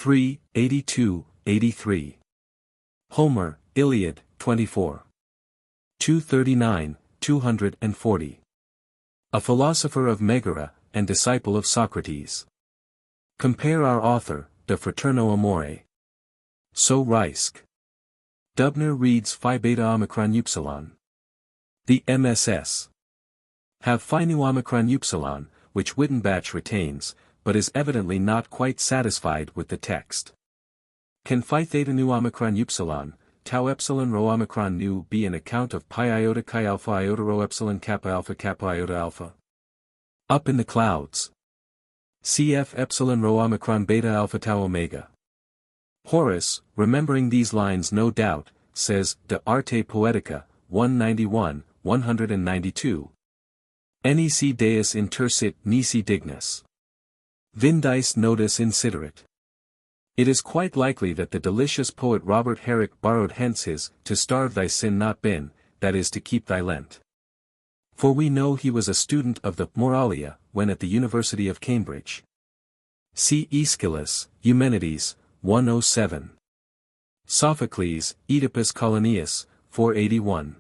3, 82, 83. Homer, Iliad, 24. 239, 240. A philosopher of Megara, and disciple of Socrates. Compare our author, De Fraterno Amore. So Reisk. Dubner reads Phi Beta Omicron Upsilon. The MSS. Have Phi Nu Omicron Upsilon, which Wittenbach retains, but is evidently not quite satisfied with the text. Can Phi Theta Nu Omicron Upsilon, Tau Epsilon Rho Omicron Nu be an account of Pi Iota Chi Alpha Iota Rho Epsilon Kappa Iota Alpha? Up in the clouds. Cf Epsilon Rho Omicron Beta Alpha Tau Omega. Horace, remembering these lines no doubt, says, De Arte Poetica, 191, 192. Nec Deus intersit nisi dignus. Vindice nodus insiderit. It is quite likely that the delicious poet Robert Herrick borrowed hence his, to starve thy sin not been, that is to keep thy Lent. For we know he was a student of the Moralia, when at the University of Cambridge. See Aeschylus, Eumenides, 107. Sophocles, Oedipus Coloneus, 481.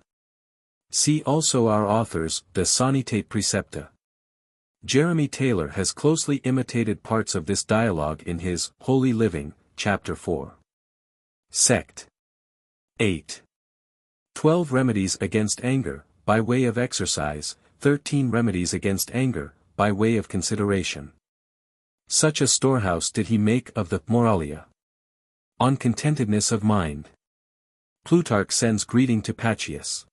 See also our authors, De Sanitate Precepta. Jeremy Taylor has closely imitated parts of this dialogue in his Holy Living, Chapter 4. Sect. 8. 12 Remedies against Anger, by way of exercise, 13 Remedies against Anger, by way of consideration. Such a storehouse did he make of the Moralia. On contentedness of mind. Plutarch sends greeting to Pacius.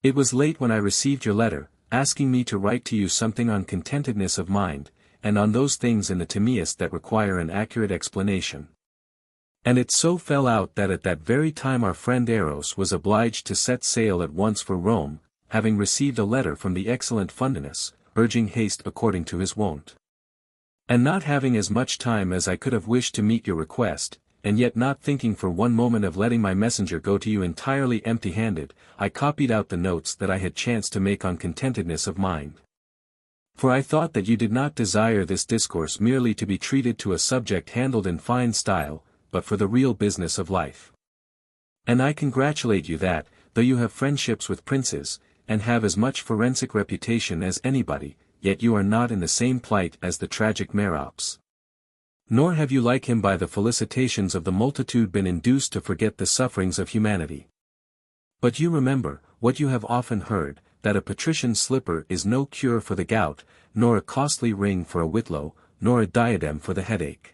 It was late when I received your letter, asking me to write to you something on contentedness of mind, and on those things in the Timaeus that require an accurate explanation. And it so fell out that at that very time our friend Eros was obliged to set sail at once for Rome, having received a letter from the excellent Fundinus, urging haste according to his wont. And not having as much time as I could have wished to meet your request, and yet not thinking for one moment of letting my messenger go to you entirely empty-handed, I copied out the notes that I had chanced to make on contentedness of mind. For I thought that you did not desire this discourse merely to be treated to a subject handled in fine style, but for the real business of life. And I congratulate you that, though you have friendships with princes, and have as much forensic reputation as anybody, yet you are not in the same plight as the tragic Merops. Nor have you like him by the felicitations of the multitude been induced to forget the sufferings of humanity. But you remember, what you have often heard, that a patrician slipper is no cure for the gout, nor a costly ring for a whitlow, nor a diadem for the headache.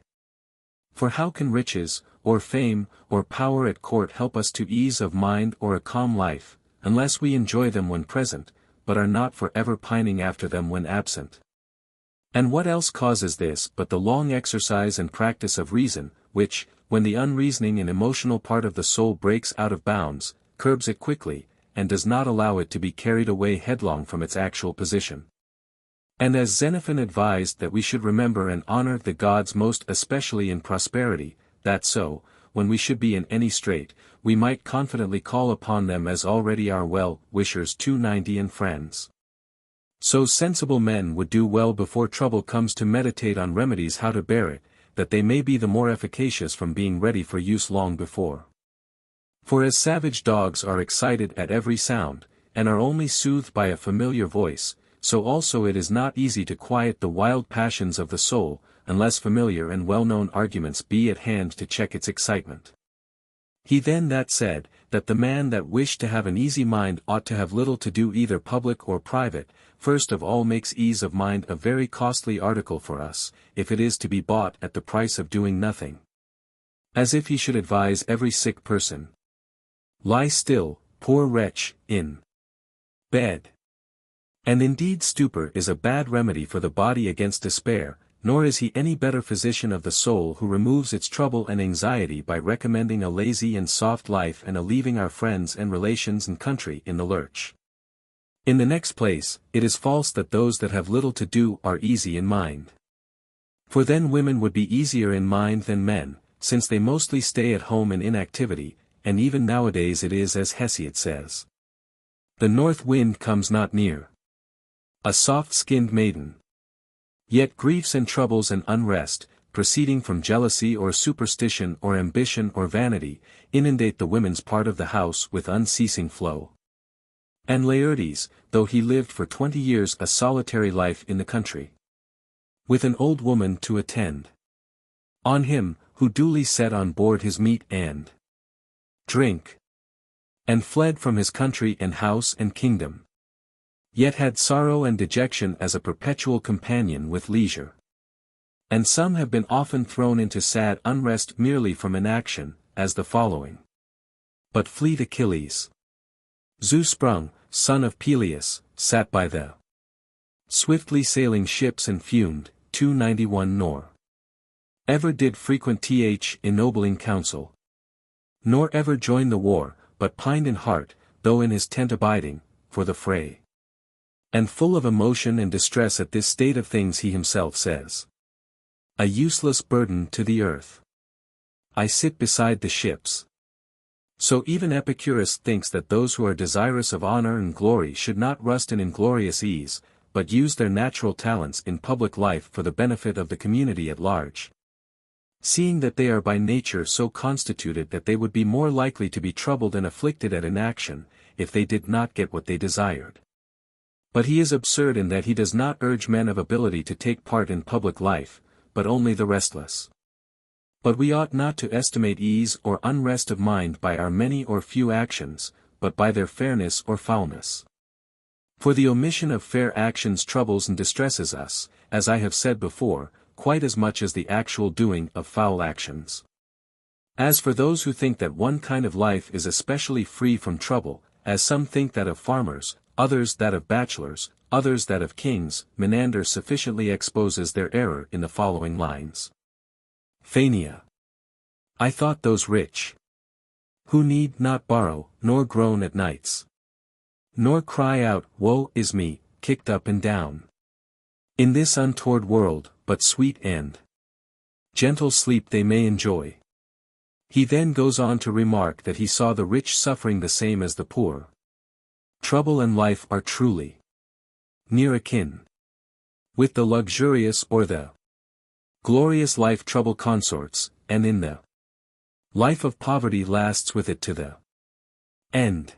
For how can riches, or fame, or power at court help us to ease of mind or a calm life, unless we enjoy them when present, but are not for ever pining after them when absent? And what else causes this but the long exercise and practice of reason, which, when the unreasoning and emotional part of the soul breaks out of bounds, curbs it quickly, and does not allow it to be carried away headlong from its actual position? And as Xenophon advised that we should remember and honor the gods most especially in prosperity, that so, when we should be in any strait, we might confidently call upon them as already our well-wishers 290 and friends. So sensible men would do well before trouble comes to meditate on remedies how to bear it, that they may be the more efficacious from being ready for use long before. For as savage dogs are excited at every sound, and are only soothed by a familiar voice, so also it is not easy to quiet the wild passions of the soul, unless familiar and well-known arguments be at hand to check its excitement. He then that said, that the man that wished to have an easy mind ought to have little to do either public or private, first of all makes ease of mind a very costly article for us, if it is to be bought at the price of doing nothing. As if he should advise every sick person, lie still, poor wretch, in bed. And indeed stupor is a bad remedy for the body against despair, nor is he any better physician of the soul who removes its trouble and anxiety by recommending a lazy and soft life and a leaving our friends and relations and country in the lurch. In the next place, it is false that those that have little to do are easy in mind. For then women would be easier in mind than men, since they mostly stay at home in inactivity, and even nowadays it is as Hesiod says. The north wind comes not near. A soft-skinned maiden. Yet griefs and troubles and unrest, proceeding from jealousy or superstition or ambition or vanity, inundate the women's part of the house with unceasing flow. And Laertes, though he lived for 20 years a solitary life in the country, with an old woman to attend on him, who duly set on board his meat and drink, and fled from his country and house and kingdom, yet had sorrow and dejection as a perpetual companion with leisure. And some have been often thrown into sad unrest merely from inaction, as the following. But fleet Achilles, Zeus sprung, son of Peleus, sat by the swiftly sailing ships and fumed, 291 nor ever did frequent ennobling counsel, nor ever join the war, but pined in heart, though in his tent abiding, for the fray. And full of emotion and distress at this state of things he himself says, a useless burden to the earth. I sit beside the ships. So even Epicurus thinks that those who are desirous of honor and glory should not rust in inglorious ease, but use their natural talents in public life for the benefit of the community at large, seeing that they are by nature so constituted that they would be more likely to be troubled and afflicted at inaction, if they did not get what they desired. But he is absurd in that he does not urge men of ability to take part in public life, but only the restless. But we ought not to estimate ease or unrest of mind by our many or few actions, but by their fairness or foulness. For the omission of fair actions troubles and distresses us, as I have said before, quite as much as the actual doing of foul actions. As for those who think that one kind of life is especially free from trouble, as some think that of farmers, others that of bachelors, others that of kings, Menander sufficiently exposes their error in the following lines. Phania. I thought those rich, who need not borrow, nor groan at nights, nor cry out, woe is me, kicked up and down, in this untoward world, but sweet and gentle sleep they may enjoy. He then goes on to remark that he saw the rich suffering the same as the poor. Trouble and life are truly near akin with the luxurious or the glorious life trouble consorts, and in the life of poverty lasts with it to the end.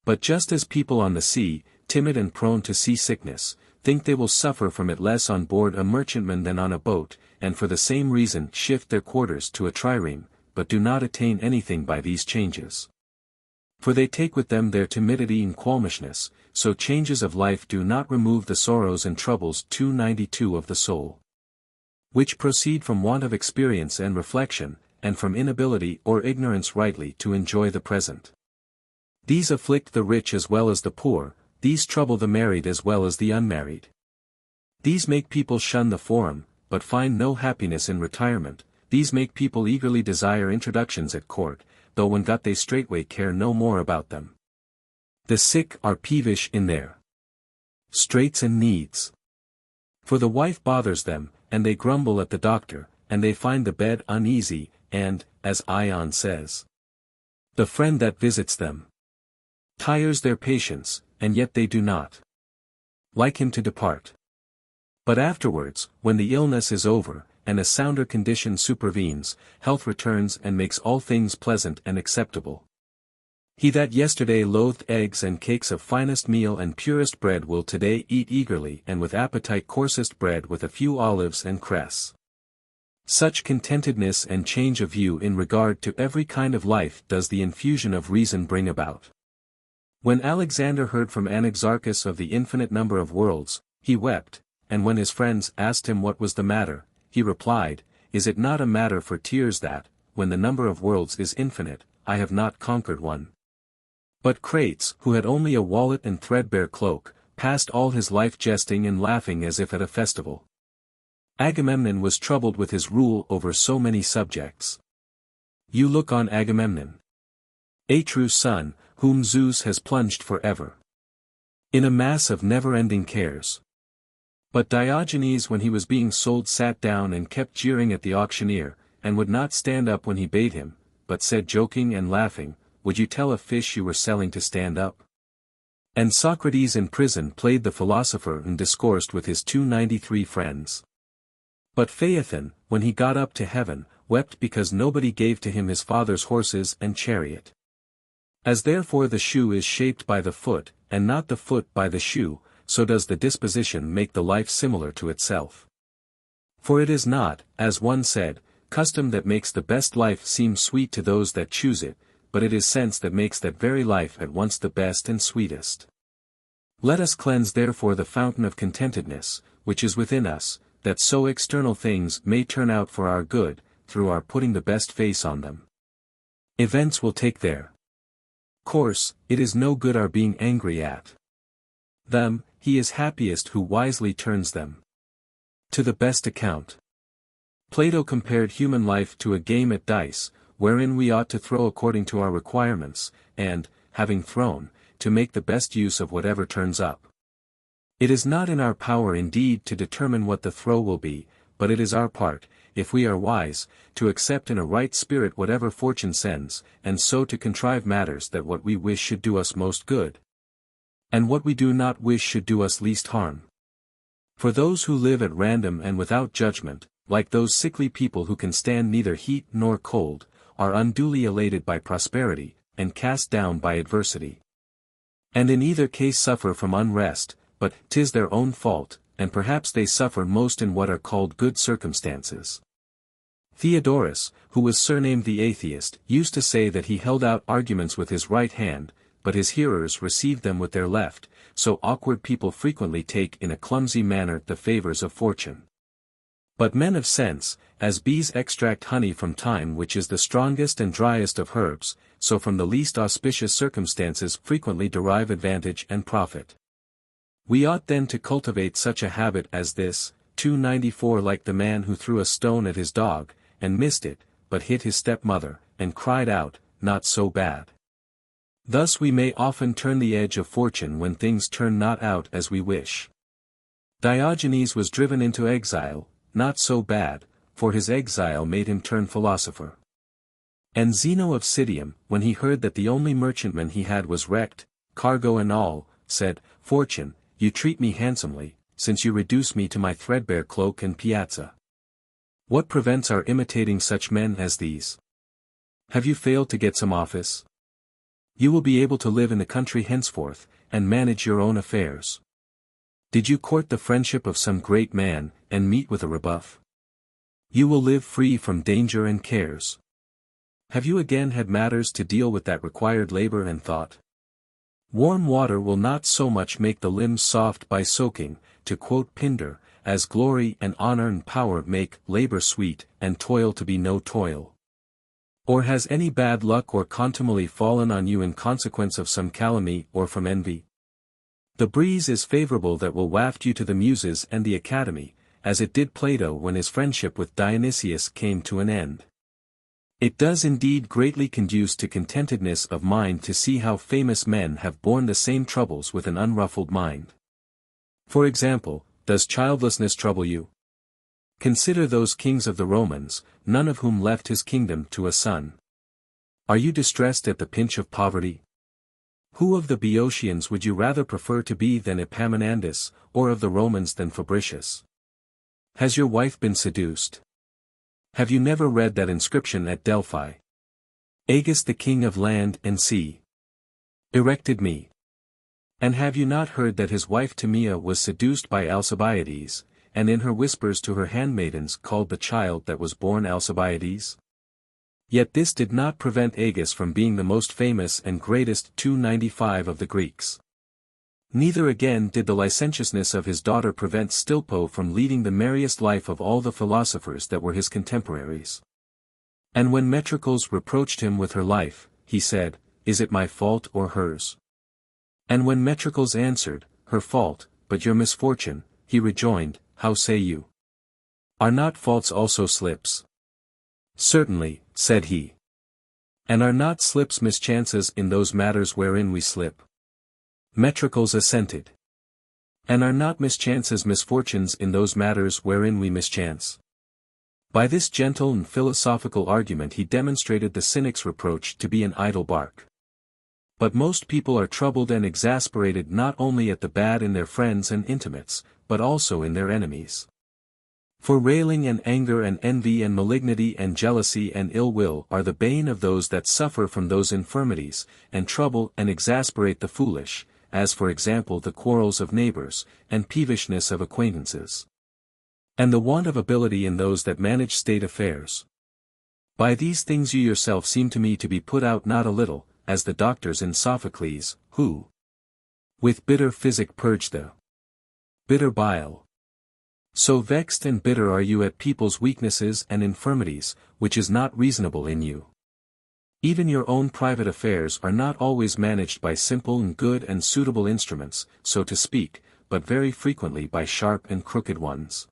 But just as people on the sea, timid and prone to seasickness, think they will suffer from it less on board a merchantman than on a boat, and for the same reason shift their quarters to a trireme, but do not attain anything by these changes. For they take with them their timidity and qualmishness, so changes of life do not remove the sorrows and troubles 292 of the soul, which proceed from want of experience and reflection, and from inability or ignorance rightly to enjoy the present. These afflict the rich as well as the poor, these trouble the married as well as the unmarried. These make people shun the forum, but find no happiness in retirement, these make people eagerly desire introductions at court, though when got they straightway care no more about them. The sick are peevish in their straits and needs. For the wife bothers them, and they grumble at the doctor, and they find the bed uneasy, and, as Ion says, the friend that visits them tires their patience, and yet they do not like him to depart. But afterwards, when the illness is over, and a sounder condition supervenes, health returns and makes all things pleasant and acceptable. He that yesterday loathed eggs and cakes of finest meal and purest bread will today eat eagerly and with appetite coarsest bread with a few olives and cress. Such contentedness and change of view in regard to every kind of life does the infusion of reason bring about. When Alexander heard from Anaxarchus of the infinite number of worlds, he wept, and when his friends asked him what was the matter, he replied, Is it not a matter for tears that, when the number of worlds is infinite, I have not conquered one? But Crates, who had only a wallet and threadbare cloak, passed all his life jesting and laughing as if at a festival. Agamemnon was troubled with his rule over so many subjects. You look on Agamemnon, Atreus' son, whom Zeus has plunged forever in a mass of never-ending cares. But Diogenes when he was being sold sat down and kept jeering at the auctioneer, and would not stand up when he bade him, but said joking and laughing, Would you tell a fish you were selling to stand up? And Socrates in prison played the philosopher and discoursed with his 293 friends. But Phaethon, when he got up to heaven, wept because nobody gave to him his father's horses and chariot. As therefore the shoe is shaped by the foot, and not the foot by the shoe, so does the disposition make the life similar to itself. For it is not, as one said, custom that makes the best life seem sweet to those that choose it, but it is sense that makes that very life at once the best and sweetest. Let us cleanse therefore the fountain of contentedness, which is within us, that so external things may turn out for our good, through our putting the best face on them. Events will take their course, it is no good our being angry at them, he is happiest who wisely turns them to the best account. Plato compared human life to a game at dice, wherein we ought to throw according to our requirements, and, having thrown, to make the best use of whatever turns up. It is not in our power indeed to determine what the throw will be, but it is our part, if we are wise, to accept in a right spirit whatever fortune sends, and so to contrive matters that what we wish should do us most good, and what we do not wish should do us least harm. For those who live at random and without judgment, like those sickly people who can stand neither heat nor cold, are unduly elated by prosperity, and cast down by adversity. And in either case suffer from unrest, but 'tis their own fault, and perhaps they suffer most in what are called good circumstances. Theodorus, who was surnamed the atheist, used to say that he held out arguments with his right hand, but his hearers received them with their left, so awkward people frequently take in a clumsy manner the favors of fortune. But men of sense, as bees extract honey from thyme which is the strongest and driest of herbs, so from the least auspicious circumstances frequently derive advantage and profit. We ought then to cultivate such a habit as this, 294 like the man who threw a stone at his dog, and missed it, but hit his stepmother, and cried out, not so bad. Thus we may often turn the edge of fortune when things turn not out as we wish. Diogenes was driven into exile, not so bad, for his exile made him turn philosopher. And Zeno of Citium, when he heard that the only merchantman he had was wrecked, cargo and all, said, Fortune, you treat me handsomely, since you reduce me to my threadbare cloak and piazza. What prevents our imitating such men as these? Have you failed to get some office? You will be able to live in the country henceforth, and manage your own affairs. Did you court the friendship of some great man, and meet with a rebuff? You will live free from danger and cares. Have you again had matters to deal with that required labor and thought? Warm water will not so much make the limbs soft by soaking, to quote Pindar, as glory and honor and power make labor sweet, and toil to be no toil. Or has any bad luck or contumely fallen on you in consequence of some calumny or from envy? The breeze is favorable that will waft you to the Muses and the Academy, as it did Plato when his friendship with Dionysius came to an end. It does indeed greatly conduce to contentedness of mind to see how famous men have borne the same troubles with an unruffled mind. For example, does childlessness trouble you? Consider those kings of the Romans, none of whom left his kingdom to a son. Are you distressed at the pinch of poverty? Who of the Boeotians would you rather prefer to be than Epaminondas, or of the Romans than Fabricius? Has your wife been seduced? Have you never read that inscription at Delphi? Agis the king of land and sea erected me. And have you not heard that his wife Timea was seduced by Alcibiades, and in her whispers to her handmaidens called the child that was born Alcibiades? Yet this did not prevent Agis from being the most famous and greatest 295 of the Greeks. Neither again did the licentiousness of his daughter prevent Stilpo from leading the merriest life of all the philosophers that were his contemporaries. And when Metrocles reproached him with her life, he said, Is it my fault or hers? And when Metrocles answered, Her fault, but your misfortune, he rejoined, How say you? Are not faults also slips? Certainly, said he. And are not slips mischances in those matters wherein we slip? Metrocles assented. And are not mischances misfortunes in those matters wherein we mischance? By this gentle and philosophical argument he demonstrated the cynic's reproach to be an idle bark. But most people are troubled and exasperated not only at the bad in their friends and intimates, but also in their enemies. For railing and anger and envy and malignity and jealousy and ill will are the bane of those that suffer from those infirmities, and trouble and exasperate the foolish, as for example the quarrels of neighbors, and peevishness of acquaintances. And the want of ability in those that manage state affairs. By these things you yourself seem to me to be put out not a little, as the doctors in Sophocles, who with bitter physic purge the bitter bile. So vexed and bitter are you at people's weaknesses and infirmities, which is not reasonable in you. Even your own private affairs are not always managed by simple and good and suitable instruments, so to speak, but very frequently by sharp and crooked ones.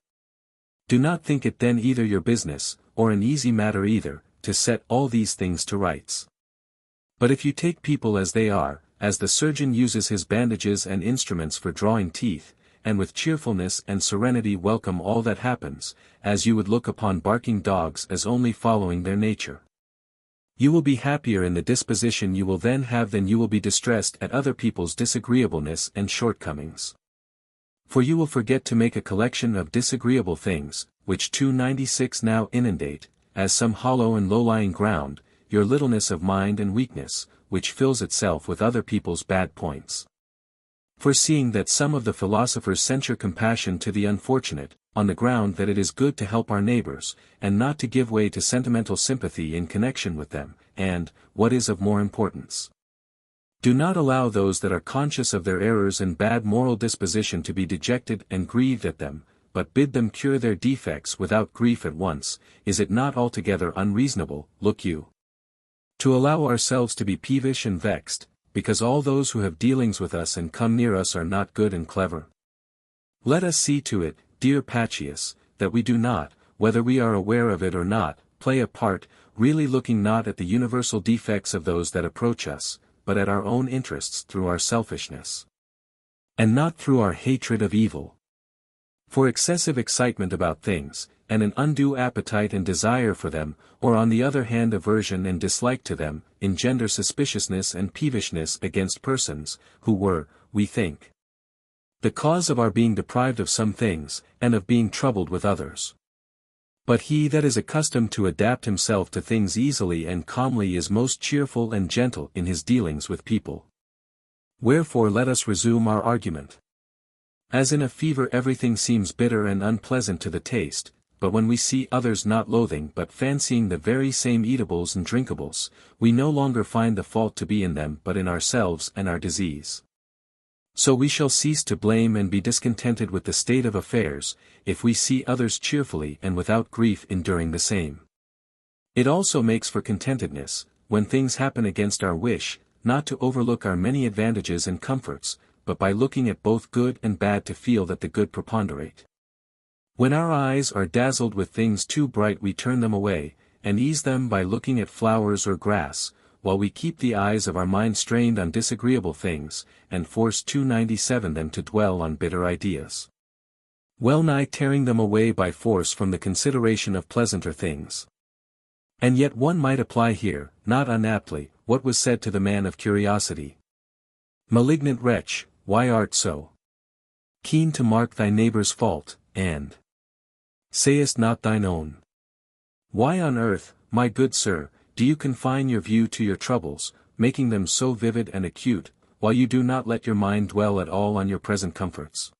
Do not think it then either your business, or an easy matter either, to set all these things to rights. But if you take people as they are, as the surgeon uses his bandages and instruments for drawing teeth, and with cheerfulness and serenity welcome all that happens, as you would look upon barking dogs as only following their nature, you will be happier in the disposition you will then have than you will be distressed at other people's disagreeableness and shortcomings. For you will forget to make a collection of disagreeable things, which 296 now inundate, as some hollow and low-lying ground, your littleness of mind and weakness, which fills itself with other people's bad points. For seeing that some of the philosophers censure compassion to the unfortunate, on the ground that it is good to help our neighbors, and not to give way to sentimental sympathy in connection with them, and, what is of more importance, do not allow those that are conscious of their errors and bad moral disposition to be dejected and grieved at them, but bid them cure their defects without grief at once, is it not altogether unreasonable, look you, to allow ourselves to be peevish and vexed, because all those who have dealings with us and come near us are not good and clever? Let us see to it, dear Pacius, that we do not, whether we are aware of it or not, play a part, really looking not at the universal defects of those that approach us, but at our own interests through our selfishness, and not through our hatred of evil. For excessive excitement about things, and an undue appetite and desire for them, or on the other hand aversion and dislike to them, engender suspiciousness and peevishness against persons, who were, we think, the cause of our being deprived of some things, and of being troubled with others. But he that is accustomed to adapt himself to things easily and calmly is most cheerful and gentle in his dealings with people. Wherefore let us resume our argument. As in a fever everything seems bitter and unpleasant to the taste, but when we see others not loathing but fancying the very same eatables and drinkables, we no longer find the fault to be in them but in ourselves and our disease. So we shall cease to blame and be discontented with the state of affairs, if we see others cheerfully and without grief enduring the same. It also makes for contentedness, when things happen against our wish, not to overlook our many advantages and comforts, but by looking at both good and bad to feel that the good preponderate. When our eyes are dazzled with things too bright we turn them away, and ease them by looking at flowers or grass, while we keep the eyes of our mind strained on disagreeable things, and force 297 them to dwell on bitter ideas, well nigh tearing them away by force from the consideration of pleasanter things. And yet one might apply here, not unaptly, what was said to the man of curiosity. Malignant wretch, why art so keen to mark thy neighbor's fault, and sayest not thine own? Why on earth, my good sir, do you confine your view to your troubles, making them so vivid and acute, while you do not let your mind dwell at all on your present comforts?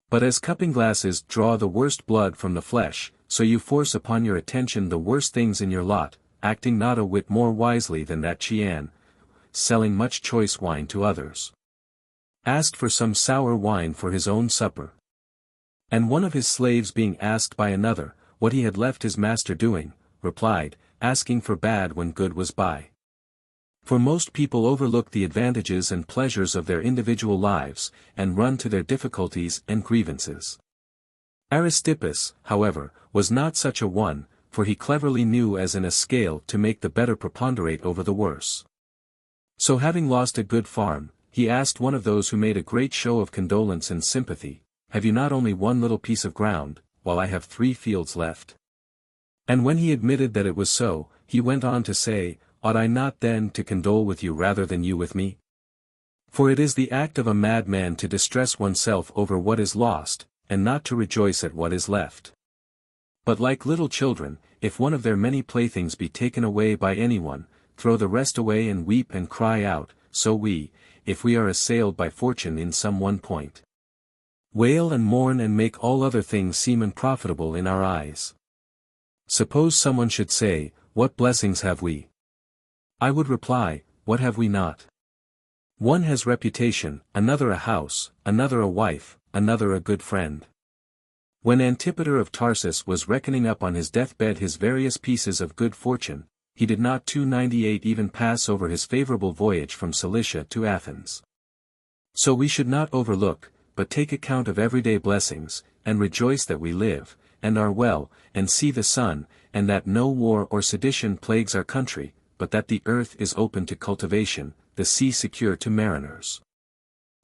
But as cupping glasses draw the worst blood from the flesh, so you force upon your attention the worst things in your lot, acting not a whit more wisely than that Chian, selling much choice wine to others, asked for some sour wine for his own supper. And one of his slaves being asked by another, what he had left his master doing, replied, asking for bad when good was by. For most people overlook the advantages and pleasures of their individual lives, and run to their difficulties and grievances. Aristippus, however, was not such a one, for he cleverly knew as in a scale to make the better preponderate over the worse. So having lost a good farm, he asked one of those who made a great show of condolence and sympathy, have you not only one little piece of ground, while I have 3 fields left? And when he admitted that it was so, he went on to say, ought I not then to condole with you rather than you with me? For it is the act of a madman to distress oneself over what is lost, and not to rejoice at what is left. But like little children, if one of their many playthings be taken away by anyone, throw the rest away and weep and cry out, so we, if we are assailed by fortune in some one point, wail and mourn and make all other things seem unprofitable in our eyes. Suppose someone should say, what blessings have we? I would reply, what have we not? One has reputation, another a house, another a wife, another a good friend. When Antipater of Tarsus was reckoning up on his deathbed his various pieces of good fortune, he did not 298 even pass over his favorable voyage from Cilicia to Athens. So we should not overlook, but take account of everyday blessings, and rejoice that we live, and are well, and see the sun, and that no war or sedition plagues our country, but that the earth is open to cultivation, the sea secure to mariners.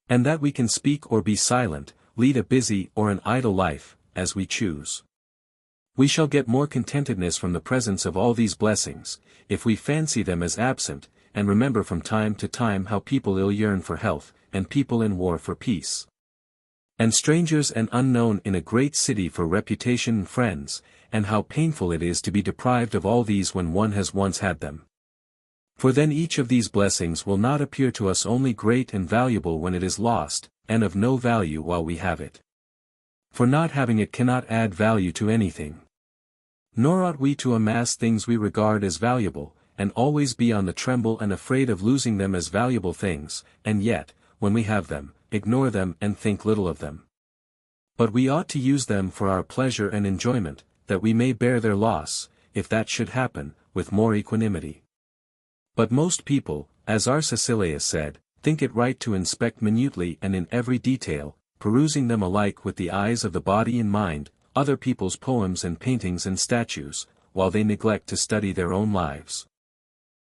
And that we can speak or be silent, lead a busy or an idle life, as we choose. We shall get more contentedness from the presence of all these blessings, if we fancy them as absent, and remember from time to time how people ill yearn for health, and people in war for peace. And strangers and unknown in a great city for reputation and friends, and how painful it is to be deprived of all these when one has once had them. For then each of these blessings will not appear to us only great and valuable when it is lost, and of no value while we have it. For not having it cannot add value to anything. Nor ought we to amass things we regard as valuable, and always be on the tremble and afraid of losing them as valuable things, and yet, when we have them, ignore them and think little of them. But we ought to use them for our pleasure and enjoyment, that we may bear their loss, if that should happen, with more equanimity. But most people, as our Cecilius said, think it right to inspect minutely and in every detail, perusing them alike with the eyes of the body and mind, other people's poems and paintings and statues, while they neglect to study their own lives,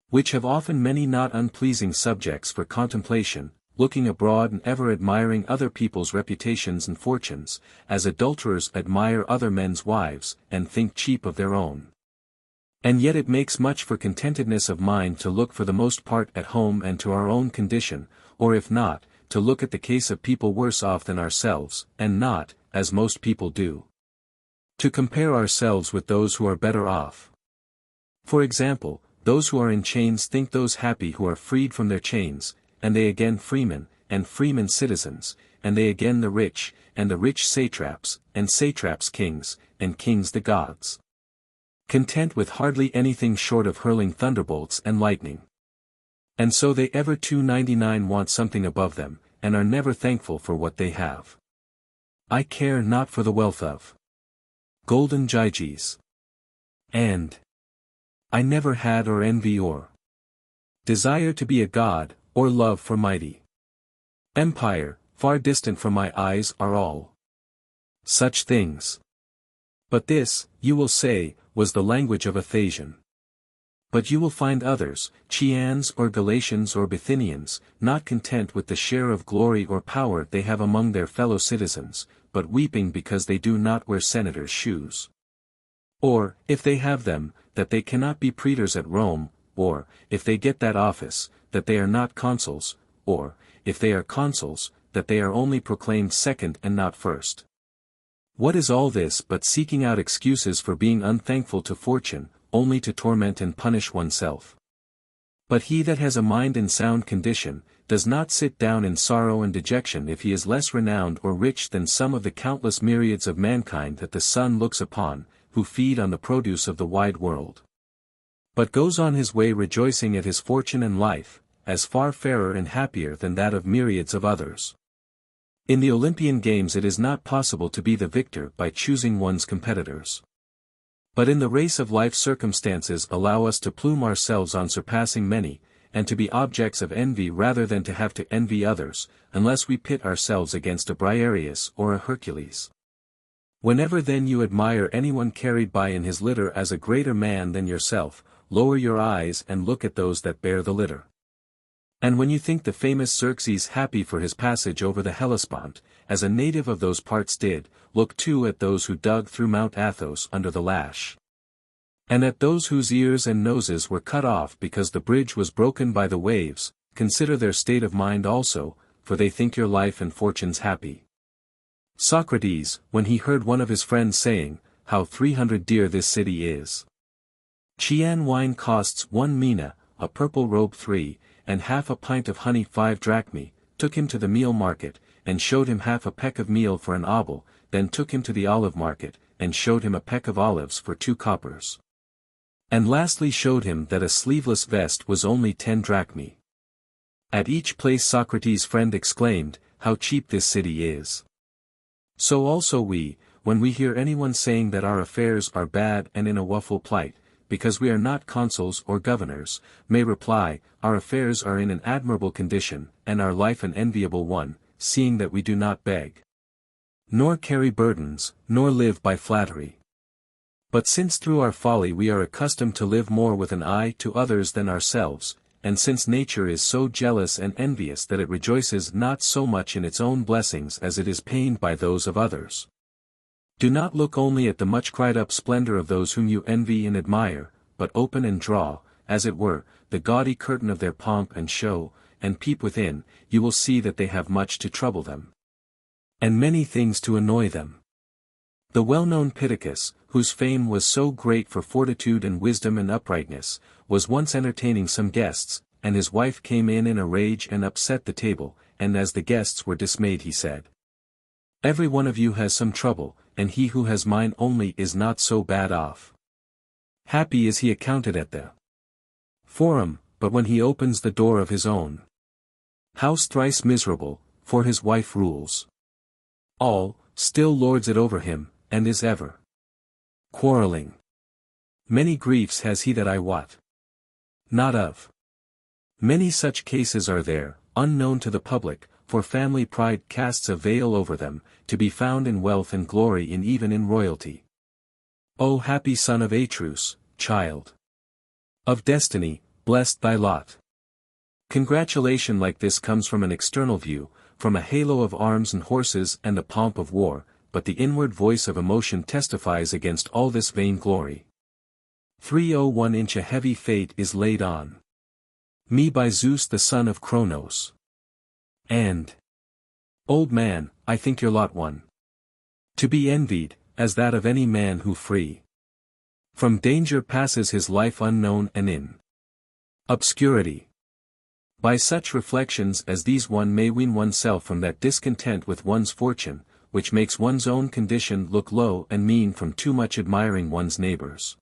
which have often many not unpleasing subjects for contemplation, looking abroad and ever admiring other people's reputations and fortunes, as adulterers admire other men's wives, and think cheap of their own. And yet it makes much for contentedness of mind to look for the most part at home and to our own condition, or if not, to look at the case of people worse off than ourselves, and not, as most people do, to compare ourselves with those who are better off. For example, those who are in chains think those happy who are freed from their chains, and they again freemen, and freemen citizens, and they again the rich satraps, and satraps kings, and kings the gods. Content with hardly anything short of hurling thunderbolts and lightning. And so they ever 299 want something above them, and are never thankful for what they have. I care not for the wealth of golden Gyges. And I never had or envy or desire to be a god, or love for mighty empire, far distant from my eyes are all such things. But this, you will say, was the language of a Thasian. But you will find others, Chians or Galatians or Bithynians, not content with the share of glory or power they have among their fellow citizens, but weeping because they do not wear senators' shoes. Or, if they have them, that they cannot be praetors at Rome, or, if they get that office, that they are not consuls, or, if they are consuls, that they are only proclaimed second and not first. What is all this but seeking out excuses for being unthankful to fortune, only to torment and punish oneself? But he that has a mind in sound condition, does not sit down in sorrow and dejection if he is less renowned or rich than some of the countless myriads of mankind that the sun looks upon, who feed on the produce of the wide world. But goes on his way rejoicing at his fortune and life, as far fairer and happier than that of myriads of others. In the Olympian games it is not possible to be the victor by choosing one's competitors. But in the race of life circumstances allow us to plume ourselves on surpassing many, and to be objects of envy rather than to have to envy others, unless we pit ourselves against a Briareus or a Hercules. Whenever then you admire anyone carried by in his litter as a greater man than yourself, lower your eyes and look at those that bear the litter. And when you think the famous Xerxes happy for his passage over the Hellespont, as a native of those parts did, look too at those who dug through Mount Athos under the lash. And at those whose ears and noses were cut off because the bridge was broken by the waves, consider their state of mind also, for they think your life and fortunes happy. Socrates, when he heard one of his friends saying, how 300 dear this city is. Chian wine costs 1 mina, a purple robe 3, and half a pint of honey 5 drachmae, took him to the meal market, and showed him half a peck of meal for an obol, then took him to the olive market, and showed him a peck of olives for 2 coppers. And lastly showed him that a sleeveless vest was only 10 drachmae. At each place Socrates' friend exclaimed, how cheap this city is. So also we, when we hear anyone saying that our affairs are bad and in a woeful plight, because we are not consuls or governors, may reply, our affairs are in an admirable condition, and our life an enviable one, seeing that we do not beg, nor carry burdens, nor live by flattery. But since through our folly we are accustomed to live more with an eye to others than ourselves, and since nature is so jealous and envious that it rejoices not so much in its own blessings as it is pained by those of others. Do not look only at the much cried-up splendor of those whom you envy and admire, but open and draw, as it were, the gaudy curtain of their pomp and show, and peep within, you will see that they have much to trouble them, and many things to annoy them. The well-known Pittacus, whose fame was so great for fortitude and wisdom and uprightness, was once entertaining some guests, and his wife came in a rage and upset the table, and as the guests were dismayed he said, every one of you has some trouble, and he who has mine only is not so bad off. Happy is he accounted at the forum, but when he opens the door of his own house thrice miserable, for his wife rules all, still lords it over him, and is ever quarreling. Many griefs has he that I wot not of. Many such cases are there, unknown to the public, for family pride casts a veil over them, to be found in wealth and glory in even in royalty. O happy son of Atreus, child of destiny, blessed thy lot. Congratulation like this comes from an external view, from a halo of arms and horses and the pomp of war, but the inward voice of emotion testifies against all this vain glory. 301 inch a heavy fate is laid on me by Zeus the son of Cronos. And, old man, I think your lot one to be envied, as that of any man who free from danger passes his life unknown and in obscurity. By such reflections as these one may wean oneself from that discontent with one's fortune, which makes one's own condition look low and mean from too much admiring one's neighbors.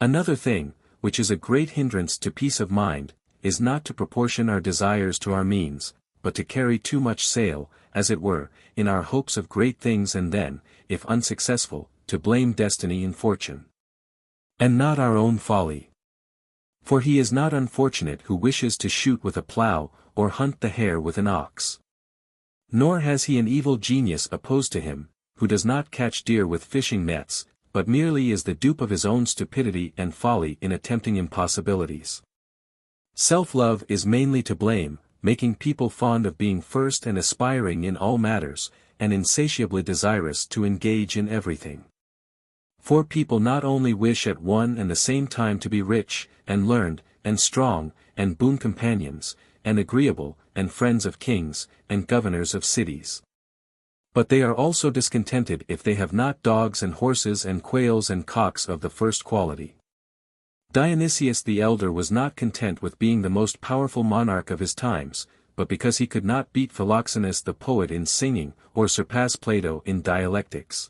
Another thing, which is a great hindrance to peace of mind, is not to proportion our desires to our means, but to carry too much sail, as it were, in our hopes of great things and then, if unsuccessful, to blame destiny and fortune, and not our own folly. For he is not unfortunate who wishes to shoot with a plough, or hunt the hare with an ox. Nor has he an evil genius opposed to him, who does not catch deer with fishing nets, but merely is the dupe of his own stupidity and folly in attempting impossibilities. Self-love is mainly to blame, making people fond of being first and aspiring in all matters, and insatiably desirous to engage in everything. For people not only wish at one and the same time to be rich, and learned, and strong, and boon companions, and agreeable, and friends of kings, and governors of cities. But they are also discontented if they have not dogs and horses and quails and cocks of the first quality. Dionysius the elder was not content with being the most powerful monarch of his times, but because he could not beat Philoxenus the poet in singing, or surpass Plato in dialectics,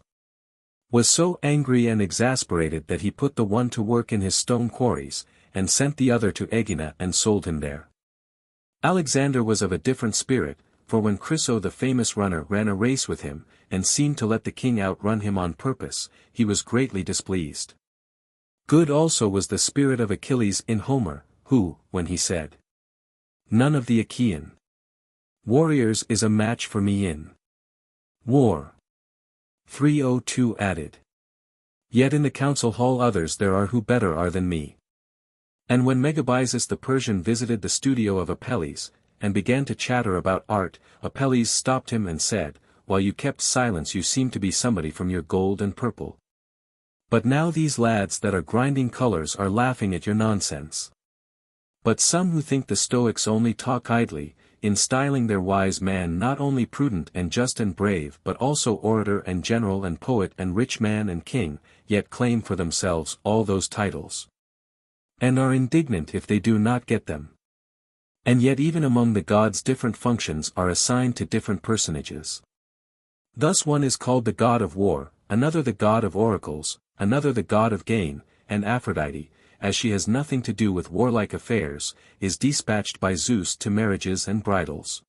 was so angry and exasperated that he put the one to work in his stone quarries, and sent the other to Aegina and sold him there. Alexander was of a different spirit, for when Chryso the famous runner ran a race with him, and seemed to let the king outrun him on purpose, he was greatly displeased. Good also was the spirit of Achilles in Homer, who, when he said, none of the Achaean warriors is a match for me in war, 302 added, yet in the council hall others there are who better are than me. And when Megabyzus the Persian visited the studio of Apelles, and began to chatter about art, Apelles stopped him and said, while you kept silence you seemed to be somebody from your gold and purple. But now these lads that are grinding colors are laughing at your nonsense. But some who think the Stoics only talk idly, in styling their wise man not only prudent and just and brave but also orator and general and poet and rich man and king, yet claim for themselves all those titles. And are indignant if they do not get them. And yet even among the gods different functions are assigned to different personages. Thus one is called the god of war, another the god of oracles, another the god of gain, and Aphrodite, as she has nothing to do with warlike affairs, is dispatched by Zeus to marriages and bridals.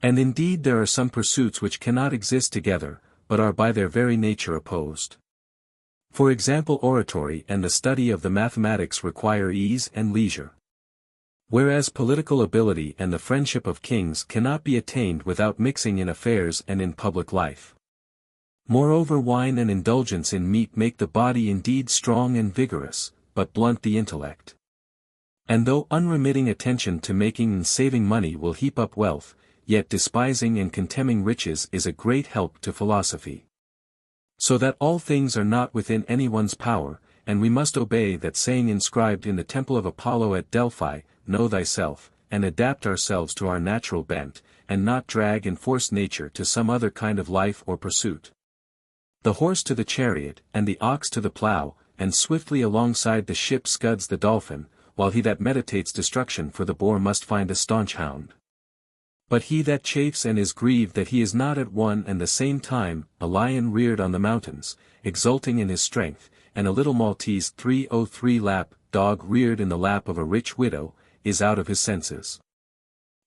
And indeed there are some pursuits which cannot exist together, but are by their very nature opposed. For example, oratory and the study of the mathematics require ease and leisure. Whereas political ability and the friendship of kings cannot be attained without mixing in affairs and in public life. Moreover, wine and indulgence in meat make the body indeed strong and vigorous, but blunt the intellect. And though unremitting attention to making and saving money will heap up wealth, yet despising and contemning riches is a great help to philosophy. So that all things are not within anyone's power, and we must obey that saying inscribed in the temple of Apollo at Delphi, know thyself, and adapt ourselves to our natural bent, and not drag and force nature to some other kind of life or pursuit. The horse to the chariot, and the ox to the plough, and swiftly alongside the ship scuds the dolphin, while he that meditates destruction for the boar must find a staunch hound. But he that chafes and is grieved that he is not at one and the same time, a lion reared on the mountains, exulting in his strength, and a little Maltese 303 lap dog reared in the lap of a rich widow, is out of his senses.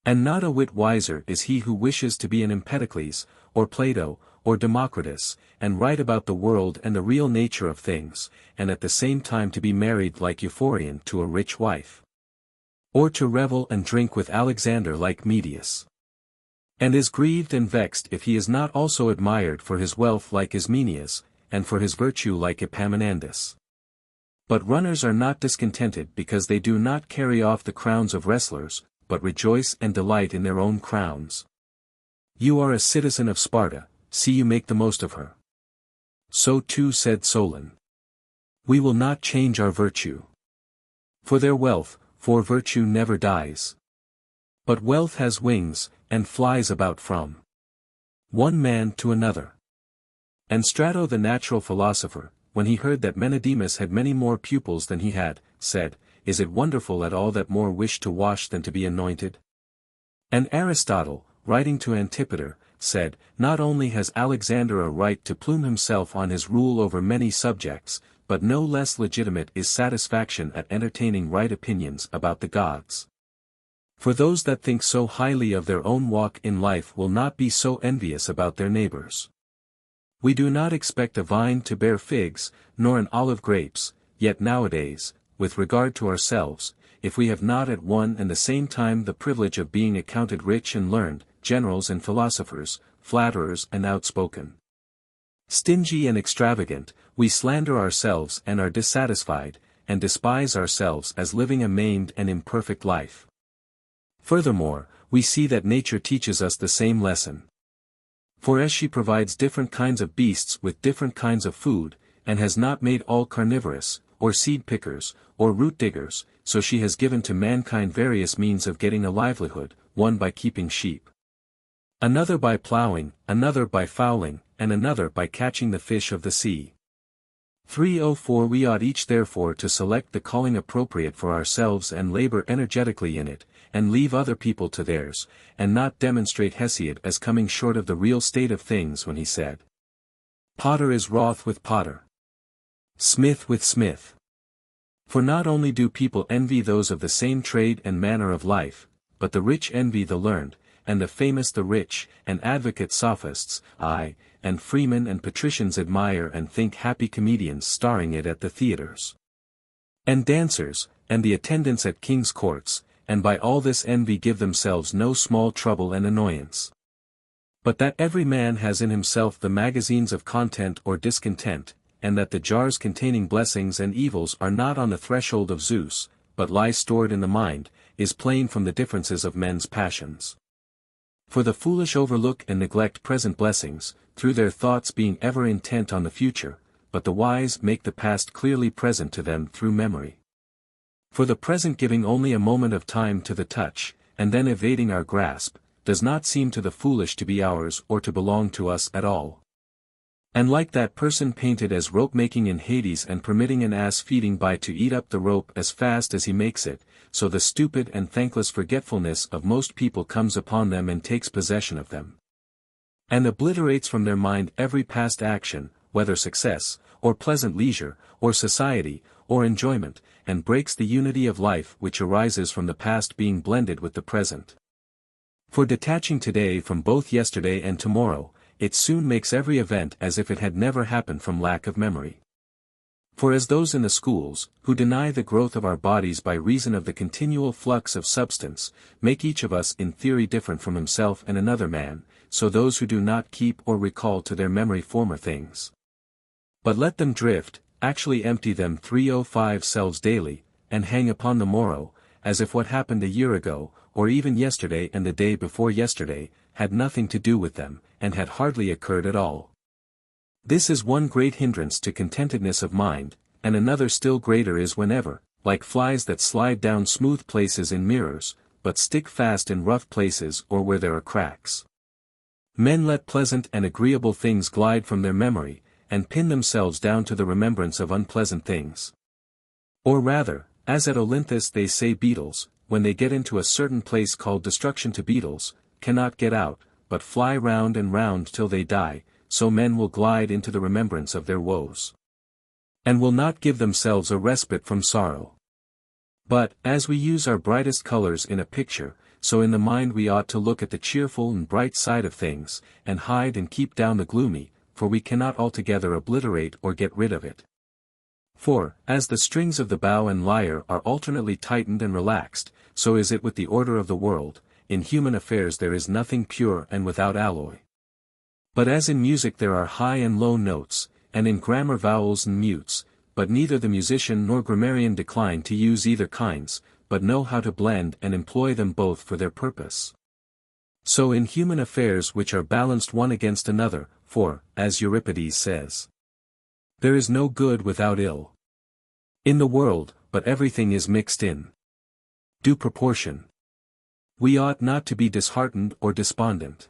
And not a whit wiser is he who wishes to be an Empedocles, or Plato, or Democritus, and write about the world and the real nature of things, and at the same time to be married like Euphorion to a rich wife. Or to revel and drink with Alexander like Medius. And is grieved and vexed if he is not also admired for his wealth like Ismenias, and for his virtue like Epaminondas. But runners are not discontented because they do not carry off the crowns of wrestlers, but rejoice and delight in their own crowns. You are a citizen of Sparta, see you make the most of her. So too said Solon. We will not change our virtue. For their wealth, for virtue never dies. But wealth has wings, and flies about from one man to another. And Strato the natural philosopher, when he heard that Menedemus had many more pupils than he had, said, Is it wonderful at all that more wish to wash than to be anointed? And Aristotle, writing to Antipater, said, Not only has Alexander a right to plume himself on his rule over many subjects, but no less legitimate is satisfaction at entertaining right opinions about the gods. For those that think so highly of their own walk in life will not be so envious about their neighbors. We do not expect a vine to bear figs, nor an olive grapes, yet nowadays, with regard to ourselves, if we have not at one and the same time the privilege of being accounted rich and learned, generals and philosophers, flatterers and outspoken, stingy and extravagant, we slander ourselves and are dissatisfied, and despise ourselves as living a maimed and imperfect life. Furthermore, we see that nature teaches us the same lesson. For as she provides different kinds of beasts with different kinds of food, and has not made all carnivorous, or seed pickers, or root diggers, so she has given to mankind various means of getting a livelihood, one by keeping sheep, another by ploughing, another by fowling, and another by catching the fish of the sea. 304 We ought each therefore to select the calling appropriate for ourselves and labor energetically in it, and leave other people to theirs, and not demonstrate Hesiod as coming short of the real state of things when he said, Potter is wroth with potter, smith with smith. For not only do people envy those of the same trade and manner of life, but the rich envy the learned, and the famous the rich, and advocate sophists, aye, and freemen and patricians admire and think happy comedians starring it at the theatres, and dancers, and the attendants at kings' courts, and by all this envy give themselves no small trouble and annoyance. But that every man has in himself the magazines of content or discontent, and that the jars containing blessings and evils are not on the threshold of Zeus, but lie stored in the mind, is plain from the differences of men's passions. For the foolish overlook and neglect present blessings, through their thoughts being ever intent on the future, but the wise make the past clearly present to them through memory. For the present giving only a moment of time to the touch, and then evading our grasp, does not seem to the foolish to be ours or to belong to us at all. And like that person painted as rope-making in Hades and permitting an ass feeding by to eat up the rope as fast as he makes it, so the stupid and thankless forgetfulness of most people comes upon them and takes possession of them, and obliterates from their mind every past action, whether success, or pleasant leisure, or society, or enjoyment, and breaks the unity of life which arises from the past being blended with the present. For detaching today from both yesterday and tomorrow, it soon makes every event as if it had never happened from lack of memory. For as those in the schools, who deny the growth of our bodies by reason of the continual flux of substance, make each of us in theory different from himself and another man, so those who do not keep or recall to their memory former things, but let them drift, actually empty them 305 selves daily, and hang upon the morrow, as if what happened a year ago, or even yesterday and the day before yesterday, had nothing to do with them, and had hardly occurred at all. This is one great hindrance to contentedness of mind, and another still greater is whenever, like flies that slide down smooth places in mirrors, but stick fast in rough places or where there are cracks, men let pleasant and agreeable things glide from their memory, and pin themselves down to the remembrance of unpleasant things. Or rather, as at Olympus they say beetles, when they get into a certain place called destruction to beetles, cannot get out, but fly round and round till they die, so men will glide into the remembrance of their woes, and will not give themselves a respite from sorrow. But, as we use our brightest colors in a picture, so in the mind we ought to look at the cheerful and bright side of things, and hide and keep down the gloomy, for we cannot altogether obliterate or get rid of it. For, as the strings of the bow and lyre are alternately tightened and relaxed, so is it with the order of the world. In human affairs there is nothing pure and without alloy. But as in music there are high and low notes, and in grammar vowels and mutes, but neither the musician nor grammarian decline to use either kinds, but know how to blend and employ them both for their purpose. So in human affairs which are balanced one against another, for, as Euripides says, there is no good without ill in the world, but everything is mixed in due proportion. We ought not to be disheartened or despondent.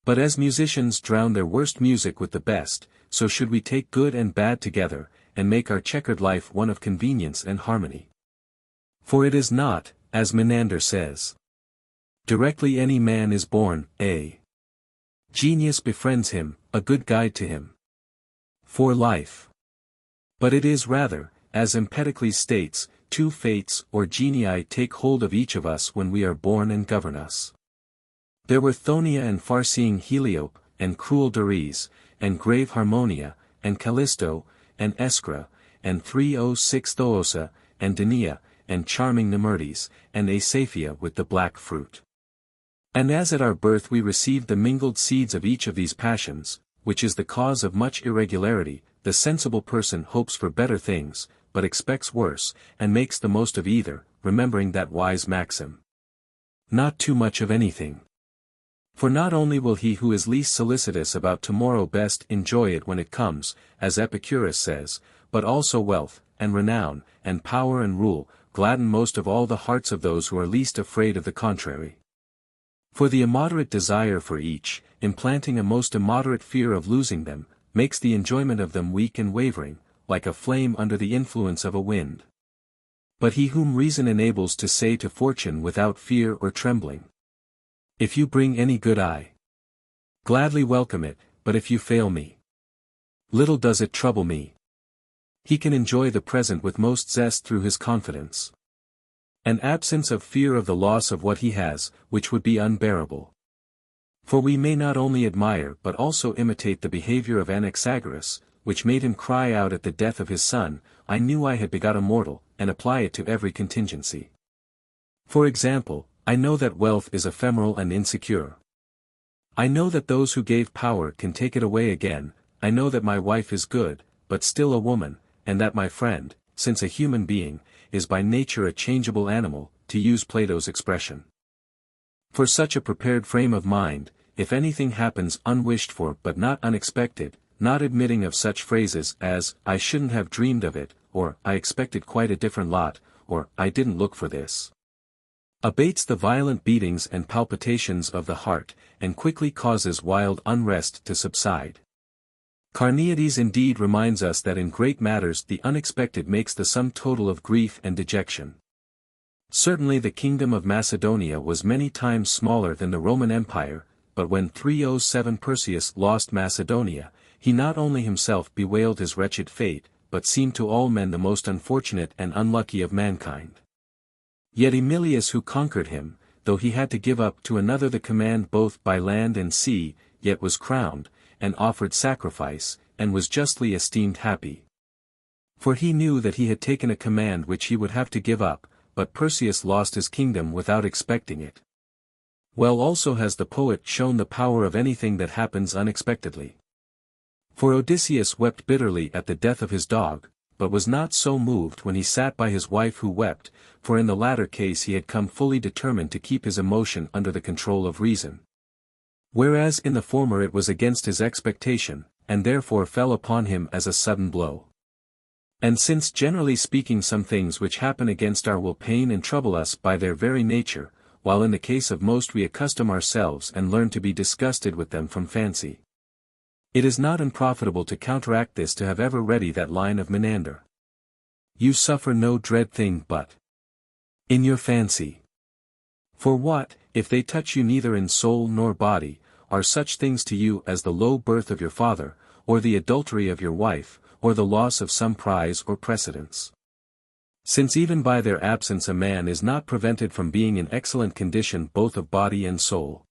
But as musicians drown their worst music with the best, so should we take good and bad together, and make our checkered life one of convenience and harmony. For it is not, as Menander says, directly any man is born, a genius befriends him, a good guide to him for life. But it is rather, as Empedocles states, two fates or genii take hold of each of us when we are born and govern us. There were Thonia and far-seeing Heliope, and cruel Doris, and grave Harmonia, and Callisto, and Escra, and 306 Thoosa, and Denia, and charming Nemertes, and Asaphia with the black fruit. And as at our birth we received the mingled seeds of each of these passions, which is the cause of much irregularity, the sensible person hopes for better things, but expects worse, and makes the most of either, remembering that wise maxim, not too much of anything. For not only will he who is least solicitous about tomorrow best enjoy it when it comes, as Epicurus says, but also wealth, and renown, and power and rule, gladden most of all the hearts of those who are least afraid of the contrary. For the immoderate desire for each, implanting a most immoderate fear of losing them, makes the enjoyment of them weak and wavering, like a flame under the influence of a wind. But he whom reason enables to say to fortune without fear or trembling, if you bring any good I gladly welcome it, but if you fail me, little does it trouble me. He can enjoy the present with most zest through his confidence, an absence of fear of the loss of what he has, which would be unbearable. For we may not only admire but also imitate the behavior of Anaxagoras, which made him cry out at the death of his son, I knew I had begot a mortal, and apply it to every contingency. For example, I know that wealth is ephemeral and insecure. I know that those who gave power can take it away again. I know that my wife is good, but still a woman, and that my friend, since a human being, is by nature a changeable animal, to use Plato's expression. For such a prepared frame of mind, if anything happens unwished for but not unexpected, not admitting of such phrases as, I shouldn't have dreamed of it, or, I expected quite a different lot, or, I didn't look for this. abates the violent beatings and palpitations of the heart, and quickly causes wild unrest to subside. Carneades indeed reminds us that in great matters the unexpected makes the sum total of grief and dejection. Certainly the kingdom of Macedonia was many times smaller than the Roman Empire, but when 307 Perseus lost Macedonia, he not only himself bewailed his wretched fate, but seemed to all men the most unfortunate and unlucky of mankind. Yet Emilius who conquered him, though he had to give up to another the command both by land and sea, yet was crowned, and offered sacrifice, and was justly esteemed happy. For he knew that he had taken a command which he would have to give up, but Perseus lost his kingdom without expecting it. Well also has the poet shown the power of anything that happens unexpectedly. For Odysseus wept bitterly at the death of his dog, but was not so moved when he sat by his wife who wept, for in the latter case he had come fully determined to keep his emotion under the control of reason. Whereas in the former it was against his expectation, and therefore fell upon him as a sudden blow. And since generally speaking some things which happen against our will pain and trouble us by their very nature, while in the case of most we accustom ourselves and learn to be disgusted with them from fancy. It is not unprofitable to counteract this to have ever ready that line of Menander. You suffer no dread thing but in your fancy. For what, if they touch you neither in soul nor body, are such things to you as the low birth of your father, or the adultery of your wife, or the loss of some prize or precedence? Since even by their absence a man is not prevented from being in excellent condition both of body and soul.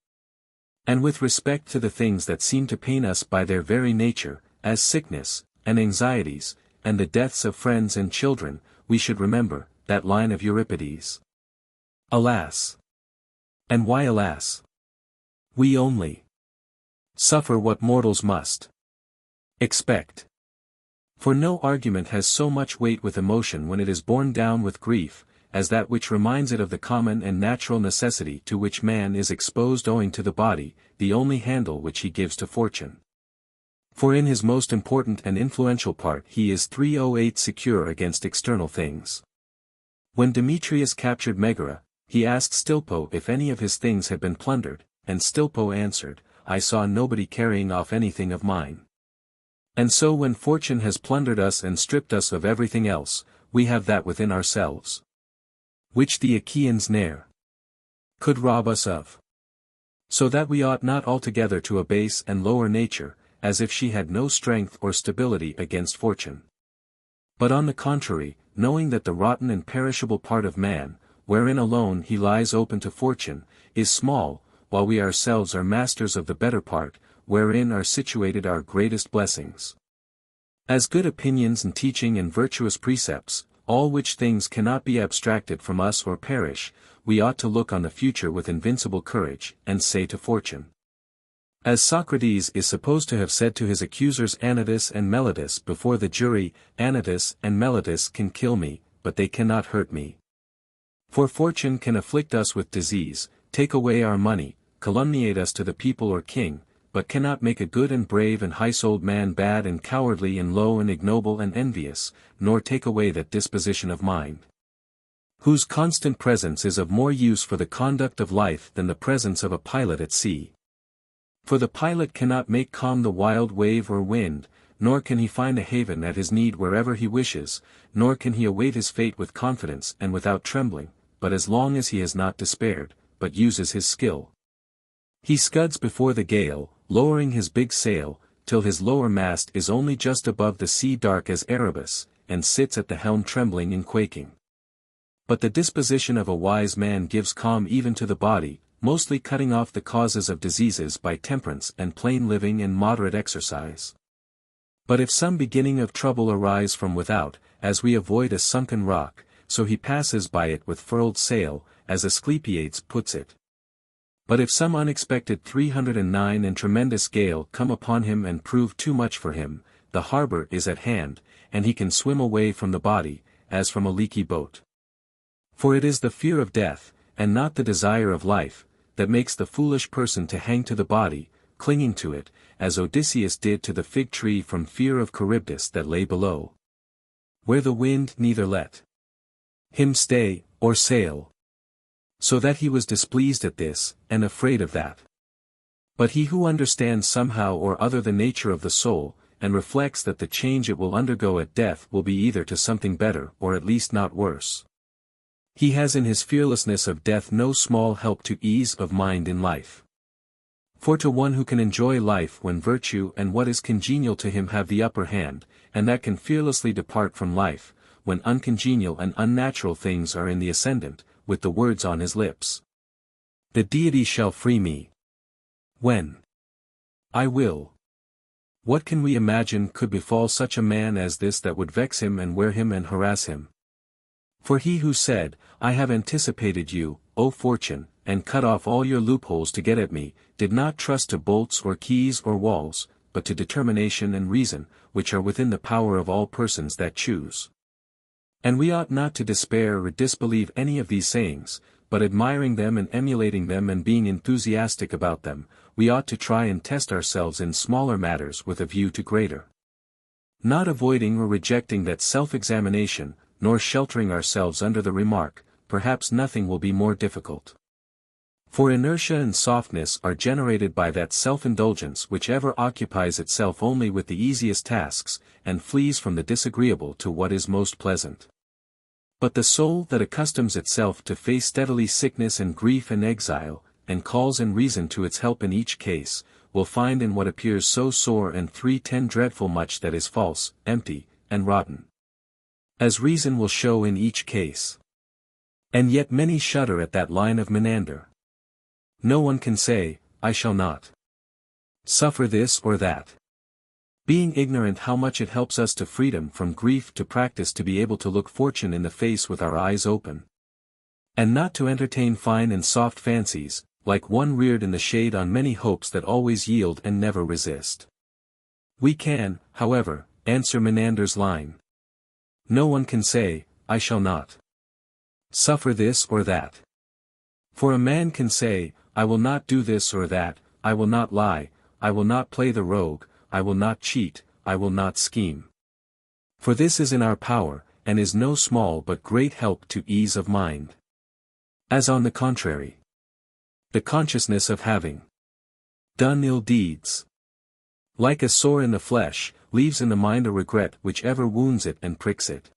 And with respect to the things that seem to pain us by their very nature, as sickness, and anxieties, and the deaths of friends and children, we should remember that line of Euripides. Alas! And why alas? We only suffer what mortals must expect. For no argument has so much weight with emotion when it is borne down with grief, as that which reminds it of the common and natural necessity to which man is exposed owing to the body, the only handle which he gives to fortune. For in his most important and influential part he is 308 secure against external things. When Demetrius captured Megara, he asked Stilpo if any of his things had been plundered, and Stilpo answered, I saw nobody carrying off anything of mine. And so when fortune has plundered us and stripped us of everything else, we have that within ourselves which the Achaeans ne'er could rob us of. So that we ought not altogether to abase and lower nature, as if she had no strength or stability against fortune. But on the contrary, knowing that the rotten and perishable part of man, wherein alone he lies open to fortune, is small, while we ourselves are masters of the better part, wherein are situated our greatest blessings. As good opinions and teaching and virtuous precepts, all which things cannot be abstracted from us or perish, we ought to look on the future with invincible courage, and say to fortune. As Socrates is supposed to have said to his accusers Anytus and Meletus before the jury, Anytus and Meletus can kill me, but they cannot hurt me. For fortune can afflict us with disease, take away our money, calumniate us to the people or king, but cannot make a good and brave and high-souled man bad and cowardly and low and ignoble and envious, nor take away that disposition of mind, whose constant presence is of more use for the conduct of life than the presence of a pilot at sea. For the pilot cannot make calm the wild wave or wind, nor can he find a haven at his need wherever he wishes, nor can he await his fate with confidence and without trembling, but as long as he has not despaired, but uses his skill. He scuds before the gale, lowering his big sail, till his lower mast is only just above the sea dark as Erebus, and sits at the helm trembling and quaking. But the disposition of a wise man gives calm even to the body, mostly cutting off the causes of diseases by temperance and plain living and moderate exercise. But if some beginning of trouble arise from without, as we avoid a sunken rock, so he passes by it with furled sail, as Asclepiades puts it. But if some unexpected 309 and tremendous gale come upon him and prove too much for him, the harbor is at hand, and he can swim away from the body, as from a leaky boat. For it is the fear of death, and not the desire of life, that makes the foolish person to hang to the body, clinging to it, as Odysseus did to the fig tree from fear of Charybdis that lay below, where the wind neither let him stay, or sail. So that he was displeased at this, and afraid of that. But he who understands somehow or other the nature of the soul, and reflects that the change it will undergo at death will be either to something better or at least not worse. He has in his fearlessness of death no small help to ease of mind in life. For to one who can enjoy life when virtue and what is congenial to him have the upper hand, and that can fearlessly depart from life, when uncongenial and unnatural things are in the ascendant, with the words on his lips, "The deity shall free me. When I will." What can we imagine could befall such a man as this that would vex him and wear him and harass him? For he who said, "I have anticipated you, O fortune, and cut off all your loopholes to get at me," did not trust to bolts or keys or walls, but to determination and reason, which are within the power of all persons that choose. And we ought not to despair or disbelieve any of these sayings, but admiring them and emulating them and being enthusiastic about them, we ought to try and test ourselves in smaller matters with a view to greater. Not avoiding or rejecting that self-examination, nor sheltering ourselves under the remark, "Perhaps nothing will be more difficult." For inertia and softness are generated by that self-indulgence which ever occupies itself only with the easiest tasks, and flees from the disagreeable to what is most pleasant. But the soul that accustoms itself to face steadily sickness and grief and exile, and calls in reason to its help in each case, will find in what appears so sore and 310 dreadful much that is false, empty, and rotten. As reason will show in each case. And yet many shudder at that line of Menander. No one can say, "I shall not suffer this or that." Being ignorant how much it helps us to freedom from grief to practice to be able to look fortune in the face with our eyes open. And not to entertain fine and soft fancies, like one reared in the shade on many hopes that always yield and never resist. We can, however, answer Menander's line. No one can say, "I shall not suffer this or that." For a man can say, "I will not do this or that, I will not lie, I will not play the rogue, I will not cheat, I will not scheme." For this is in our power, and is no small but great help to ease of mind. As on the contrary, the consciousness of having done ill deeds, like a sore in the flesh, leaves in the mind a regret which ever wounds it and pricks it.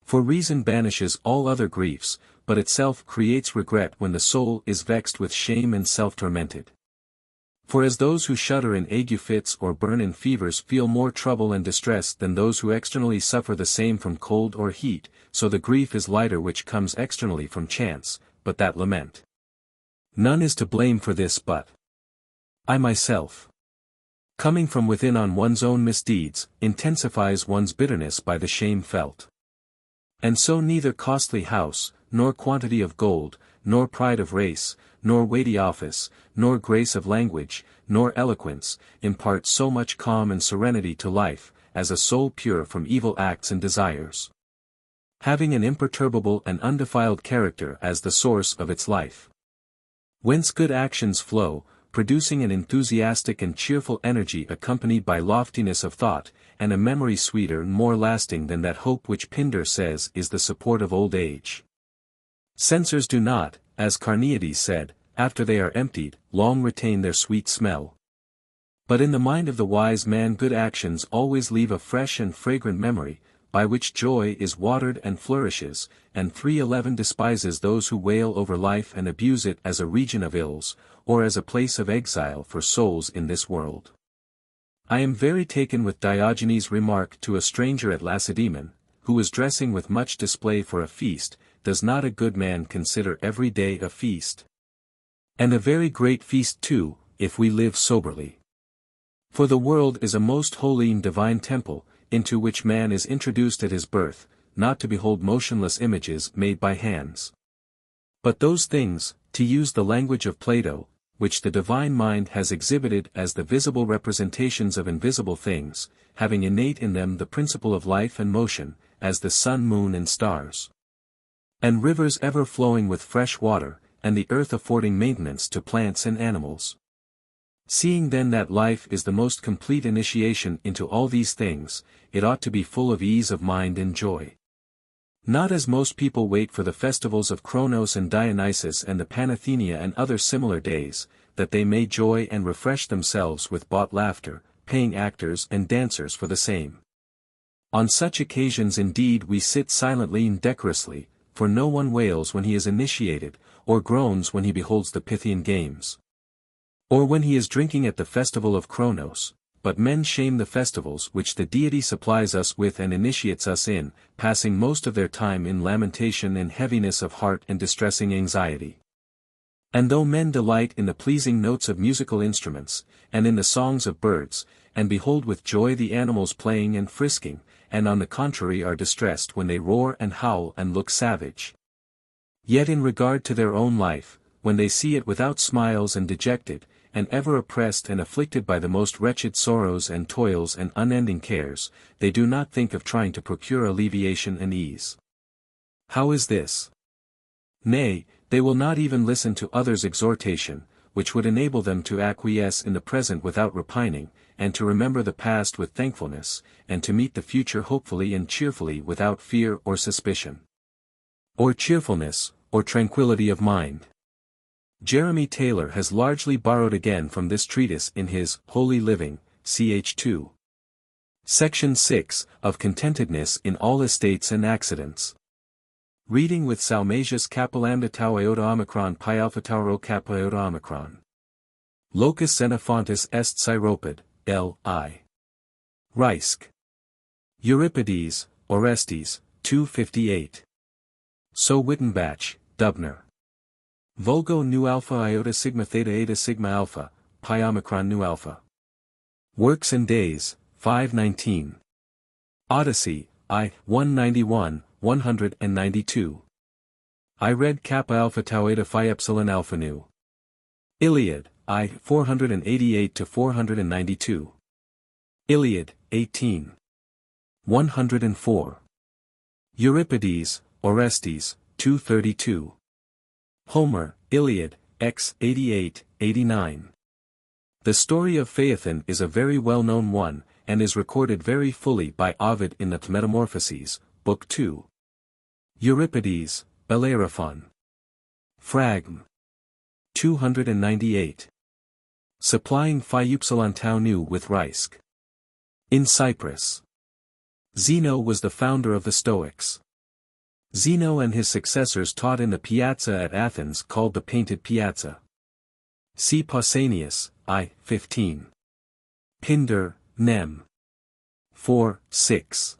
For reason banishes all other griefs, but itself creates regret when the soul is vexed with shame and self-tormented. For as those who shudder in ague fits or burn in fevers feel more trouble and distress than those who externally suffer the same from cold or heat, so the grief is lighter which comes externally from chance, but that lament. None is to blame for this but I myself. Coming from within on one's own misdeeds, intensifies one's bitterness by the shame felt. And so neither costly house, nor quantity of gold, nor pride of race, nor weighty office, nor grace of language, nor eloquence, impart so much calm and serenity to life, as a soul pure from evil acts and desires, having an imperturbable and undefiled character as the source of its life, whence good actions flow, producing an enthusiastic and cheerful energy accompanied by loftiness of thought, and a memory sweeter and more lasting than that hope which Pindar says is the support of old age. Censers do not, as Carneades said, after they are emptied, long retain their sweet smell. But in the mind of the wise man good actions always leave a fresh and fragrant memory, by which joy is watered and flourishes, and 311 despises those who wail over life and abuse it as a region of ills, or as a place of exile for souls in this world. I am very taken with Diogenes' remark to a stranger at Lacedaemon, who was dressing with much display for a feast, "Does not a good man consider every day a feast? And a very great feast too, if we live soberly. For the world is a most holy and divine temple, into which man is introduced at his birth, not to behold motionless images made by hands. But those things, to use the language of Plato, which the divine mind has exhibited as the visible representations of invisible things, having innate in them the principle of life and motion, as the sun, moon and stars. And rivers ever flowing with fresh water, and the earth affording maintenance to plants and animals. Seeing then that life is the most complete initiation into all these things, it ought to be full of ease of mind and joy. Not as most people wait for the festivals of Kronos and Dionysus and the Panathenea and other similar days, that they may joy and refresh themselves with bought laughter, paying actors and dancers for the same. On such occasions indeed we sit silently and decorously, for no one wails when he is initiated, or groans when he beholds the Pythian games, or when he is drinking at the festival of Kronos, but men shame the festivals which the deity supplies us with and initiates us in, passing most of their time in lamentation and heaviness of heart and distressing anxiety. And though men delight in the pleasing notes of musical instruments, and in the songs of birds, and behold with joy the animals playing and frisking, and on the contrary are distressed when they roar and howl and look savage, yet in regard to their own life, when they see it without smiles and dejected, and ever oppressed and afflicted by the most wretched sorrows and toils and unending cares, they do not think of trying to procure alleviation and ease. How is this? Nay, they will not even listen to others' exhortation, which would enable them to acquiesce in the present without repining, and to remember the past with thankfulness, and to meet the future hopefully and cheerfully without fear or suspicion, or cheerfulness, or tranquility of mind. Jeremy Taylor has largely borrowed again from this treatise in his Holy Living, ch. 2. Section 6, of Contentedness in All Estates and Accidents. Reading with Salmasius Kappa Tau Iota Omicron Pi Alpha Tau Rho Kappa Iota Omicron. Locus Xenophontus est Syropid, L.I. Reisk. Euripides, Orestes, 258. So Wittenbach, Dubner. Vulgo nu alpha iota sigma theta eta sigma alpha, pi omicron nu alpha. Works and Days, 519. Odyssey, I, 191, 192. I read kappa alpha tau eta phi epsilon alpha nu. Iliad, I, 488 to 492. Iliad, 18. 104. Euripides, Orestes, 232. Homer, Iliad, X 88, 89. The story of Phaethon is a very well-known one, and is recorded very fully by Ovid in the Metamorphoses, Book 2. Euripides, Bellerophon. Fragm. 298. Supplying Phi Tau Nu with Reisk. In Cyprus. Zeno was the founder of the Stoics. Zeno and his successors taught in the piazza at Athens called the Painted Piazza. See Pausanias, I, 15. Pindar, Nem. 4, 6.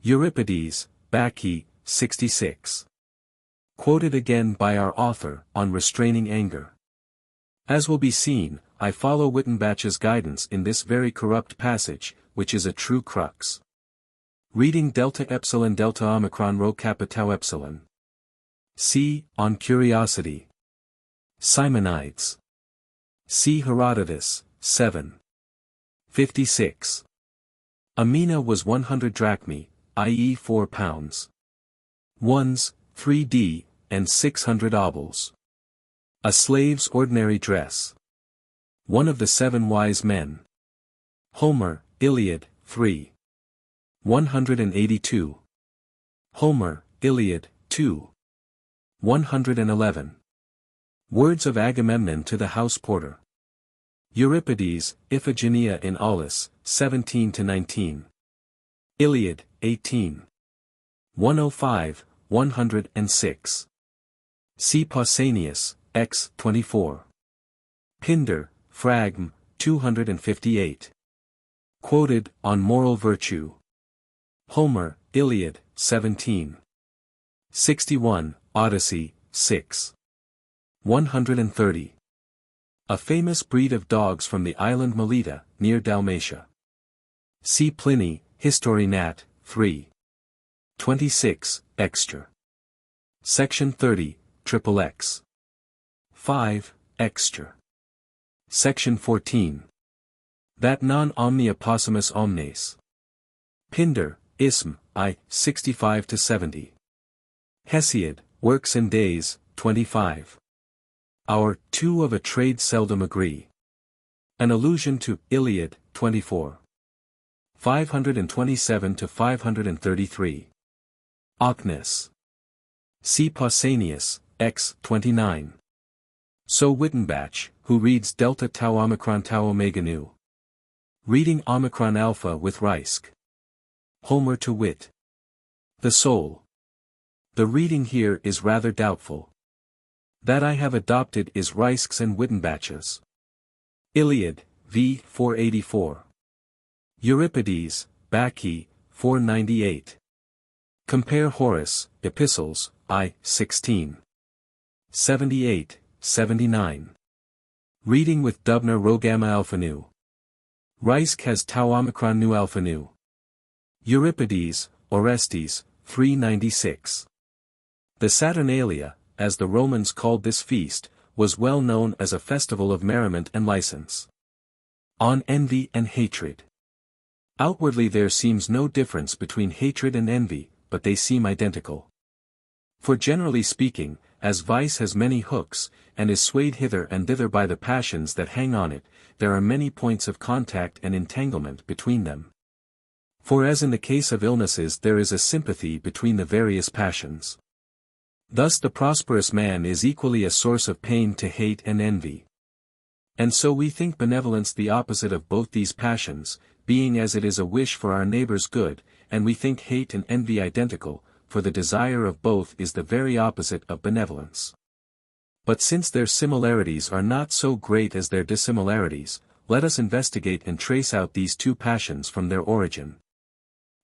Euripides, Bacchae, 66. Quoted again by our author, on restraining anger. As will be seen, I follow Wittenbach's guidance in this very corrupt passage, which is a true crux. Reading delta epsilon delta omicron rho kappa tau epsilon. C. On Curiosity. Simonides. C. Herodotus, 7. 56. A mina was 100 drachmae, i.e. 4 pounds. Ones, 3d, and 600 obols. A slave's ordinary dress. One of the 7 wise men. Homer, Iliad, 3. 182. Homer, Iliad, 2. 111. Words of Agamemnon to the house porter. Euripides, Iphigenia in Aulis, 17-19. Iliad, 18. 105, 106. See Pausanias, X 24. Pindar, Fragm, 258. Quoted, on Moral Virtue. Homer, Iliad, 17. 61, Odyssey, 6. 130. A famous breed of dogs from the island Melita, near Dalmatia. See Pliny, History Nat. 3. 26, Extra. Section 30, XXX. 5, Extra. Section 14. That non omnia possumus omnes. Pindar, Ism, I, 65-70. Hesiod, Works and Days, 25. Our two of a trade seldom agree. An allusion to Iliad, 24. 527-533. Ocnus. See Pausanias, X 29. So Wittenbach, who reads delta tau omicron tau omega nu. Reading omicron alpha with Reisk. Homer to wit. The soul. The reading here is rather doubtful. That I have adopted is Reisk's and Wittenbach's. Iliad, v. 484. Euripides, Bacchae, 498. Compare Horace, Epistles, I. 16. 78, 79. Reading with Dubner rho gamma alpha nu. Reisk has tau omicron nu alpha nu. Euripides, Orestes, 396. The Saturnalia, as the Romans called this feast, was well known as a festival of merriment and license. On envy and hatred. Outwardly there seems no difference between hatred and envy, but they seem identical. For generally speaking, as vice has many hooks, and is swayed hither and thither by the passions that hang on it, there are many points of contact and entanglement between them. For as in the case of illnesses there is a sympathy between the various passions. Thus the prosperous man is equally a source of pain to hate and envy. And so we think benevolence the opposite of both these passions, being as it is a wish for our neighbor's good, and we think hate and envy identical, for the desire of both is the very opposite of benevolence. But since their similarities are not so great as their dissimilarities, let us investigate and trace out these two passions from their origin.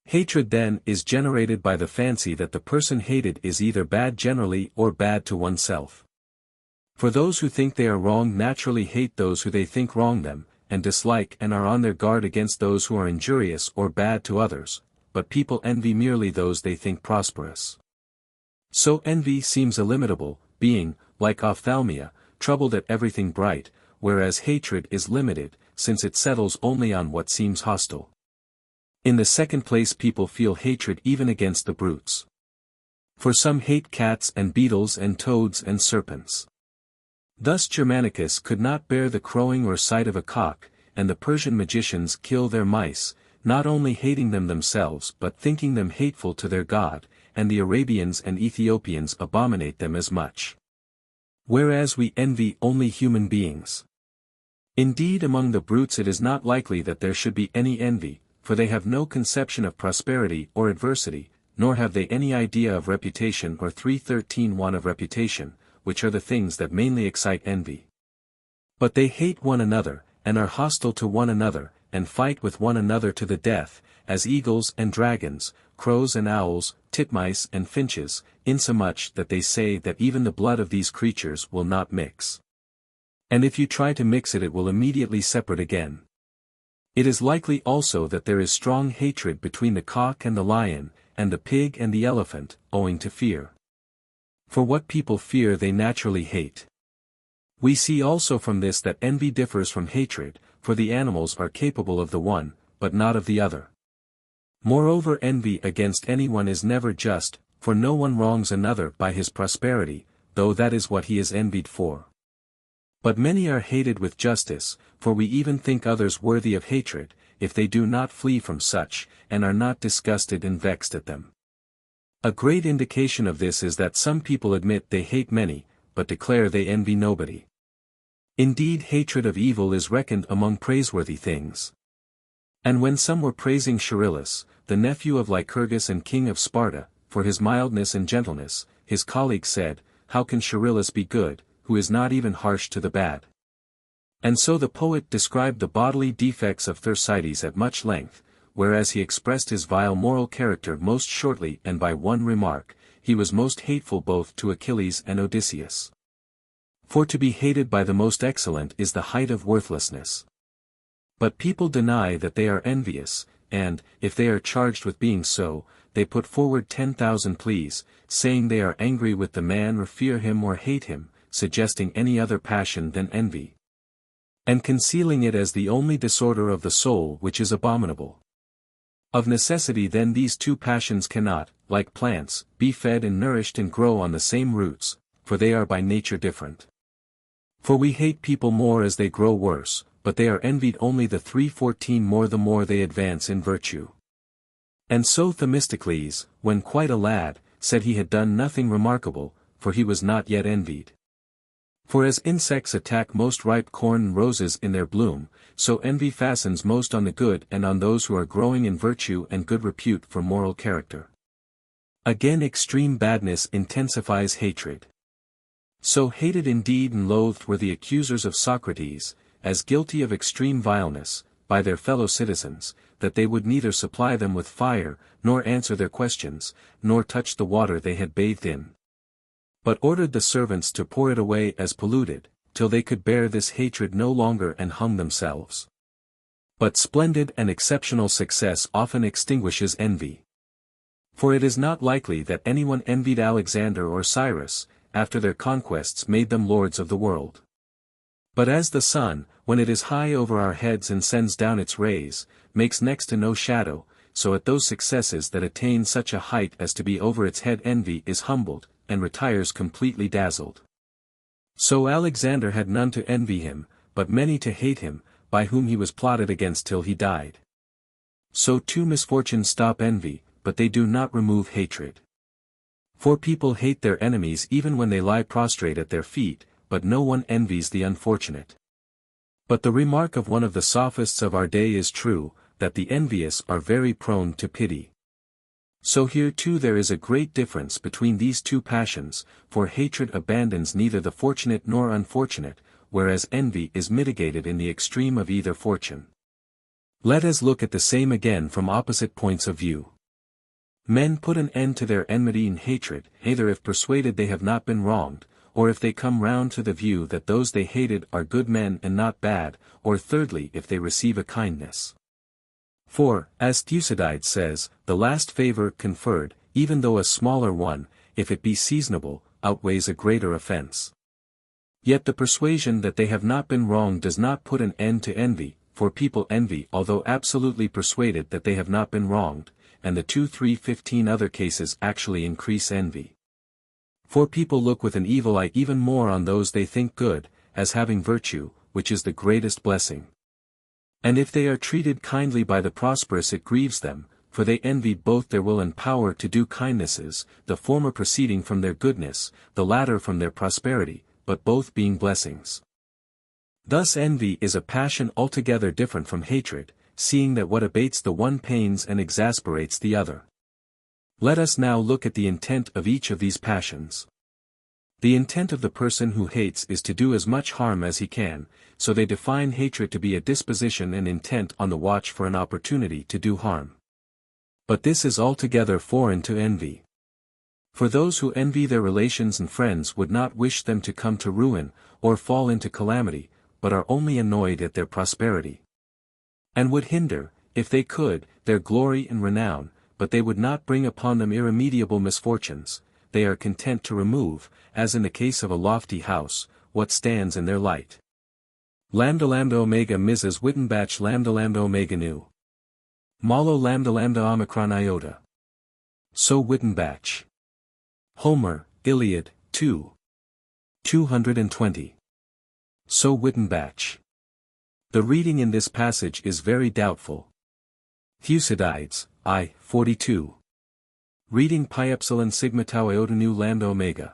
Hatred then is generated by the fancy that the person hated is either bad generally or bad to oneself. For those who think they are wrong naturally hate those who they think wrong them, and dislike and are on their guard against those who are injurious or bad to others, but people envy merely those they think prosperous. So envy seems illimitable, being, like ophthalmia, troubled at everything bright, whereas hatred is limited, since it settles only on what seems hostile. In the second place people feel hatred even against the brutes. For some hate cats and beetles and toads and serpents. Thus Germanicus could not bear the crowing or sight of a cock, and the Persian magicians kill their mice, not only hating them themselves but thinking them hateful to their god, and the Arabians and Ethiopians abominate them as much. Whereas we envy only human beings. Indeed among the brutes it is not likely that there should be any envy, for they have no conception of prosperity or adversity, nor have they any idea of reputation or 313 of reputation, which are the things that mainly excite envy. But they hate one another, and are hostile to one another, and fight with one another to the death, as eagles and dragons, crows and owls, titmice and finches, insomuch that they say that even the blood of these creatures will not mix. And if you try to mix it will immediately separate again. It is likely also that there is strong hatred between the cock and the lion, and the pig and the elephant, owing to fear. For what people fear they naturally hate. We see also from this that envy differs from hatred, for the animals are capable of the one, but not of the other. Moreover envy against anyone is never just, for no one wrongs another by his prosperity, though that is what he is envied for. But many are hated with justice, for we even think others worthy of hatred, if they do not flee from such, and are not disgusted and vexed at them. A great indication of this is that some people admit they hate many, but declare they envy nobody. Indeed hatred of evil is reckoned among praiseworthy things. And when some were praising Charillus, the nephew of Lycurgus and king of Sparta, for his mildness and gentleness, his colleagues said, "How can Charillus be good, who is not even harsh to the bad?" And so the poet described the bodily defects of Thersites at much length, whereas he expressed his vile moral character most shortly and by one remark, he was most hateful both to Achilles and Odysseus. For to be hated by the most excellent is the height of worthlessness. But people deny that they are envious, and, if they are charged with being so, they put forward 10,000 pleas, saying they are angry with the man or fear him or hate him, suggesting any other passion than envy. And concealing it as the only disorder of the soul which is abominable. Of necessity then these two passions cannot, like plants, be fed and nourished and grow on the same roots, for they are by nature different. For we hate people more as they grow worse, but they are envied only the 314 more the more they advance in virtue. And so Themistocles, when quite a lad, said he had done nothing remarkable, for he was not yet envied. For as insects attack most ripe corn and roses in their bloom, so envy fastens most on the good and on those who are growing in virtue and good repute for moral character. Again, extreme badness intensifies hatred. So hated indeed and loathed were the accusers of Socrates, as guilty of extreme vileness, by their fellow citizens, that they would neither supply them with fire, nor answer their questions, nor touch the water they had bathed in, but ordered the servants to pour it away as polluted, till they could bear this hatred no longer and hung themselves. But splendid and exceptional success often extinguishes envy. For it is not likely that anyone envied Alexander or Cyrus, after their conquests made them lords of the world. But as the sun, when it is high over our heads and sends down its rays, makes next to no shadow, so at those successes that attain such a height as to be over its head envy is humbled, and retires completely dazzled. So Alexander had none to envy him, but many to hate him, by whom he was plotted against till he died. So too misfortunes stop envy, but they do not remove hatred. For people hate their enemies even when they lie prostrate at their feet, but no one envies the unfortunate. But the remark of one of the sophists of our day is true, that the envious are very prone to pity. So here too there is a great difference between these two passions, for hatred abandons neither the fortunate nor unfortunate, whereas envy is mitigated in the extreme of either fortune. Let us look at the same again from opposite points of view. Men put an end to their enmity and hatred, either if persuaded they have not been wronged, or if they come round to the view that those they hated are good men and not bad, or thirdly if they receive a kindness. For, as Thucydides says, the last favor conferred, even though a smaller one, if it be seasonable, outweighs a greater offense. Yet the persuasion that they have not been wronged does not put an end to envy, for people envy although absolutely persuaded that they have not been wronged, and the 2-3-15 other cases actually increase envy. For people look with an evil eye even more on those they think good, as having virtue, which is the greatest blessing. And if they are treated kindly by the prosperous it grieves them, for they envy both their will and power to do kindnesses, the former proceeding from their goodness, the latter from their prosperity, but both being blessings. Thus envy is a passion altogether different from hatred, seeing that what abates the one pains and exasperates the other. Let us now look at the intent of each of these passions. The intent of the person who hates is to do as much harm as he can, so they define hatred to be a disposition and intent on the watch for an opportunity to do harm. But this is altogether foreign to envy. For those who envy their relations and friends would not wish them to come to ruin, or fall into calamity, but are only annoyed at their prosperity. And would hinder, if they could, their glory and renown, but they would not bring upon them irremediable misfortunes. They are content to remove, as in the case of a lofty house, what stands in their light. Lambda lambda omega Mrs. Wittenbach lambda lambda omega nu. Malo lambda lambda omicron iota. So Wittenbach. Homer, Iliad, 2. 220. So Wittenbach. The reading in this passage is very doubtful. Thucydides, I, 42. Reading pi epsilon sigma tau iota nu lambda omega.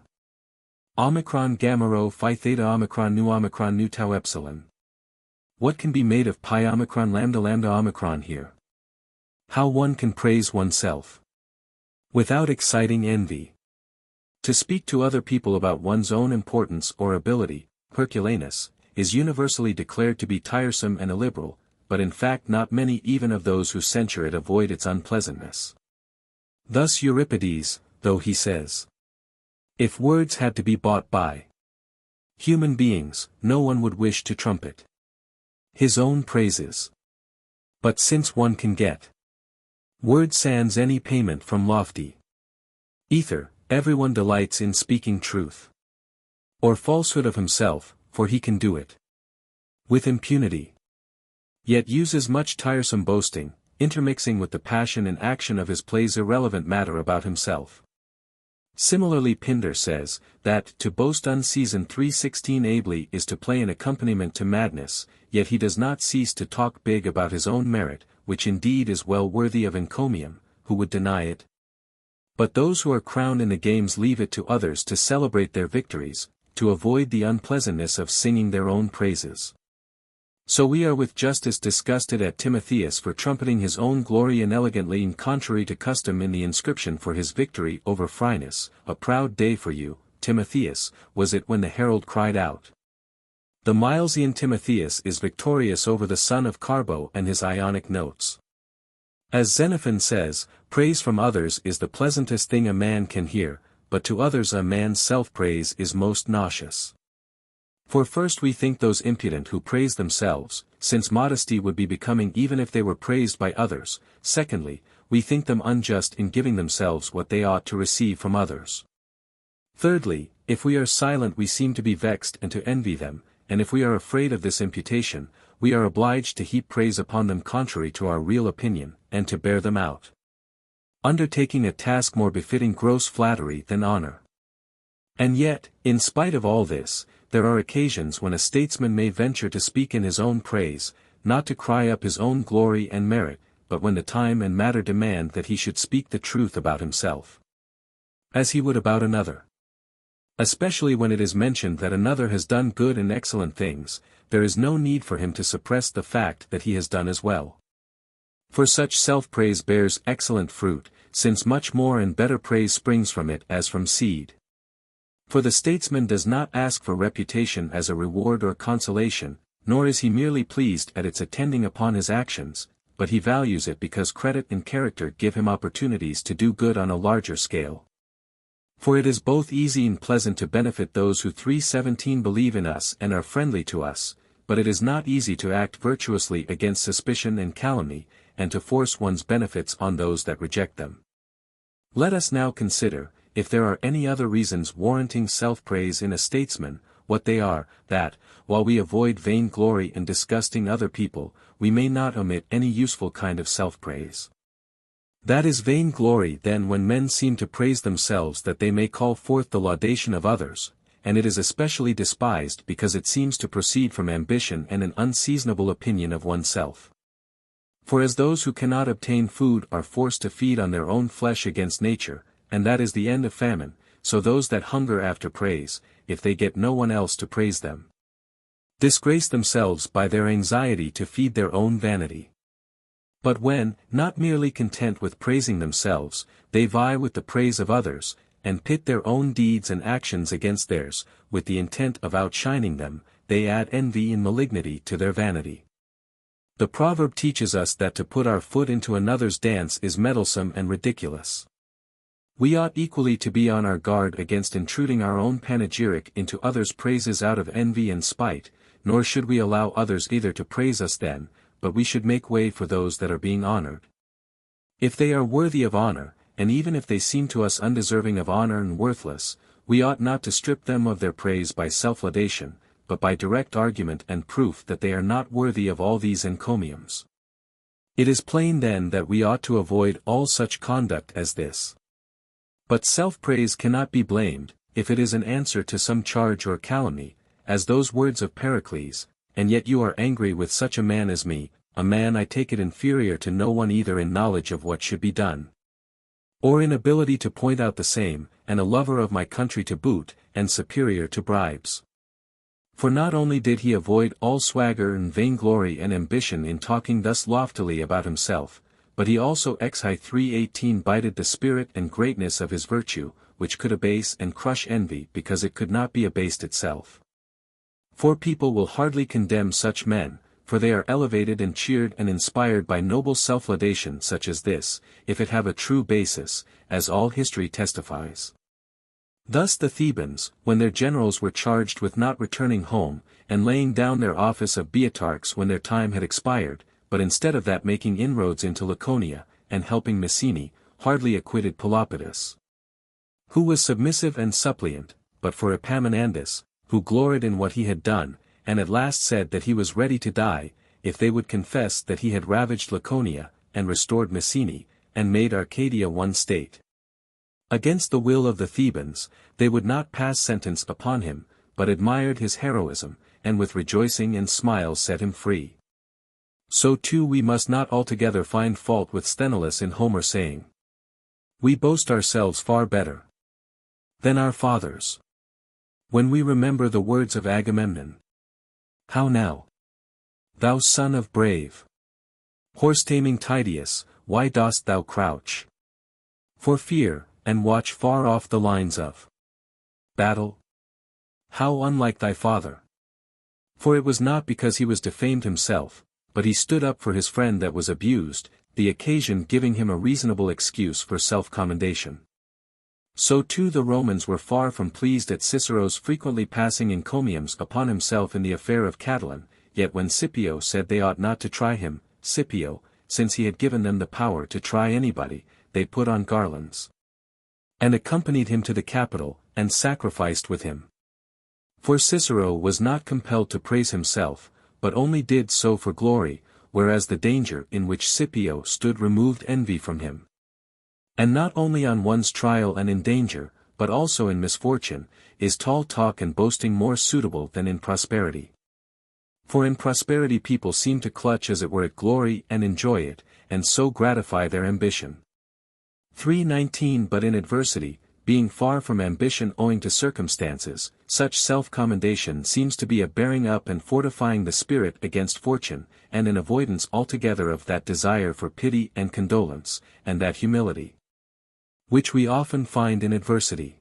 Omicron gamma rho phi theta omicron nu tau epsilon. What can be made of pi omicron lambda omicron here? How one can praise oneself without exciting envy. To speak to other people about one's own importance or ability, Herculanus, is universally declared to be tiresome and illiberal, but in fact not many even of those who censure it avoid its unpleasantness. Thus Euripides, though he says, if words had to be bought by human beings, no one would wish to trumpet his own praises. But since one can get word sans any payment from lofty ether, everyone delights in speaking truth or falsehood of himself, for he can do it with impunity. Yet uses much tiresome boasting, intermixing with the passion and action of his plays irrelevant matter about himself. Similarly Pindar says, that to boast unseasoned 316 ably is to play an accompaniment to madness, yet he does not cease to talk big about his own merit, which indeed is well worthy of encomium. Who would deny it? But those who are crowned in the games leave it to others to celebrate their victories, to avoid the unpleasantness of singing their own praises. So we are with justice disgusted at Timotheus for trumpeting his own glory inelegantly and contrary to custom in the inscription for his victory over Phrynis. A proud day for you, Timotheus, was it when the herald cried out. The Milesian Timotheus is victorious over the son of Carbo and his Ionic notes. As Xenophon says, praise from others is the pleasantest thing a man can hear, but to others a man's self-praise is most nauseous. For first we think those impudent who praise themselves, since modesty would be becoming even if they were praised by others. Secondly, we think them unjust in giving themselves what they ought to receive from others. Thirdly, if we are silent we seem to be vexed and to envy them, and if we are afraid of this imputation, we are obliged to heap praise upon them contrary to our real opinion, and to bear them out. Undertaking a task more befitting gross flattery than honor. And yet, in spite of all this, there are occasions when a statesman may venture to speak in his own praise, not to cry up his own glory and merit, but when the time and matter demand that he should speak the truth about himself, as he would about another. Especially when it is mentioned that another has done good and excellent things, there is no need for him to suppress the fact that he has done as well. For such self-praise bears excellent fruit, since much more and better praise springs from it as from seed. For the statesman does not ask for reputation as a reward or consolation, nor is he merely pleased at its attending upon his actions, but he values it because credit and character give him opportunities to do good on a larger scale. For it is both easy and pleasant to benefit those who 3:17 believe in us and are friendly to us, but it is not easy to act virtuously against suspicion and calumny, and to force one's benefits on those that reject them. Let us now consider, if there are any other reasons warranting self-praise in a statesman, what they are, that, while we avoid vainglory and disgusting other people, we may not omit any useful kind of self-praise. That is vainglory then when men seem to praise themselves that they may call forth the laudation of others, and it is especially despised because it seems to proceed from ambition and an unseasonable opinion of oneself. For as those who cannot obtain food are forced to feed on their own flesh against nature, and that is the end of famine, so those that hunger after praise, if they get no one else to praise them, disgrace themselves by their anxiety to feed their own vanity. But when, not merely content with praising themselves, they vie with the praise of others, and pit their own deeds and actions against theirs, with the intent of outshining them, they add envy and malignity to their vanity. The proverb teaches us that to put our foot into another's dance is meddlesome and ridiculous. We ought equally to be on our guard against intruding our own panegyric into others' praises out of envy and spite, nor should we allow others either to praise us then, but we should make way for those that are being honored. If they are worthy of honor, and even if they seem to us undeserving of honor and worthless, we ought not to strip them of their praise by self-laudation, but by direct argument and proof that they are not worthy of all these encomiums. It is plain then that we ought to avoid all such conduct as this. But self-praise cannot be blamed, if it is an answer to some charge or calumny, as those words of Pericles, and yet you are angry with such a man as me, a man I take it inferior to no one either in knowledge of what should be done, or in ability to point out the same, and a lover of my country to boot, and superior to bribes. For not only did he avoid all swagger and vainglory and ambition in talking thus loftily about himself, but he also Exhi 3:18 bided the spirit and greatness of his virtue, which could abase and crush envy because it could not be abased itself. For people will hardly condemn such men, for they are elevated and cheered and inspired by noble self-laudation such as this, if it have a true basis, as all history testifies. Thus the Thebans, when their generals were charged with not returning home, and laying down their office of Beatarchs when their time had expired, but instead of that making inroads into Laconia, and helping Messene, hardly acquitted Pelopidas, who was submissive and suppliant, but for Epaminondas, who gloried in what he had done, and at last said that he was ready to die, if they would confess that he had ravaged Laconia, and restored Messene, and made Arcadia one state. Against the will of the Thebans, they would not pass sentence upon him, but admired his heroism, and with rejoicing and smiles set him free. So too we must not altogether find fault with Sthenelus in Homer saying, We boast ourselves far better than our fathers. When we remember the words of Agamemnon. How now? Thou son of brave horse-taming Tydeus, why dost thou crouch for fear, and watch far off the lines of battle? How unlike thy father! For it was not because he was defamed himself, but he stood up for his friend that was abused, the occasion giving him a reasonable excuse for self-commendation. So too the Romans were far from pleased at Cicero's frequently passing encomiums upon himself in the affair of Catiline, yet when Scipio said they ought not to try him, Scipio, since he had given them the power to try anybody, they put on garlands and accompanied him to the Capitol, and sacrificed with him. For Cicero was not compelled to praise himself, but only did so for glory, whereas the danger in which Scipio stood removed envy from him. And not only on one's trial and in danger, but also in misfortune, is tall talk and boasting more suitable than in prosperity. For in prosperity people seem to clutch as it were at glory and enjoy it, and so gratify their ambition. 3:19 But in adversity, being far from ambition owing to circumstances, such self-commendation seems to be a bearing up and fortifying the spirit against fortune, and an avoidance altogether of that desire for pity and condolence, and that humility which we often find in adversity.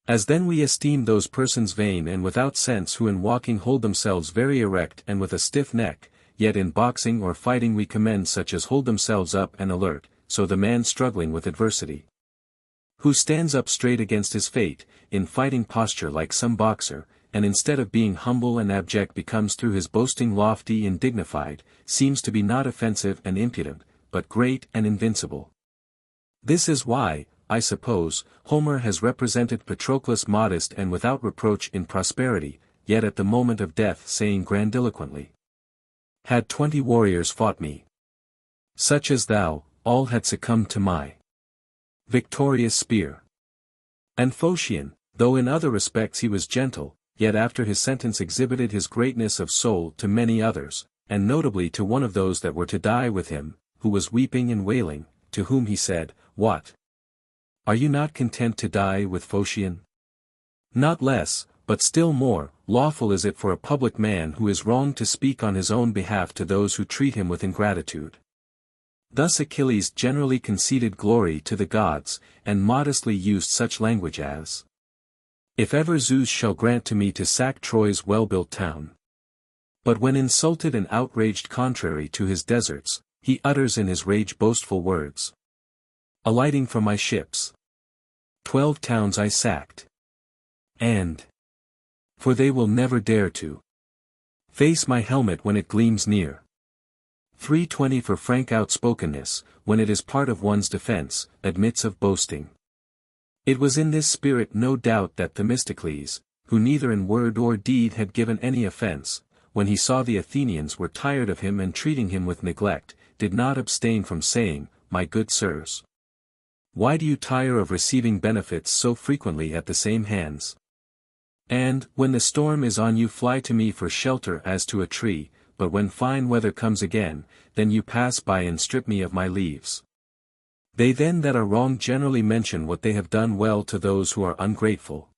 As then we esteem those persons vain and without sense who in walking hold themselves very erect and with a stiff neck, yet in boxing or fighting we commend such as hold themselves up and alert, so the man struggling with adversity, who stands up straight against his fate, in fighting posture like some boxer, and instead of being humble and abject becomes through his boasting lofty and dignified, seems to be not offensive and impudent, but great and invincible. This is why, I suppose, Homer has represented Patroclus modest and without reproach in prosperity, yet at the moment of death saying grandiloquently, "Had 20 warriors fought me, such as thou, all had succumbed to my victorious spear." And Phocion, though in other respects he was gentle, yet after his sentence exhibited his greatness of soul to many others, and notably to one of those that were to die with him, who was weeping and wailing, to whom he said, "What? Are you not content to die with Phocion? Not less, but still more, lawful is it for a public man who is wronged to speak on his own behalf to those who treat him with ingratitude." Thus Achilles generally conceded glory to the gods, and modestly used such language as, "If ever Zeus shall grant to me to sack Troy's well-built town." But when insulted and outraged contrary to his deserts, he utters in his rage boastful words. "Alighting from my ships, 12 towns I sacked. And for they will never dare to face my helmet when it gleams near." 3:20 For frank outspokenness, when it is part of one's defense, admits of boasting. It was in this spirit no doubt that Themistocles, who neither in word or deed had given any offense, when he saw the Athenians were tired of him and treating him with neglect, did not abstain from saying, "My good sirs, why do you tire of receiving benefits so frequently at the same hands? And, when the storm is on you fly to me for shelter as to a tree, but when fine weather comes again, then you pass by and strip me of my leaves." They then that are wrong generally mention what they have done well to those who are ungrateful.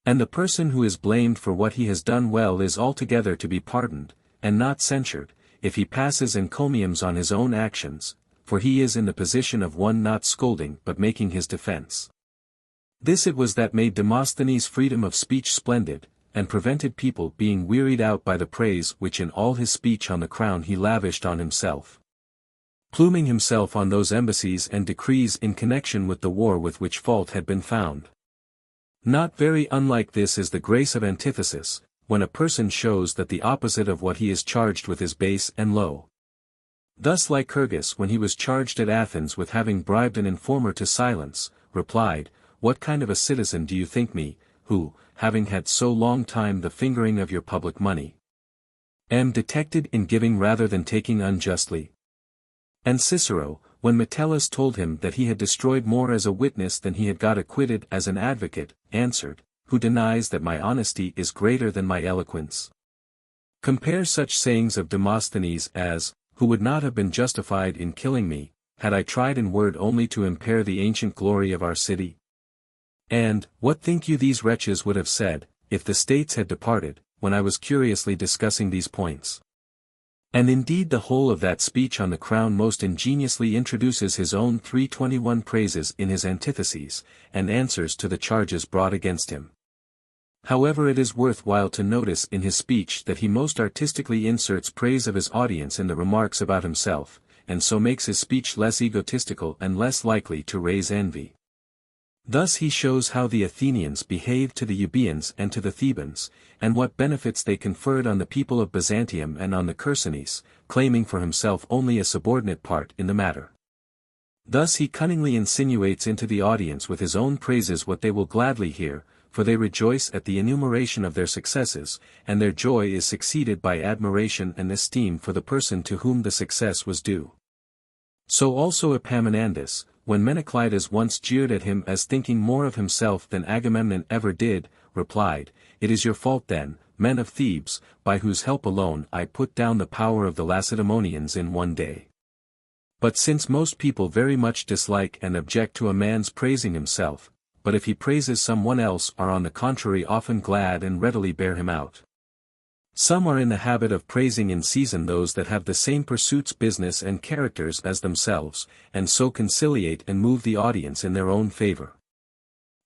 And the person who is blamed for what he has done well is altogether to be pardoned, and not censured, if he passes encomiums on his own actions, for he is in the position of one not scolding but making his defense. This it was that made Demosthenes' freedom of speech splendid, and prevented people being wearied out by the praise which in all his speech on the crown he lavished on himself, pluming himself on those embassies and decrees in connection with the war with which fault had been found. Not very unlike this is the grace of antithesis, when a person shows that the opposite of what he is charged with is base and low. Thus Lycurgus, when he was charged at Athens with having bribed an informer to silence, replied, "What kind of a citizen do you think me, who, having had so long time the fingering of your public money, am detected in giving rather than taking unjustly?" And Cicero, when Metellus told him that he had destroyed more as a witness than he had got acquitted as an advocate, answered, "Who denies that my honesty is greater than my eloquence?" Compare such sayings of Demosthenes as, "Who would not have been justified in killing me, had I tried in word only to impair the ancient glory of our city? And, what think you these wretches would have said, if the states had departed, when I was curiously discussing these points? And indeed the whole of that speech on the crown most ingeniously introduces his own 321 praises in his antitheses, and answers to the charges brought against him. However, it is worth while to notice in his speech that he most artistically inserts praise of his audience in the remarks about himself, and so makes his speech less egotistical and less likely to raise envy. Thus he shows how the Athenians behaved to the Euboeans and to the Thebans, and what benefits they conferred on the people of Byzantium and on the Chersonese, claiming for himself only a subordinate part in the matter. Thus he cunningly insinuates into the audience with his own praises what they will gladly hear, for they rejoice at the enumeration of their successes, and their joy is succeeded by admiration and esteem for the person to whom the success was due. So also Epaminondas, when Meneclidas once jeered at him as thinking more of himself than Agamemnon ever did, replied, "It is your fault then, men of Thebes, by whose help alone I put down the power of the Lacedaemonians in one day." But since most people very much dislike and object to a man's praising himself, but if he praises someone else are on the contrary often glad and readily bear him out. Some are in the habit of praising in season those that have the same pursuits, business and characters as themselves, and so conciliate and move the audience in their own favor.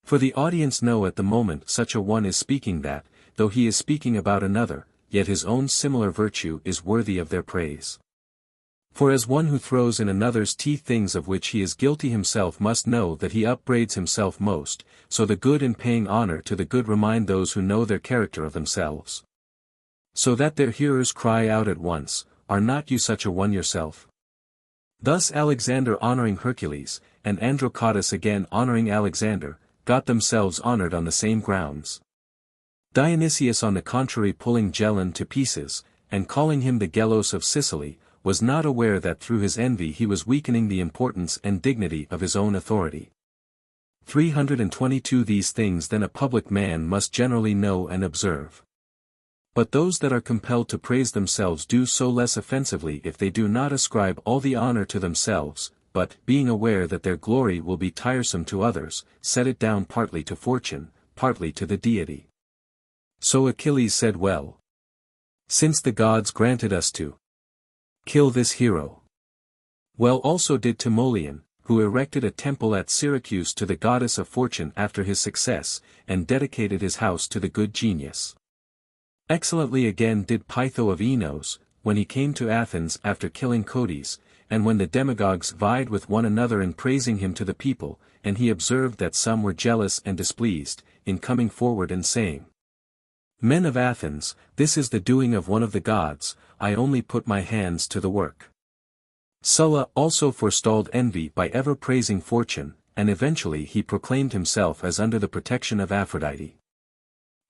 For the audience know at the moment such a one is speaking that, though he is speaking about another, yet his own similar virtue is worthy of their praise. For as one who throws in another's teeth things of which he is guilty himself must know that he upbraids himself most, so the good in paying honor to the good remind those who know their character of themselves. So that their hearers cry out at once, "Are not you such a one yourself?" Thus Alexander honoring Hercules, and Androcotus again honoring Alexander, got themselves honored on the same grounds. Dionysius on the contrary pulling Gelon to pieces, and calling him the Gelos of Sicily, was not aware that through his envy he was weakening the importance and dignity of his own authority. 322 These things then a public man must generally know and observe. But those that are compelled to praise themselves do so less offensively if they do not ascribe all the honor to themselves, but, being aware that their glory will be tiresome to others, set it down partly to fortune, partly to the deity. So Achilles said well, "Since the gods granted us to kill this hero." Well also did Timoleon, who erected a temple at Syracuse to the goddess of fortune after his success, and dedicated his house to the good genius. Excellently again did Pytho of Enos, when he came to Athens after killing Cotys, and when the demagogues vied with one another in praising him to the people, and he observed that some were jealous and displeased, in coming forward and saying, "Men of Athens, this is the doing of one of the gods, I only put my hands to the work." Sulla also forestalled envy by ever praising fortune, and eventually he proclaimed himself as under the protection of Aphrodite.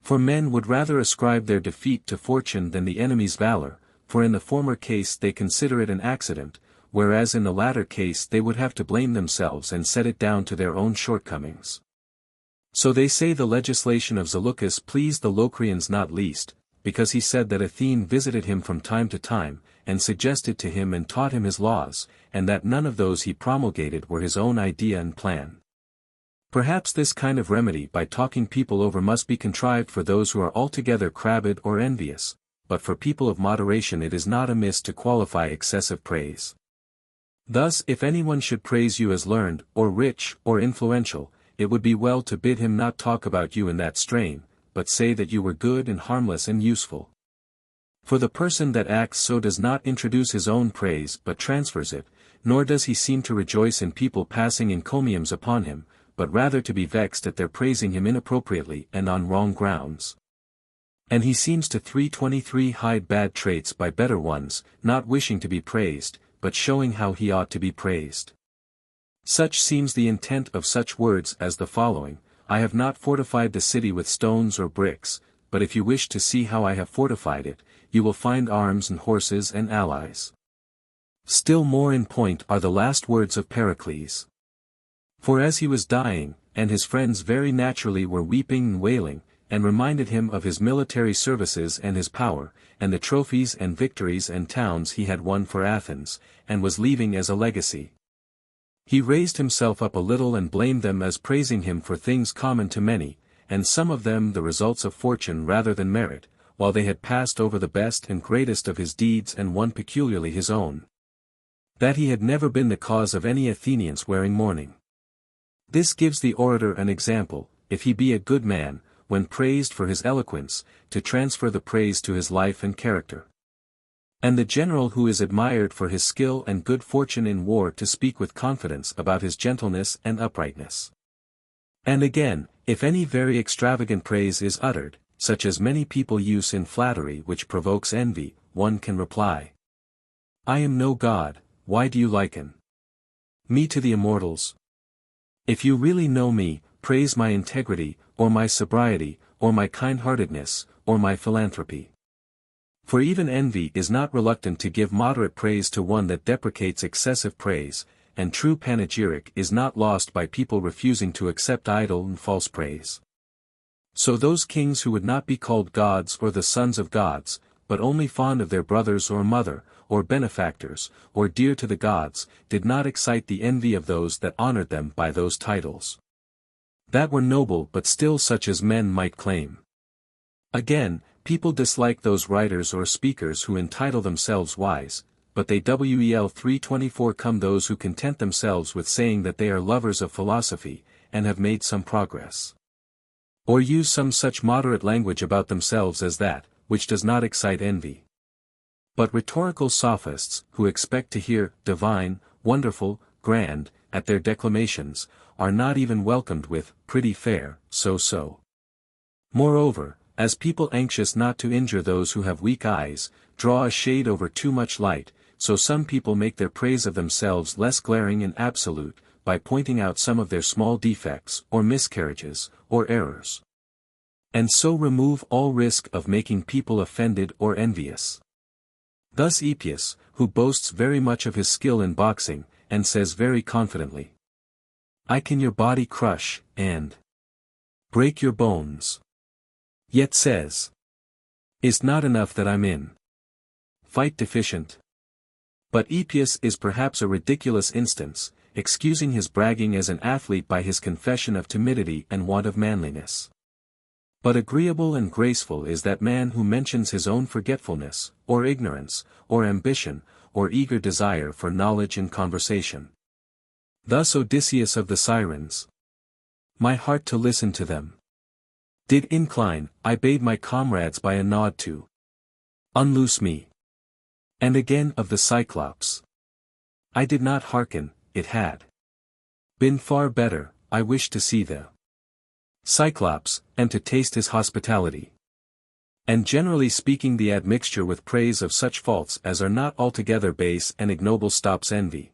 For men would rather ascribe their defeat to fortune than the enemy's valor, for in the former case they consider it an accident, whereas in the latter case they would have to blame themselves and set it down to their own shortcomings. So they say the legislation of Zaleucus pleased the Locrians not least, because he said that Athene visited him from time to time, and suggested to him and taught him his laws, and that none of those he promulgated were his own idea and plan. Perhaps this kind of remedy by talking people over must be contrived for those who are altogether crabbed or envious, but for people of moderation it is not amiss to qualify excessive praise. Thus if anyone should praise you as learned, or rich, or influential, it would be well to bid him not talk about you in that strain, but say that you were good and harmless and useful. For the person that acts so does not introduce his own praise but transfers it, nor does he seem to rejoice in people passing encomiums upon him, but rather to be vexed at their praising him inappropriately and on wrong grounds. And he seems to 323 hide bad traits by better ones, not wishing to be praised, but showing how he ought to be praised. Such seems the intent of such words as the following: "I have not fortified the city with stones or bricks, but if you wish to see how I have fortified it, you will find arms and horses and allies." Still more in point are the last words of Pericles. For as he was dying, and his friends very naturally were weeping and wailing, and reminded him of his military services and his power, and the trophies and victories and towns he had won for Athens, and was leaving as a legacy. He raised himself up a little and blamed them as praising him for things common to many, and some of them the results of fortune rather than merit, while they had passed over the best and greatest of his deeds and one peculiarly his own. That he had never been the cause of any Athenians wearing mourning. This gives the orator an example, if he be a good man, when praised for his eloquence, to transfer the praise to his life and character. And the general who is admired for his skill and good fortune in war to speak with confidence about his gentleness and uprightness. And again, if any very extravagant praise is uttered, such as many people use in flattery which provokes envy, one can reply, I am no god, why do you liken me to the immortals? If you really know me, praise my integrity, or my sobriety, or my kind-heartedness, or my philanthropy. For even envy is not reluctant to give moderate praise to one that deprecates excessive praise, and true panegyric is not lost by people refusing to accept idle and false praise. So those kings who would not be called gods or the sons of gods, but only fond of their brothers or mother, or benefactors, or dear to the gods, did not excite the envy of those that honored them by those titles. That were noble but still such as men might claim. Again, people dislike those writers or speakers who entitle themselves wise, but they wel 324 come those who content themselves with saying that they are lovers of philosophy, and have made some progress. Or use some such moderate language about themselves as that, which does not excite envy. But rhetorical sophists, who expect to hear divine, wonderful, grand, at their declamations, are not even welcomed with pretty fair, so. Moreover, as people anxious not to injure those who have weak eyes, draw a shade over too much light, so some people make their praise of themselves less glaring and absolute, by pointing out some of their small defects, or miscarriages, or errors. And so remove all risk of making people offended or envious. Thus Epius, who boasts very much of his skill in boxing, and says very confidently, I can your body crush, and break your bones. Yet says, Is not enough that I'm in fight deficient. But Epius is perhaps a ridiculous instance, excusing his bragging as an athlete by his confession of timidity and want of manliness. But agreeable and graceful is that man who mentions his own forgetfulness, or ignorance, or ambition, or eager desire for knowledge and conversation. Thus Odysseus of the Sirens, my heart to listen to them did incline, I bade my comrades by a nod to unloose me. And again of the Cyclops, I did not hearken, it had been far better, I wished to see the Cyclops, and to taste his hospitality. And generally speaking the admixture with praise of such faults as are not altogether base and ignoble stops envy.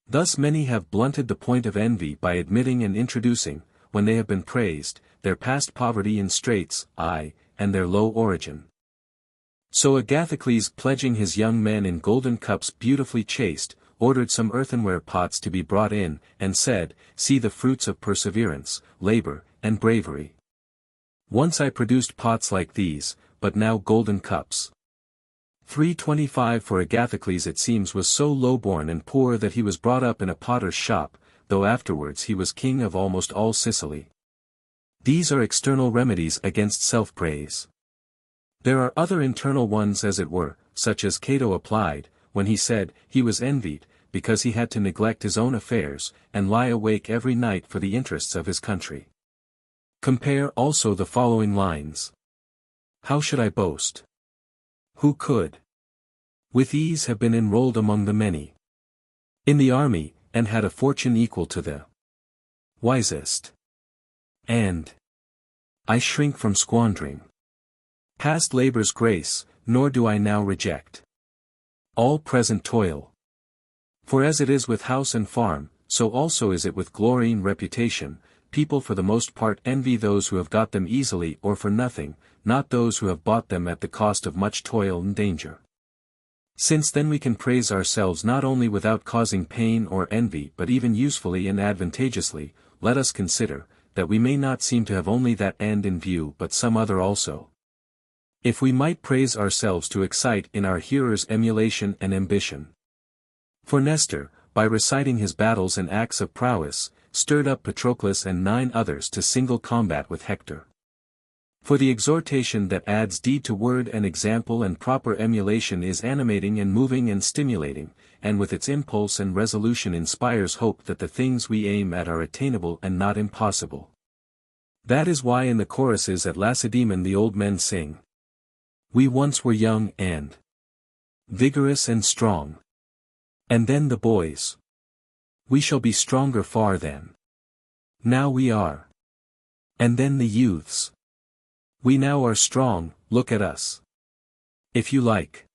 Thus many have blunted the point of envy by admitting and introducing, when they have been praised, their past poverty in straits, and their low origin. So Agathocles pledging his young men in golden cups beautifully chased, ordered some earthenware pots to be brought in, and said, See the fruits of perseverance, labor, and bravery. Once I produced pots like these, but now golden cups. 325 For Agathocles it seems was so low-born and poor that he was brought up in a potter's shop, though afterwards he was king of almost all Sicily. These are external remedies against self-praise. There are other internal ones as it were, such as Cato applied, when he said, he was envied, because he had to neglect his own affairs, and lie awake every night for the interests of his country. Compare also the following lines. How should I boast? Who could with ease have been enrolled among the many in the army, and had a fortune equal to the wisest? And I shrink from squandering past labor's grace, nor do I now reject all present toil. For as it is with house and farm, so also is it with glory and reputation. People for the most part envy those who have got them easily or for nothing, not those who have bought them at the cost of much toil and danger. Since then we can praise ourselves not only without causing pain or envy but even usefully and advantageously, let us consider, that we may not seem to have only that end in view but some other also. If we might praise ourselves to excite in our hearers emulation and ambition. For Nestor, by reciting his battles and acts of prowess, stirred up Patroclus and 9 others to single combat with Hector. For the exhortation that adds deed to word and example and proper emulation is animating and moving and stimulating, and with its impulse and resolution inspires hope that the things we aim at are attainable and not impossible. That is why in the choruses at Lacedaemon the old men sing, "We once were young and vigorous and strong." And then the boys, "We shall be stronger far than now we are." And then the youths, "We now are strong, look at us. If you like."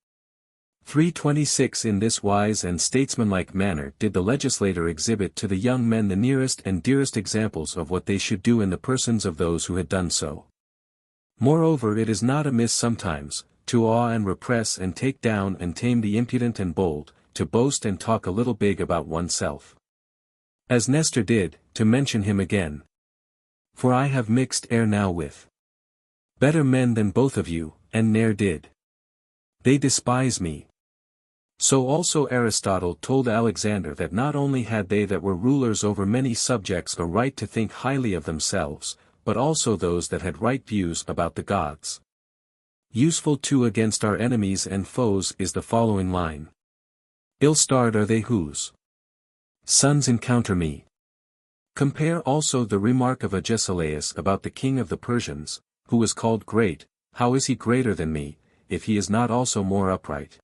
326 In this wise and statesmanlike manner did the legislator exhibit to the young men the nearest and dearest examples of what they should do in the persons of those who had done so. Moreover, it is not amiss sometimes, to awe and repress and take down and tame the impudent and bold, to boast and talk a little big about oneself. As Nestor did, to mention him again. "For I have mixed ere now with better men than both of you, and ne'er did they despise me." So also Aristotle told Alexander that not only had they that were rulers over many subjects a right to think highly of themselves, but also those that had right views about the gods. Useful too against our enemies and foes is the following line. "Ill-starred are they whose sons encounter me." Compare also the remark of Agesilaus about the king of the Persians, who was called great. How is he greater than me, if he is not also more upright?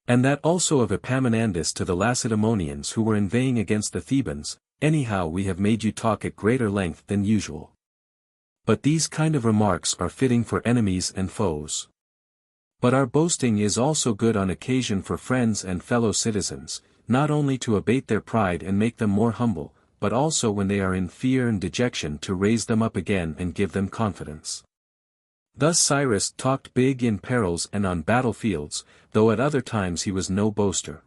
And that also of Epaminondas to the Lacedaemonians who were inveighing against the Thebans, "Anyhow we have made you talk at greater length than usual." But these kind of remarks are fitting for enemies and foes. But our boasting is also good on occasion for friends and fellow citizens, not only to abate their pride and make them more humble, but also when they are in fear and dejection to raise them up again and give them confidence. Thus Cyrus talked big in perils and on battlefields, though at other times he was no boaster.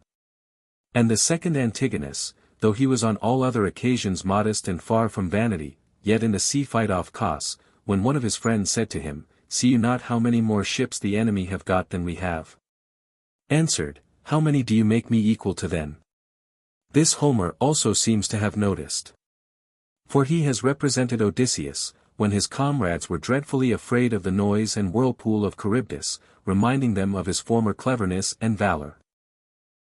And the second Antigonus, though he was on all other occasions modest and far from vanity, yet in the sea fight off Cos, when one of his friends said to him, "See you not how many more ships the enemy have got than we have?" answered, "How many do you make me equal to then?" This Homer also seems to have noticed. For he has represented Odysseus, when his comrades were dreadfully afraid of the noise and whirlpool of Charybdis, reminding them of his former cleverness and valor.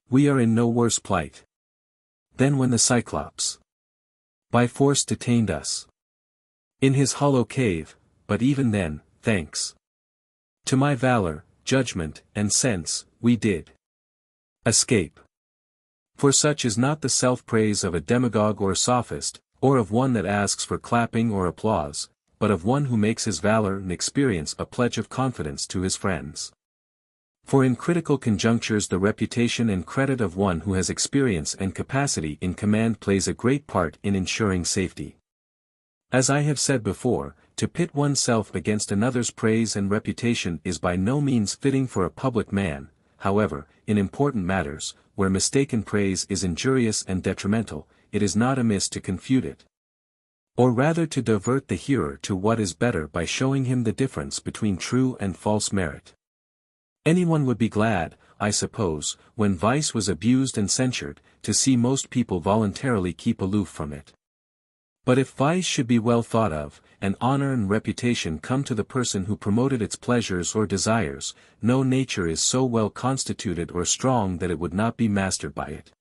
We are in no worse plight than when the Cyclops by force detained us in his hollow cave, but even then, thanks to my valor, judgment, and sense, we did escape. For such is not the self-praise of a demagogue or sophist, or of one that asks for clapping or applause, but of one who makes his valor and experience a pledge of confidence to his friends. For in critical conjunctures the reputation and credit of one who has experience and capacity in command plays a great part in ensuring safety. As I have said before, to pit oneself against another's praise and reputation is by no means fitting for a public man. However, in important matters, where mistaken praise is injurious and detrimental, it is not amiss to confute it. Or rather to divert the hearer to what is better by showing him the difference between true and false merit. Anyone would be glad, I suppose, when vice was abused and censured, to see most people voluntarily keep aloof from it. But if vice should be well thought of, and honor and reputation come to the person who promoted its pleasures or desires, no nature is so well constituted or strong that it would not be mastered by it.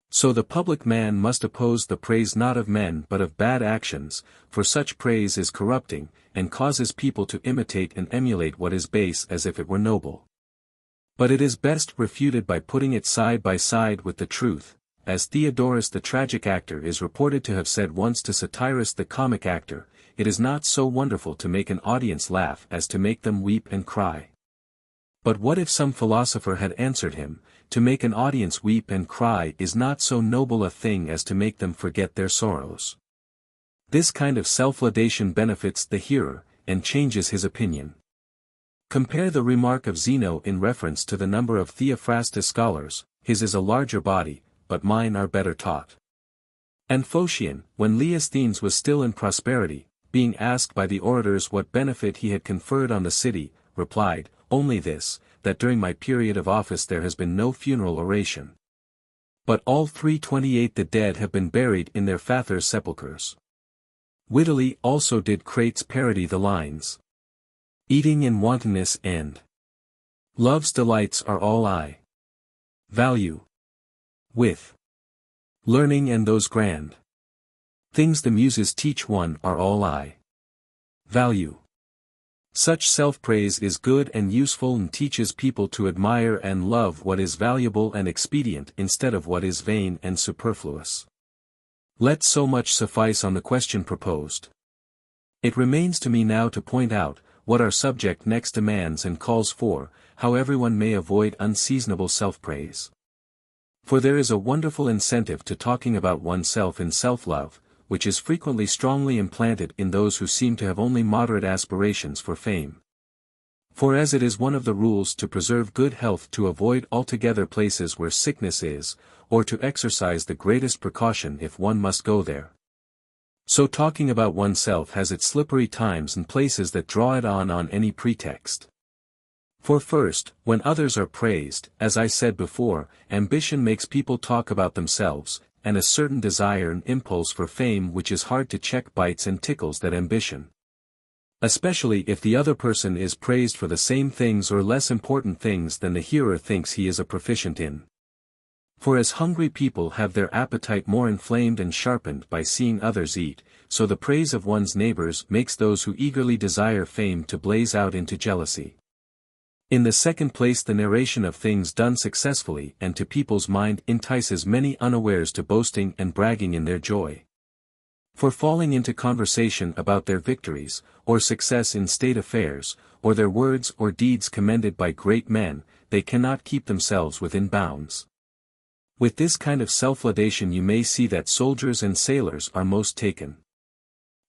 So the public man must oppose the praise not of men but of bad actions, for such praise is corrupting, and causes people to imitate and emulate what is base as if it were noble. But it is best refuted by putting it side by side with the truth, as Theodorus the tragic actor is reported to have said once to Satyrus the comic actor, "It is not so wonderful to make an audience laugh as to make them weep and cry." But what if some philosopher had answered him, "To make an audience weep and cry is not so noble a thing as to make them forget their sorrows." This kind of self-laudation benefits the hearer, and changes his opinion. Compare the remark of Zeno in reference to the number of Theophrastus scholars, "His is a larger body, but mine are better taught." And Phocion, when Leosthenes was still in prosperity, being asked by the orators what benefit he had conferred on the city, replied, "Only this, that during my period of office there has been no funeral oration." But all 328 the dead have been buried in their fathers' sepulchres. Wittily also did Crates parody the lines. Eating in wantonness and love's delights are all I value. With learning and those grand things the muses teach one are all I value. Such self-praise is good and useful and teaches people to admire and love what is valuable and expedient instead of what is vain and superfluous. Let so much suffice on the question proposed. It remains to me now to point out what our subject next demands and calls for, how everyone may avoid unseasonable self-praise. For there is a wonderful incentive to talking about oneself in self-love, which is frequently strongly implanted in those who seem to have only moderate aspirations for fame. For as it is one of the rules to preserve good health to avoid altogether places where sickness is, or to exercise the greatest precaution if one must go there, so talking about oneself has its slippery times and places that draw it on any pretext. For first, when others are praised, as I said before, ambition makes people talk about themselves, and a certain desire and impulse for fame which is hard to check bites and tickles that ambition. Especially if the other person is praised for the same things or less important things than the hearer thinks he is a proficient in. For as hungry people have their appetite more inflamed and sharpened by seeing others eat, so the praise of one's neighbors makes those who eagerly desire fame to blaze out into jealousy. In the second place, the narration of things done successfully and to people's mind entices many unawares to boasting and bragging in their joy. For falling into conversation about their victories, or success in state affairs, or their words or deeds commended by great men, they cannot keep themselves within bounds. With this kind of self-laudation you may see that soldiers and sailors are most taken.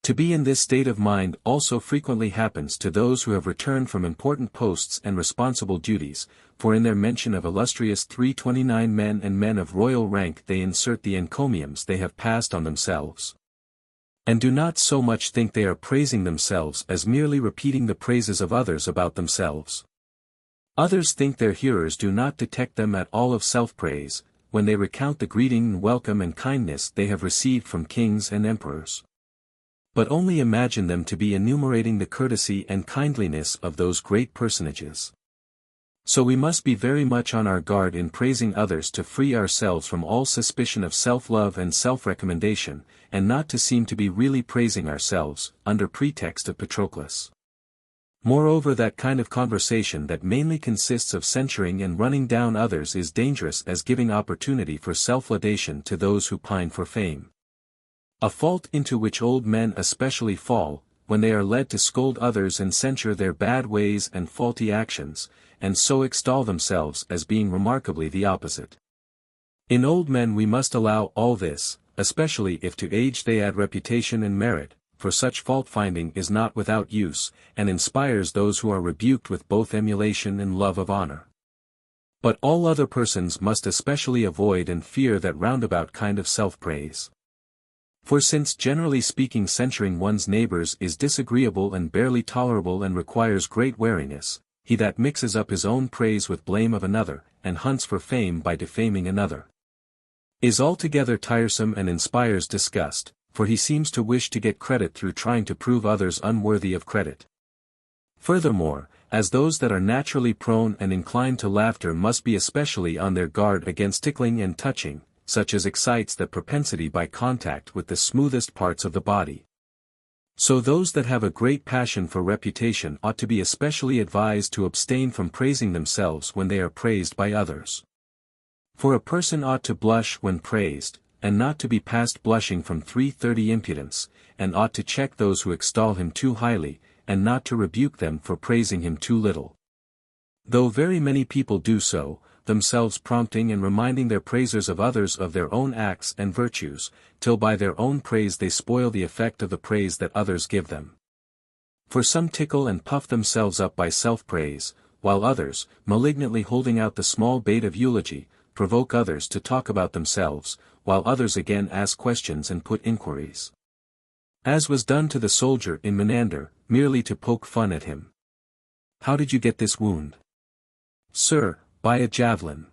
To be in this state of mind also frequently happens to those who have returned from important posts and responsible duties, for in their mention of illustrious 329 men and men of royal rank they insert the encomiums they have passed on themselves, and do not so much think they are praising themselves as merely repeating the praises of others about themselves. Others think their hearers do not detect them at all of self-praise, when they recount the greeting and welcome and kindness they have received from kings and emperors, but only imagine them to be enumerating the courtesy and kindliness of those great personages. So we must be very much on our guard in praising others to free ourselves from all suspicion of self-love and self-recommendation, and not to seem to be really praising ourselves, under pretext of Patroclus. Moreover, that kind of conversation that mainly consists of censuring and running down others is dangerous as giving opportunity for self-laudation to those who pine for fame. A fault into which old men especially fall, when they are led to scold others and censure their bad ways and faulty actions, and so extol themselves as being remarkably the opposite. In old men we must allow all this, especially if to age they add reputation and merit, for such fault-finding is not without use, and inspires those who are rebuked with both emulation and love of honor. But all other persons must especially avoid and fear that roundabout kind of self-praise. For since generally speaking censuring one's neighbors is disagreeable and barely tolerable and requires great wariness, he that mixes up his own praise with blame of another, and hunts for fame by defaming another, is altogether tiresome and inspires disgust, for he seems to wish to get credit through trying to prove others unworthy of credit. Furthermore, as those that are naturally prone and inclined to laughter must be especially on their guard against tickling and touching, such as excites that propensity by contact with the smoothest parts of the body, so those that have a great passion for reputation ought to be especially advised to abstain from praising themselves when they are praised by others. For a person ought to blush when praised, and not to be past blushing from 330 impudence, and ought to check those who extol him too highly, and not to rebuke them for praising him too little. Though very many people do so, themselves prompting and reminding their praisers of others of their own acts and virtues, till by their own praise they spoil the effect of the praise that others give them. For some tickle and puff themselves up by self-praise, while others, malignantly holding out the small bait of eulogy, provoke others to talk about themselves, while others again ask questions and put inquiries. As was done to the soldier in Menander, merely to poke fun at him. How did you get this wound? Sir, by a javelin.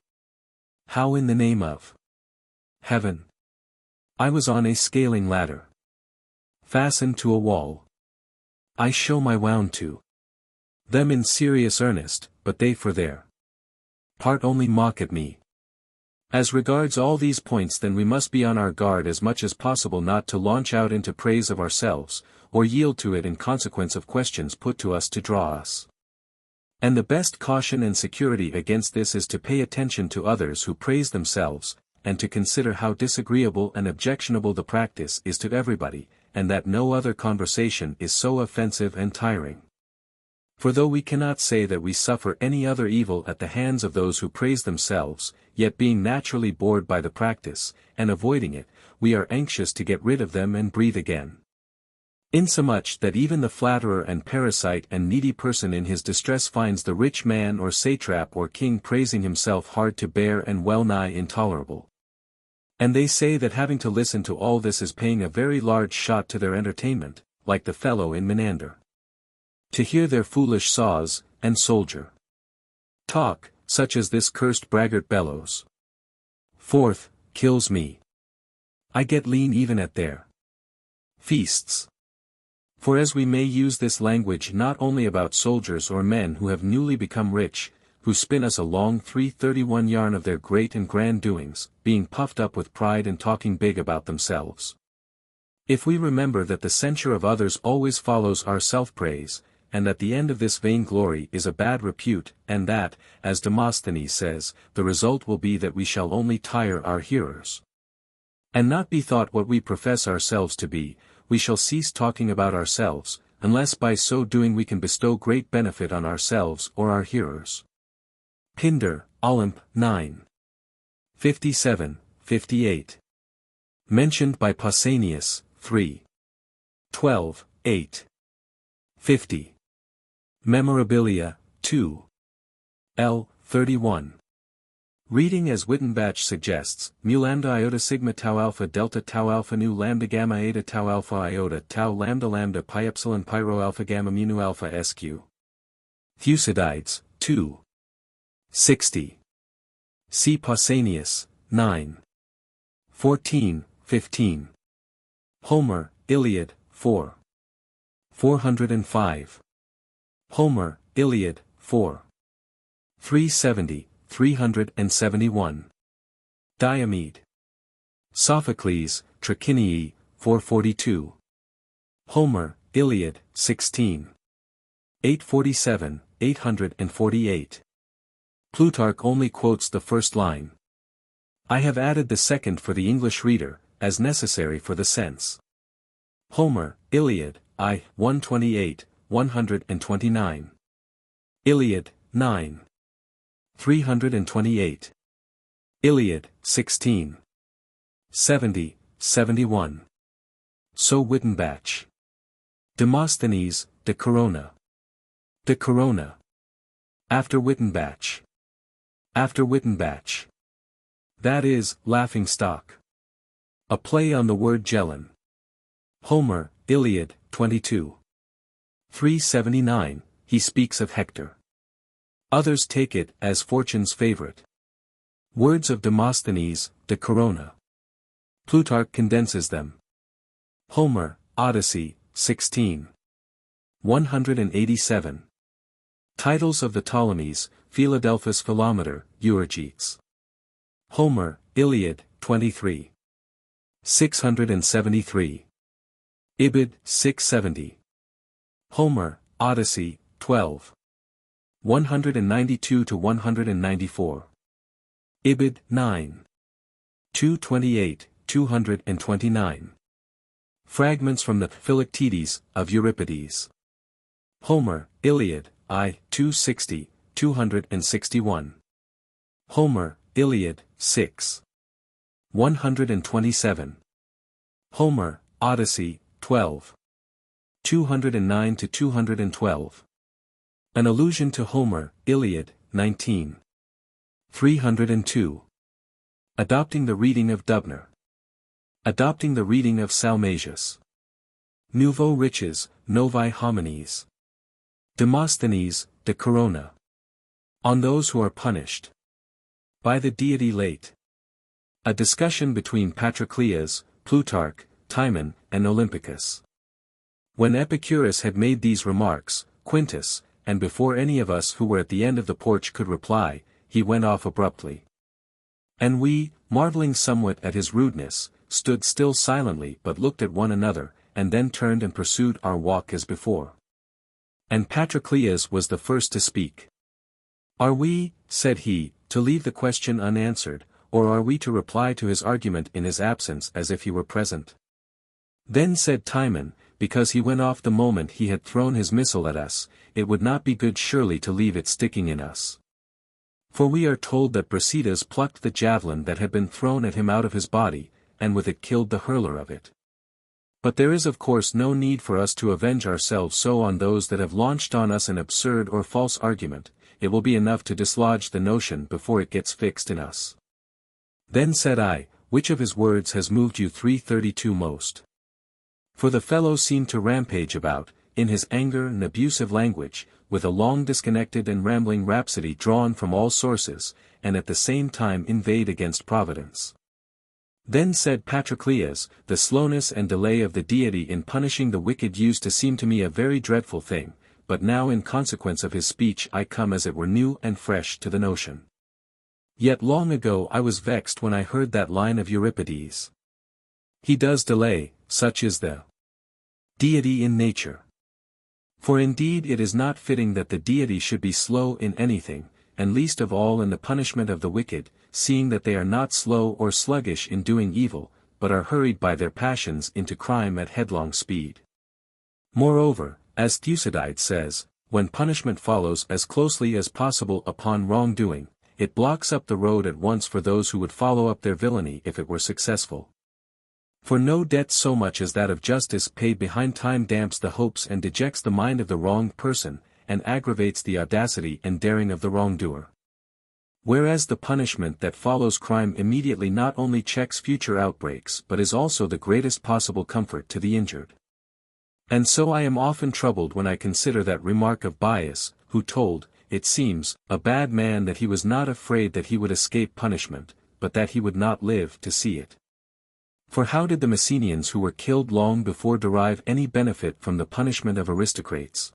How in the name of heaven. I was on a scaling ladder, fastened to a wall. I show my wound to them in serious earnest, but they for their part only mock at me. As regards all these points, then we must be on our guard as much as possible not to launch out into praise of ourselves, or yield to it in consequence of questions put to us to draw us. And the best caution and security against this is to pay attention to others who praise themselves, and to consider how disagreeable and objectionable the practice is to everybody, and that no other conversation is so offensive and tiring. For though we cannot say that we suffer any other evil at the hands of those who praise themselves, yet being naturally bored by the practice, and avoiding it, we are anxious to get rid of them and breathe again. Insomuch that even the flatterer and parasite and needy person in his distress finds the rich man or satrap or king praising himself hard to bear and well nigh intolerable. And they say that having to listen to all this is paying a very large shot to their entertainment, like the fellow in Menander. To hear their foolish saws, and soldier talk, such as this cursed braggart bellows forth, kills me. I get lean even at their feasts. For as we may use this language not only about soldiers or men who have newly become rich, who spin us a long 331 yarn of their great and grand doings, being puffed up with pride and talking big about themselves. If we remember that the censure of others always follows our self-praise, and that the end of this vainglory is a bad repute, and that, as Demosthenes says, the result will be that we shall only tire our hearers, and not be thought what we profess ourselves to be, we shall cease talking about ourselves, unless by so doing we can bestow great benefit on ourselves or our hearers. Pindar, Olymp. 9. 57, 58. Mentioned by Pausanias, 3. 12, 8. 50. Memorabilia, 2. L. 31. Reading as Wittenbach suggests, mu lambda iota sigma tau alpha delta tau alpha nu lambda gamma eta tau alpha iota tau lambda lambda pi epsilon pyro alpha gamma mu nu alpha sq. Thucydides, 2. 60. See Pausanias, 9. 14, 15. Homer, Iliad, 4. 405. Homer, Iliad, 4. 370, 371. Diomed. Sophocles, Trachiniae, 442. Homer, Iliad, 16. 847, 848. Plutarch only quotes the first line. I have added the second for the English reader, as necessary for the sense. Homer, Iliad, I. 128, 129. Iliad, 9. 328. Iliad, 16. 70, 71. So Wittenbach. Demosthenes, De Corona. De Corona. After Wittenbach. After Wittenbach. That is, laughing stock. A play on the word Gelen. Homer, Iliad, 22. 379, he speaks of Hector. Others take it as fortune's favorite. Words of Demosthenes, De Corona. Plutarch condenses them. Homer, Odyssey, 16. 187. Titles of the Ptolemies, Philadelphus Philometer, Euergetes. Homer, Iliad, 23. 673. Ibid, 670. Homer, Odyssey, 12. 192 to 194. Ibid, 9. 228, 229. Fragments from the Philoctetes of Euripides. Homer, Iliad, I. 260, 261. Homer, Iliad, 6. 127. Homer, Odyssey, 12. 209 to 212. An allusion to Homer, Iliad, 19. 302. Adopting the reading of Dubner. Adopting the reading of Salmasius. Nouveau riches, novae homines. Demosthenes, De Corona. On those who are punished by the deity late. A discussion between Patroclus, Plutarch, Timon, and Olympicus. When Epicurus had made these remarks, Quintus, and before any of us who were at the end of the porch could reply, he went off abruptly. And we, marveling somewhat at his rudeness, stood still silently but looked at one another, and then turned and pursued our walk as before. And Patroclus was the first to speak. "Are we," said he, "to leave the question unanswered, or are we to reply to his argument in his absence as if he were present?" Then said Timon, because he went off the moment he had thrown his missile at us, it would not be good surely to leave it sticking in us. For we are told that Brasidas plucked the javelin that had been thrown at him out of his body, and with it killed the hurler of it. But there is of course no need for us to avenge ourselves so on those that have launched on us an absurd or false argument, it will be enough to dislodge the notion before it gets fixed in us. Then said I, which of his words has moved you 332 most? For the fellow seemed to rampage about, in his anger and abusive language, with a long disconnected and rambling rhapsody drawn from all sources, and at the same time inveighed against Providence. Then said Patroclus, the slowness and delay of the deity in punishing the wicked used to seem to me a very dreadful thing, but now in consequence of his speech I come as it were new and fresh to the notion. Yet long ago I was vexed when I heard that line of Euripides. He does delay, such is the deity in nature. For indeed it is not fitting that the deity should be slow in anything, and least of all in the punishment of the wicked, seeing that they are not slow or sluggish in doing evil, but are hurried by their passions into crime at headlong speed. Moreover, as Thucydides says, when punishment follows as closely as possible upon wrongdoing, it blocks up the road at once for those who would follow up their villainy if it were successful. For no debt so much as that of justice paid behind time damps the hopes and dejects the mind of the wronged person, and aggravates the audacity and daring of the wrongdoer. Whereas the punishment that follows crime immediately not only checks future outbreaks but is also the greatest possible comfort to the injured. And so I am often troubled when I consider that remark of Bias, who told, it seems, a bad man that he was not afraid that he would escape punishment, but that he would not live to see it. For how did the Messenians who were killed long before derive any benefit from the punishment of aristocrates?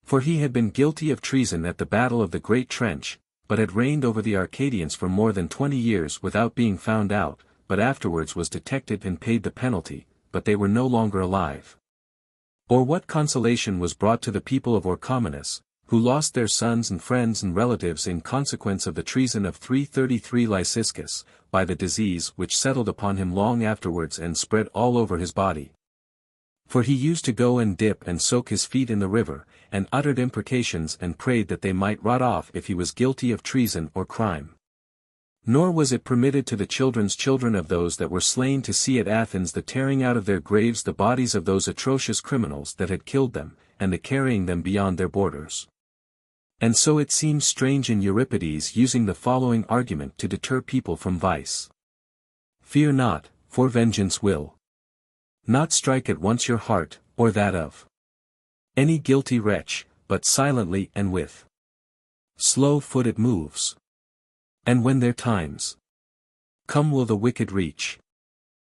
For he had been guilty of treason at the battle of the Great Trench, but had reigned over the Arcadians for more than 20 years without being found out, but afterwards was detected and paid the penalty, but they were no longer alive. Or what consolation was brought to the people of Orchomenus, who lost their sons and friends and relatives in consequence of the treason of 333 Lyciscus, by the disease which settled upon him long afterwards and spread all over his body? For he used to go and dip and soak his feet in the river, and uttered imprecations and prayed that they might rot off if he was guilty of treason or crime. Nor was it permitted to the children's children of those that were slain to see at Athens the tearing out of their graves the bodies of those atrocious criminals that had killed them, and the carrying them beyond their borders. And so it seems strange in Euripides using the following argument to deter people from vice. Fear not, for vengeance will not strike at once your heart, or that of any guilty wretch, but silently and with slow foot it moves. And when their times come will the wicked reach.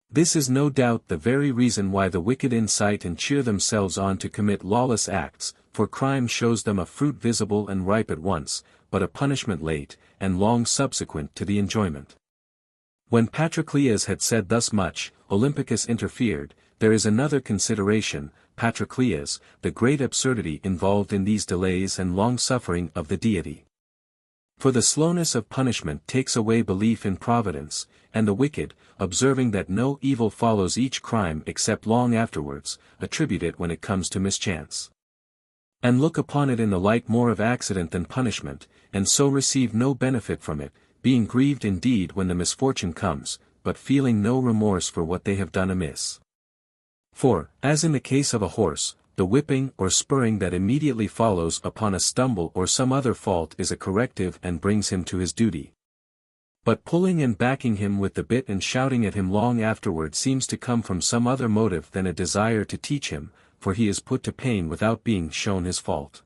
This is no doubt the very reason why the wicked incite and cheer themselves on to commit lawless acts, for crime shows them a fruit visible and ripe at once, but a punishment late, and long subsequent to the enjoyment. When Patroclus had said thus much, Olympicus interfered, there is another consideration, Patroclus, the great absurdity involved in these delays and long suffering of the deity. For the slowness of punishment takes away belief in providence, and the wicked, observing that no evil follows each crime except long afterwards, attribute it when it comes to mischance. And look upon it in the light more of accident than punishment, and so receive no benefit from it, being grieved indeed when the misfortune comes, but feeling no remorse for what they have done amiss. For, as in the case of a horse, the whipping or spurring that immediately follows upon a stumble or some other fault is a corrective and brings him to his duty. But pulling and backing him with the bit and shouting at him long afterward seems to come from some other motive than a desire to teach him, for he is put to pain without being shown his fault.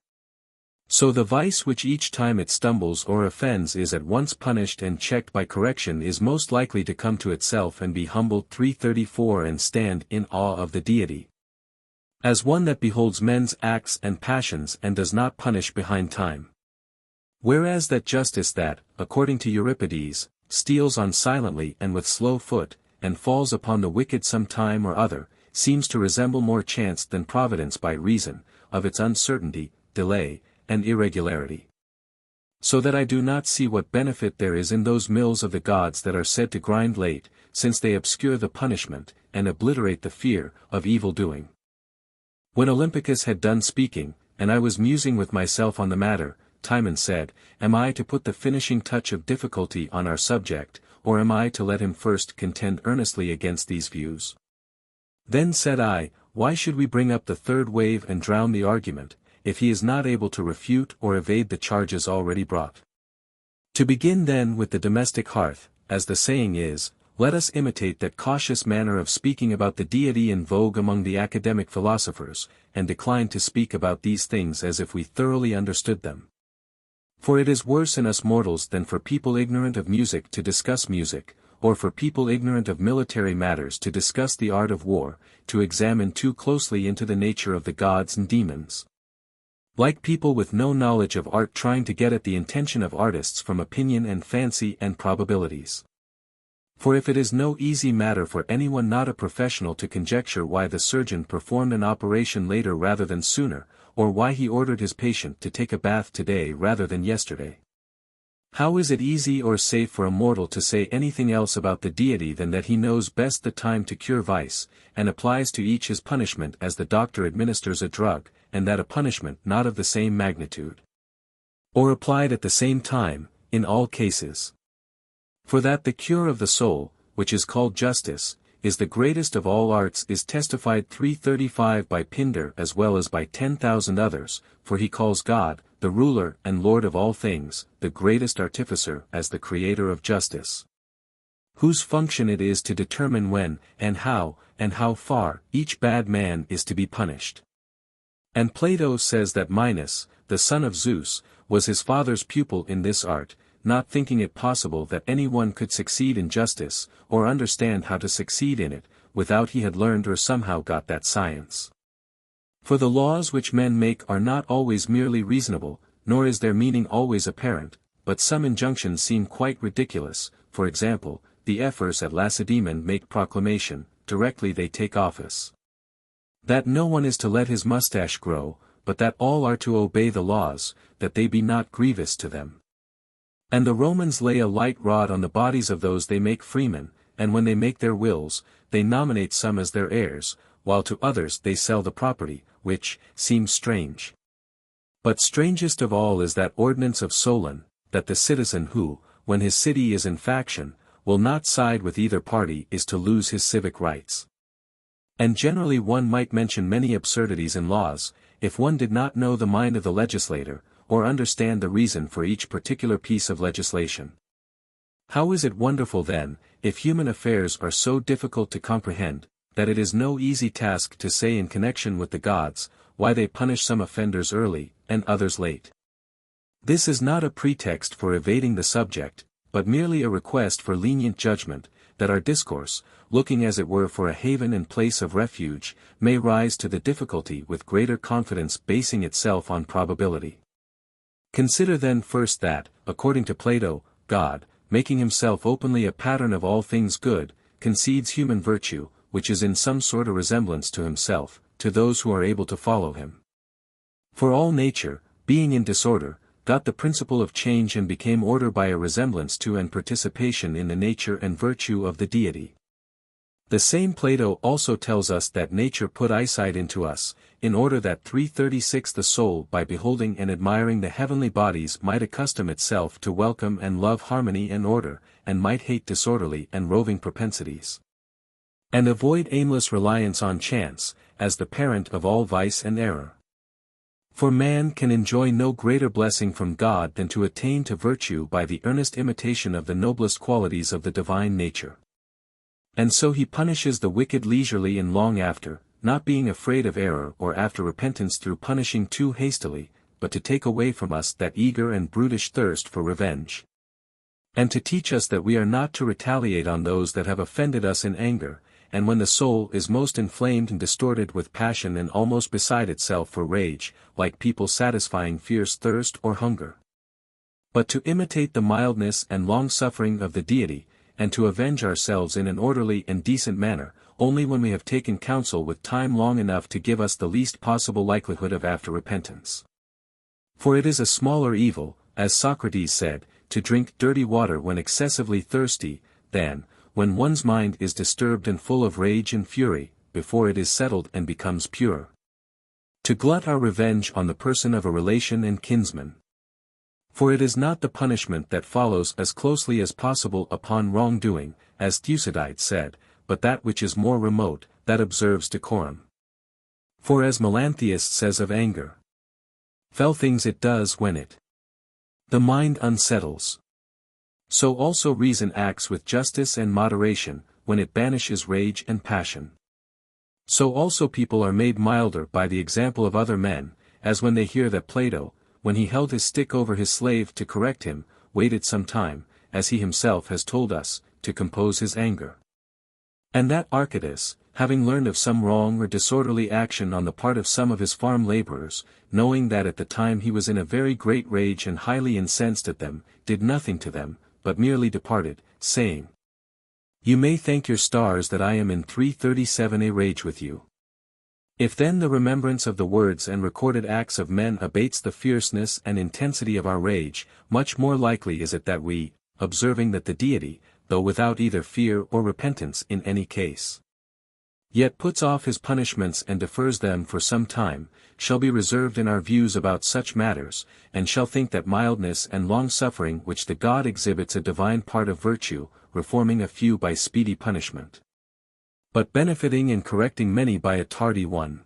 So the vice which each time it stumbles or offends is at once punished and checked by correction is most likely to come to itself and be humbled. 334 And stand in awe of the deity. As one that beholds men's acts and passions and does not punish behind time. Whereas that justice that, according to Euripides, steals on silently and with slow foot, and falls upon the wicked some time or other, seems to resemble more chance than providence by reason of its uncertainty, delay, and irregularity. So that I do not see what benefit there is in those mills of the gods that are said to grind late, since they obscure the punishment, and obliterate the fear, of evil doing. When Olympicus had done speaking, and I was musing with myself on the matter, Timon said, Am I to put the finishing touch of difficulty on our subject, or am I to let him first contend earnestly against these views? Then said I, Why should we bring up the third wave and drown the argument, if he is not able to refute or evade the charges already brought? To begin then with the domestic hearth, as the saying is, let us imitate that cautious manner of speaking about the deity in vogue among the academic philosophers, and decline to speak about these things as if we thoroughly understood them. For it is worse in us mortals than for people ignorant of music to discuss music, or for people ignorant of military matters to discuss the art of war, to examine too closely into the nature of the gods and demons. Like people with no knowledge of art trying to get at the intention of artists from opinion and fancy and probabilities. For if it is no easy matter for anyone not a professional to conjecture why the surgeon performed an operation later rather than sooner, or why he ordered his patient to take a bath today rather than yesterday. How is it easy or safe for a mortal to say anything else about the deity than that he knows best the time to cure vice, and applies to each his punishment as the doctor administers a drug, and that a punishment not of the same magnitude, or applied at the same time, in all cases? For that the cure of the soul, which is called justice, is the greatest of all arts is testified 335 by Pindar as well as by 10,000 others, for he calls God, the ruler and Lord of all things, the greatest artificer as the creator of justice, whose function it is to determine when, and how far, each bad man is to be punished. And Plato says that Minos, the son of Zeus, was his father's pupil in this art, not thinking it possible that anyone could succeed in justice, or understand how to succeed in it, without he had learned or somehow got that science. For the laws which men make are not always merely reasonable, nor is their meaning always apparent, but some injunctions seem quite ridiculous. For example, the ephors at Lacedaemon make proclamation, directly they take office, that no one is to let his mustache grow, but that all are to obey the laws, that they be not grievous to them. And the Romans lay a light rod on the bodies of those they make freemen, and when they make their wills, they nominate some as their heirs, while to others they sell the property, which seems strange. But strangest of all is that ordinance of Solon, that the citizen who, when his city is in faction, will not side with either party is to lose his civic rights. And generally one might mention many absurdities in laws, if one did not know the mind of the legislator, or understand the reason for each particular piece of legislation. How is it wonderful then, if human affairs are so difficult to comprehend, that it is no easy task to say in connection with the gods, why they punish some offenders early, and others late. This is not a pretext for evading the subject, but merely a request for lenient judgment, that our discourse, looking as it were for a haven and place of refuge, may rise to the difficulty with greater confidence basing itself on probability. Consider then first that, according to Plato, God, making himself openly a pattern of all things good, concedes human virtue, which is in some sort a resemblance to himself, to those who are able to follow him. For all nature, being in disorder, got the principle of change and became order by a resemblance to and participation in the nature and virtue of the deity. The same Plato also tells us that nature put eyesight into us, in order that 336 the soul by beholding and admiring the heavenly bodies might accustom itself to welcome and love harmony and order, and might hate disorderly and roving propensities, and avoid aimless reliance on chance, as the parent of all vice and error. For man can enjoy no greater blessing from God than to attain to virtue by the earnest imitation of the noblest qualities of the divine nature. And so he punishes the wicked leisurely and long after, not being afraid of error or after repentance through punishing too hastily, but to take away from us that eager and brutish thirst for revenge. And to teach us that we are not to retaliate on those that have offended us in anger, and when the soul is most inflamed and distorted with passion and almost beside itself for rage, like people satisfying fierce thirst or hunger. But to imitate the mildness and long-suffering of the Deity, and to avenge ourselves in an orderly and decent manner, only when we have taken counsel with time long enough to give us the least possible likelihood of after repentance. For it is a smaller evil, as Socrates said, to drink dirty water when excessively thirsty, than, when one's mind is disturbed and full of rage and fury, before it is settled and becomes pure. To glut our revenge on the person of a relation and kinsman. For it is not the punishment that follows as closely as possible upon wrongdoing, as Thucydides said, but that which is more remote, that observes decorum. For as Melanthius says of anger, fell things it does when it the mind unsettles. So also reason acts with justice and moderation, when it banishes rage and passion. So also people are made milder by the example of other men, as when they hear that Plato, when he held his stick over his slave to correct him, waited some time, as he himself has told us, to compose his anger. And that Archytas, having learned of some wrong or disorderly action on the part of some of his farm laborers, knowing that at the time he was in a very great rage and highly incensed at them, did nothing to them, but merely departed, saying, You may thank your stars that I am in 337 a rage with you. If then the remembrance of the words and recorded acts of men abates the fierceness and intensity of our rage, much more likely is it that we, observing that the Deity, though without either fear or repentance in any case, yet puts off his punishments and defers them for some time, shall be reserved in our views about such matters, and shall think that mildness and long-suffering which the God exhibits a divine part of virtue, reforming a few by speedy punishment, but benefiting and correcting many by a tardy one.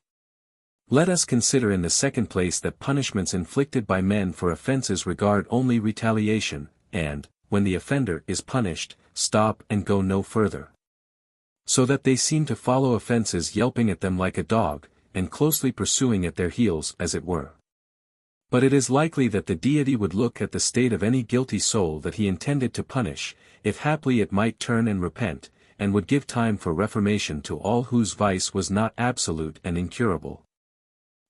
Let us consider in the second place that punishments inflicted by men for offences regard only retaliation, and, when the offender is punished, stop and go no further. So that they seem to follow offences yelping at them like a dog, and closely pursuing at their heels as it were. But it is likely that the Deity would look at the state of any guilty soul that he intended to punish, if haply it might turn and repent, and would give time for reformation to all whose vice was not absolute and incurable.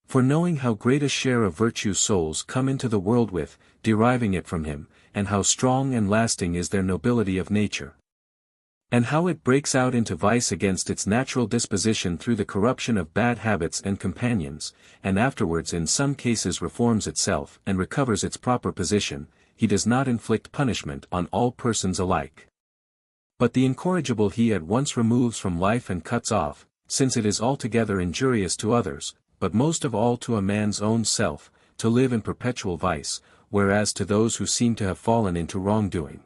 For knowing how great a share of virtue souls come into the world with, deriving it from him, and how strong and lasting is their nobility of nature, and how it breaks out into vice against its natural disposition through the corruption of bad habits and companions, and afterwards in some cases reforms itself and recovers its proper position, he does not inflict punishment on all persons alike. But the incorrigible he at once removes from life and cuts off, since it is altogether injurious to others, but most of all to a man's own self, to live in perpetual vice, whereas to those who seem to have fallen into wrongdoing,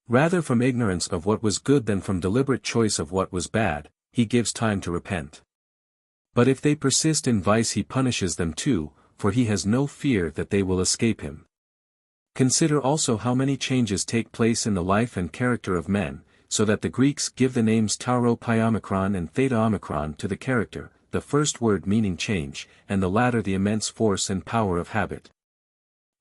rather from ignorance of what was good than from deliberate choice of what was bad, he gives time to repent. But if they persist in vice he punishes them too, for he has no fear that they will escape him. Consider also how many changes take place in the life and character of men, so that the Greeks give the names tauro pi omicron and theta omicron to the character, the first word meaning change, and the latter the immense force and power of habit.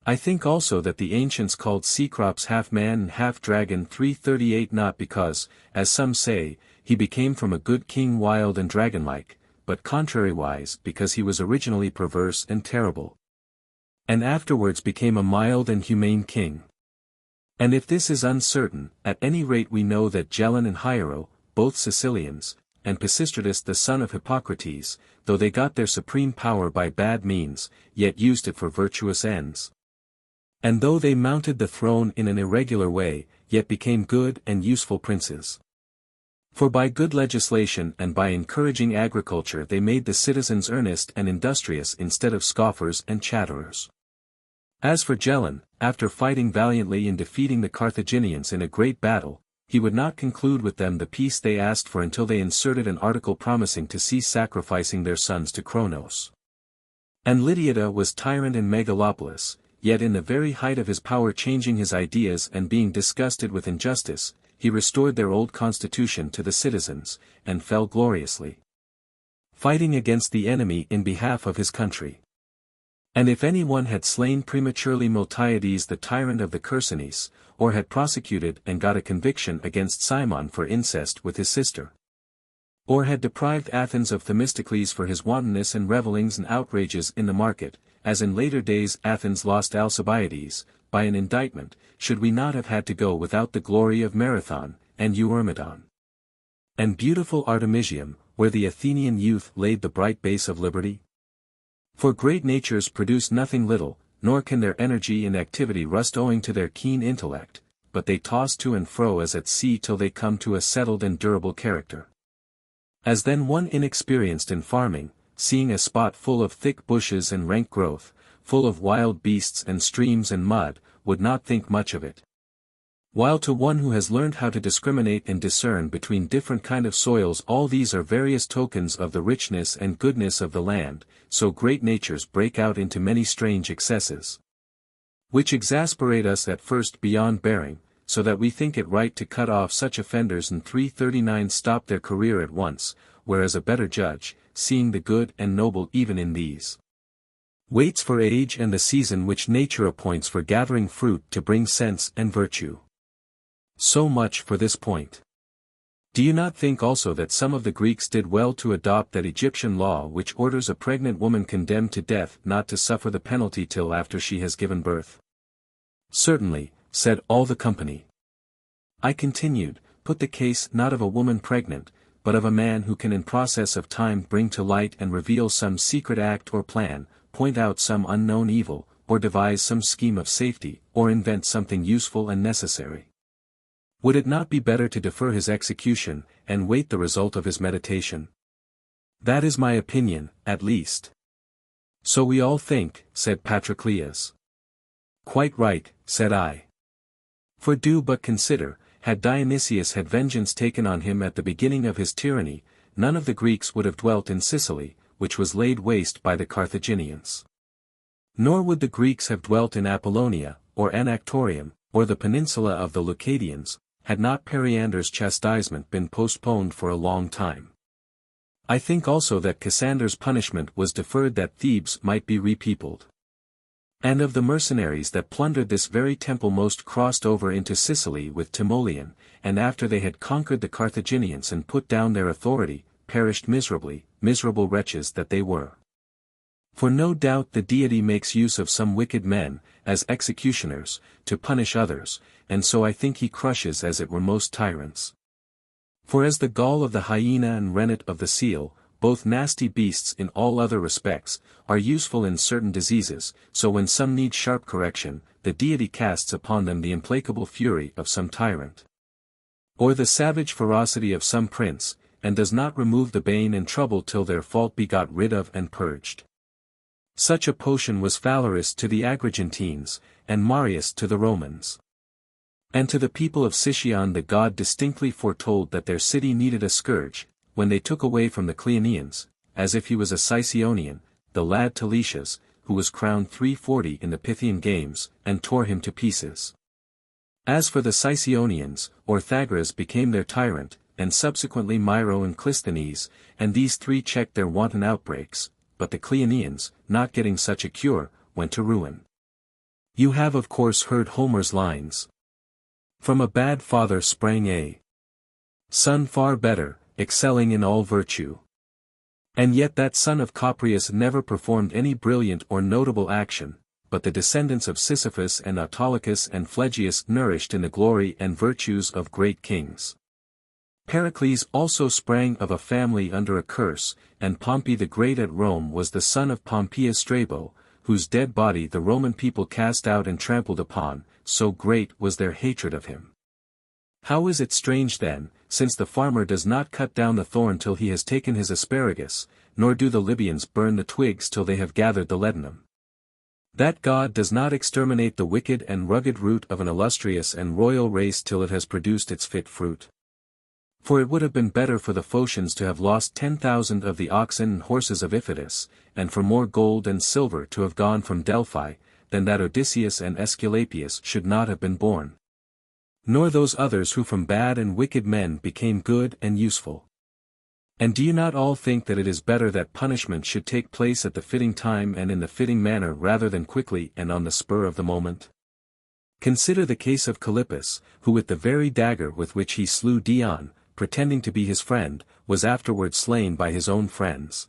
I think also that the ancients called Cecrops half man and half dragon 338 not because, as some say, he became from a good king wild and dragon-like, but contrariwise because he was originally perverse and terrible, and afterwards became a mild and humane king. And if this is uncertain, at any rate we know that Gelon and Hiero, both Sicilians, and Pisistratus the son of Hippocrates, though they got their supreme power by bad means, yet used it for virtuous ends. And though they mounted the throne in an irregular way, yet became good and useful princes. For by good legislation and by encouraging agriculture they made the citizens earnest and industrious instead of scoffers and chatterers. As for Gelon, after fighting valiantly and defeating the Carthaginians in a great battle, he would not conclude with them the peace they asked for until they inserted an article promising to cease sacrificing their sons to Cronos. And Lydiata was tyrant in Megalopolis, yet in the very height of his power changing his ideas and being disgusted with injustice, he restored their old constitution to the citizens, and fell gloriously, fighting against the enemy in behalf of his country. And if any one had slain prematurely Miltiades the tyrant of the Chersonese, or had prosecuted and got a conviction against Cimon for incest with his sister, or had deprived Athens of Themistocles for his wantonness and revellings and outrages in the market, as in later days Athens lost Alcibiades, by an indictment, should we not have had to go without the glory of Marathon, and Eurymedon, and beautiful Artemisium, where the Athenian youth laid the bright base of liberty? For great natures produce nothing little, nor can their energy and activity rust owing to their keen intellect, but they toss to and fro as at sea till they come to a settled and durable character. As then one inexperienced in farming, seeing a spot full of thick bushes and rank growth, full of wild beasts and streams and mud, would not think much of it. While to one who has learned how to discriminate and discern between different kind of soils all these are various tokens of the richness and goodness of the land, so great natures break out into many strange excesses, which exasperate us at first beyond bearing, so that we think it right to cut off such offenders and 339 stop their career at once, whereas a better judge, seeing the good and noble even in these, waits for age and the season which nature appoints for gathering fruit to bring sense and virtue. So much for this point. Do you not think also that some of the Greeks did well to adopt that Egyptian law which orders a pregnant woman condemned to death not to suffer the penalty till after she has given birth? Certainly, said all the company. I continued, put the case not of a woman pregnant, but of a man who can in process of time bring to light and reveal some secret act or plan, point out some unknown evil, or devise some scheme of safety, or invent something useful and necessary. Would it not be better to defer his execution, and wait the result of his meditation? That is my opinion, at least. So we all think, said Patroclus. Quite right, said I. For do but consider, had Dionysius had vengeance taken on him at the beginning of his tyranny, none of the Greeks would have dwelt in Sicily, which was laid waste by the Carthaginians. Nor would the Greeks have dwelt in Apollonia, or Anactorium, or the peninsula of the Leucadians, had not Periander's chastisement been postponed for a long time. I think also that Cassander's punishment was deferred that Thebes might be repeopled. And of the mercenaries that plundered this very temple most crossed over into Sicily with Timoleon, and after they had conquered the Carthaginians and put down their authority, perished miserably, miserable wretches that they were. For no doubt the deity makes use of some wicked men, as executioners, to punish others, and so I think he crushes as it were most tyrants. For as the gall of the hyena and rennet of the seal, both nasty beasts in all other respects, are useful in certain diseases, so when some need sharp correction, the deity casts upon them the implacable fury of some tyrant, or the savage ferocity of some prince, and does not remove the bane and trouble till their fault be got rid of and purged. Such a potion was Phalaris to the Agrigentines, and Marius to the Romans. And to the people of Sicyon the god distinctly foretold that their city needed a scourge, when they took away from the Cleonians, as if he was a Sicyonian, the lad Teletius, who was crowned 340 in the Pythian games, and tore him to pieces. As for the Sicyonians, Orthagoras became their tyrant, and subsequently Myro and Clisthenes, and these three checked their wanton outbreaks, but the Cleonians, not getting such a cure, went to ruin. You have of course heard Homer's lines. From a bad father sprang a son far better, excelling in all virtue. And yet that son of Coprius never performed any brilliant or notable action, but the descendants of Sisyphus and Autolycus and Phlegyas nourished in the glory and virtues of great kings. Pericles also sprang of a family under a curse, and Pompey the Great at Rome was the son of Pompeius Strabo, whose dead body the Roman people cast out and trampled upon, so great was their hatred of him. How is it strange then, since the farmer does not cut down the thorn till he has taken his asparagus, nor do the Libyans burn the twigs till they have gathered the ladanum, that God does not exterminate the wicked and rugged root of an illustrious and royal race till it has produced its fit fruit? For it would have been better for the Phocians to have lost 10,000 of the oxen and horses of Iphitus, and for more gold and silver to have gone from Delphi, than that Odysseus and Aesculapius should not have been born. Nor those others who from bad and wicked men became good and useful. And do you not all think that it is better that punishment should take place at the fitting time and in the fitting manner rather than quickly and on the spur of the moment? Consider the case of Calippus, who with the very dagger with which he slew Dion, pretending to be his friend, was afterwards slain by his own friends.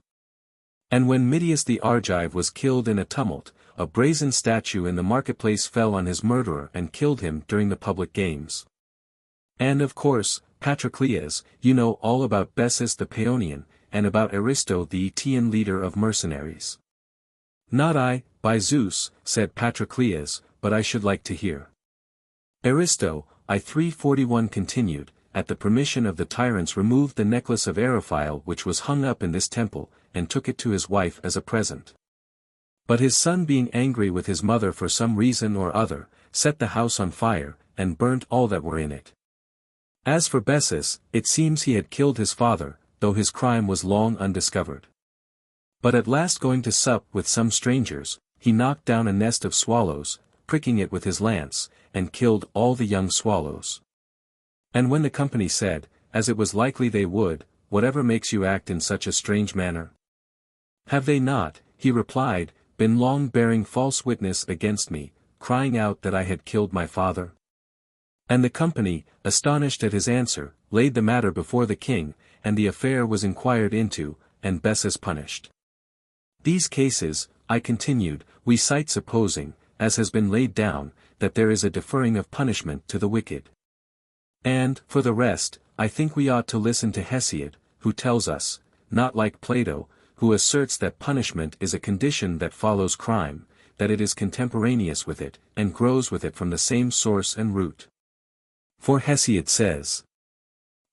And when Midias the Argive was killed in a tumult, a brazen statue in the marketplace fell on his murderer and killed him during the public games. And of course, Patroclus, you know all about Bessus the Paeonian, and about Aristo the Aeaean leader of mercenaries. Not I, by Zeus, said Patroclus, but I should like to hear. Aristo, I 341 continued, at the permission of the tyrants removed the necklace of Eriphyle which was hung up in this temple, and took it to his wife as a present. But his son being angry with his mother for some reason or other, set the house on fire, and burnt all that were in it. As for Bessus, it seems he had killed his father, though his crime was long undiscovered. But at last going to sup with some strangers, he knocked down a nest of swallows, pricking it with his lance, and killed all the young swallows. And when the company said, as it was likely they would, whatever makes you act in such a strange manner? Have they not, he replied, been long bearing false witness against me, crying out that I had killed my father? And the company, astonished at his answer, laid the matter before the king, and the affair was inquired into, and Bessus punished. These cases, I continued, we cite supposing, as has been laid down, that there is a deferring of punishment to the wicked. And, for the rest, I think we ought to listen to Hesiod, who tells us, not like Plato, who asserts that punishment is a condition that follows crime, that it is contemporaneous with it, and grows with it from the same source and root. For Hesiod says,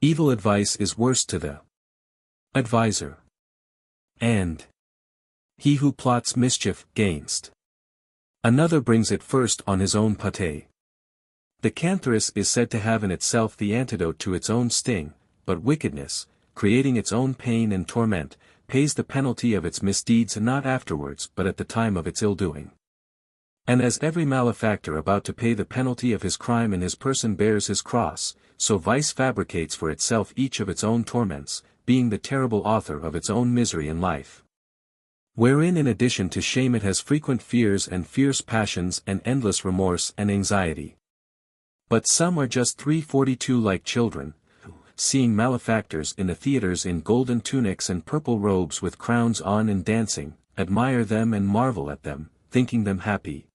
evil advice is worse to the adviser, and he who plots mischief gainst another brings it first on his own pate. The cantharus is said to have in itself the antidote to its own sting, but wickedness, creating its own pain and torment, pays the penalty of its misdeeds not afterwards but at the time of its ill-doing. And as every malefactor about to pay the penalty of his crime in his person bears his cross, so vice fabricates for itself each of its own torments, being the terrible author of its own misery in life. Wherein in addition to shame it has frequent fears and fierce passions and endless remorse and anxiety. But some are just 342 like children, who, seeing malefactors in the theatres in golden tunics and purple robes with crowns on and dancing, admire them and marvel at them, thinking them happy.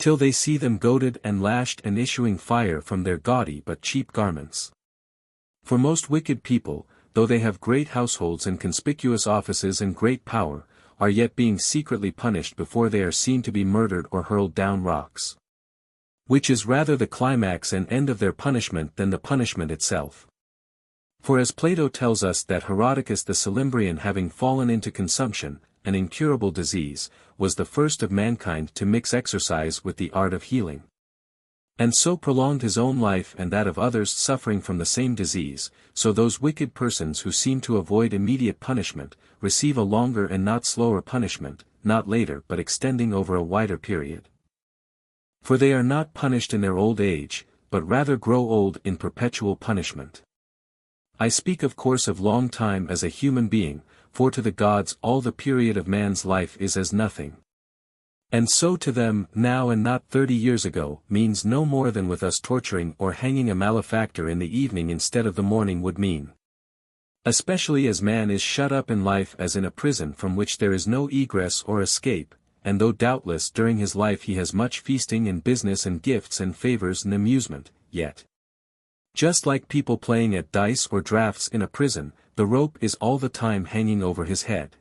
Till they see them goaded and lashed and issuing fire from their gaudy but cheap garments. For most wicked people, though they have great households and conspicuous offices and great power, are yet being secretly punished before they are seen to be murdered or hurled down rocks. Which is rather the climax and end of their punishment than the punishment itself. For as Plato tells us that Herodicus the Cylindrian having fallen into consumption, an incurable disease, was the first of mankind to mix exercise with the art of healing. And so prolonged his own life and that of others suffering from the same disease, so those wicked persons who seem to avoid immediate punishment, receive a longer and not slower punishment, not later but extending over a wider period. For they are not punished in their old age, but rather grow old in perpetual punishment. I speak of course of long time as a human being, for to the gods all the period of man's life is as nothing. And so to them, now and not 30 years ago, means no more than with us torturing or hanging a malefactor in the evening instead of the morning would mean. Especially as man is shut up in life as in a prison from which there is no egress or escape, and though doubtless during his life he has much feasting and business and gifts and favors and amusement, yet, just like people playing at dice or draughts in a prison, the rope is all the time hanging over his head.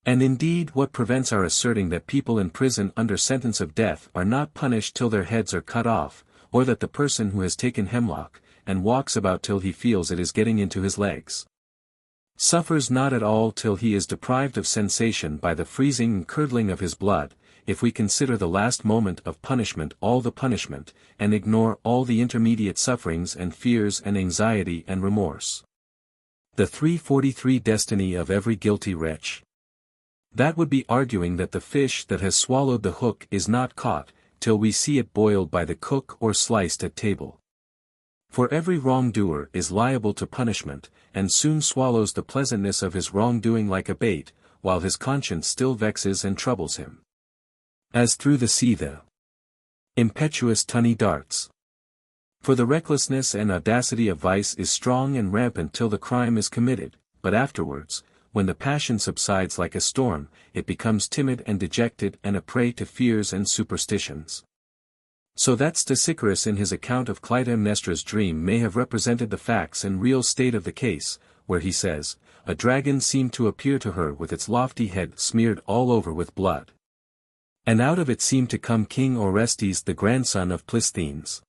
And indeed what prevents our asserting that people in prison under sentence of death are not punished till their heads are cut off, or that the person who has taken hemlock, and walks about till he feels it is getting into his legs, suffers not at all till he is deprived of sensation by the freezing and curdling of his blood, if we consider the last moment of punishment all the punishment, and ignore all the intermediate sufferings and fears and anxiety and remorse. The 343 destiny of every guilty wretch. That would be arguing that the fish that has swallowed the hook is not caught, till we see it boiled by the cook or sliced at table. For every wrongdoer is liable to punishment, and soon swallows the pleasantness of his wrongdoing like a bait, while his conscience still vexes and troubles him. As through the sea the impetuous tunny darts. For the recklessness and audacity of vice is strong and rampant till the crime is committed, but afterwards, when the passion subsides like a storm, it becomes timid and dejected and a prey to fears and superstitions. So that Stesichorus in his account of Clytemnestra's dream may have represented the facts and real state of the case, where he says, a dragon seemed to appear to her with its lofty head smeared all over with blood. And out of it seemed to come King Orestes the grandson of Plisthenes.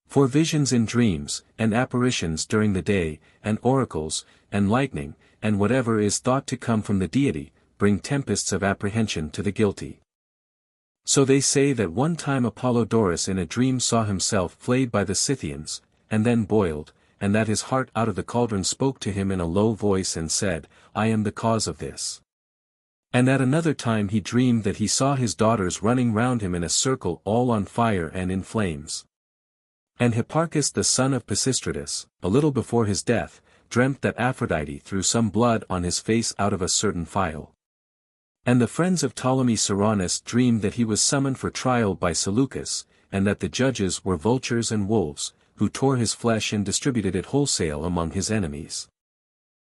For visions in dreams, and apparitions during the day, and oracles, and lightning, and whatever is thought to come from the deity, bring tempests of apprehension to the guilty. So they say that one time Apollodorus in a dream saw himself flayed by the Scythians, and then boiled, and that his heart out of the cauldron spoke to him in a low voice and said, I am the cause of this. And at another time he dreamed that he saw his daughters running round him in a circle all on fire and in flames. And Hipparchus the son of Pisistratus, a little before his death, dreamt that Aphrodite threw some blood on his face out of a certain phial. And the friends of Ptolemy Ceraunus dreamed that he was summoned for trial by Seleucus, and that the judges were vultures and wolves, who tore his flesh and distributed it wholesale among his enemies.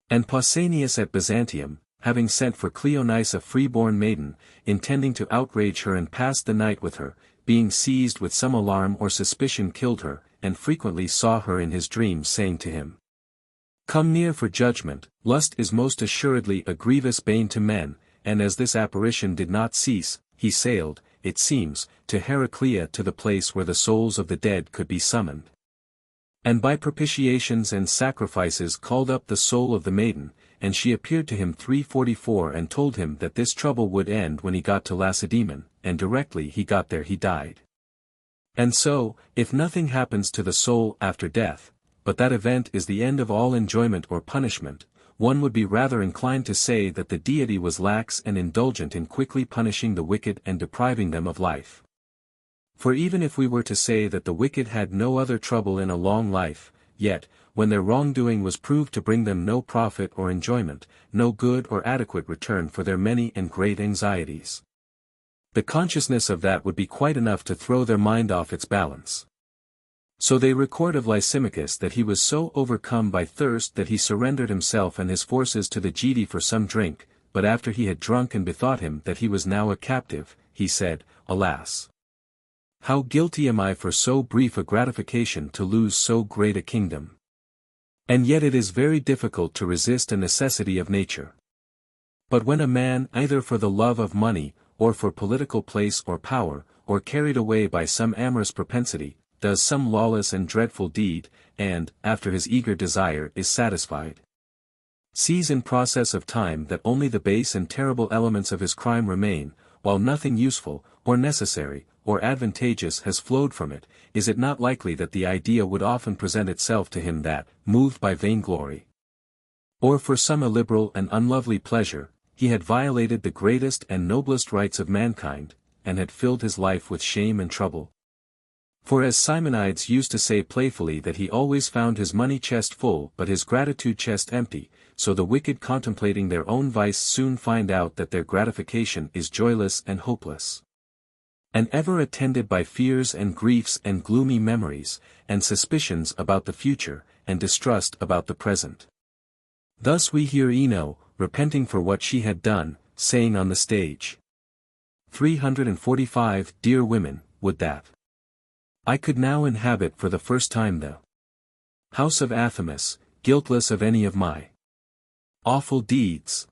And Pausanias at Byzantium, having sent for Cleonice a free-born maiden, intending to outrage her and pass the night with her, being seized with some alarm or suspicion killed her, and frequently saw her in his dreams saying to him, Come near for judgment, lust is most assuredly a grievous bane to men, and as this apparition did not cease, he sailed, it seems, to Heraclea to the place where the souls of the dead could be summoned. And by propitiations and sacrifices called up the soul of the maiden, and she appeared to him 344 and told him that this trouble would end when he got to Lacedaemon, and directly he got there he died. And so, if nothing happens to the soul after death, but that event is the end of all enjoyment or punishment, one would be rather inclined to say that the deity was lax and indulgent in quickly punishing the wicked and depriving them of life. For even if we were to say that the wicked had no other trouble in a long life, yet, when their wrongdoing was proved to bring them no profit or enjoyment, no good or adequate return for their many and great anxieties, the consciousness of that would be quite enough to throw their mind off its balance. So they record of Lysimachus that he was so overcome by thirst that he surrendered himself and his forces to the Gedi for some drink, but after he had drunk and bethought him that he was now a captive, he said, Alas! How guilty am I for so brief a gratification to lose so great a kingdom! And yet it is very difficult to resist a necessity of nature. But when a man, either for the love of money, or for political place or power, or carried away by some amorous propensity, does some lawless and dreadful deed, and, after his eager desire is satisfied, sees in process of time that only the base and terrible elements of his crime remain, while nothing useful, or necessary, or advantageous has flowed from it, is it not likely that the idea would often present itself to him that, moved by vainglory, or for some illiberal and unlovely pleasure, he had violated the greatest and noblest rights of mankind, and had filled his life with shame and trouble? For as Simonides used to say playfully that he always found his money chest full but his gratitude chest empty, so the wicked contemplating their own vice soon find out that their gratification is joyless and hopeless, and ever attended by fears and griefs and gloomy memories, and suspicions about the future, and distrust about the present. Thus we hear Ino, repenting for what she had done, saying on the stage, 345 Dear women, would that I could now inhabit for the first time the house of Athamas, guiltless of any of my awful deeds.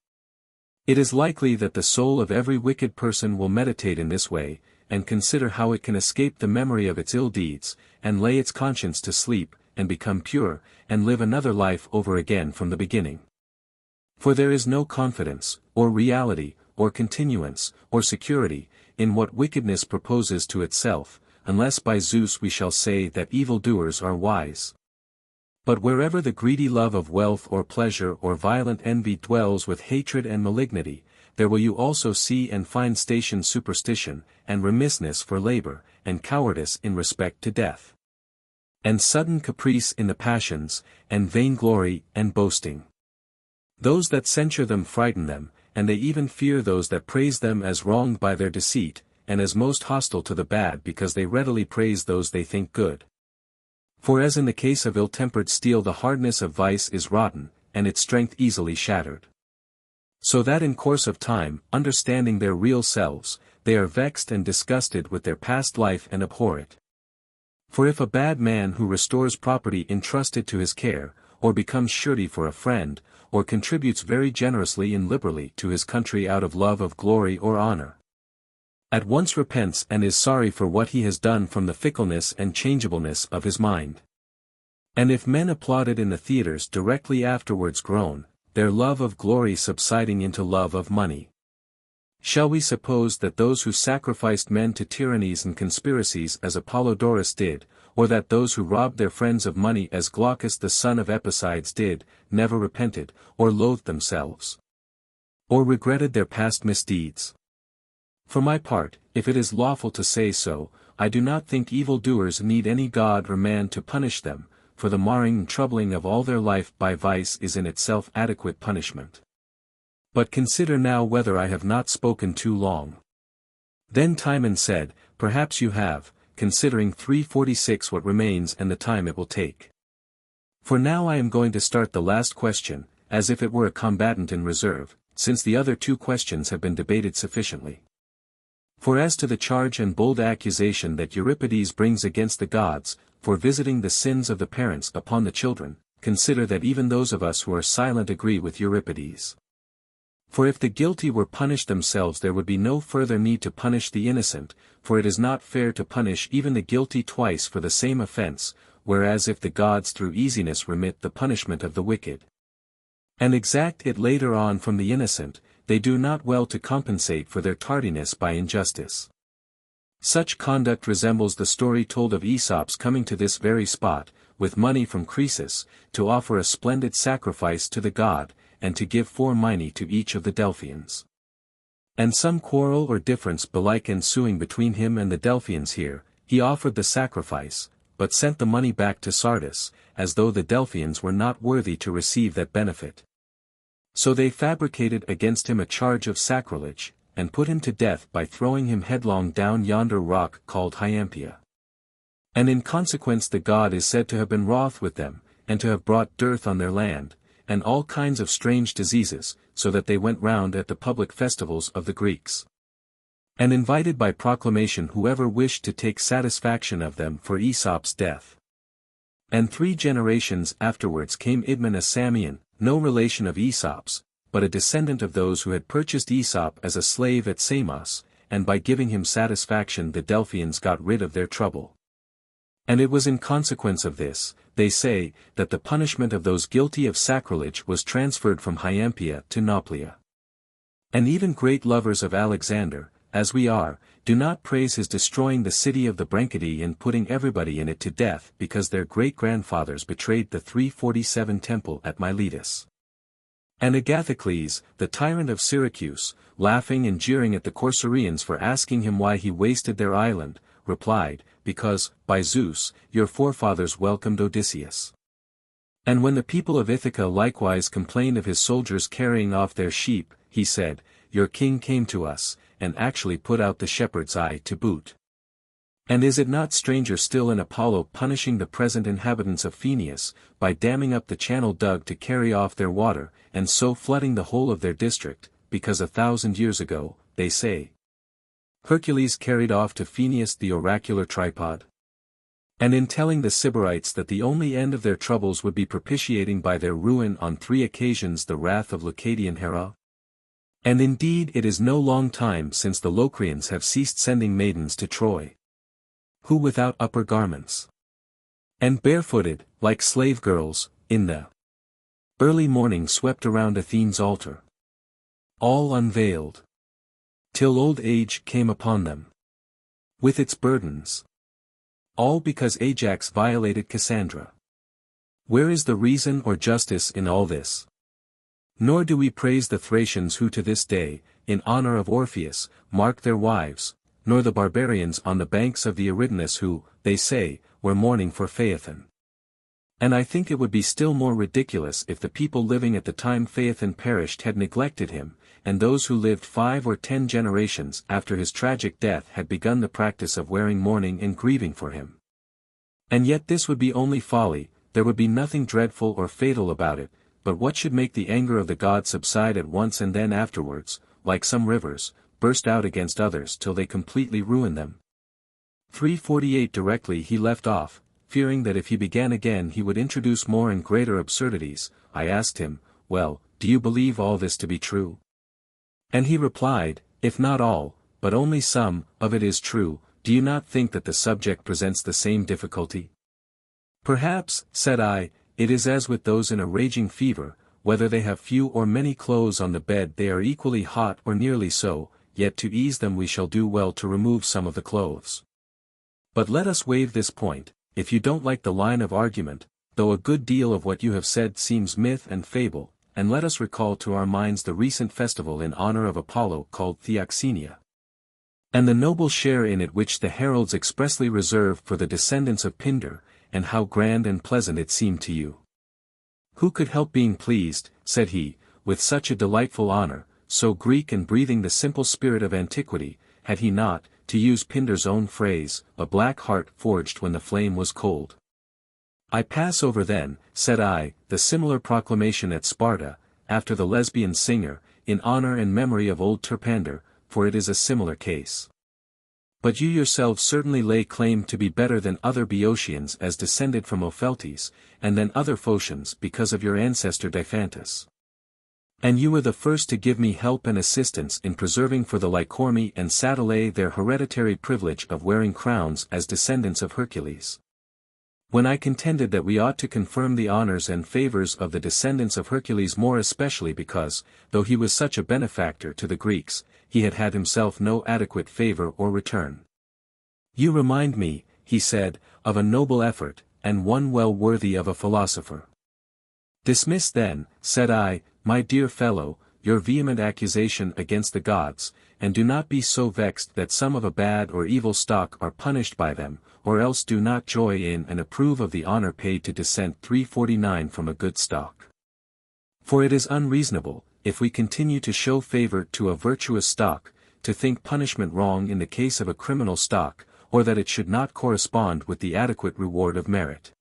It is likely that the soul of every wicked person will meditate in this way, and consider how it can escape the memory of its ill deeds, and lay its conscience to sleep, and become pure, and live another life over again from the beginning. For there is no confidence, or reality, or continuance, or security, in what wickedness proposes to itself, unless by Zeus we shall say that evildoers are wise. But wherever the greedy love of wealth or pleasure or violent envy dwells with hatred and malignity, there will you also see and find station superstition, and remissness for labor, and cowardice in respect to death. and sudden caprice in the passions, and vainglory, and boasting. Those that censure them frighten them, and they even fear those that praise them as wronged by their deceit, and as most hostile to the bad because they readily praise those they think good. For as in the case of ill-tempered steel the hardness of vice is rotten, and its strength easily shattered. So that in course of time, understanding their real selves, they are vexed and disgusted with their past life and abhor it. For if a bad man who restores property entrusted to his care, or becomes surety for a friend, or contributes very generously and liberally to his country out of love of glory or honor, at once repents and is sorry for what he has done from the fickleness and changeableness of his mind. And if men applauded in the theatres directly afterwards groan, their love of glory subsiding into love of money. Shall we suppose that those who sacrificed men to tyrannies and conspiracies as Apollodorus did, or that those who robbed their friends of money as Glaucus the son of Epicides did, never repented, or loathed themselves, or regretted their past misdeeds? For my part, if it is lawful to say so, I do not think evildoers need any god or man to punish them, for the marring and troubling of all their life by vice is in itself adequate punishment. But consider now whether I have not spoken too long. Then Timon said, Perhaps you have, considering 346 what remains and the time it will take. For now I am going to start the last question, as if it were a combatant in reserve, since the other two questions have been debated sufficiently. For as to the charge and bold accusation that Euripides brings against the gods, for visiting the sins of the parents upon the children, consider that even those of us who are silent agree with Euripides. For if the guilty were punished themselves there would be no further need to punish the innocent, for it is not fair to punish even the guilty twice for the same offense, whereas if the gods through easiness remit the punishment of the wicked, and exact it later on from the innocent, they do not well to compensate for their tardiness by injustice. Such conduct resembles the story told of Aesop's coming to this very spot, with money from Croesus, to offer a splendid sacrifice to the god, and to give 4 minae to each of the Delphians. And some quarrel or difference belike ensuing between him and the Delphians here, he offered the sacrifice, but sent the money back to Sardis, as though the Delphians were not worthy to receive that benefit. So they fabricated against him a charge of sacrilege, and put him to death by throwing him headlong down yonder rock called Hyampia. And in consequence the god is said to have been wroth with them, and to have brought dearth on their land, and all kinds of strange diseases, so that they went round at the public festivals of the Greeks, and invited by proclamation whoever wished to take satisfaction of them for Aesop's death. And 3 generations afterwards came Idmon a Samian, no relation of Aesop's, but a descendant of those who had purchased Aesop as a slave at Samos, and by giving him satisfaction the Delphians got rid of their trouble. And it was in consequence of this, they say, that the punishment of those guilty of sacrilege was transferred from Hyampia to Nauplia. And even great lovers of Alexander, as we are, do not praise his destroying the city of the Branchidae and putting everybody in it to death because their great-grandfathers betrayed the 347 temple at Miletus. And Agathocles, the tyrant of Syracuse, laughing and jeering at the Corcyraeans for asking him why he wasted their island, replied, Because, by Zeus, your forefathers welcomed Odysseus. And when the people of Ithaca likewise complained of his soldiers carrying off their sheep, he said, Your king came to us, and actually put out the shepherd's eye to boot. And is it not stranger still in Apollo punishing the present inhabitants of Phoenius, by damming up the channel dug to carry off their water, and so flooding the whole of their district, because 1,000 years ago, they say, Hercules carried off to Phoenius the oracular tripod? And in telling the Sybarites that the only end of their troubles would be propitiating by their ruin on 3 occasions the wrath of Leucadian Hera? And indeed it is no long time since the Locrians have ceased sending maidens to Troy, who without upper garments, and barefooted, like slave girls, in the early morning swept around Athene's altar, all unveiled, till old age came upon them, with its burdens, all because Ajax violated Cassandra. Where is the reason or justice in all this? Nor do we praise the Thracians who to this day, in honor of Orpheus, mark their wives, nor the barbarians on the banks of the Eridanus who, they say, were mourning for Phaethon. And I think it would be still more ridiculous if the people living at the time Phaethon perished had neglected him, and those who lived 5 or 10 generations after his tragic death had begun the practice of wearing mourning and grieving for him. And yet this would be only folly, there would be nothing dreadful or fatal about it, but what should make the anger of the gods subside at once and then afterwards, like some rivers, burst out against others till they completely ruin them. 348 Directly he left off, fearing that if he began again he would introduce more and greater absurdities, I asked him, well, do you believe all this to be true? And he replied, if not all, but only some, of it is true. Do you not think that the subject presents the same difficulty? Perhaps, said I, it is as with those in a raging fever, whether they have few or many clothes on the bed they are equally hot or nearly so, yet to ease them we shall do well to remove some of the clothes. But let us waive this point, if you don't like the line of argument, though a good deal of what you have said seems myth and fable, and let us recall to our minds the recent festival in honor of Apollo called Theoxenia. And the noble share in it which the heralds expressly reserved for the descendants of Pindar, and how grand and pleasant it seemed to you. Who could help being pleased, said he, with such a delightful honor, so Greek and breathing the simple spirit of antiquity, had he not, to use Pindar's own phrase, a black heart forged when the flame was cold. I pass over then, said I, the similar proclamation at Sparta, after the Lesbian singer, in honor and memory of old Terpander, for it is a similar case. But you yourselves certainly lay claim to be better than other Boeotians as descended from Opheltes, and than other Phocians because of your ancestor Diophantus. And you were the first to give me help and assistance in preserving for the Lycormi and Satilae their hereditary privilege of wearing crowns as descendants of Hercules. When I contended that we ought to confirm the honors and favors of the descendants of Hercules more especially because, though he was such a benefactor to the Greeks, he had had himself no adequate favor or return. You remind me, he said, of a noble effort, and one well worthy of a philosopher. Dismiss then, said I, my dear fellow, your vehement accusation against the gods, and do not be so vexed that some of a bad or evil stock are punished by them, or else do not joy in and approve of the honor paid to descent 349 from a good stock. For it is unreasonable, if we continue to show favor to a virtuous stock, to think punishment wrong in the case of a criminal stock, or that it should not correspond with the adequate reward of merit.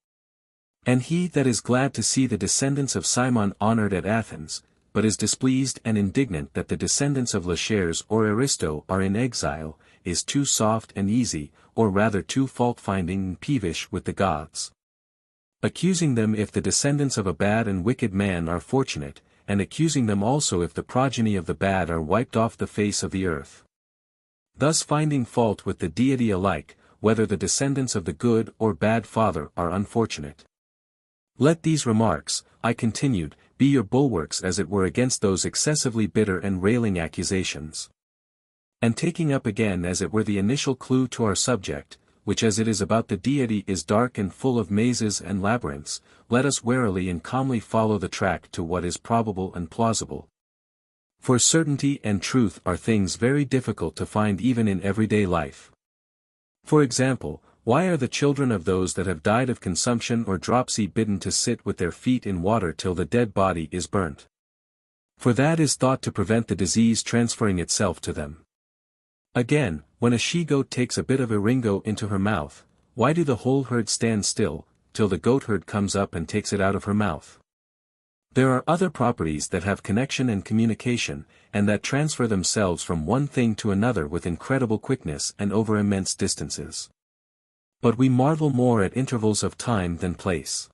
And he that is glad to see the descendants of Cimon honored at Athens, but is displeased and indignant that the descendants of Lachares or Aristo are in exile, is too soft and easy, or rather too fault-finding and peevish with the gods. Accusing them if the descendants of a bad and wicked man are fortunate, and accusing them also if the progeny of the bad are wiped off the face of the earth. Thus finding fault with the deity alike, whether the descendants of the good or bad father are unfortunate. Let these remarks, I continued, be your bulwarks as it were against those excessively bitter and railing accusations. And taking up again as it were the initial clue to our subject, which as it is about the deity is dark and full of mazes and labyrinths, let us warily and calmly follow the track to what is probable and plausible. For certainty and truth are things very difficult to find even in everyday life. For example, why are the children of those that have died of consumption or dropsy bidden to sit with their feet in water till the dead body is burnt? For that is thought to prevent the disease transferring itself to them. Again, when a she-goat takes a bit of eringo into her mouth, why do the whole herd stand still, till the goatherd comes up and takes it out of her mouth? There are other properties that have connection and communication, and that transfer themselves from one thing to another with incredible quickness and over immense distances. But we marvel more at intervals of time than place.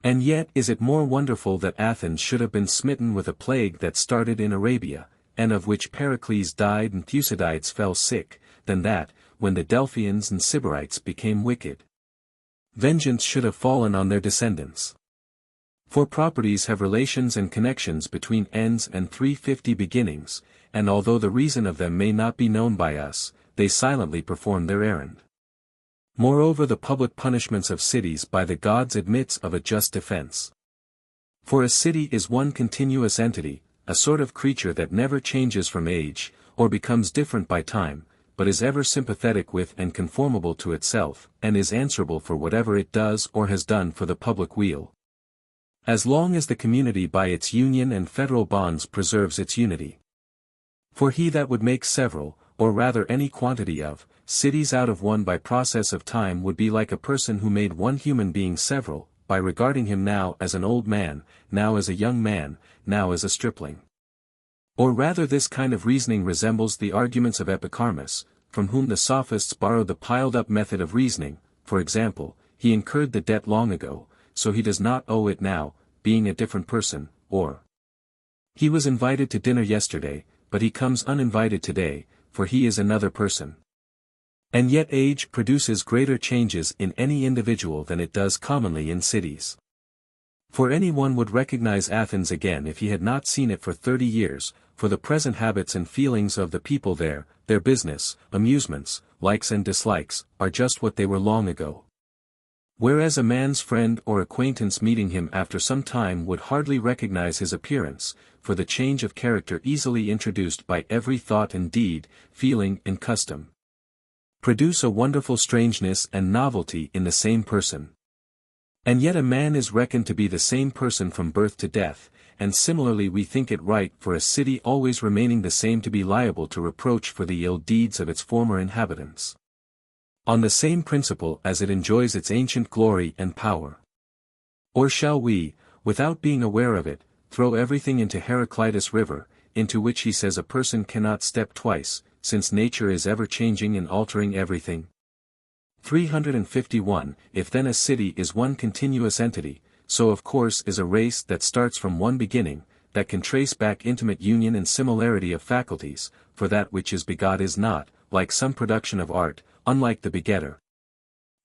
And yet is it more wonderful that Athens should have been smitten with a plague that started in Arabia, and of which Pericles died and Thucydides fell sick, than that, when the Delphians and Sybarites became wicked, vengeance should have fallen on their descendants. For properties have relations and connections between ends and 350 beginnings, and although the reason of them may not be known by us, they silently perform their errand. Moreover, the public punishments of cities by the gods admits of a just defense. For a city is one continuous entity, a sort of creature that never changes from age, or becomes different by time, but is ever sympathetic with and conformable to itself, and is answerable for whatever it does or has done for the public weal. As long as the community by its union and federal bonds preserves its unity. For he that would make several, or rather any quantity of, cities out of one by process of time would be like a person who made one human being several, by regarding him now as an old man, now as a young man, now as a stripling. Or rather this kind of reasoning resembles the arguments of Epicharmus, from whom the sophists borrowed the piled-up method of reasoning. For example, he incurred the debt long ago, so he does not owe it now, being a different person, or he was invited to dinner yesterday, but he comes uninvited today, for he is another person. And yet age produces greater changes in any individual than it does commonly in cities. For anyone would recognize Athens again if he had not seen it for 30 years, for the present habits and feelings of the people there, their business, amusements, likes and dislikes, are just what they were long ago. Whereas a man's friend or acquaintance meeting him after some time would hardly recognize his appearance, for the change of character easily introduced by every thought and deed, feeling and custom, produce a wonderful strangeness and novelty in the same person. And yet a man is reckoned to be the same person from birth to death, and similarly we think it right for a city always remaining the same to be liable to reproach for the ill deeds of its former inhabitants, on the same principle as it enjoys its ancient glory and power. Or shall we, without being aware of it, throw everything into Heraclitus River, into which he says a person cannot step twice, since nature is ever changing and altering everything? 351. If then a city is one continuous entity, so of course is a race that starts from one beginning, that can trace back intimate union and similarity of faculties, for that which is begot is not, like some production of art, unlike the begetter.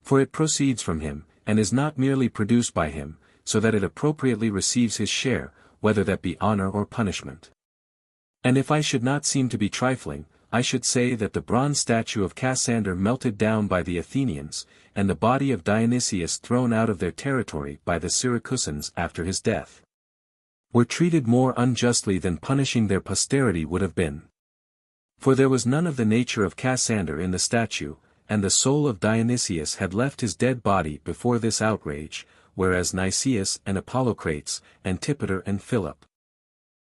For it proceeds from him, and is not merely produced by him, so that it appropriately receives his share, whether that be honor or punishment. And if I should not seem to be trifling, I should say that the bronze statue of Cassander melted down by the Athenians, and the body of Dionysius thrown out of their territory by the Syracusans after his death, were treated more unjustly than punishing their posterity would have been. For there was none of the nature of Cassander in the statue, and the soul of Dionysius had left his dead body before this outrage, whereas Nicias and Apollocrates, Antipater and Philip,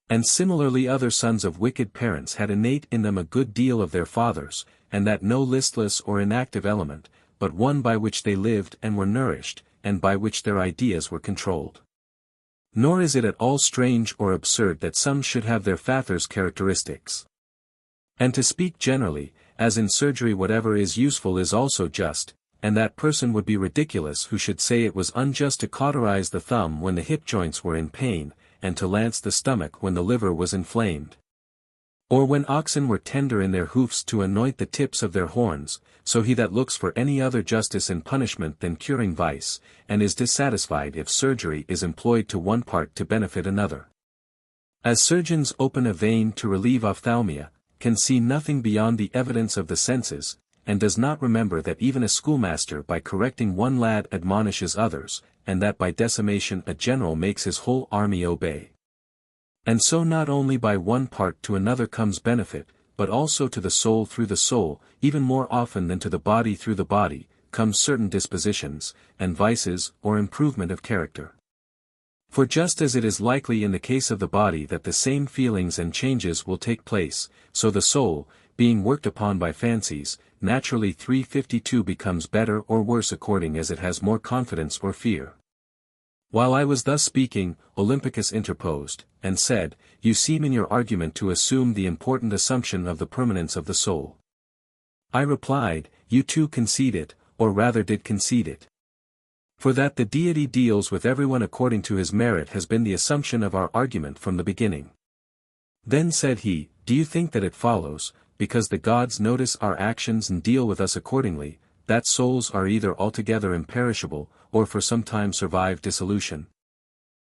and similarly other sons of wicked parents had innate in them a good deal of their fathers, and that no listless or inactive element, but one by which they lived and were nourished, and by which their ideas were controlled. Nor is it at all strange or absurd that some should have their fathers' characteristics. And to speak generally, as in surgery whatever is useful is also just, and that person would be ridiculous who should say it was unjust to cauterize the thumb when the hip joints were in pain, and to lance the stomach when the liver was inflamed. Or when oxen were tender in their hoofs to anoint the tips of their horns, so he that looks for any other justice in punishment than curing vice, and is dissatisfied if surgery is employed to one part to benefit another. As surgeons open a vein to relieve ophthalmia, can see nothing beyond the evidence of the senses, and does not remember that even a schoolmaster by correcting one lad admonishes others, and that by decimation a general makes his whole army obey. And so not only by one part to another comes benefit, but also to the soul through the soul, even more often than to the body through the body, comes certain dispositions, and vices or improvement of character. For just as it is likely in the case of the body that the same feelings and changes will take place, so the soul, being worked upon by fancies, naturally 352 becomes better or worse according as it has more confidence or fear. While I was thus speaking, Olympicus interposed, and said, "You seem in your argument to assume the important assumption of the permanence of the soul." I replied, "You too concede it, or rather did concede it. For that the deity deals with everyone according to his merit has been the assumption of our argument from the beginning." Then said he, "Do you think that it follows, because the gods notice our actions and deal with us accordingly, that souls are either altogether imperishable, or for some time survive dissolution?"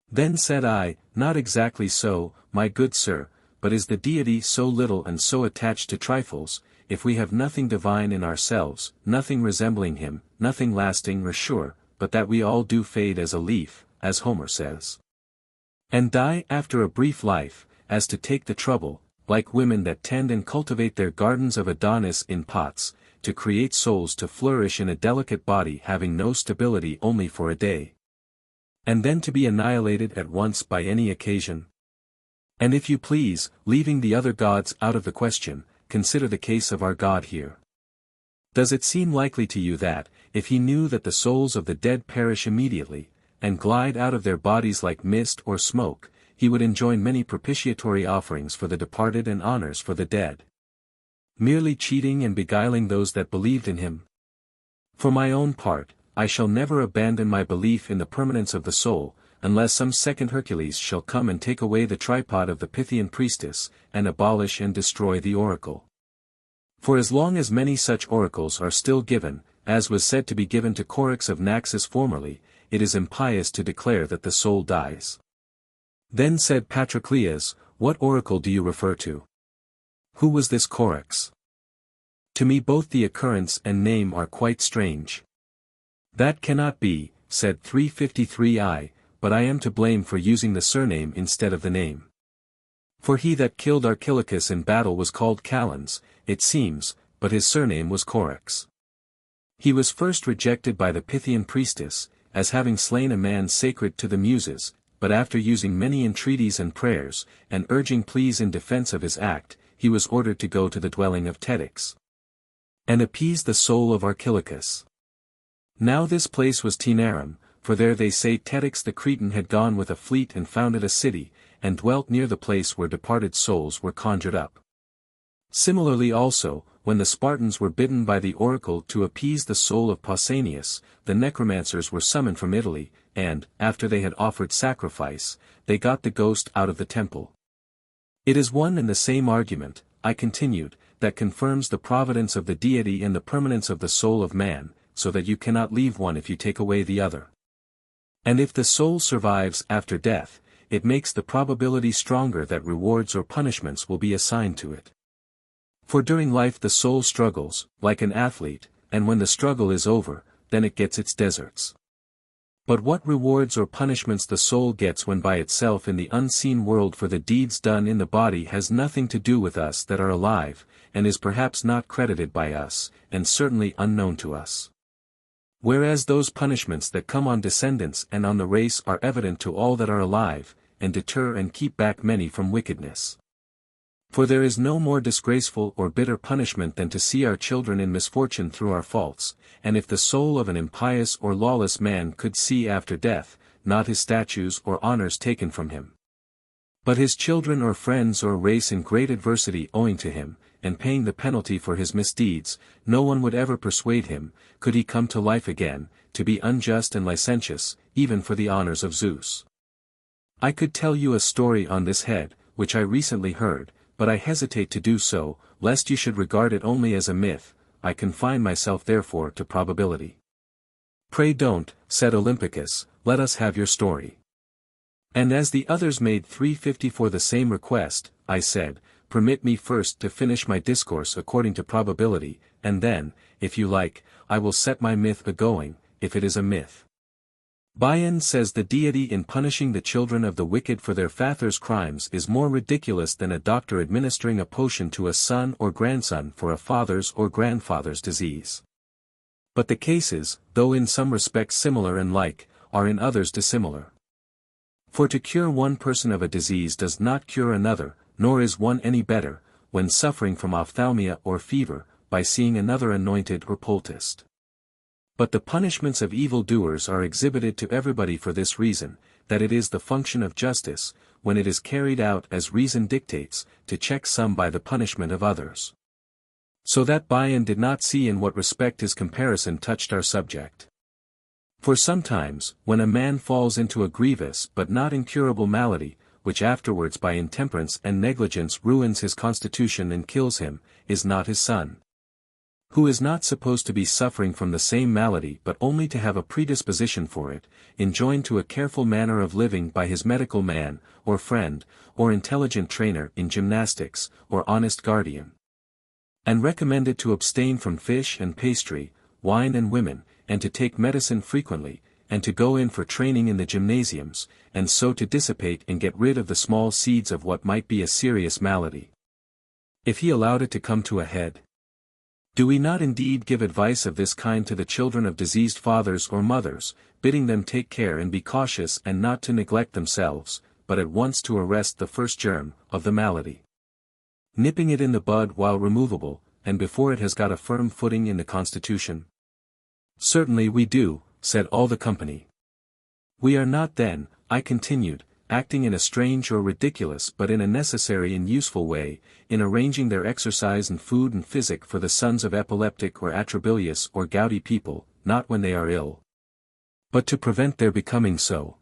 Then said I, "Not exactly so, my good sir, but is the deity so little and so attached to trifles, if we have nothing divine in ourselves, nothing resembling him, nothing lasting or sure, but that we all do fade as a leaf, as Homer says, and die after a brief life, as to take the trouble, like women that tend and cultivate their gardens of Adonis in pots, to create souls to flourish in a delicate body having no stability only for a day, and then to be annihilated at once by any occasion? And if you please, leaving the other gods out of the question, consider the case of our God here. Does it seem likely to you that, if he knew that the souls of the dead perish immediately, and glide out of their bodies like mist or smoke, he would enjoin many propitiatory offerings for the departed and honors for the dead, merely cheating and beguiling those that believed in him? For my own part, I shall never abandon my belief in the permanence of the soul, unless some second Hercules shall come and take away the tripod of the Pythian priestess, and abolish and destroy the oracle. For as long as many such oracles are still given, as was said to be given to Chorix of Naxos formerly, it is impious to declare that the soul dies. Then said Patroclus, what oracle do you refer to? Who was this Chorix? To me both the occurrence and name are quite strange. That cannot be, said 353I, but I am to blame for using the surname instead of the name. For he that killed Archilochus in battle was called Calens, it seems, but his surname was Chorix. He was first rejected by the Pythian priestess, as having slain a man sacred to the Muses, but after using many entreaties and prayers, and urging pleas in defense of his act, he was ordered to go to the dwelling of Tetics, and appease the soul of Archilochus. Now this place was Taenarum, for there they say Tetics the Cretan had gone with a fleet and founded a city, and dwelt near the place where departed souls were conjured up. Similarly also, when the Spartans were bidden by the oracle to appease the soul of Pausanias, the necromancers were summoned from Italy, and, after they had offered sacrifice, they got the ghost out of the temple. It is one and the same argument, I continued, that confirms the providence of the deity and the permanence of the soul of man, so that you cannot leave one if you take away the other. And if the soul survives after death, it makes the probability stronger that rewards or punishments will be assigned to it. For during life the soul struggles, like an athlete, and when the struggle is over, then it gets its deserts. But what rewards or punishments the soul gets when by itself in the unseen world for the deeds done in the body has nothing to do with us that are alive, and is perhaps not credited by us, and certainly unknown to us. Whereas those punishments that come on descendants and on the race are evident to all that are alive, and deter and keep back many from wickedness. For there is no more disgraceful or bitter punishment than to see our children in misfortune through our faults, and if the soul of an impious or lawless man could see after death, not his statues or honors taken from him, but his children or friends or race in great adversity owing to him, and paying the penalty for his misdeeds, no one would ever persuade him, could he come to life again, to be unjust and licentious, even for the honors of Zeus. I could tell you a story on this head, which I recently heard, but I hesitate to do so, lest you should regard it only as a myth. I confine myself therefore to probability. Pray don't, said Olympicus, let us have your story. And as the others made 354 the same request, I said, permit me first to finish my discourse according to probability, and then, if you like, I will set my myth a-going, if it is a myth. Bion says the deity in punishing the children of the wicked for their fathers' crimes is more ridiculous than a doctor administering a potion to a son or grandson for a father's or grandfather's disease. But the cases, though in some respects similar and like, are in others dissimilar. For to cure one person of a disease does not cure another, nor is one any better, when suffering from ophthalmia or fever, by seeing another anointed or poulticed. But the punishments of evildoers are exhibited to everybody for this reason, that it is the function of justice, when it is carried out as reason dictates, to check some by the punishment of others. So that Bion did not see in what respect his comparison touched our subject. For sometimes, when a man falls into a grievous but not incurable malady, which afterwards by intemperance and negligence ruins his constitution and kills him, is not his son, who is not supposed to be suffering from the same malady but only to have a predisposition for it, enjoined to a careful manner of living by his medical man, or friend, or intelligent trainer in gymnastics, or honest guardian, and recommended to abstain from fish and pastry, wine and women, and to take medicine frequently, and to go in for training in the gymnasiums, and so to dissipate and get rid of the small seeds of what might be a serious malady. if he allowed it to come to a head? Do we not indeed give advice of this kind to the children of diseased fathers or mothers, bidding them take care and be cautious and not to neglect themselves, but at once to arrest the first germ of the malady, nipping it in the bud while removable, and before it has got a firm footing in the constitution? Certainly we do, said all the company. We are not then, I continued, acting in a strange or ridiculous but in a necessary and useful way, in arranging their exercise and food and physic for the sons of epileptic or atrabilious or gouty people, not when they are ill, but to prevent their becoming so.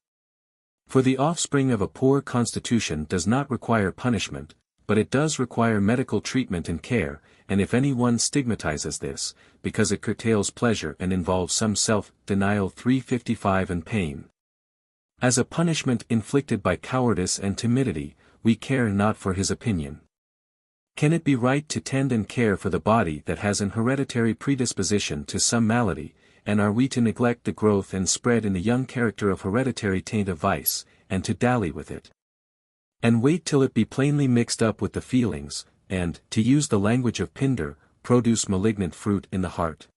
For the offspring of a poor constitution does not require punishment, but it does require medical treatment and care, and if any one stigmatizes this, because it curtails pleasure and involves some self-denial 355 and pain, as a punishment inflicted by cowardice and timidity, we care not for his opinion. Can it be right to tend and care for the body that has an hereditary predisposition to some malady, and are we to neglect the growth and spread in the young character of hereditary taint of vice, and to dally with it, and wait till it be plainly mixed up with the feelings, and, to use the language of Pindar, produce malignant fruit in the heart?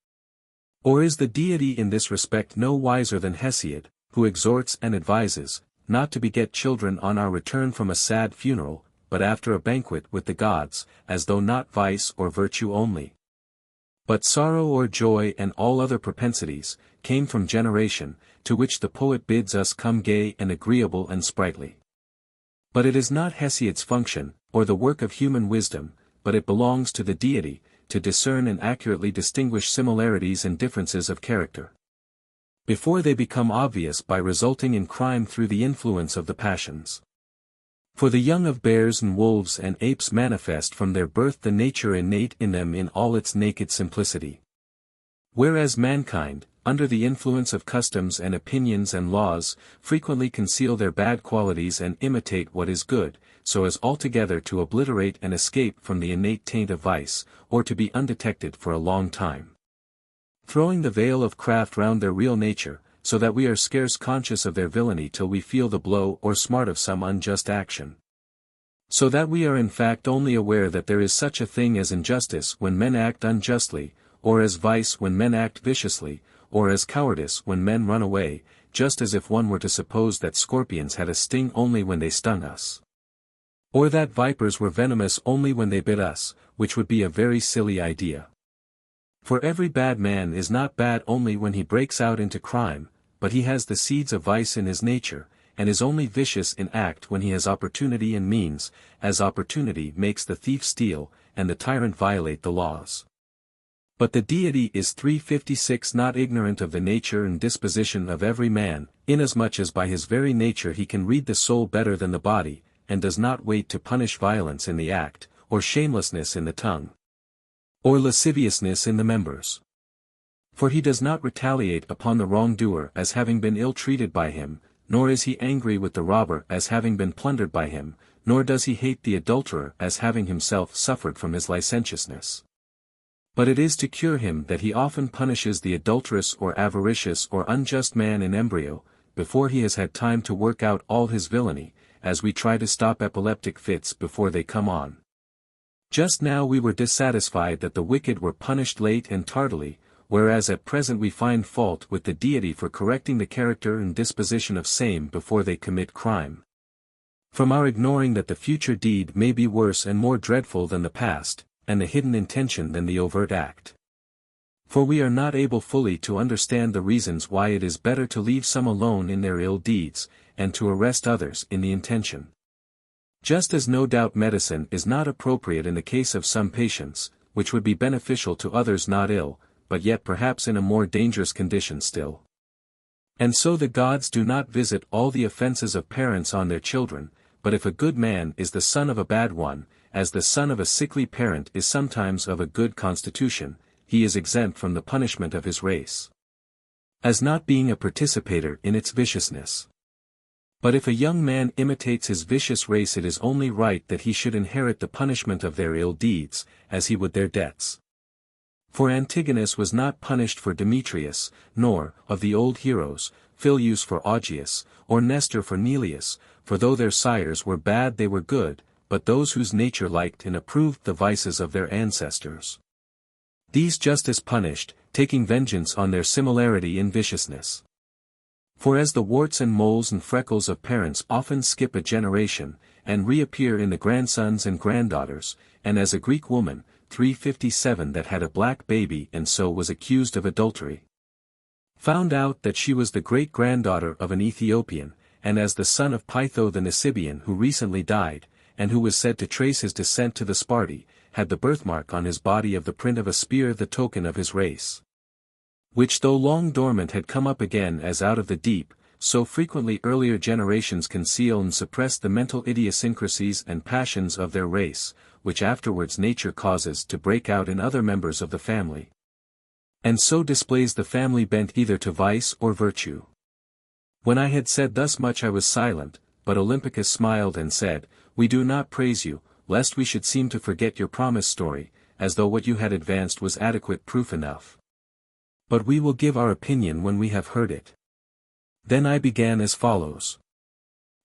Or is the deity in this respect no wiser than Hesiod, who exhorts and advises, not to beget children on our return from a sad funeral, but after a banquet with the gods, as though not vice or virtue only, but sorrow or joy and all other propensities, came from generation, to which the poet bids us come gay and agreeable and sprightly. But it is not Hesiod's function, or the work of human wisdom, but it belongs to the deity, to discern and accurately distinguish similarities and differences of character, before they become obvious by resulting in crime through the influence of the passions. For the young of bears and wolves and apes manifest from their birth the nature innate in them in all its naked simplicity. Whereas mankind, under the influence of customs and opinions and laws, frequently conceal their bad qualities and imitate what is good, so as altogether to obliterate and escape from the innate taint of vice, or to be undetected for a long time, throwing the veil of craft round their real nature, so that we are scarce conscious of their villainy till we feel the blow or smart of some unjust action. So that we are in fact only aware that there is such a thing as injustice when men act unjustly, or as vice when men act viciously, or as cowardice when men run away, just as if one were to suppose that scorpions had a sting only when they stung us, or that vipers were venomous only when they bit us, which would be a very silly idea. For every bad man is not bad only when he breaks out into crime, but he has the seeds of vice in his nature, and is only vicious in act when he has opportunity and means, as opportunity makes the thief steal, and the tyrant violate the laws. But the deity is 356 not ignorant of the nature and disposition of every man, inasmuch as by his very nature he can read the soul better than the body, and does not wait to punish violence in the act, or shamelessness in the tongue, or lasciviousness in the members. For he does not retaliate upon the wrongdoer as having been ill-treated by him, nor is he angry with the robber as having been plundered by him, nor does he hate the adulterer as having himself suffered from his licentiousness. But it is to cure him that he often punishes the adulterous or avaricious or unjust man in embryo, before he has had time to work out all his villainy, as we try to stop epileptic fits before they come on. Just now we were dissatisfied that the wicked were punished late and tardily, whereas at present we find fault with the deity for correcting the character and disposition of same before they commit crime. From our ignoring that the future deed may be worse and more dreadful than the past, and the hidden intention than the overt act. For we are not able fully to understand the reasons why it is better to leave some alone in their ill deeds, and to arrest others in the intention. Just as no doubt medicine is not appropriate in the case of some patients, which would be beneficial to others not ill, but yet perhaps in a more dangerous condition still. And so the gods do not visit all the offenses of parents on their children, but if a good man is the son of a bad one, as the son of a sickly parent is sometimes of a good constitution, he is exempt from the punishment of his race, as not being a participator in its viciousness. But if a young man imitates his vicious race, it is only right that he should inherit the punishment of their ill deeds, as he would their debts. For Antigonus was not punished for Demetrius, nor, of the old heroes, Phyleus for Augeas, or Nestor for Neleus, for though their sires were bad they were good, but those whose nature liked and approved the vices of their ancestors. These justice punished, taking vengeance on their similarity in viciousness. For as the warts and moles and freckles of parents often skip a generation, and reappear in the grandsons and granddaughters, and as a Greek woman, 357 that had a black baby and so was accused of adultery, found out that she was the great-granddaughter of an Ethiopian, and as the son of Pytho the Nisibian who recently died, and who was said to trace his descent to the Sparti, had the birthmark on his body of the print of a spear the token of his race, which though long dormant had come up again as out of the deep, so frequently earlier generations conceal and suppress the mental idiosyncrasies and passions of their race, which afterwards nature causes to break out in other members of the family, and so displays the family bent either to vice or virtue. When I had said thus much I was silent, but Olympicus smiled and said, "We do not praise you, lest we should seem to forget your promised story, as though what you had advanced was adequate proof enough. But we will give our opinion when we have heard it." Then I began as follows.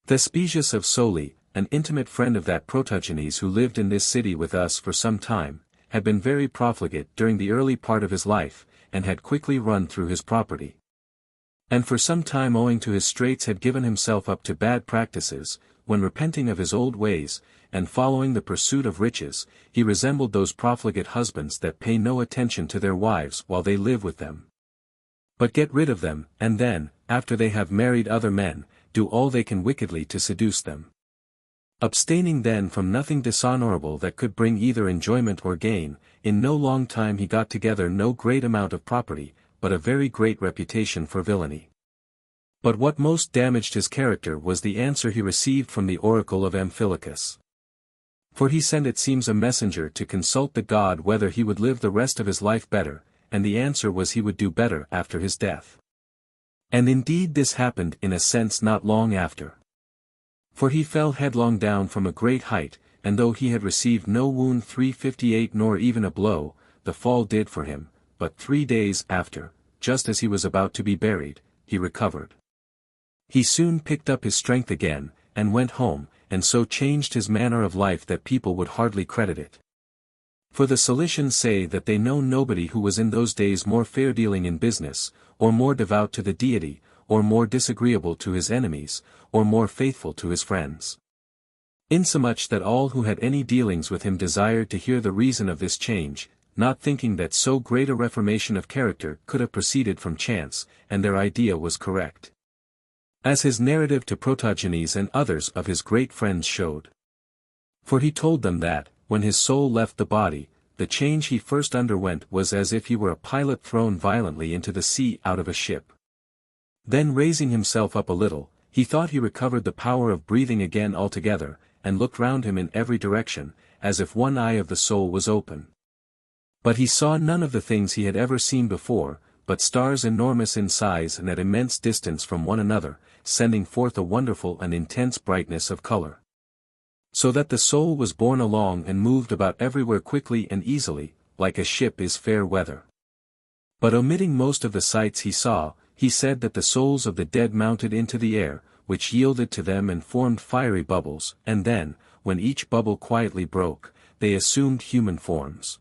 Thespesius of Soli, an intimate friend of that Protogenes who lived in this city with us for some time, had been very profligate during the early part of his life, and had quickly run through his property. And for some time owing to his straits had given himself up to bad practices, when repenting of his old ways, and following the pursuit of riches, he resembled those profligate husbands that pay no attention to their wives while they live with them, but get rid of them, and then, after they have married other men, do all they can wickedly to seduce them. Abstaining then from nothing dishonorable that could bring either enjoyment or gain, in no long time he got together no great amount of property, but a very great reputation for villainy. But what most damaged his character was the answer he received from the oracle of Amphilochus. For he sent it seems a messenger to consult the god whether he would live the rest of his life better, and the answer was he would do better after his death. And indeed this happened in a sense not long after. For he fell headlong down from a great height, and though he had received no wound 358 nor even a blow, the fall did for him, but 3 days after, just as he was about to be buried, he recovered. He soon picked up his strength again, and went home, and so changed his manner of life that people would hardly credit it. For the Cilicians say that they know nobody who was in those days more fair-dealing in business, or more devout to the deity, or more disagreeable to his enemies, or more faithful to his friends. Insomuch that all who had any dealings with him desired to hear the reason of this change, not thinking that so great a reformation of character could have proceeded from chance, and their idea was correct, as his narrative to Protogenes and others of his great friends showed. For he told them that, when his soul left the body, the change he first underwent was as if he were a pilot thrown violently into the sea out of a ship. Then raising himself up a little, he thought he recovered the power of breathing again altogether, and looked round him in every direction, as if one eye of the soul was open. But he saw none of the things he had ever seen before, but stars enormous in size and at immense distance from one another, sending forth a wonderful and intense brightness of color. So that the soul was borne along and moved about everywhere quickly and easily, like a ship is fair weather. But omitting most of the sights he saw, he said that the souls of the dead mounted into the air, which yielded to them and formed fiery bubbles, and then, when each bubble quietly broke, they assumed human forms.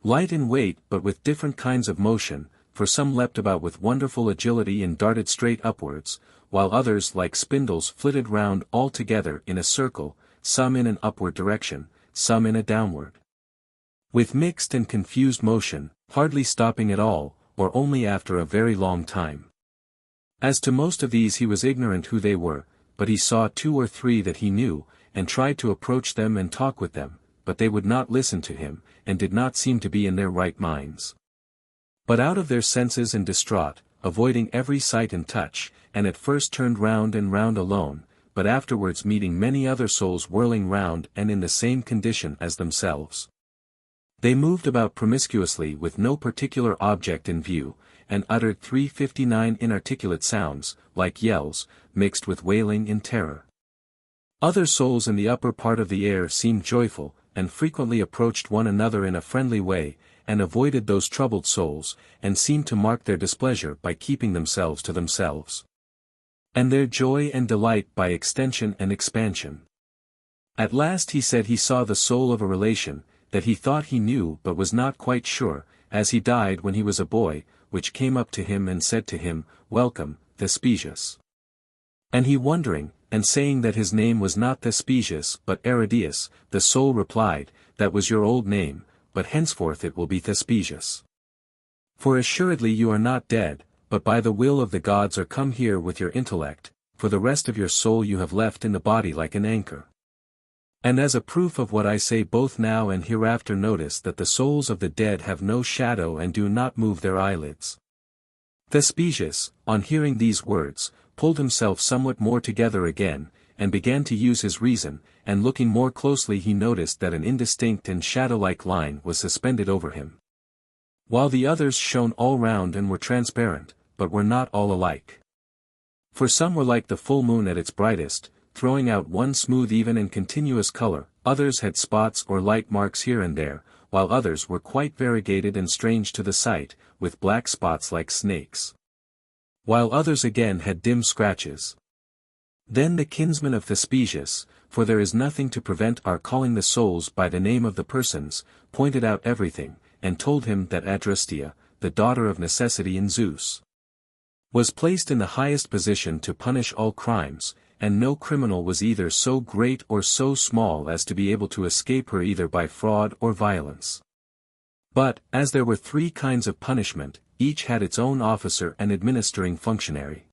Light in weight but with different kinds of motion, for some leapt about with wonderful agility and darted straight upwards, while others like spindles flitted round all together in a circle, some in an upward direction, some in a downward, with mixed and confused motion, hardly stopping at all, or only after a very long time. As to most of these he was ignorant who they were, but he saw 2 or 3 that he knew, and tried to approach them and talk with them, but they would not listen to him, and did not seem to be in their right minds, but out of their senses and distraught, avoiding every sight and touch, and at first turned round and round alone, but afterwards meeting many other souls whirling round and in the same condition as themselves. They moved about promiscuously with no particular object in view, and uttered 359 inarticulate sounds, like yells, mixed with wailing in terror. Other souls in the upper part of the air seemed joyful, and frequently approached one another in a friendly way, and avoided those troubled souls, and seemed to mark their displeasure by keeping themselves to themselves, and their joy and delight by extension and expansion. At last he said he saw the soul of a relation, that he thought he knew but was not quite sure, as he died when he was a boy, which came up to him and said to him, Welcome, Thespesius. And he wondering, and saying that his name was not Thespesius but Aridaeus, the soul replied, That was your old name, but henceforth it will be Thespesius. For assuredly you are not dead, but by the will of the gods are come here with your intellect, for the rest of your soul you have left in the body like an anchor. And as a proof of what I say both now and hereafter notice that the souls of the dead have no shadow and do not move their eyelids. Thespesius, on hearing these words, pulled himself somewhat more together again, and began to use his reason, and looking more closely he noticed that an indistinct and shadow-like line was suspended over him. While the others shone all round and were transparent, but were not all alike. For some were like the full moon at its brightest, throwing out one smooth even and continuous color, others had spots or light marks here and there, while others were quite variegated and strange to the sight, with black spots like snakes. While others again had dim scratches. Then the kinsman of Thespesius, for there is nothing to prevent our calling the souls by the name of the persons, pointed out everything, and told him that Adrastea, the daughter of Necessity and Zeus, was placed in the highest position to punish all crimes, and no criminal was either so great or so small as to be able to escape her either by fraud or violence. But, as there were 3 kinds of punishment, each had its own officer and administering functionary.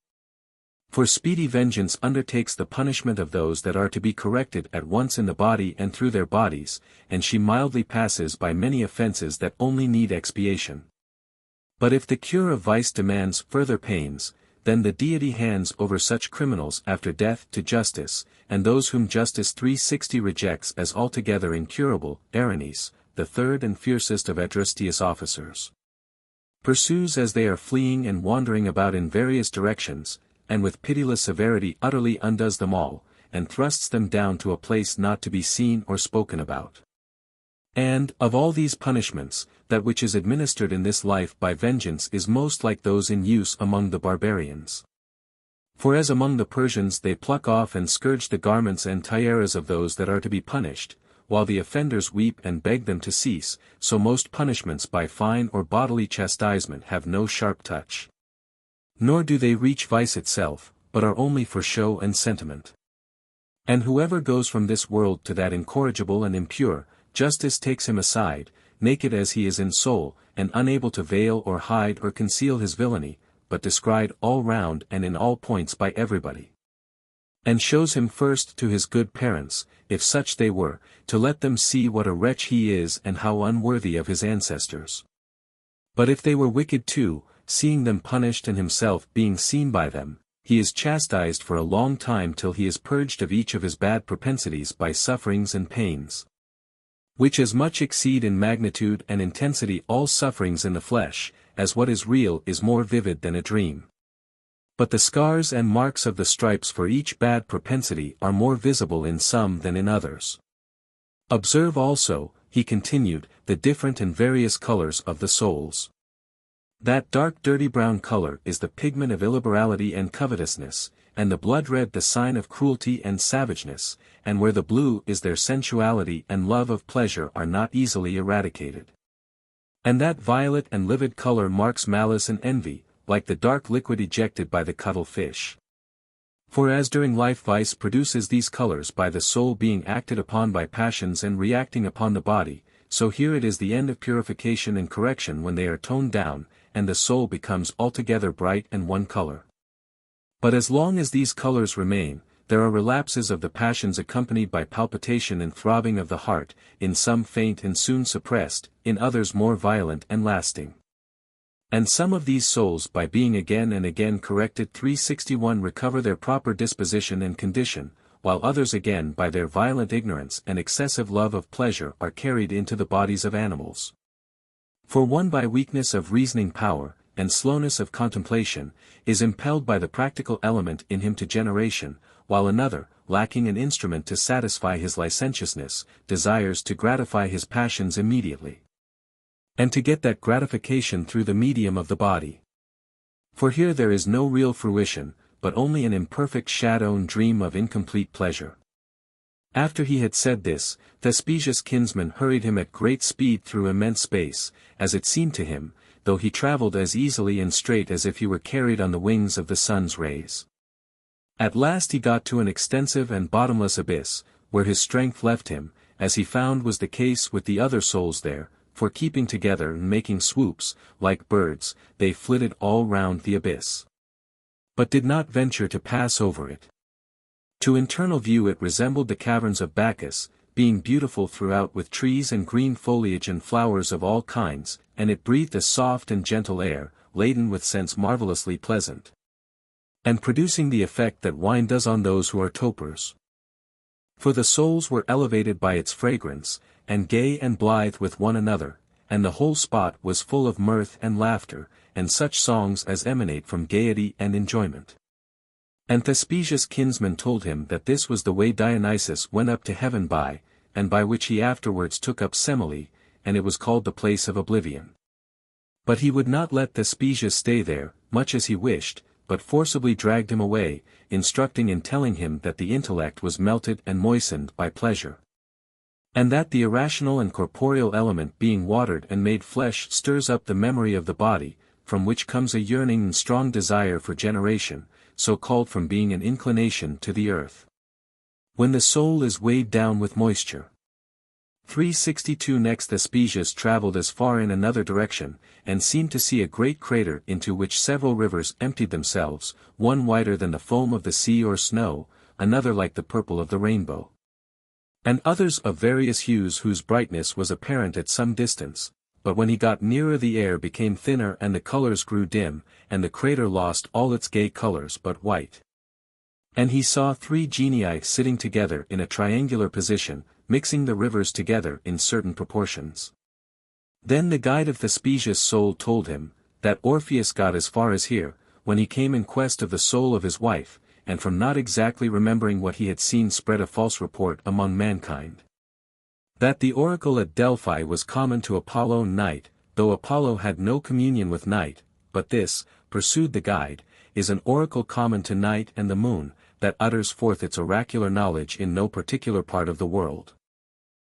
For speedy vengeance undertakes the punishment of those that are to be corrected at once in the body and through their bodies, and she mildly passes by many offences that only need expiation. But if the cure of vice demands further pains, then the deity hands over such criminals after death to justice, and those whom justice 360 rejects as altogether incurable, Erinys, the third and fiercest of Adrasteus' officers, pursues as they are fleeing and wandering about in various directions, and with pitiless severity utterly undoes them all, and thrusts them down to a place not to be seen or spoken about. And, of all these punishments, that which is administered in this life by vengeance is most like those in use among the barbarians. For as among the Persians they pluck off and scourge the garments and tiaras of those that are to be punished, while the offenders weep and beg them to cease, so most punishments by fine or bodily chastisement have no sharp touch. Nor do they reach vice itself, but are only for show and sentiment. And whoever goes from this world to that incorrigible and impure, justice takes him aside, naked as he is in soul, and unable to veil or hide or conceal his villainy, but descried all round and in all points by everybody. And shows him first to his good parents, if such they were, to let them see what a wretch he is and how unworthy of his ancestors. But if they were wicked too, seeing them punished and himself being seen by them, he is chastised for a long time till he is purged of each of his bad propensities by sufferings and pains, which as much exceed in magnitude and intensity all sufferings in the flesh, as what is real is more vivid than a dream. But the scars and marks of the stripes for each bad propensity are more visible in some than in others. Observe also, he continued, the different and various colors of the souls. That dark dirty brown color is the pigment of illiberality and covetousness, and the blood red the sign of cruelty and savageness, and where the blue is their sensuality and love of pleasure are not easily eradicated. And that violet and livid color marks malice and envy, like the dark liquid ejected by the cuttle fish. For as during life vice produces these colors by the soul being acted upon by passions and reacting upon the body, so here it is the end of purification and correction when they are toned down, and the soul becomes altogether bright and one color. But as long as these colors remain, there are relapses of the passions accompanied by palpitation and throbbing of the heart, in some faint and soon suppressed, in others more violent and lasting. And some of these souls by being again and again corrected 361 recover their proper disposition and condition, while others again by their violent ignorance and excessive love of pleasure are carried into the bodies of animals. For one by weakness of reasoning power, and slowness of contemplation, is impelled by the practical element in him to generation, while another, lacking an instrument to satisfy his licentiousness, desires to gratify his passions immediately, and to get that gratification through the medium of the body. For here there is no real fruition, but only an imperfect shadow and dream of incomplete pleasure. After he had said this, Thespesius' kinsman hurried him at great speed through immense space, as it seemed to him, though he travelled as easily and straight as if he were carried on the wings of the sun's rays. At last he got to an extensive and bottomless abyss, where his strength left him, as he found was the case with the other souls there, for keeping together and making swoops, like birds, they flitted all round the abyss, but did not venture to pass over it. To internal view it resembled the caverns of Bacchus, being beautiful throughout with trees and green foliage and flowers of all kinds, and it breathed a soft and gentle air, laden with scents marvellously pleasant, and producing the effect that wine does on those who are topers. For the souls were elevated by its fragrance, and gay and blithe with one another, and the whole spot was full of mirth and laughter, and such songs as emanate from gaiety and enjoyment. And Thespesius' kinsman told him that this was the way Dionysus went up to heaven by, and by which he afterwards took up Semele, and it was called the place of oblivion. But he would not let Thespesius stay there, much as he wished, but forcibly dragged him away, instructing and telling him that the intellect was melted and moistened by pleasure, and that the irrational and corporeal element being watered and made flesh stirs up the memory of the body, from which comes a yearning and strong desire for generation, so called from being an inclination to the earth, when the soul is weighed down with moisture. 362 Next Thespesius travelled as far in another direction, and seemed to see a great crater into which several rivers emptied themselves, one whiter than the foam of the sea or snow, another like the purple of the rainbow, and others of various hues whose brightness was apparent at some distance, but when he got nearer the air became thinner and the colors grew dim, and the crater lost all its gay colors but white. And he saw 3 genii sitting together in a triangular position, mixing the rivers together in certain proportions. Then the guide of Thespesius' soul told him, that Orpheus got as far as here, when he came in quest of the soul of his wife, and from not exactly remembering what he had seen spread a false report among mankind, that the oracle at Delphi was common to Apollo night, though Apollo had no communion with night, but this, pursued the guide, is an oracle common to night and the moon, that utters forth its oracular knowledge in no particular part of the world.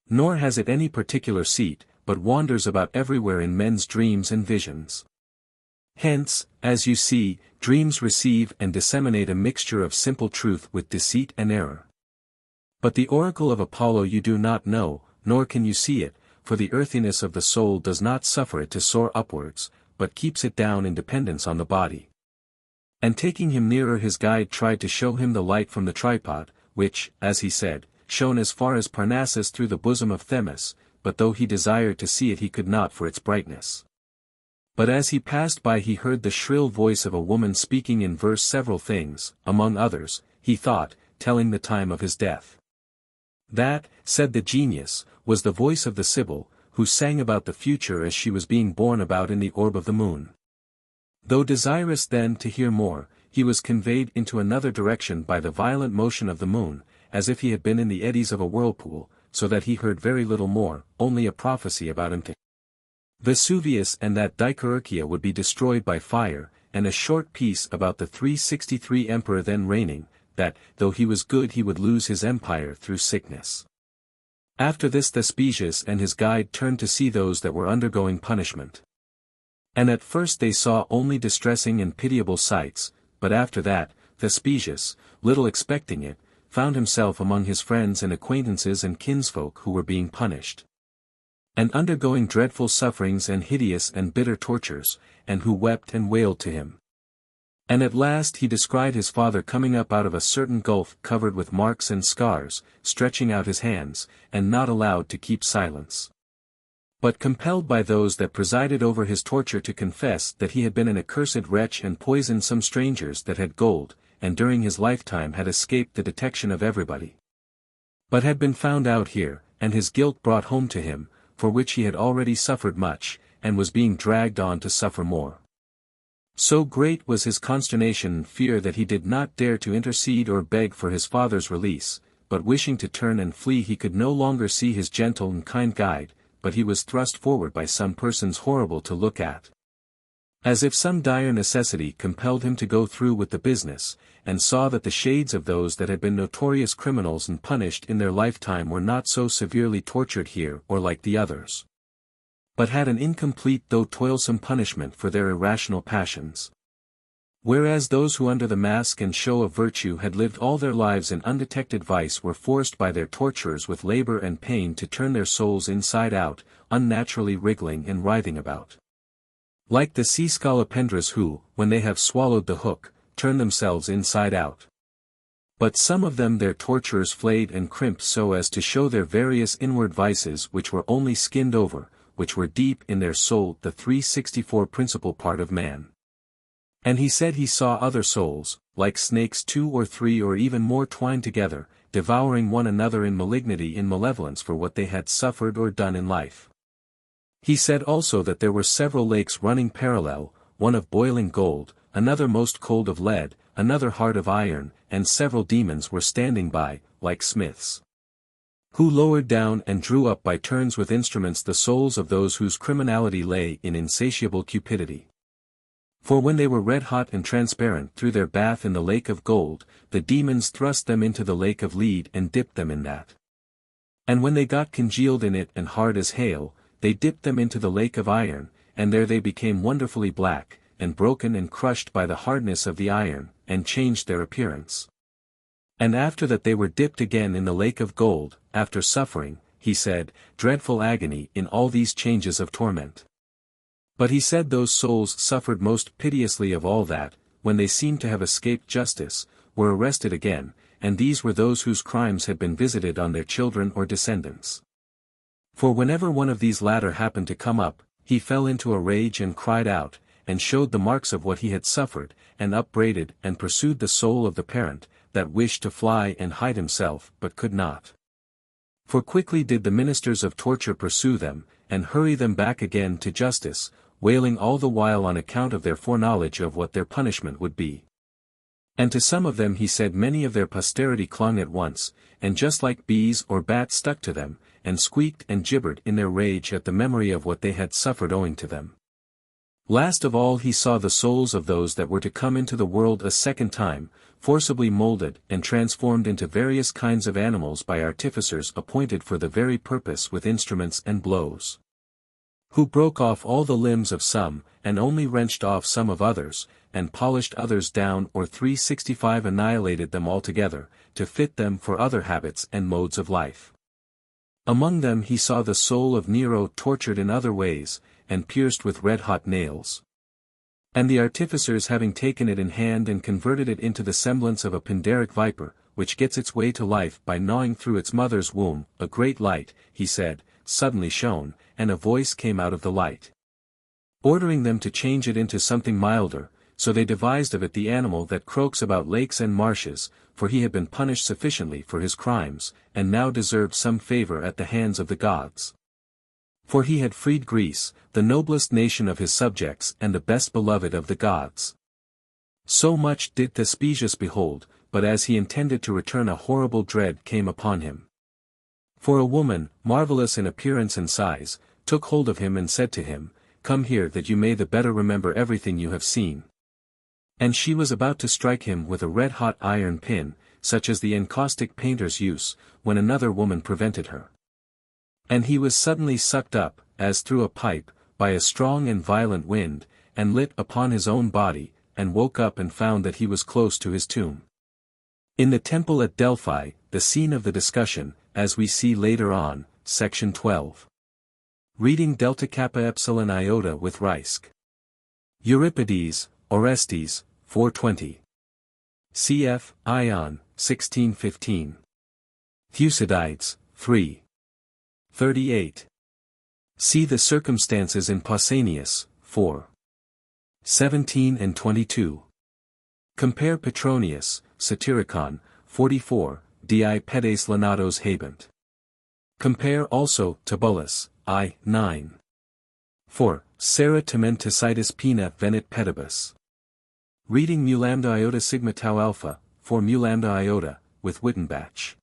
Nor has it any particular seat, but wanders about everywhere in men's dreams and visions. Hence, as you see, dreams receive and disseminate a mixture of simple truth with deceit and error. But the oracle of Apollo you do not know, nor can you see it, for the earthiness of the soul does not suffer it to soar upwards, but keeps it down in dependence on the body. And taking him nearer his guide tried to show him the light from the tripod, which, as he said, shone as far as Parnassus through the bosom of Themis, but though he desired to see it he could not for its brightness. But as he passed by he heard the shrill voice of a woman speaking in verse several things, among others, he thought, telling the time of his death. That, said the genius, was the voice of the Sibyl, who sang about the future as she was being borne about in the orb of the moon. Though desirous then to hear more, he was conveyed into another direction by the violent motion of the moon, as if he had been in the eddies of a whirlpool, so that he heard very little more, only a prophecy about him to Vesuvius and that Dicaurcia would be destroyed by fire, and a short piece about the 363 emperor then reigning, that, though he was good he would lose his empire through sickness. After this Thespesius and his guide turned to see those that were undergoing punishment. And at first they saw only distressing and pitiable sights, but after that, Thespesius, little expecting it, found himself among his friends and acquaintances and kinsfolk who were being punished, and undergoing dreadful sufferings and hideous and bitter tortures, and who wept and wailed to him. And at last he descried his father coming up out of a certain gulf covered with marks and scars, stretching out his hands, and not allowed to keep silence, but compelled by those that presided over his torture to confess that he had been an accursed wretch and poisoned some strangers that had gold, and during his lifetime had escaped the detection of everybody, but had been found out here, and his guilt brought home to him, for which he had already suffered much, and was being dragged on to suffer more. So great was his consternation and fear that he did not dare to intercede or beg for his father's release, but wishing to turn and flee he could no longer see his gentle and kind guide, but he was thrust forward by some persons horrible to look at. As if some dire necessity compelled him to go through with the business, and saw that the shades of those that had been notorious criminals and punished in their lifetime were not so severely tortured here or like the others, but had an incomplete though toilsome punishment for their irrational passions. Whereas those who under the mask and show of virtue had lived all their lives in undetected vice were forced by their torturers with labor and pain to turn their souls inside out, unnaturally wriggling and writhing about. Like the sea scolopendras who, when they have swallowed the hook, turn themselves inside out. But some of them their torturers flayed and crimped so as to show their various inward vices which were only skinned over, which were deep in their soul the 364 principal part of man. And he said he saw other souls, like snakes 2 or 3 or even more twined together, devouring one another in malignity in malevolence for what they had suffered or done in life. He said also that there were several lakes running parallel, one of boiling gold, another most cold of lead, another hard of iron, and several demons were standing by, like smiths, who lowered down and drew up by turns with instruments the souls of those whose criminality lay in insatiable cupidity. For when they were red-hot and transparent through their bath in the lake of gold, the demons thrust them into the lake of lead and dipped them in that. And when they got congealed in it and hard as hail, they dipped them into the lake of iron, and there they became wonderfully black, and broken and crushed by the hardness of the iron, and changed their appearance. And after that they were dipped again in the lake of gold, after suffering, he said, dreadful agony in all these changes of torment. But he said those souls suffered most piteously of all that, when they seemed to have escaped justice, were arrested again, and these were those whose crimes had been visited on their children or descendants. For whenever one of these latter happened to come up, he fell into a rage and cried out, and showed the marks of what he had suffered, and upbraided and pursued the soul of the parent, that wished to fly and hide himself but could not. For quickly did the ministers of torture pursue them, and hurry them back again to justice, wailing all the while on account of their foreknowledge of what their punishment would be. And to some of them he said many of their posterity clung at once, and just like bees or bats stuck to them, and squeaked and gibbered in their rage at the memory of what they had suffered owing to them. Last of all he saw the souls of those that were to come into the world a second time, forcibly molded and transformed into various kinds of animals by artificers appointed for the very purpose with instruments and blows, who broke off all the limbs of some, and only wrenched off some of others, and polished others down or 365 annihilated them altogether, to fit them for other habits and modes of life. Among them he saw the soul of Nero tortured in other ways, and pierced with red-hot nails. And the artificers having taken it in hand and converted it into the semblance of a Pindaric viper, which gets its way to life by gnawing through its mother's womb, a great light, he said, suddenly shone, and a voice came out of the light, ordering them to change it into something milder, so they devised of it the animal that croaks about lakes and marshes, for he had been punished sufficiently for his crimes, and now deserved some favor at the hands of the gods. For he had freed Greece, the noblest nation of his subjects and the best beloved of the gods. So much did Thespesius behold, but as he intended to return a horrible dread came upon him. For a woman, marvelous in appearance and size, took hold of him and said to him, "Come here that you may the better remember everything you have seen." And she was about to strike him with a red-hot iron pin, such as the encaustic painters use, when another woman prevented her. And he was suddenly sucked up, as through a pipe, by a strong and violent wind, and lit upon his own body, and woke up and found that he was close to his tomb. In the temple at Delphi, the scene of the discussion, as we see later on, section 12. Reading Delta Kappa Epsilon Iota with Risk. Euripides, Orestes, 420. Cf. Ion, 1615. Thucydides, 3. 38. See the circumstances in Pausanias, 4. 17 and 22. Compare Petronius, Satyricon, 44, Di pedes lanatos habent. Compare also Tibullus, I, 9. 4. Sera tementacitus pena venit pedibus. Reading mu lambda iota sigma tau alpha, 4 mu lambda iota, with Wittenbach.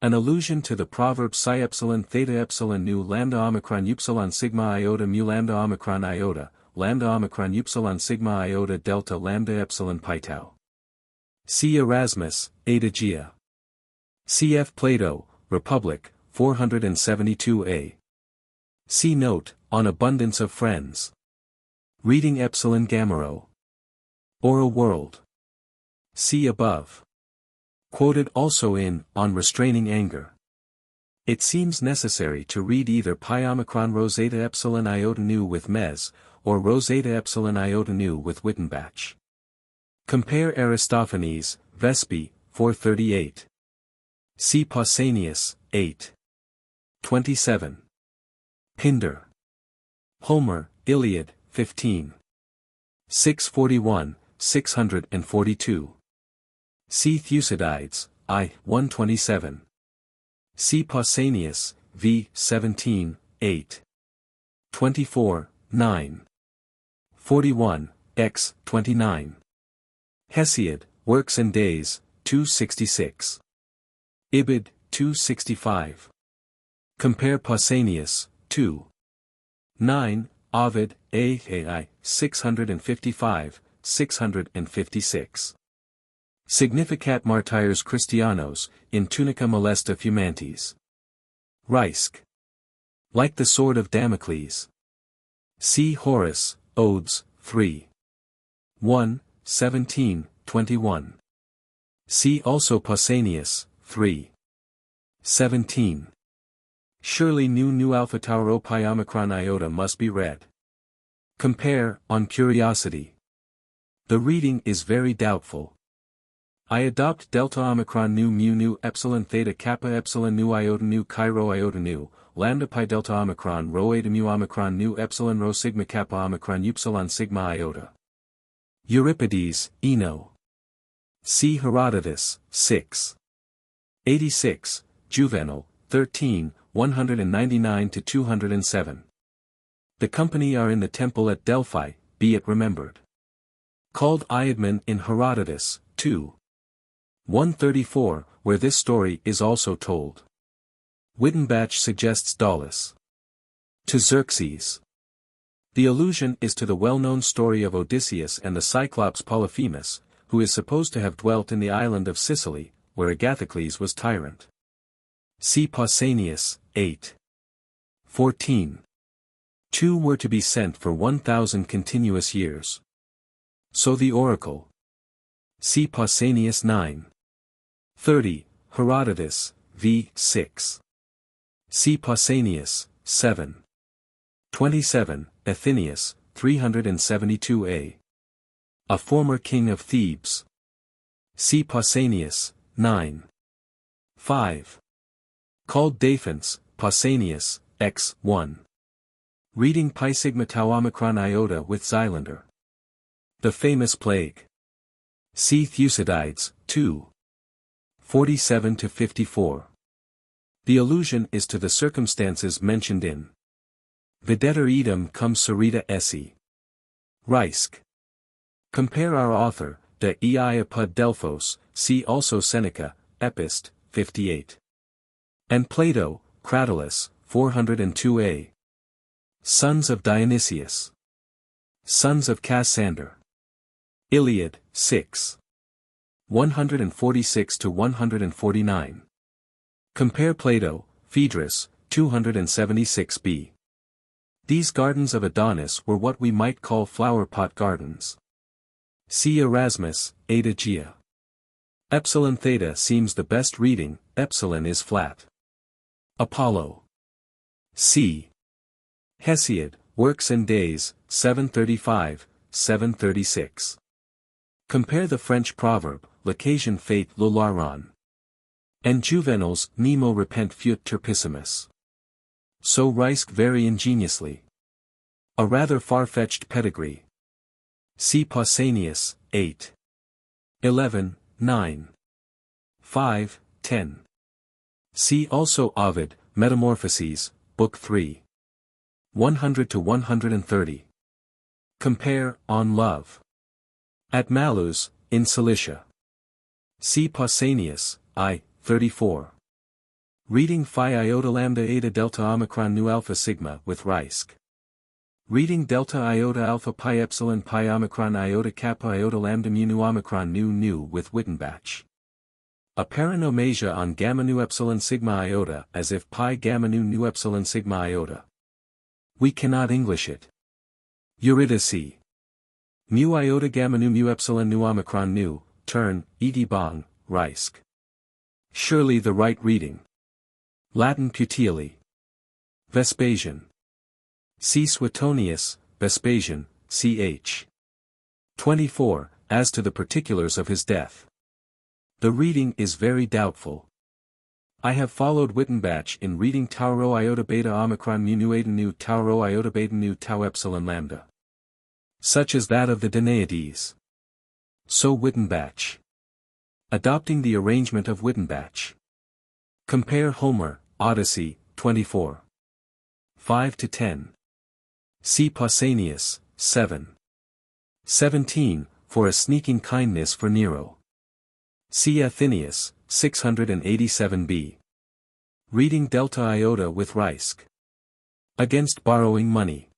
An allusion to the proverb psi epsilon theta epsilon nu lambda omicron upsilon sigma iota mu lambda omicron iota, lambda omicron upsilon sigma iota delta lambda epsilon pi tau. C. Erasmus, Adagia. Cf. Plato, Republic, 472a. See note, on abundance of friends. Reading epsilon gamma. Or a world. See above. Quoted also in, On Restraining Anger. It seems necessary to read either pi omicron rho zeta epsilon iota nu with Mes, or rho zeta epsilon iota nu with Wittenbach. Compare Aristophanes, Vespi, 438. See Pausanias, 8. 27. Pindar. Homer, Iliad, 15. 641, 642. See Thucydides, I, 127. See Pausanias, v. 17, 8. 24, 9. 41, x. 29. Hesiod, Works and Days, 266. Ibid, 265. Compare Pausanias, 2. 9, Ovid, AI, 655, 656. Significat Martyrs Christianos, in Tunica Molesta Fumantes. Reisk. Like the Sword of Damocles. See Horace, Odes, 3. 1, 17, 21. See also Pausanias, 3. 17. Surely nu alpha tau rho pi omicron iota must be read. Compare, on curiosity. The reading is very doubtful. I adopt delta omicron nu mu nu epsilon theta kappa epsilon nu iota nu chi rho iota nu, lambda pi delta omicron rho eta mu omicron nu epsilon rho sigma kappa omicron upsilon sigma iota. Euripides, Eno. See Herodotus, 6. 86, Juvenal, 13, 199-207. The company are in the temple at Delphi, be it remembered. Called Iadmon in Herodotus, 2. 134, where this story is also told. Wittenbach suggests Daulis. To Xerxes. The allusion is to the well-known story of Odysseus and the Cyclops Polyphemus, who is supposed to have dwelt in the island of Sicily, where Agathocles was tyrant. See Pausanias, 8. 14. 2 were to be sent for 1,000 continuous years. So the oracle. See Pausanias 9. 30, Herodotus, v. 6. See Pausanias, 7. 27, Athenaeus, 372a. A former king of Thebes. See Pausanias, 9. 5. Called Daphens, Pausanias, x. 1. Reading pi sigma tau omicron iota with Xylander. The famous plague. See Thucydides, 2. 47-54. The allusion is to the circumstances mentioned in Videtur idem cum serita esse. Reisk. Compare our author, de Ei apud Delphos, see also Seneca, Epist, 58. And Plato, Cratylus, 402a. Sons of Dionysius. Sons of Cassander. Iliad, 6. 146-149. Compare Plato, Phaedrus, 276b. These gardens of Adonis were what we might call flower-pot gardens. See Erasmus, Adagia. Epsilon theta seems the best reading, epsilon is flat. Apollo. C. Hesiod, Works and Days, 735, 736. Compare the French proverb, L'occasion fait le larron. And Juvenal's Nemo repent fut turpissimus. So Reisk very ingeniously. A rather far-fetched pedigree. See Pausanias, 8. 11, 9. 5, 10. See also Ovid, Metamorphoses, Book 3. 100-130. Compare, On Love. At Malus, in Cilicia. See Pausanias, I, 34. Reading Phi iota lambda eta delta omicron nu alpha sigma with Reisk. Reading delta iota alpha pi epsilon pi omicron iota kappa iota lambda mu nu omicron nu with Wittenbach. A paranomasia on gamma nu epsilon sigma iota as if pi gamma nu epsilon sigma iota. We cannot English it. Eurydice. Mu iota gamma nu mu epsilon nu omicron nu, turn, et bong, Reisk. Surely the right reading. Latin Puteoli. Vespasian. C. Suetonius, Vespasian, ch. 24, as to the particulars of his death. The reading is very doubtful. I have followed Wittenbach in reading tau rho iota beta omicron mu nu eta nu tau rho iota beta nu tau epsilon lambda. Such as that of the Danaides. So Wittenbach. Adopting the arrangement of Wittenbach. Compare Homer, Odyssey, 24. 5-10. See Pausanias, 7. 17, for a sneaking kindness for Nero. See Athenaeus, 687b. Reading delta iota with Reisk. Against borrowing money.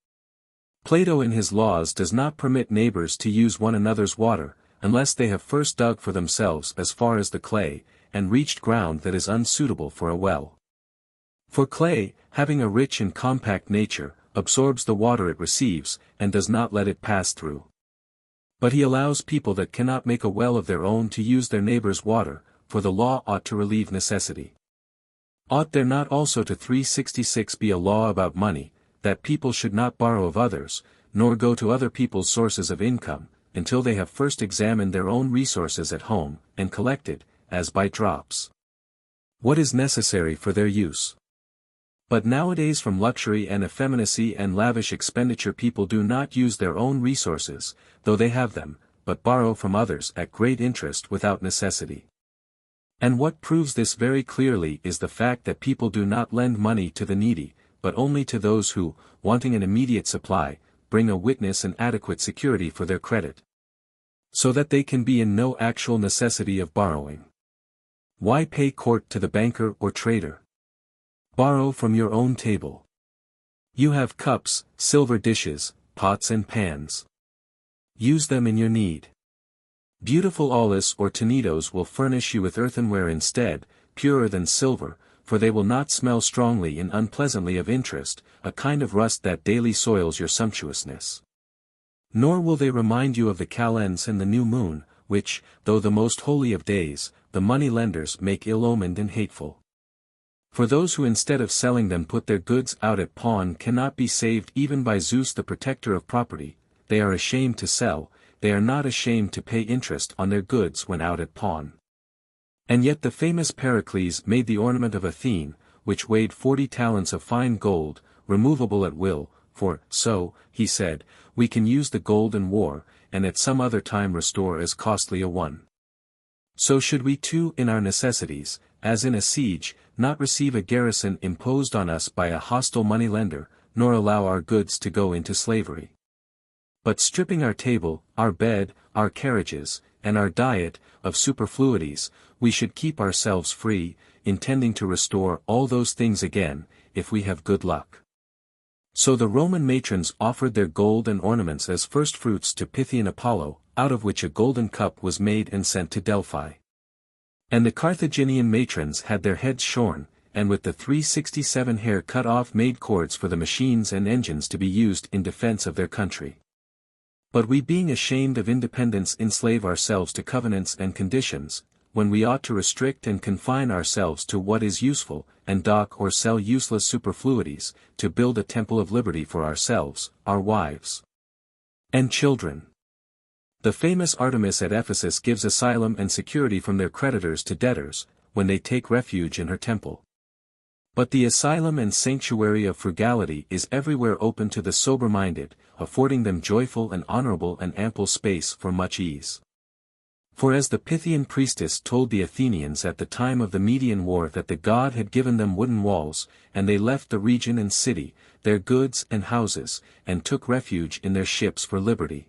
Plato in his laws does not permit neighbors to use one another's water, unless they have first dug for themselves as far as the clay, and reached ground that is unsuitable for a well. For clay, having a rich and compact nature, absorbs the water it receives, and does not let it pass through. But he allows people that cannot make a well of their own to use their neighbor's water, for the law ought to relieve necessity. Ought there not also to 366 be a law about money, that people should not borrow of others, nor go to other people's sources of income, until they have first examined their own resources at home, and collected, as by drops, what is necessary for their use? But nowadays from luxury and effeminacy and lavish expenditure people do not use their own resources, though they have them, but borrow from others at great interest without necessity. And what proves this very clearly is the fact that people do not lend money to the needy, but only to those who, wanting an immediate supply, bring a witness and adequate security for their credit. So that they can be in no actual necessity of borrowing. Why pay court to the banker or trader? Borrow from your own table. You have cups, silver dishes, pots and pans. Use them in your need. Beautiful Aulis or Tenedos will furnish you with earthenware instead, purer than silver, for they will not smell strongly and unpleasantly of interest, a kind of rust that daily soils your sumptuousness. Nor will they remind you of the calends and the new moon, which, though the most holy of days, the money-lenders make ill-omened and hateful. For those who instead of selling them put their goods out at pawn cannot be saved even by Zeus the protector of property, they are ashamed to sell, they are not ashamed to pay interest on their goods when out at pawn. And yet the famous Pericles made the ornament of Athene, which weighed 40 talents of fine gold, removable at will, for, so, he said, we can use the gold in war, and at some other time restore as costly a one. So should we too in our necessities, as in a siege, not receive a garrison imposed on us by a hostile money-lender, nor allow our goods to go into slavery. But stripping our table, our bed, our carriages, and our diet, of superfluities, we should keep ourselves free, intending to restore all those things again, if we have good luck. So the Roman matrons offered their gold and ornaments as first-fruits to Pythian Apollo, out of which a golden cup was made and sent to Delphi. And the Carthaginian matrons had their heads shorn, and with the 367 hair cut off made cords for the machines and engines to be used in defense of their country. But we being ashamed of independence enslave ourselves to covenants and conditions, when we ought to restrict and confine ourselves to what is useful, and dock or sell useless superfluities, to build a temple of liberty for ourselves, our wives, and children. The famous Artemis at Ephesus gives asylum and security from their creditors to debtors, when they take refuge in her temple. But the asylum and sanctuary of frugality is everywhere open to the sober-minded, affording them joyful and honorable and ample space for much ease. For as the Pythian priestess told the Athenians at the time of the Median War that the god had given them wooden walls, and they left the region and city, their goods and houses, and took refuge in their ships for liberty.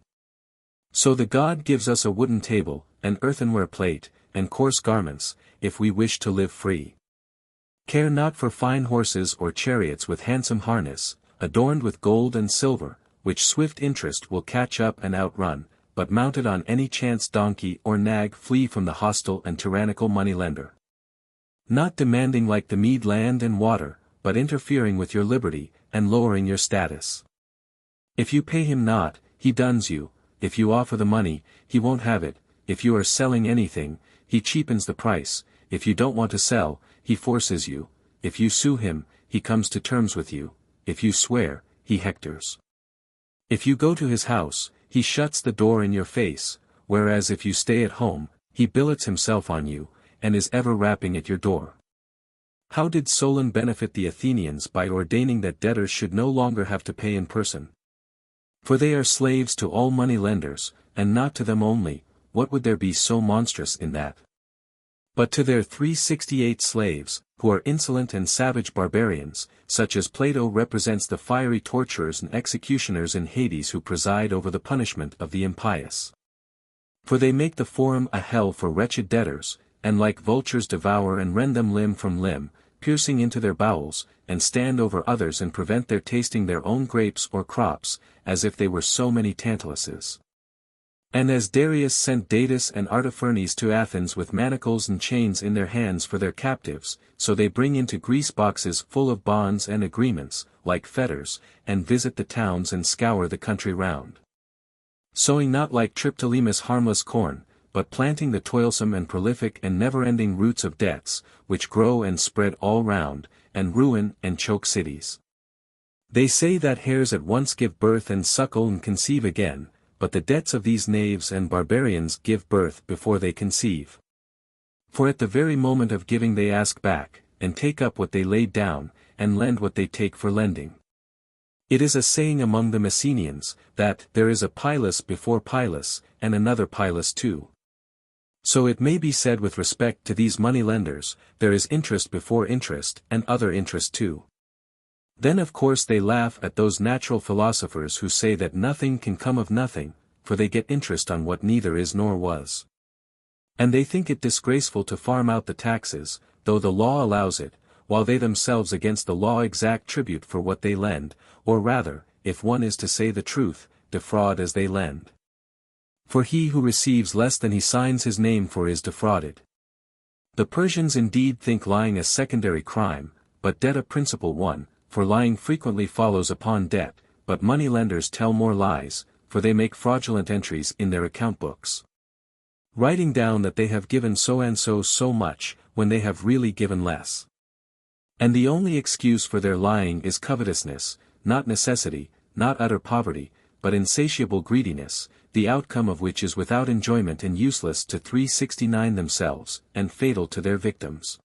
So the god gives us a wooden table, an earthenware plate, and coarse garments, if we wish to live free. Care not for fine horses or chariots with handsome harness, adorned with gold and silver, which swift interest will catch up and outrun, but mounted on any chance donkey or nag flee from the hostile and tyrannical moneylender. Not demanding like the Mede land and water, but interfering with your liberty, and lowering your status. If you pay him not, he duns you; if you offer the money, he won't have it; if you are selling anything, he cheapens the price; if you don't want to sell, he forces you; if you sue him, he comes to terms with you; if you swear, he hectors. If you go to his house, he shuts the door in your face, whereas if you stay at home, he billets himself on you, and is ever rapping at your door. How did Solon benefit the Athenians by ordaining that debtors should no longer have to pay in person? For they are slaves to all money lenders, and not to them only. What would there be so monstrous in that? But to their 368 slaves, who are insolent and savage barbarians, such as Plato represents the fiery torturers and executioners in Hades who preside over the punishment of the impious. For they make the forum a hell for wretched debtors, and like vultures devour and rend them limb from limb, piercing into their bowels, and stand over others and prevent their tasting their own grapes or crops, as if they were so many Tantalases. And as Darius sent Datis and Artaphernes to Athens with manacles and chains in their hands for their captives, so they bring into Greece boxes full of bonds and agreements, like fetters, and visit the towns and scour the country round. Sowing not like Triptolemus harmless corn, but planting the toilsome and prolific and never-ending roots of debts, which grow and spread all round, and ruin and choke cities. They say that hares at once give birth and suckle and conceive again, but the debts of these knaves and barbarians give birth before they conceive. For at the very moment of giving they ask back, and take up what they laid down, and lend what they take for lending. It is a saying among the Messenians, that there is a Pilus before Pilus, and another Pilus too. So it may be said with respect to these money-lenders, there is interest before interest, and other interest too. Then of course they laugh at those natural philosophers who say that nothing can come of nothing, for they get interest on what neither is nor was. And they think it disgraceful to farm out the taxes, though the law allows it, while they themselves against the law exact tribute for what they lend, or rather, if one is to say the truth, defraud as they lend. For he who receives less than he signs his name for is defrauded. The Persians indeed think lying a secondary crime, but debt a principal one, for lying frequently follows upon debt, but moneylenders tell more lies, for they make fraudulent entries in their account books, writing down that they have given so and so much, when they have really given less. And the only excuse for their lying is covetousness, not necessity, not utter poverty, but insatiable greediness, the outcome of which is without enjoyment and useless to 369 themselves, and fatal to their victims.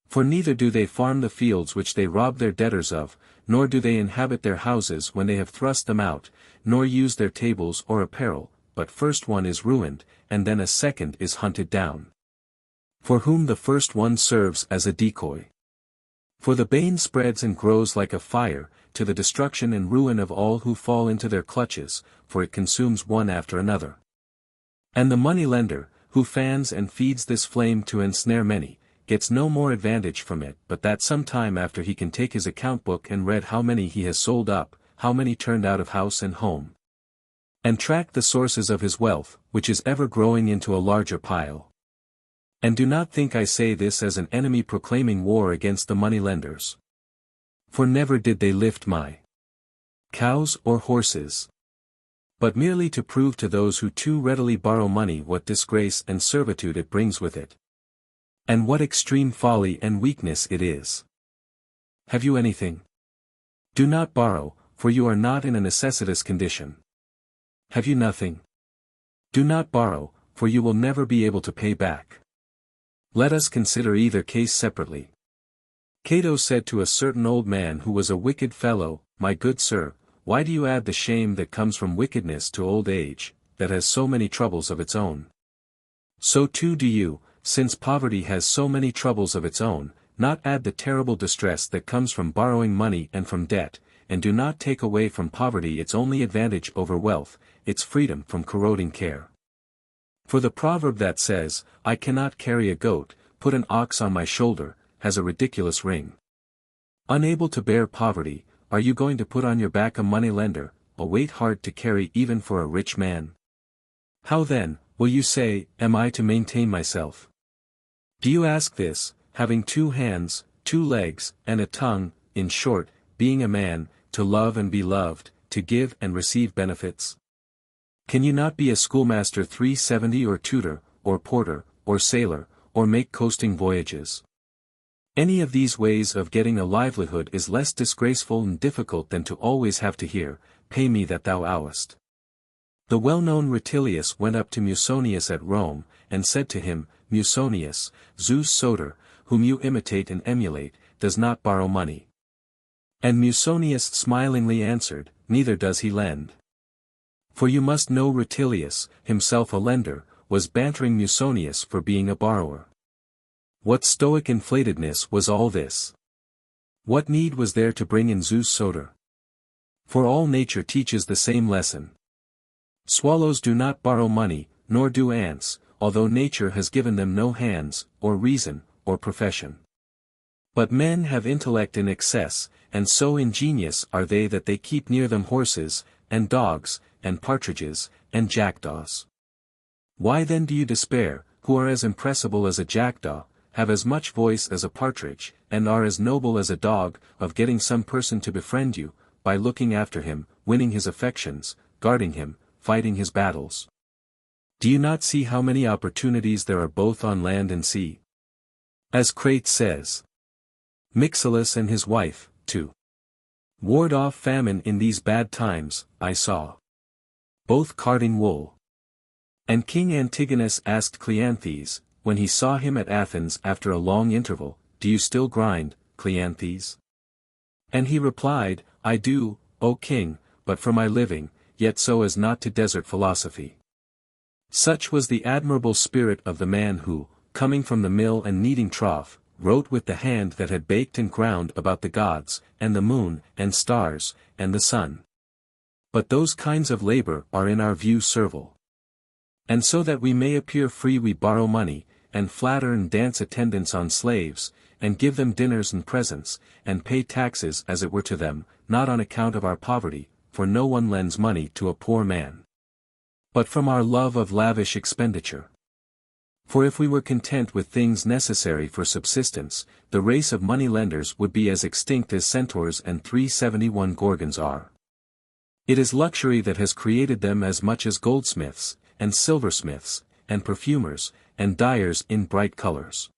For neither do they farm the fields which they rob their debtors of, nor do they inhabit their houses when they have thrust them out, nor use their tables or apparel, but first one is ruined, and then a second is hunted down. For whom the first one serves as a decoy. For the bane spreads and grows like a fire, to the destruction and ruin of all who fall into their clutches, for it consumes one after another. And the money-lender, who fans and feeds this flame to ensnare many, gets no more advantage from it but that some time after he can take his account book and read how many he has sold up, how many turned out of house and home, and track the sources of his wealth, which is ever growing into a larger pile. And do not think I say this as an enemy proclaiming war against the money-lenders. For never did they lift my cows or horses, but merely to prove to those who too readily borrow money what disgrace and servitude it brings with it, and what extreme folly and weakness it is. Have you anything? Do not borrow, for you are not in a necessitous condition. Have you nothing? Do not borrow, for you will never be able to pay back. Let us consider either case separately. Cato said to a certain old man who was a wicked fellow, "My good sir, why do you add the shame that comes from wickedness to old age, that has so many troubles of its own? So too do you, since poverty has so many troubles of its own, not add the terrible distress that comes from borrowing money and from debt, and do not take away from poverty its only advantage over wealth, its freedom from corroding care. For the proverb that says, 'I cannot carry a goat, put an ox on my shoulder,' has a ridiculous ring. Unable to bear poverty, are you going to put on your back a money-lender, a weight hard to carry even for a rich man. How then, will you say, am I to maintain myself? Do you ask this, having 2 hands, 2 legs, and a tongue, in short, being a man, to love and be loved, to give and receive benefits? Can you not be a schoolmaster 370 or tutor, or porter, or sailor, or make coasting voyages? Any of these ways of getting a livelihood is less disgraceful and difficult than to always have to hear, pay me that thou owest. The well-known Rutilius went up to Musonius at Rome, and said to him, Musonius, Zeus Soter, whom you imitate and emulate, does not borrow money. And Musonius smilingly answered, neither does he lend. For you must know Rutilius, himself a lender, was bantering Musonius for being a borrower. What stoic inflatedness was all this? What need was there to bring in Zeus Soter? For all nature teaches the same lesson. Swallows do not borrow money, nor do ants, although nature has given them no hands, or reason, or profession. But men have intellect in excess, and so ingenious are they that they keep near them horses, and dogs, and partridges, and jackdaws. Why then do you despair, who are as impressible as a jackdaw, have as much voice as a partridge, and are as noble as a dog, of getting some person to befriend you, by looking after him, winning his affections, guarding him, fighting his battles? Do you not see how many opportunities there are both on land and sea? As Crate says, Mixilus and his wife, to ward off famine in these bad times, I saw both carding wool. And King Antigonus asked Cleanthes, when he saw him at Athens after a long interval, do you still grind, Cleanthes? And he replied, I do, O king, but for my living, yet so as not to desert philosophy. Such was the admirable spirit of the man who, coming from the mill and kneading trough, wrote with the hand that had baked and ground about the gods, and the moon, and stars, and the sun. But those kinds of labor are in our view servile. And so that we may appear free we borrow money, and flatter and dance attendance on slaves, and give them dinners and presents, and pay taxes as it were to them, not on account of our poverty, for no one lends money to a poor man, but from our love of lavish expenditure. For if we were content with things necessary for subsistence, the race of money-lenders would be as extinct as centaurs and 371 gorgons are. It is luxury that has created them as much as goldsmiths, and silversmiths, and perfumers, and dyers in bright colors.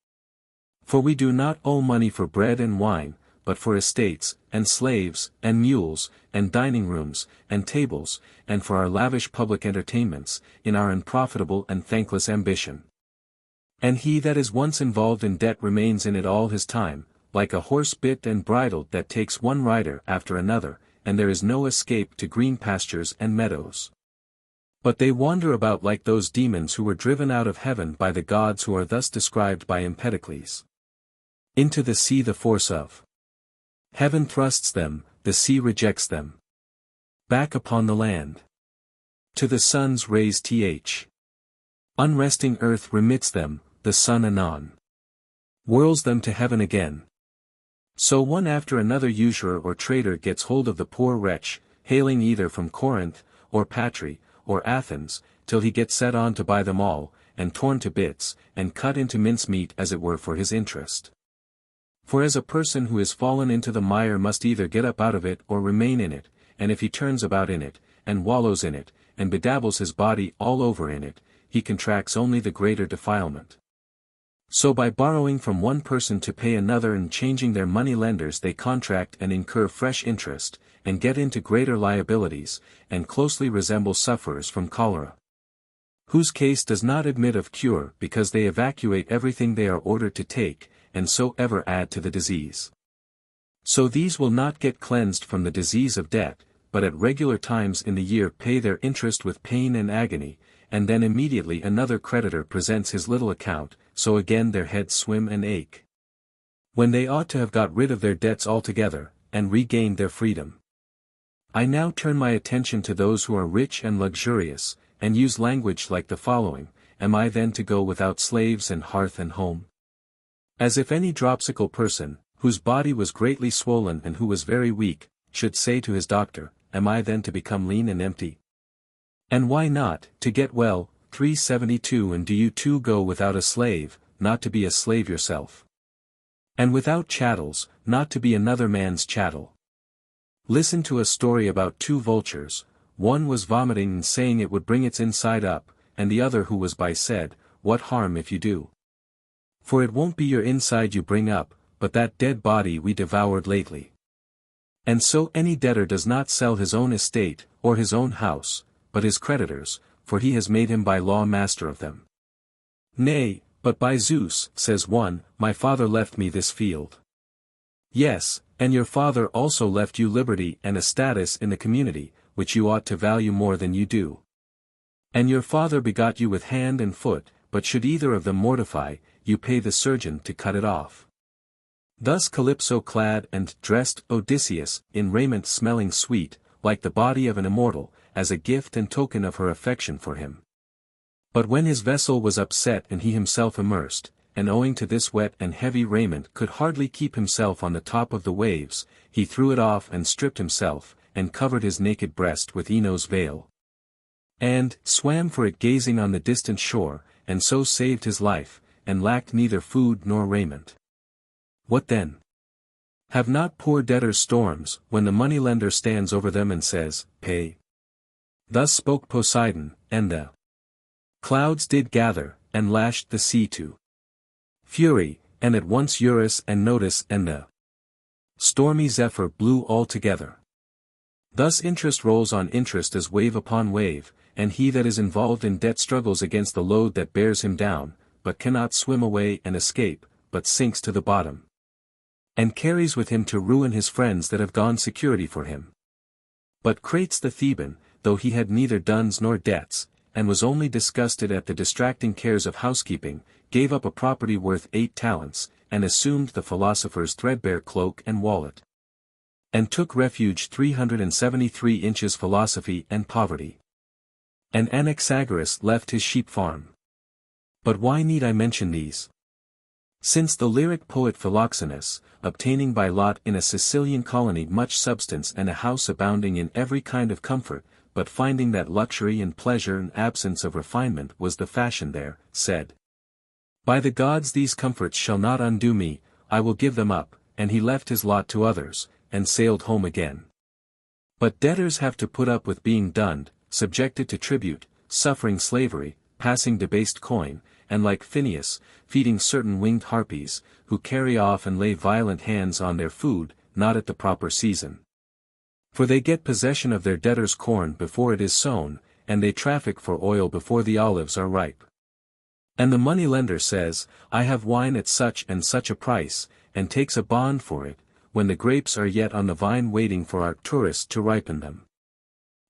For we do not owe money for bread and wine, but for estates, and slaves, and mules, and dining rooms, and tables, and for our lavish public entertainments, in our unprofitable and thankless ambition. And he that is once involved in debt remains in it all his time, like a horse bit and bridled that takes one rider after another, and there is no escape to green pastures and meadows. But they wander about like those demons who were driven out of heaven by the gods, who are thus described by Empedocles. Into the sea the force of heaven thrusts them, the sea rejects them. Back upon the land. To the sun's rays unresting earth remits them, the sun anon whirls them to heaven again. So one after another usurer or trader gets hold of the poor wretch, hailing either from Corinth, or Patri, or Athens, till he gets set on to buy them all, and torn to bits, and cut into mincemeat as it were for his interest. For as a person who is fallen into the mire must either get up out of it or remain in it, and if he turns about in it, and wallows in it, and bedabbles his body all over in it, he contracts only the greater defilement. So by borrowing from one person to pay another and changing their money lenders they contract and incur fresh interest, and get into greater liabilities, and closely resemble sufferers from cholera, whose case does not admit of cure because they evacuate everything they are ordered to take, and so ever add to the disease. So these will not get cleansed from the disease of debt, but at regular times in the year pay their interest with pain and agony, and then immediately another creditor presents his little account, so again their heads swim and ache, when they ought to have got rid of their debts altogether, and regained their freedom. I now turn my attention to those who are rich and luxurious, and use language like the following: Am I then to go without slaves and hearth and home? As if any dropsical person, whose body was greatly swollen and who was very weak, should say to his doctor, am I then to become lean and empty? And why not, to get well, 372 and do you too go without a slave, not to be a slave yourself? And without chattels, not to be another man's chattel. Listen to a story about two vultures, one was vomiting and saying it would bring its inside up, and the other who was by said, what harm if you do? For it won't be your inside you bring up, but that dead body we devoured lately. And so any debtor does not sell his own estate, or his own house, but his creditors, for he has made him by law master of them. Nay, but by Zeus, says one, my father left me this field. Yes, and your father also left you liberty and a status in the community, which you ought to value more than you do. And your father begot you with hand and foot, but should either of them mortify, you pay the surgeon to cut it off. Thus Calypso clad and dressed Odysseus, in raiment smelling sweet, like the body of an immortal, as a gift and token of her affection for him. But when his vessel was upset and he himself immersed, and owing to this wet and heavy raiment could hardly keep himself on the top of the waves, he threw it off and stripped himself, and covered his naked breast with Ino's veil. And swam for it gazing on the distant shore, and so saved his life, and lacked neither food nor raiment. What then? Have not poor debtors storms, when the moneylender stands over them and says, pay? Thus spoke Poseidon, and the clouds did gather, and lashed the sea to fury, and at once Eurus and Notus and the stormy Zephyr blew all together. Thus interest rolls on interest as wave upon wave, and he that is involved in debt struggles against the load that bears him down, but cannot swim away and escape, but sinks to the bottom. And carries with him to ruin his friends that have gone security for him. But Crates the Theban, though he had neither duns nor debts, and was only disgusted at the distracting cares of housekeeping, gave up a property worth 8 talents, and assumed the philosopher's threadbare cloak and wallet. And took refuge 373 inches philosophy and poverty. And Anaxagoras left his sheep farm. But why need I mention these? Since the lyric poet Philoxenus, obtaining by lot in a Sicilian colony much substance and a house abounding in every kind of comfort, but finding that luxury and pleasure and absence of refinement was the fashion there, said, by the gods these comforts shall not undo me, I will give them up, and he left his lot to others, and sailed home again. But debtors have to put up with being dunned, subjected to tribute, suffering slavery, passing debased coin, and like Phineus, feeding certain winged harpies, who carry off and lay violent hands on their food, not at the proper season. For they get possession of their debtors' corn before it is sown, and they traffic for oil before the olives are ripe. And the moneylender says, I have wine at such and such a price, and takes a bond for it, when the grapes are yet on the vine waiting for Arcturus to ripen them.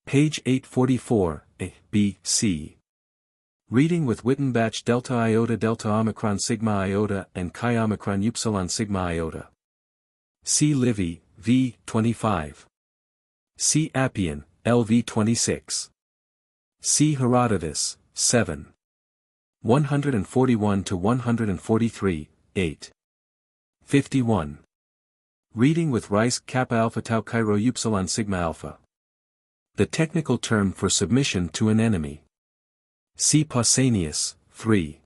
Page 844, A, B, C. Reading with Wittenbach delta iota delta omicron sigma iota and chi omicron upsilon sigma iota. C. Livy, v. 25. C. Appian, LV 26. C. Herodotus, 7. 141 to 143, 8. 51. Reading with Rice kappa alpha tau Cairo upsilon sigma alpha. The technical term for submission to an enemy. See Pausanias, 3.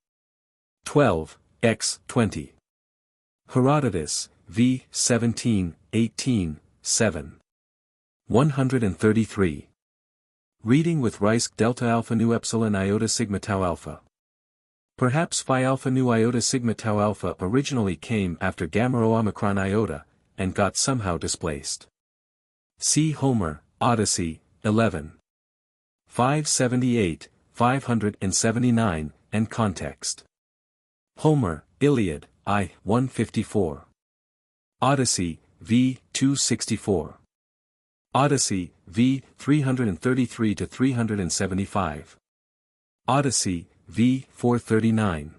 12, x. 20. Herodotus, v. 17, 18, 7. 133. Reading with Rice delta alpha nu epsilon iota sigma tau alpha. Perhaps phi alpha nu iota sigma tau alpha originally came after gamma rho omicron iota, and got somehow displaced. See Homer, Odyssey, 11. 578, 579, and context. Homer, Iliad, I. 154. Odyssey, v. 264. Odyssey, v. 333 to 375. Odyssey, v. 439.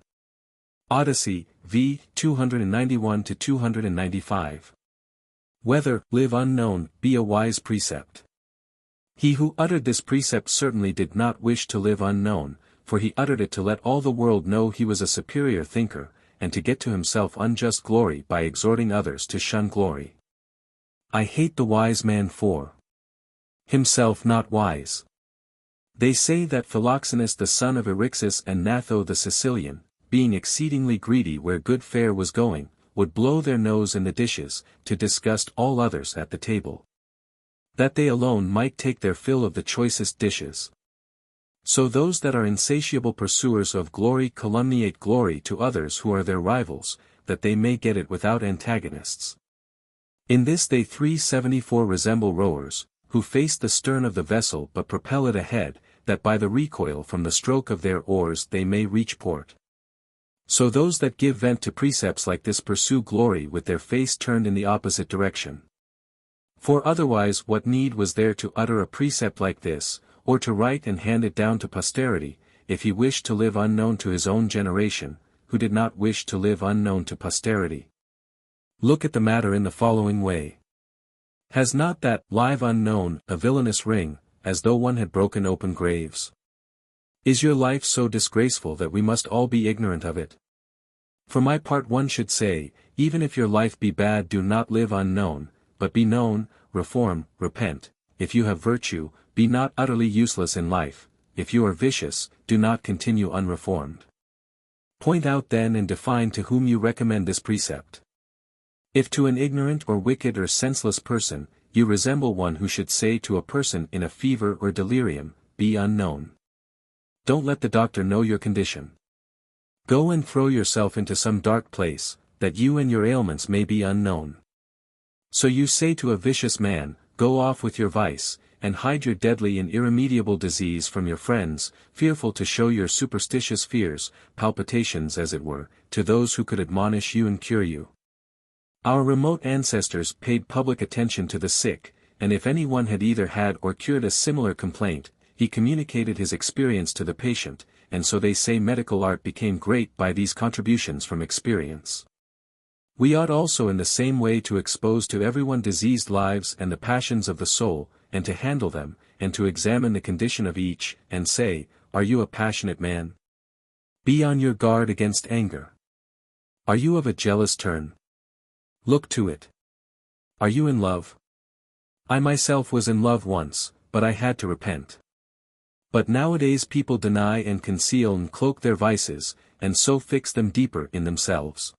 Odyssey, v. 291 to 295. Whether, live unknown, be a wise precept. He who uttered this precept certainly did not wish to live unknown, for he uttered it to let all the world know he was a superior thinker, and to get to himself unjust glory by exhorting others to shun glory. I hate the wise man for himself not wise. They say that Philoxenus the son of Eryxus and Gnatho the Sicilian, being exceedingly greedy where good fare was going, would blow their nose in the dishes, to disgust all others at the table, that they alone might take their fill of the choicest dishes. So those that are insatiable pursuers of glory calumniate glory to others who are their rivals, that they may get it without antagonists. In this they 374 resemble rowers, who face the stern of the vessel but propel it ahead, that by the recoil from the stroke of their oars they may reach port. So those that give vent to precepts like this pursue glory with their face turned in the opposite direction. For otherwise what need was there to utter a precept like this, or to write and hand it down to posterity, if he wished to live unknown to his own generation, who did not wish to live unknown to posterity? Look at the matter in the following way. Has not that live unknown a villainous ring, as though one had broken open graves? Is your life so disgraceful that we must all be ignorant of it? For my part one should say, even if your life be bad, do not live unknown, but be known, reform, repent. If you have virtue, be not utterly useless in life. If you are vicious, do not continue unreformed. Point out then and define to whom you recommend this precept. If to an ignorant or wicked or senseless person, you resemble one who should say to a person in a fever or delirium, be unknown. Don't let the doctor know your condition. Go and throw yourself into some dark place, that you and your ailments may be unknown. So you say to a vicious man, go off with your vice, and hide your deadly and irremediable disease from your friends, fearful to show your superstitious fears, palpitations as it were, to those who could admonish you and cure you. Our remote ancestors paid public attention to the sick, and if any one had either had or cured a similar complaint, he communicated his experience to the patient, and so they say medical art became great by these contributions from experience. We ought also in the same way to expose to everyone diseased lives and the passions of the soul, and to handle them, and to examine the condition of each, and say, are you a passionate man? Be on your guard against anger. Are you of a jealous turn? Look to it. Are you in love? I myself was in love once, but I had to repent. But nowadays people deny and conceal and cloak their vices, and so fix them deeper in themselves.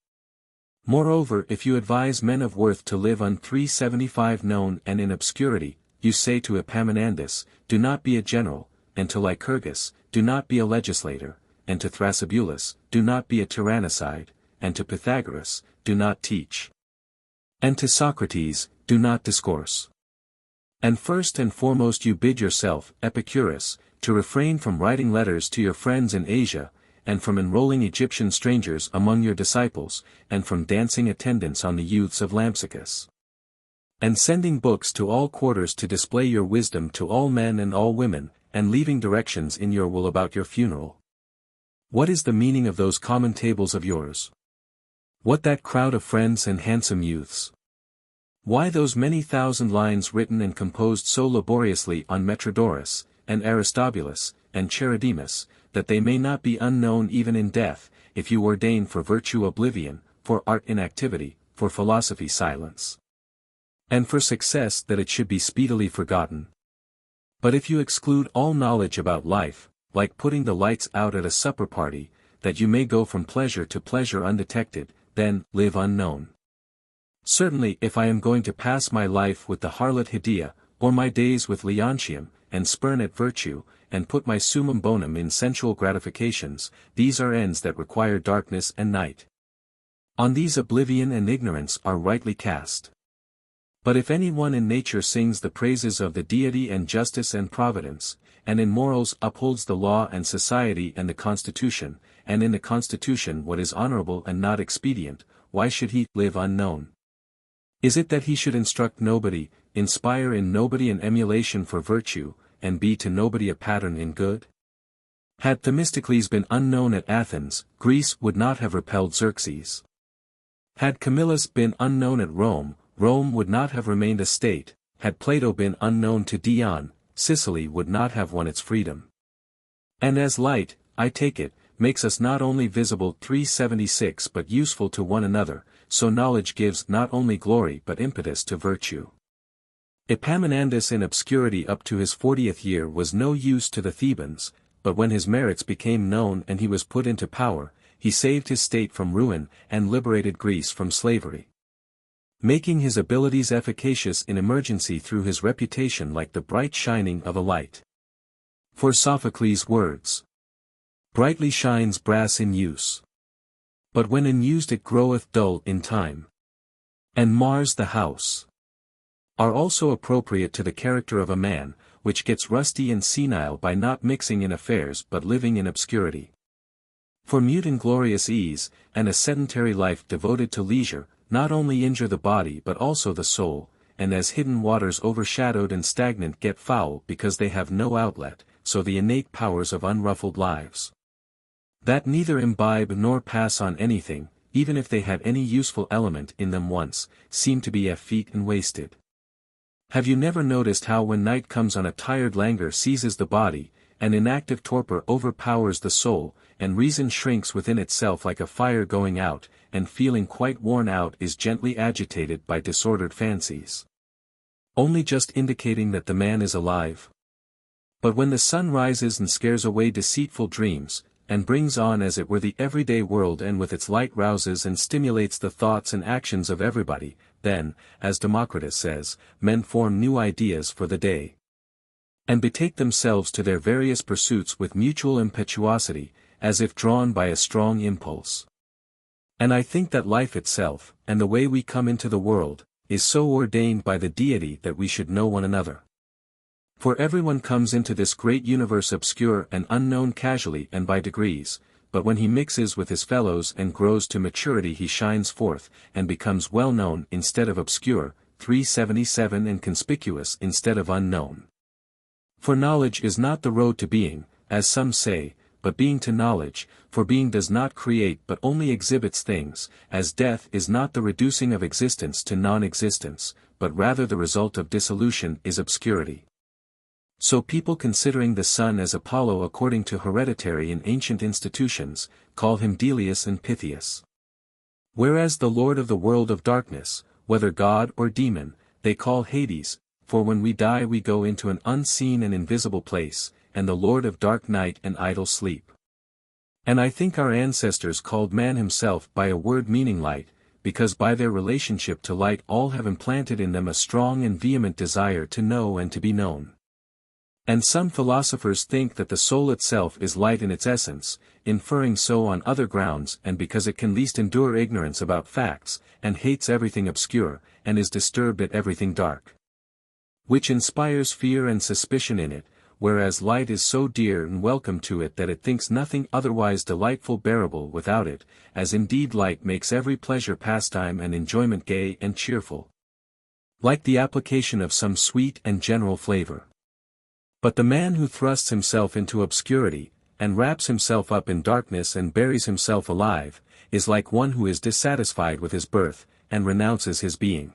Moreover, if you advise men of worth to live on 375 known and in obscurity, you say to Epaminondas, do not be a general, and to Lycurgus, do not be a legislator, and to Thrasybulus, do not be a tyrannicide, and to Pythagoras, do not teach. And to Socrates, do not discourse. And first and foremost you bid yourself, Epicurus, to refrain from writing letters to your friends in Asia, and from enrolling Egyptian strangers among your disciples, and from dancing attendance on the youths of Lampsacus. And sending books to all quarters to display your wisdom to all men and all women, and leaving directions in your will about your funeral. What is the meaning of those common tables of yours? What that crowd of friends and handsome youths? Why those many thousand lines written and composed so laboriously on Metrodorus, and Aristobulus, and Charidemus, that they may not be unknown even in death, if you ordain for virtue oblivion, for art inactivity, for philosophy silence, and for success that it should be speedily forgotten? But if you exclude all knowledge about life, like putting the lights out at a supper party, that you may go from pleasure to pleasure undetected, then, live unknown. Certainly if I am going to pass my life with the harlot Hydia, or my days with Leontium, and spurn at virtue, and put my summum bonum in sensual gratifications, these are ends that require darkness and night. On these oblivion and ignorance are rightly cast. But if any one in nature sings the praises of the deity and justice and providence, and in morals upholds the law and society and the constitution, and in the constitution what is honorable and not expedient, why should he live unknown? Is it that he should instruct nobody, inspire in nobody an emulation for virtue, and be to nobody a pattern in good? Had Themistocles been unknown at Athens, Greece would not have repelled Xerxes. Had Camillus been unknown at Rome, Rome would not have remained a state. Had Plato been unknown to Dion, Sicily would not have won its freedom. And as light, I take it, makes us not only visible 376 but useful to one another, so knowledge gives not only glory but impetus to virtue. Epaminondas in obscurity up to his 40th year was no use to the Thebans, but when his merits became known and he was put into power, he saved his state from ruin and liberated Greece from slavery, making his abilities efficacious in emergency through his reputation like the bright shining of a light. For Sophocles' words, "Brightly shines brass in use, but when unused it groweth dull in time, and mars the house," are also appropriate to the character of a man, which gets rusty and senile by not mixing in affairs but living in obscurity. For mute inglorious ease, and a sedentary life devoted to leisure, not only injure the body but also the soul, and as hidden waters overshadowed and stagnant get foul because they have no outlet, so the innate powers of unruffled lives, that neither imbibe nor pass on anything, even if they had any useful element in them once, seem to be effete and wasted. Have you never noticed how when night comes on a tired languor seizes the body, and inactive torpor overpowers the soul, and reason shrinks within itself like a fire going out, and feeling quite worn out is gently agitated by disordered fancies, only just indicating that the man is alive? But when the sun rises and scares away deceitful dreams, and brings on as it were the everyday world and with its light rouses and stimulates the thoughts and actions of everybody, then, as Democritus says, men form new ideas for the day, and betake themselves to their various pursuits with mutual impetuosity, as if drawn by a strong impulse. And I think that life itself, and the way we come into the world, is so ordained by the Deity that we should know one another. For everyone comes into this great universe obscure and unknown casually and by degrees, but when he mixes with his fellows and grows to maturity he shines forth, and becomes well known instead of obscure, 377 and conspicuous instead of unknown. For knowledge is not the road to being, as some say, but being to knowledge, for being does not create but only exhibits things, as death is not the reducing of existence to non-existence, but rather the result of dissolution is obscurity. So people considering the sun as Apollo according to hereditary and ancient institutions, call him Delius and Pythias. Whereas the lord of the world of darkness, whether god or demon, they call Hades, for when we die we go into an unseen and invisible place, and the lord of dark night and idle sleep. And I think our ancestors called man himself by a word meaning light, because by their relationship to light all have implanted in them a strong and vehement desire to know and to be known. And some philosophers think that the soul itself is light in its essence, inferring so on other grounds and because it can least endure ignorance about facts, and hates everything obscure, and is disturbed at everything dark, which inspires fear and suspicion in it, whereas light is so dear and welcome to it that it thinks nothing otherwise delightful bearable without it, as indeed light makes every pleasure pastime and enjoyment gay and cheerful, like the application of some sweet and general flavor. But the man who thrusts himself into obscurity, and wraps himself up in darkness and buries himself alive, is like one who is dissatisfied with his birth, and renounces his being.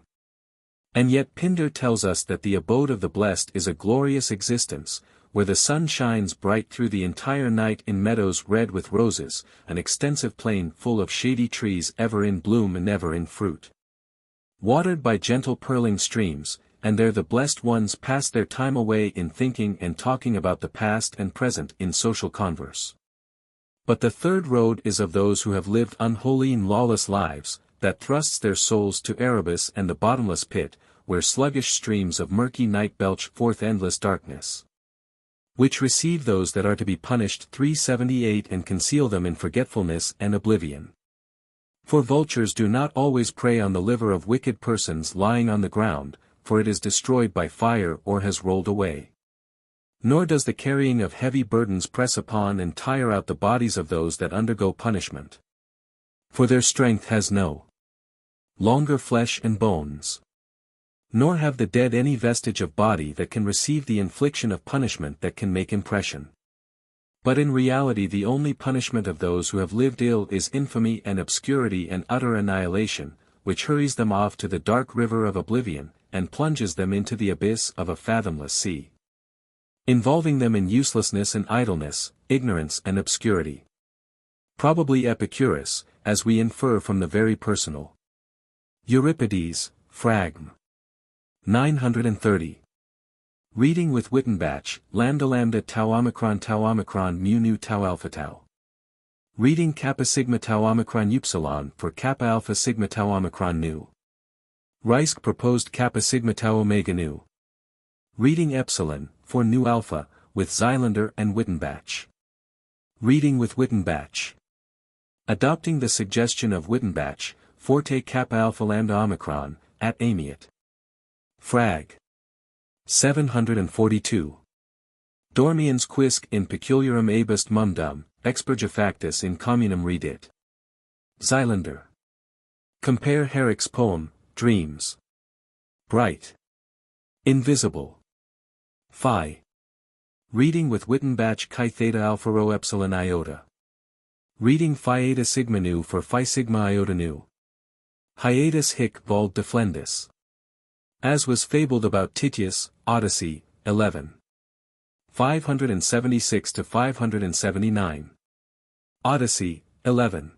And yet Pindar tells us that the abode of the blessed is a glorious existence, where the sun shines bright through the entire night in meadows red with roses, an extensive plain full of shady trees ever in bloom and ever in fruit, watered by gentle purling streams, and there the blessed ones pass their time away in thinking and talking about the past and present in social converse. But the third road is of those who have lived unholy and lawless lives, that thrusts their souls to Erebus and the bottomless pit, where sluggish streams of murky night belch forth endless darkness, which receive those that are to be punished 378 and conceal them in forgetfulness and oblivion. For vultures do not always prey on the liver of wicked persons lying on the ground, for it is destroyed by fire or has rolled away. Nor does the carrying of heavy burdens press upon and tire out the bodies of those that undergo punishment, for their strength has no longer flesh and bones. Nor have the dead any vestige of body that can receive the infliction of punishment that can make impression. But in reality the only punishment of those who have lived ill is infamy and obscurity and utter annihilation, which hurries them off to the dark river of oblivion, and plunges them into the abyss of a fathomless sea, involving them in uselessness and idleness, ignorance and obscurity. Probably Epicurus, as we infer from the very personal Euripides, Phragm. 930. Reading with Wittenbach, lambda lambda tau omicron mu nu tau alpha tau. Reading kappa sigma tau omicron upsilon for kappa alpha sigma tau omicron nu. Reisk proposed kappa sigma tau omega nu. Reading epsilon, for nu alpha, with Xylander and Wittenbach. Reading with Wittenbach. Adopting the suggestion of Wittenbach, forte kappa alpha lambda omicron, at amiat. Frag. 742. Dormiens quisque in peculiarum abest mundum, expurge factus in communum redit. Xylander. Compare Herrick's poem, Dreams. Bright. Invisible. Phi. Reading with Wittenbach chi theta alpha rho epsilon iota. Reading phi eta sigma nu for phi sigma iota nu. Hiatus hic vald deflendus. As was fabled about Titius, Odyssey, 11. 576 to 579. Odyssey, 11.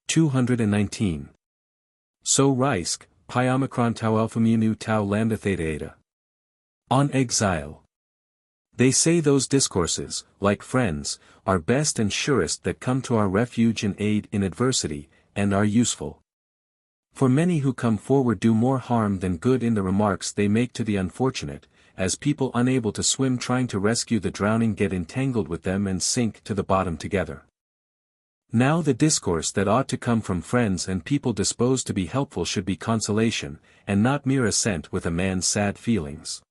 219. So Reisk, pi omicron tau alpha mu nu tau lambda theta eta. On exile. They say those discourses, like friends, are best and surest that come to our refuge and aid in adversity, and are useful. For many who come forward do more harm than good in the remarks they make to the unfortunate, as people unable to swim trying to rescue the drowning get entangled with them and sink to the bottom together. Now the discourse that ought to come from friends and people disposed to be helpful should be consolation, and not mere assent with a man's sad feelings.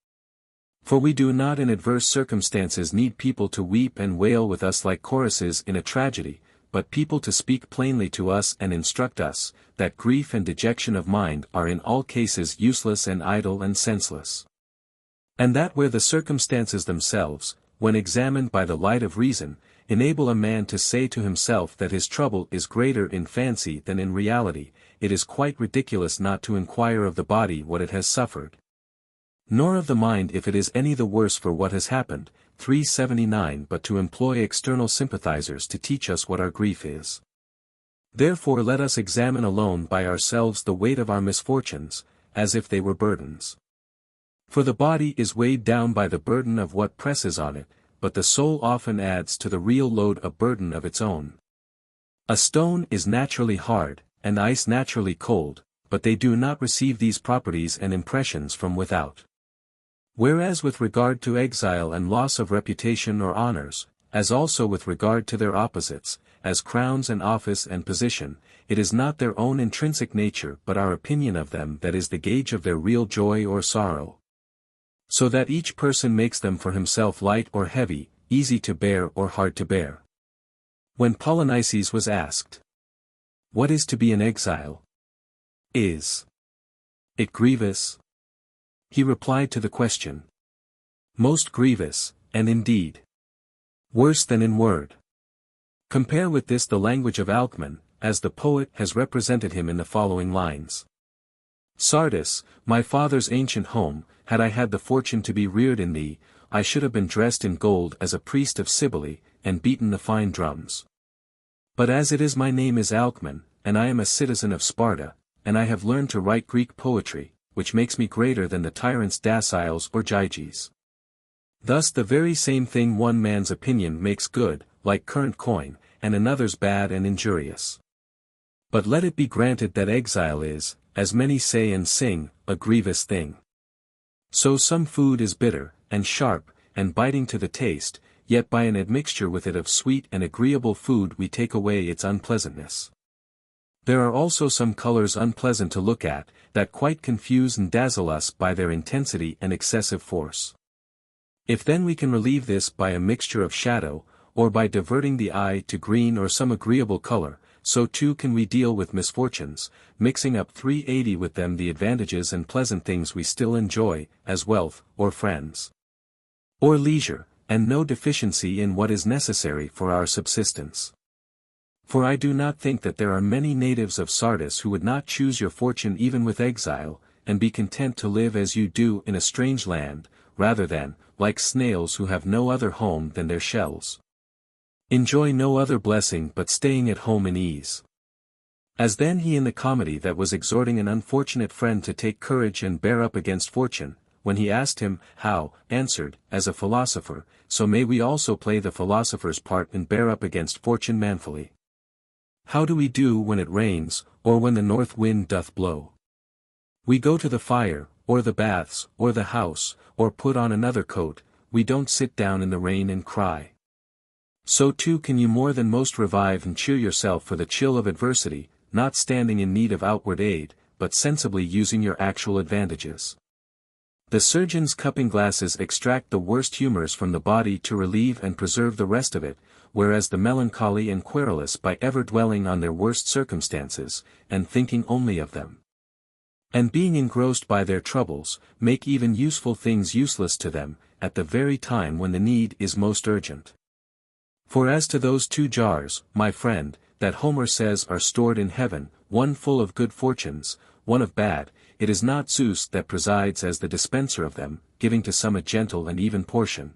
For we do not in adverse circumstances need people to weep and wail with us like choruses in a tragedy, but people to speak plainly to us and instruct us, that grief and dejection of mind are in all cases useless and idle and senseless. And that where the circumstances themselves, when examined by the light of reason, enable a man to say to himself that his trouble is greater in fancy than in reality, it is quite ridiculous not to inquire of the body what it has suffered. Nor of the mind if it is any the worse for what has happened, 379 but to employ external sympathizers to teach us what our grief is. Therefore let us examine alone by ourselves the weight of our misfortunes, as if they were burdens. For the body is weighed down by the burden of what presses on it, but the soul often adds to the real load a burden of its own. A stone is naturally hard, and ice naturally cold, but they do not receive these properties and impressions from without. Whereas with regard to exile and loss of reputation or honors, as also with regard to their opposites, as crowns and office and position, it is not their own intrinsic nature but our opinion of them that is the gauge of their real joy or sorrow. So that each person makes them for himself light or heavy, easy to bear or hard to bear. When Polynices was asked, "What is to be an exile? Is it grievous?" he replied to the question, "Most grievous, and indeed worse than in word." Compare with this the language of Alcman, as the poet has represented him in the following lines. Sardis, my father's ancient home, had I had the fortune to be reared in thee, I should have been dressed in gold as a priest of Cybele, and beaten the fine drums. But as it is my name is Alcman, and I am a citizen of Sparta, and I have learned to write Greek poetry, which makes me greater than the tyrants Daciles or Gyges. Thus the very same thing one man's opinion makes good, like current coin, and another's bad and injurious. But let it be granted that exile is, as many say and sing, a grievous thing. So some food is bitter, and sharp, and biting to the taste, yet by an admixture with it of sweet and agreeable food we take away its unpleasantness. There are also some colors unpleasant to look at, that quite confuse and dazzle us by their intensity and excessive force. If then we can relieve this by a mixture of shadow, or by diverting the eye to green or some agreeable color, so too can we deal with misfortunes, mixing up 380 with them the advantages and pleasant things we still enjoy, as wealth, or friends, or leisure, and no deficiency in what is necessary for our subsistence. For I do not think that there are many natives of Sardis who would not choose your fortune even with exile, and be content to live as you do in a strange land, rather than, like snails who have no other home than their shells, enjoy no other blessing but staying at home in ease. As then he in the comedy that was exhorting an unfortunate friend to take courage and bear up against fortune, when he asked him, how, answered, as a philosopher, so may we also play the philosopher's part and bear up against fortune manfully. How do we do when it rains, or when the north wind doth blow? We go to the fire, or the baths, or the house, or put on another coat, we don't sit down in the rain and cry. So too can you more than most revive and cheer yourself for the chill of adversity, not standing in need of outward aid, but sensibly using your actual advantages. The surgeon's cupping glasses extract the worst humors from the body to relieve and preserve the rest of it, whereas the melancholy and querulous by ever dwelling on their worst circumstances, and thinking only of them, and being engrossed by their troubles, make even useful things useless to them, at the very time when the need is most urgent. For as to those 2 jars, my friend, that Homer says are stored in heaven, one full of good fortunes, one of bad, it is not Zeus that presides as the dispenser of them, giving to some a gentle and even portion,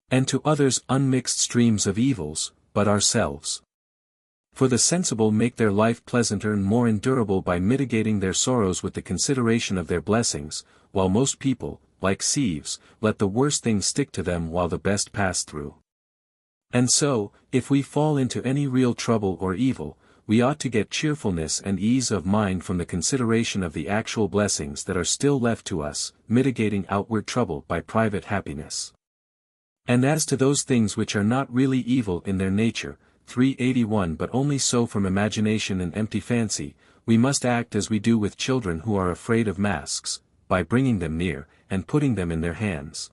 and to others unmixed streams of evils, but ourselves. For the sensible make their life pleasanter and more endurable by mitigating their sorrows with the consideration of their blessings, while most people, like sieves, let the worst things stick to them while the best pass through. And so, if we fall into any real trouble or evil, we ought to get cheerfulness and ease of mind from the consideration of the actual blessings that are still left to us, mitigating outward trouble by private happiness. And as to those things which are not really evil in their nature, 381 but only so from imagination and empty fancy, we must act as we do with children who are afraid of masks, by bringing them near, and putting them in their hands,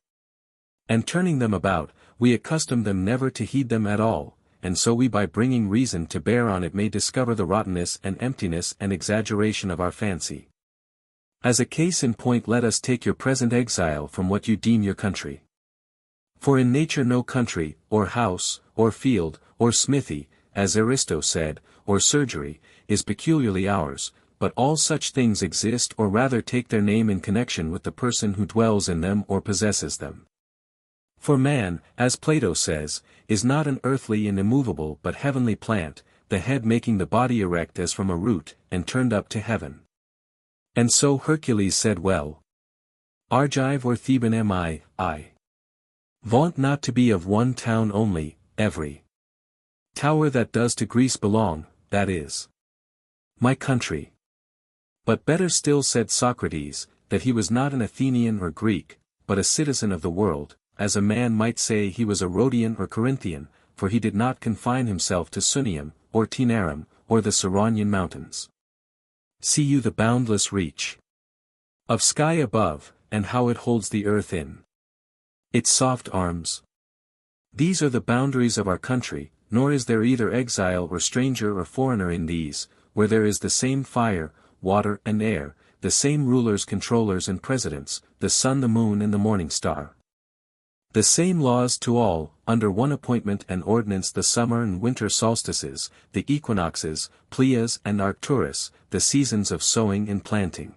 and turning them about, we accustom them never to heed them at all, and so we by bringing reason to bear on it may discover the rottenness and emptiness and exaggeration of our fancy. As a case in point let us take your present exile from what you deem your country. For in nature no country, or house, or field, or smithy, as Aristo said, or surgery, is peculiarly ours, but all such things exist or rather take their name in connection with the person who dwells in them or possesses them. For man, as Plato says, is not an earthly and immovable but heavenly plant, the head making the body erect as from a root, and turned up to heaven. And so Hercules said well, Argive or Theban am I. Vaunt not to be of one town only, every tower that does to Greece belong, that is my country. But better still said Socrates, that he was not an Athenian or Greek, but a citizen of the world, as a man might say he was a Rhodian or Corinthian, for he did not confine himself to Sunium, or Tinarum, or the Ceronian mountains. See you the boundless reach of sky above, and how it holds the earth in its soft arms. These are the boundaries of our country, nor is there either exile or stranger or foreigner in these, where there is the same fire, water and air, the same rulers, controllers and presidents, the sun, the moon and the morning star. The same laws to all, under one appointment and ordinance, the summer and winter solstices, the equinoxes, Pleias and Arcturus, the seasons of sowing and planting.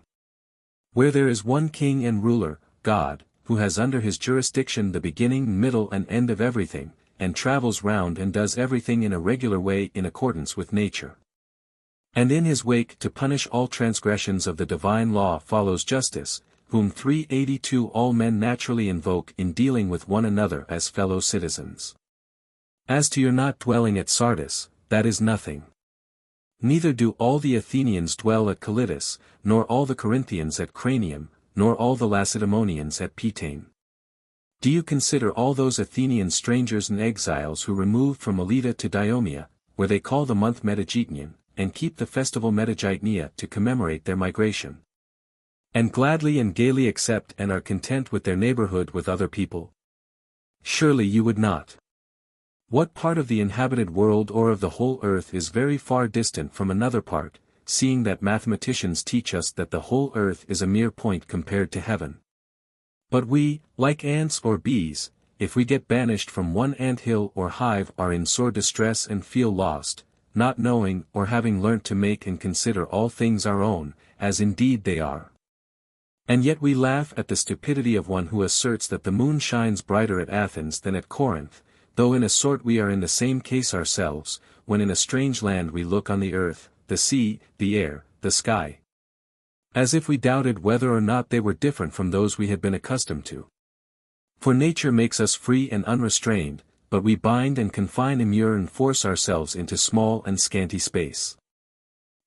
Where there is one king and ruler, God, who has under his jurisdiction the beginning, middle and end of everything, and travels round and does everything in a regular way in accordance with nature. And in his wake to punish all transgressions of the divine law follows justice, whom 382 all men naturally invoke in dealing with one another as fellow citizens. As to your not dwelling at Sardis, that is nothing. Neither do all the Athenians dwell at Calidus, nor all the Corinthians at Cranium, nor all the Lacedaemonians at Pitane. Do you consider all those Athenian strangers and exiles who removed from Melita to Diomia, where they call the month Metageitnian, and keep the festival Metageitnia to commemorate their migration, and gladly and gaily accept and are content with their neighborhood with other people? Surely you would not. What part of the inhabited world or of the whole earth is very far distant from another part, seeing that mathematicians teach us that the whole earth is a mere point compared to heaven? But we, like ants or bees, if we get banished from one ant-hill or hive, are in sore distress and feel lost, not knowing or having learnt to make and consider all things our own, as indeed they are. And yet we laugh at the stupidity of one who asserts that the moon shines brighter at Athens than at Corinth, though in a sort we are in the same case ourselves, when in a strange land we look on the earth, the sea, the air, the sky. As if we doubted whether or not they were different from those we had been accustomed to. For nature makes us free and unrestrained, but we bind and confine, immure and force ourselves into small and scanty space.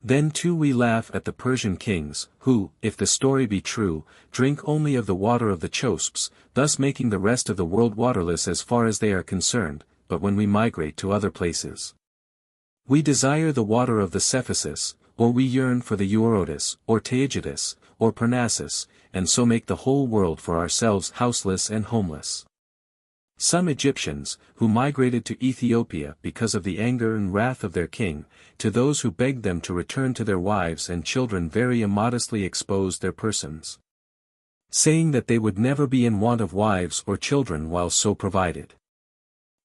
Then too we laugh at the Persian kings, who, if the story be true, drink only of the water of the Chosps, thus making the rest of the world waterless as far as they are concerned, but when we migrate to other places, we desire the water of the Cephisus, or we yearn for the Eurotas, or Taygetus, or Parnassus, and so make the whole world for ourselves houseless and homeless. Some Egyptians, who migrated to Ethiopia because of the anger and wrath of their king, to those who begged them to return to their wives and children very immodestly exposed their persons, saying that they would never be in want of wives or children while so provided.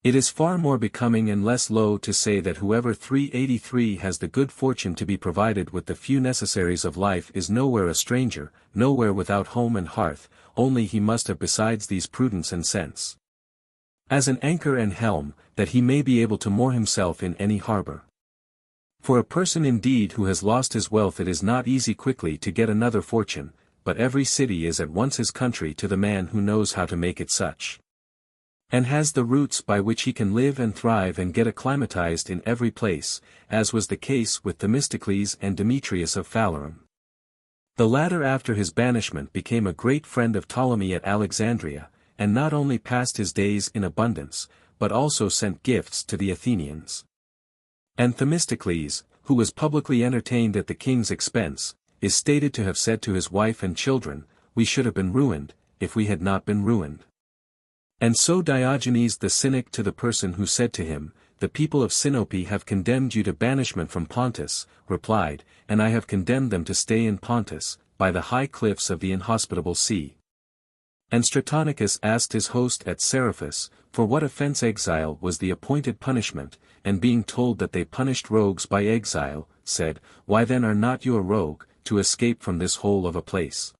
It is far more becoming and less low to say that whoever 383 has the good fortune to be provided with the few necessaries of life is nowhere a stranger, nowhere without home and hearth, only he must have besides these prudence and sense, as an anchor and helm, that he may be able to moor himself in any harbor. For a person indeed who has lost his wealth, it is not easy quickly to get another fortune, but every city is at once his country to the man who knows how to make it such, and has the roots by which he can live and thrive and get acclimatized in every place, as was the case with Themistocles and Demetrius of Phalerum. The latter after his banishment became a great friend of Ptolemy at Alexandria, and not only passed his days in abundance, but also sent gifts to the Athenians. And Themistocles, who was publicly entertained at the king's expense, is stated to have said to his wife and children, "We should have been ruined, if we had not been ruined." And so Diogenes the Cynic to the person who said to him, "The people of Sinope have condemned you to banishment from Pontus," replied, "And I have condemned them to stay in Pontus, by the high cliffs of the inhospitable sea." And Stratonicus asked his host at Seriphus, for what offense exile was the appointed punishment, and being told that they punished rogues by exile, said, "Why then are not you a rogue, to escape from this hole of a place?"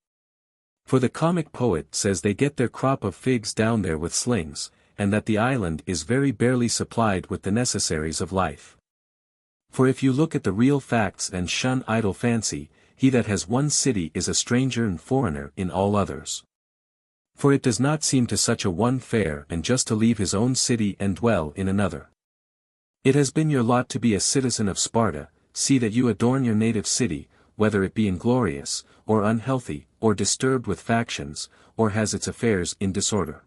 For the comic poet says they get their crop of figs down there with slings, and that the island is very barely supplied with the necessaries of life. For if you look at the real facts and shun idle fancy, he that has one city is a stranger and foreigner in all others. For it does not seem to such a one fair and just to leave his own city and dwell in another. It has been your lot to be a citizen of Sparta, see that you adorn your native city, whether it be inglorious, or unhealthy, or disturbed with factions, or has its affairs in disorder.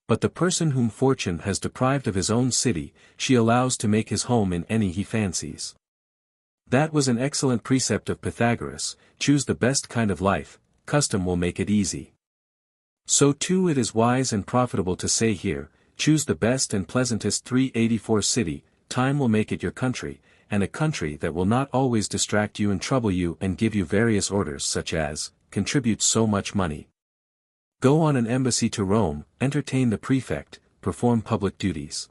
But the person whom fortune has deprived of his own city, she allows to make his home in any he fancies. That was an excellent precept of Pythagoras, choose the best kind of life, custom will make it easy. So too it is wise and profitable to say here, choose the best and pleasantest 384 city, time will make it your country, and a country that will not always distract you and trouble you and give you various orders such as, contribute so much money, go on an embassy to Rome, entertain the prefect, perform public duties.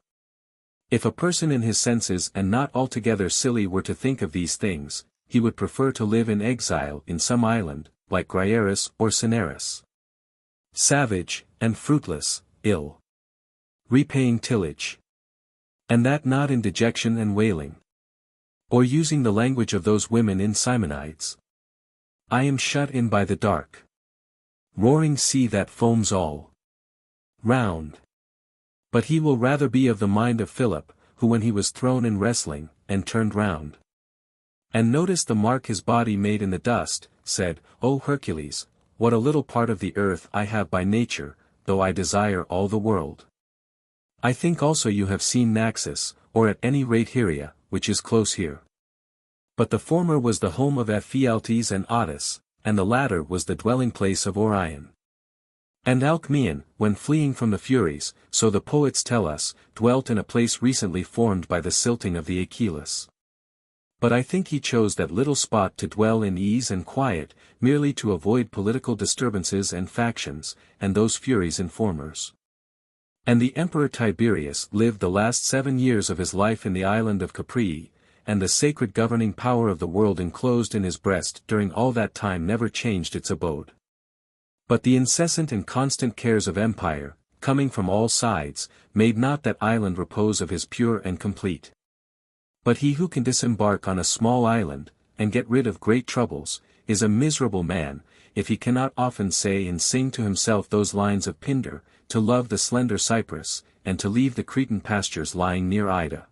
If a person in his senses and not altogether silly were to think of these things, he would prefer to live in exile in some island, like Gryaeris or Cineris, savage, and fruitless, ill, repaying tillage, and that not in dejection and wailing, or using the language of those women in Simonides. I am shut in by the dark roaring sea that foams all round. But he will rather be of the mind of Philip, who when he was thrown in wrestling, and turned round, and noticed the mark his body made in the dust, said, O Hercules, what a little part of the earth I have by nature, though I desire all the world. I think also you have seen Naxos, or at any rate Hyria, which is close here. But the former was the home of Ephialtes and Otis, and the latter was the dwelling place of Orion. And Alcmaeon, when fleeing from the Furies, so the poets tell us, dwelt in a place recently formed by the silting of the Achilles. But I think he chose that little spot to dwell in ease and quiet, merely to avoid political disturbances and factions, and those Furies informers. And the Emperor Tiberius lived the last 7 years of his life in the island of Capri, and the sacred governing power of the world enclosed in his breast during all that time never changed its abode. But the incessant and constant cares of empire, coming from all sides, made not that island repose of his pure and complete But he who can disembark on a small island, and get rid of great troubles, is a miserable man, if he cannot often say and sing to himself those lines of Pindar, to love the slender cypress, and to leave the Cretan pastures lying near Ida.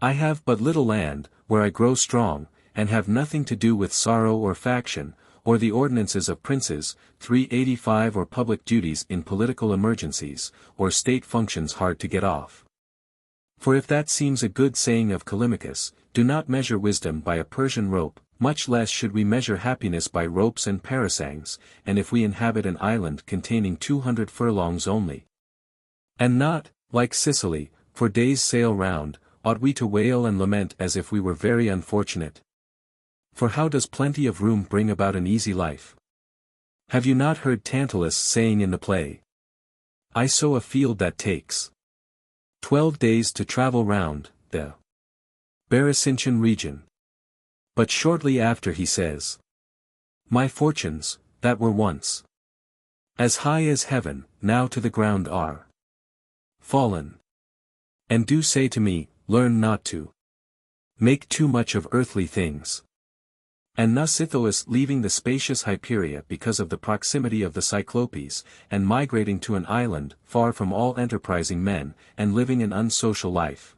I have but little land, where I grow strong, and have nothing to do with sorrow or faction, or the ordinances of princes, 385 or public duties in political emergencies, or state functions hard to get off. For if that seems a good saying of Callimachus, do not measure wisdom by a Persian rope, much less should we measure happiness by ropes and parasangs, and if we inhabit an island containing 200 furlongs only, and not, like Sicily, for days sail round, ought we to wail and lament as if we were very unfortunate? For how does plenty of room bring about an easy life? Have you not heard Tantalus saying in the play, I sow a field that takes 12 days to travel round the Berecintian region. But shortly after he says, my fortunes, that were once as high as heaven, now to the ground are fallen. And do say to me, learn not to make too much of earthly things. And Nausithous leaving the spacious Hyperia because of the proximity of the Cyclopes, and migrating to an island, far from all enterprising men, and living an unsocial life,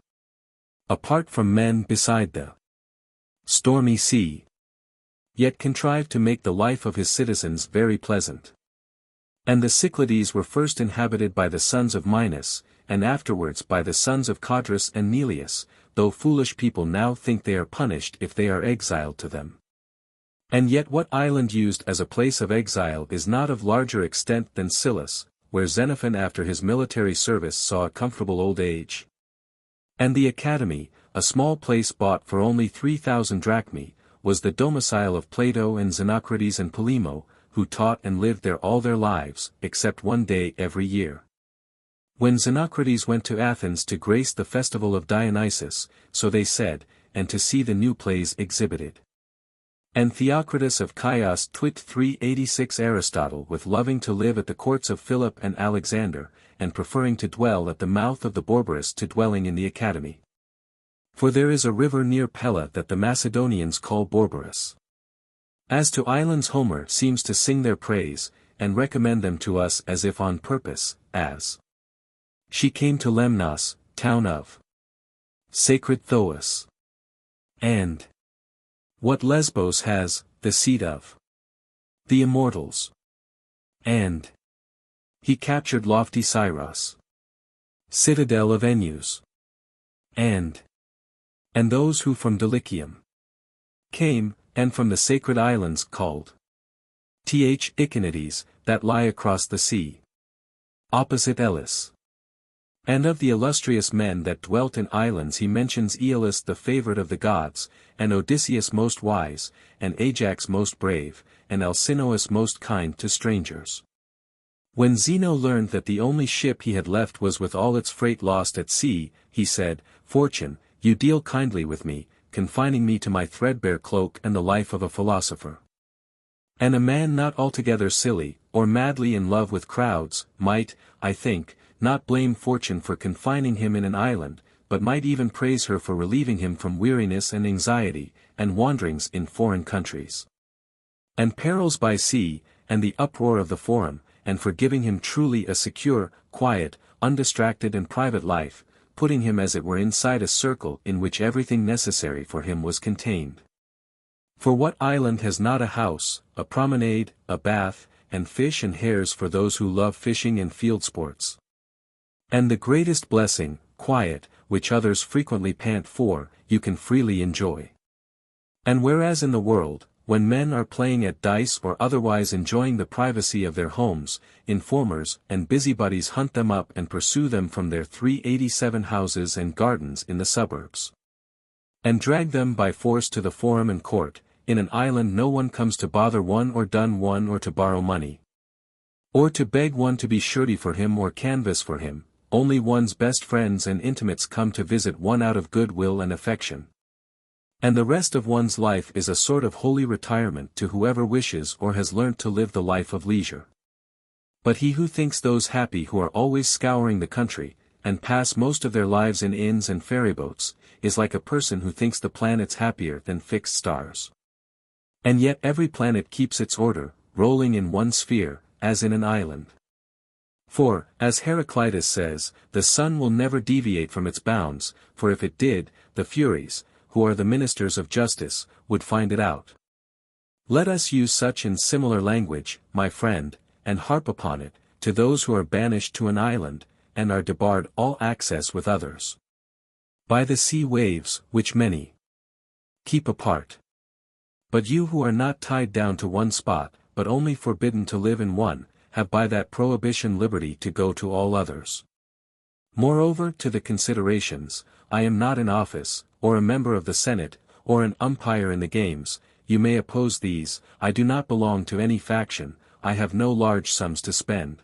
apart from men beside the stormy sea, yet contrived to make the life of his citizens very pleasant. And the Cyclades were first inhabited by the sons of Minos, and afterwards by the sons of Codrus and Neleus, though foolish people now think they are punished if they are exiled to them. And yet what island used as a place of exile is not of larger extent than Scyllus, where Xenophon after his military service saw a comfortable old age. And the Academy, a small place bought for only 3,000 drachmae, was the domicile of Plato and Xenocrates and Polemo, who taught and lived there all their lives, except one day every year, when Xenocrates went to Athens to grace the festival of Dionysus, so they said, and to see the new plays exhibited. And Theocritus of Chios twit 386 Aristotle with loving to live at the courts of Philip and Alexander, and preferring to dwell at the mouth of the Borborus to dwelling in the Academy. For there is a river near Pella that the Macedonians call Borborus. As to islands Homer seems to sing their praise, and recommend them to us as if on purpose, as she came to Lemnos, town of sacred Thoas. And what Lesbos has, the seat of the immortals. And he captured lofty Syros, citadel of Enus. And those who from Dulichium came, and from the sacred islands called Echinides, that lie across the sea, opposite Elis. And of the illustrious men that dwelt in islands he mentions Aeolus the favourite of the gods, and Odysseus most wise, and Ajax most brave, and Alcinous most kind to strangers. When Zeno learned that the only ship he had left was with all its freight lost at sea, he said, Fortune, you deal kindly with me, confining me to my threadbare cloak and the life of a philosopher. And a man not altogether silly, or madly in love with crowds, might, I think, not blame fortune for confining him in an island, but might even praise her for relieving him from weariness and anxiety, and wanderings in foreign countries, and perils by sea, and the uproar of the forum, and for giving him truly a secure, quiet, undistracted and private life, putting him as it were inside a circle in which everything necessary for him was contained. For what island has not a house, a promenade, a bath, and fish and hares for those who love fishing and field sports? And the greatest blessing, quiet, which others frequently pant for, you can freely enjoy. And whereas in the world, when men are playing at dice or otherwise enjoying the privacy of their homes, informers and busybodies hunt them up and pursue them from their 387 houses and gardens in the suburbs, and drag them by force to the forum and court, in an island no one comes to bother one or dun one or to borrow money, or to beg one to be surety for him or canvass for him. Only one's best friends and intimates come to visit one out of good will and affection. And the rest of one's life is a sort of holy retirement to whoever wishes or has learnt to live the life of leisure. But he who thinks those happy who are always scouring the country, and pass most of their lives in inns and ferryboats, is like a person who thinks the planets happier than fixed stars. And yet every planet keeps its order, rolling in one sphere, as in an island. For, as Heraclitus says, the sun will never deviate from its bounds, for if it did, the Furies, who are the ministers of justice, would find it out. Let us use such and similar language, my friend, and harp upon it, to those who are banished to an island, and are debarred all access with others. By the sea waves, which many keep apart. But you who are not tied down to one spot, but only forbidden to live in one, have by that prohibition liberty to go to all others. Moreover to the considerations, I am not in office, or a member of the Senate, or an umpire in the games, you may oppose these, I do not belong to any faction, I have no large sums to spend.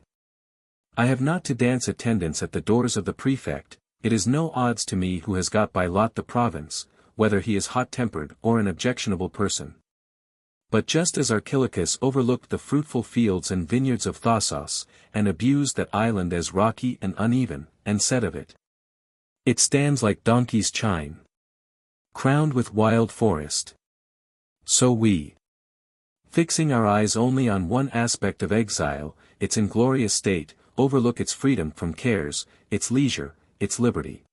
I have not to dance attendance at the doors of the prefect, it is no odds to me who has got by lot the province, whether he is hot-tempered or an objectionable person. But just as Archilochus overlooked the fruitful fields and vineyards of Thasos, and abused that island as rocky and uneven, and said of it, "It stands like donkey's chine, crowned with wild forest." So we, fixing our eyes only on one aspect of exile, its inglorious state, overlook its freedom from cares, its leisure, its liberty.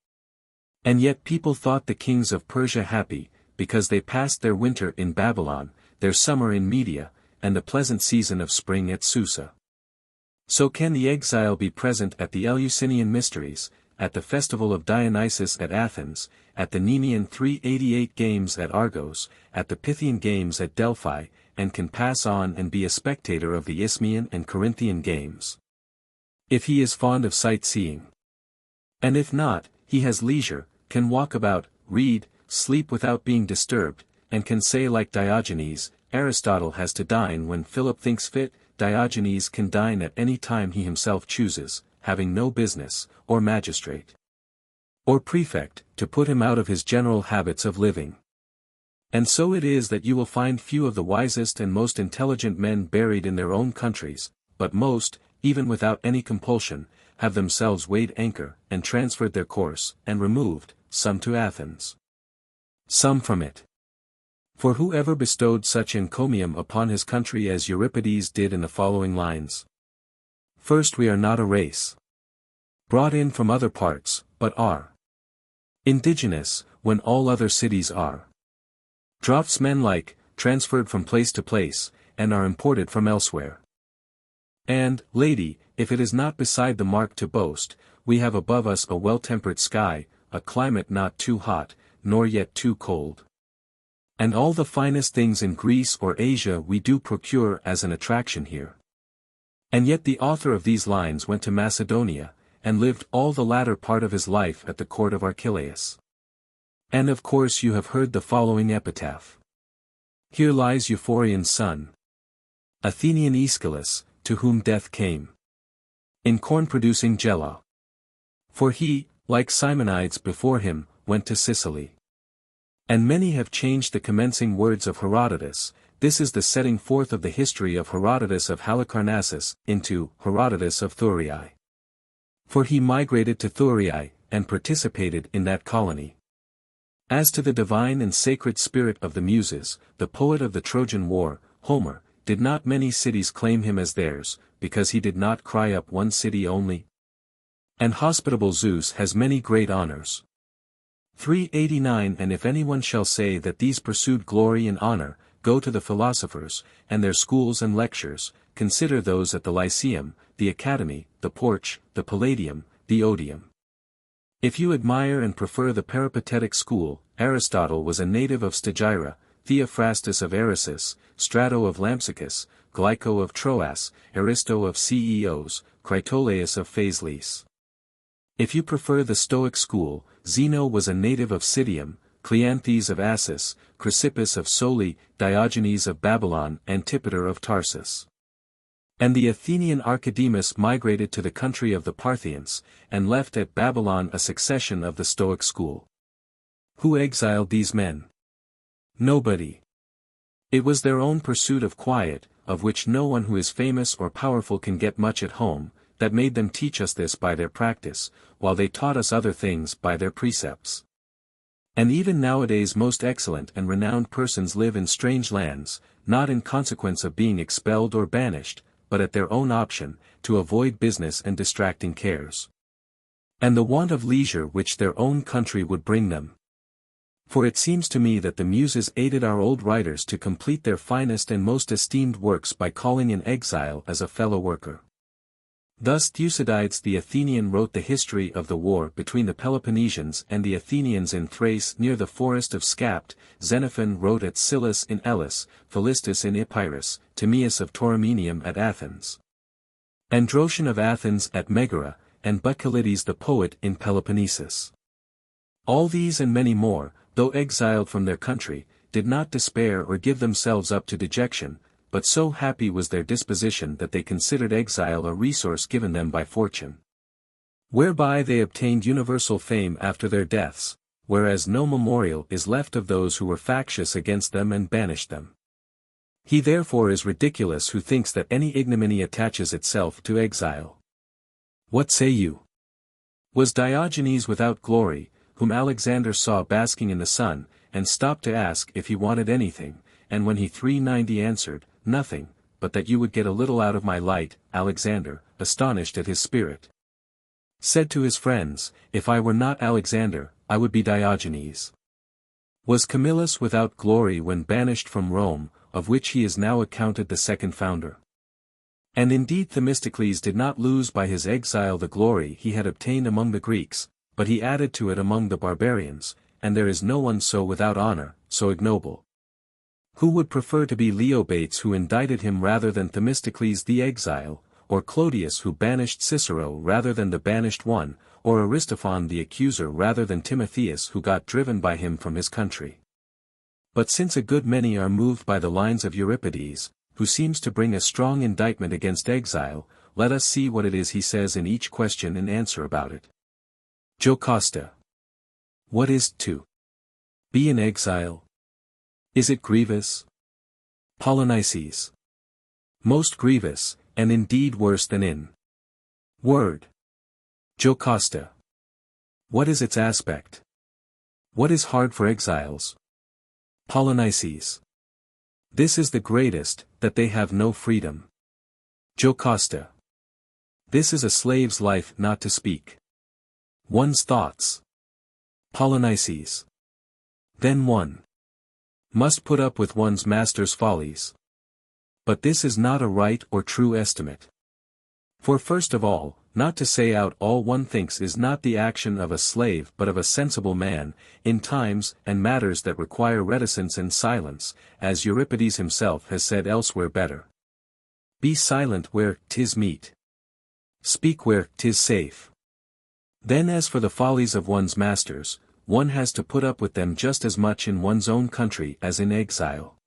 And yet people thought the kings of Persia happy, because they passed their winter in Babylon, their summer in Media, and the pleasant season of spring at Susa. So can the exile be present at the Eleusinian mysteries, at the festival of Dionysus at Athens, at the Nemean 388 games at Argos, at the Pythian games at Delphi, and can pass on and be a spectator of the Isthmian and Corinthian games? If he is fond of sightseeing. And if not, he has leisure, can walk about, read, sleep without being disturbed, and can say like Diogenes, Aristotle has to dine when Philip thinks fit, Diogenes can dine at any time he himself chooses, having no business, or magistrate, or prefect, to put him out of his general habits of living. And so it is that you will find few of the wisest and most intelligent men buried in their own countries, but most, even without any compulsion, have themselves weighed anchor, and transferred their course, and removed, some to Athens, some from it. For who ever bestowed such encomium upon his country as Euripides did in the following lines? First, we are not a race brought in from other parts, but are indigenous, when all other cities are draughtsmen-like, transferred from place to place, and are imported from elsewhere. And, lady, if it is not beside the mark to boast, we have above us a well-tempered sky, a climate not too hot, nor yet too cold. And all the finest things in Greece or Asia we do procure as an attraction here. And yet the author of these lines went to Macedonia, and lived all the latter part of his life at the court of Archelaus. And of course you have heard the following epitaph. Here lies Euphorion's son, Athenian Aeschylus, to whom death came in corn-producing Gela. For he, like Simonides before him, went to Sicily. And many have changed the commencing words of Herodotus, this is the setting forth of the history of Herodotus of Halicarnassus, into Herodotus of Thurii. For he migrated to Thurii, and participated in that colony. As to the divine and sacred spirit of the Muses, the poet of the Trojan War, Homer, did not many cities claim him as theirs, because he did not cry up one city only? And hospitable Zeus has many great honors. 389 And if anyone shall say that these pursued glory and honor, go to the philosophers, and their schools and lectures, consider those at the Lyceum, the Academy, the Porch, the Palladium, the Odeum. If you admire and prefer the peripatetic school, Aristotle was a native of Stagira, Theophrastus of Eresus, Strato of Lampsacus, Glyco of Troas, Aristo of Ceos, Critolaus of Phaselis. If you prefer the Stoic school, Zeno was a native of Citium, Cleanthes of Assus, Chrysippus of Soli, Diogenes of Babylon, Antipater of Tarsus. And the Athenian Archidemus migrated to the country of the Parthians, and left at Babylon a succession of the Stoic school. Who exiled these men? Nobody. It was their own pursuit of quiet, of which no one who is famous or powerful can get much at home, that made them teach us this by their practice, while they taught us other things by their precepts. And even nowadays most excellent and renowned persons live in strange lands, not in consequence of being expelled or banished, but at their own option, to avoid business and distracting cares. And the want of leisure which their own country would bring them. For it seems to me that the Muses aided our old writers to complete their finest and most esteemed works by calling in exile as a fellow worker. Thus Thucydides the Athenian wrote the history of the war between the Peloponnesians and the Athenians in Thrace near the forest of Scapt, Xenophon wrote at Scyllus in Elis, Philistus in Epirus, Timaeus of Tauromenium at Athens, Androtion of Athens at Megara, and Bacchylides the poet in Peloponnesus. All these and many more, though exiled from their country, did not despair or give themselves up to dejection, but so happy was their disposition that they considered exile a resource given them by fortune, whereby they obtained universal fame after their deaths, whereas no memorial is left of those who were factious against them and banished them. He therefore is ridiculous who thinks that any ignominy attaches itself to exile. What say you? Was Diogenes without glory, whom Alexander saw basking in the sun, and stopped to ask if he wanted anything, and when he 390 answered, nothing, but that you would get a little out of my light, Alexander, astonished at his spirit, said to his friends, if I were not Alexander, I would be Diogenes. Was Camillus without glory when banished from Rome, of which he is now accounted the second founder? And indeed Themistocles did not lose by his exile the glory he had obtained among the Greeks, but he added to it among the barbarians, and there is no one so without honor, so ignoble. Who would prefer to be Leobates who indicted him rather than Themistocles the exile, or Clodius who banished Cicero rather than the banished one, or Aristophon the accuser rather than Timotheus who got driven by him from his country? But since a good many are moved by the lines of Euripides, who seems to bring a strong indictment against exile, let us see what it is he says in each question and answer about it. Jocasta. What is to be in exile? Is it grievous? Polynices. Most grievous, and indeed worse than in word. Jocasta. What is its aspect? What is hard for exiles? Polynices. This is the greatest, that they have no freedom. Jocasta. This is a slave's life not to speak one's thoughts. Polynices. Then one must put up with one's master's follies. But this is not a right or true estimate. For first of all, not to say out all one thinks is not the action of a slave but of a sensible man, in times and matters that require reticence and silence, as Euripides himself has said elsewhere better. Be silent where 'tis meet. Speak where 'tis safe. Then as for the follies of one's masters, one has to put up with them just as much in one's own country as in exile.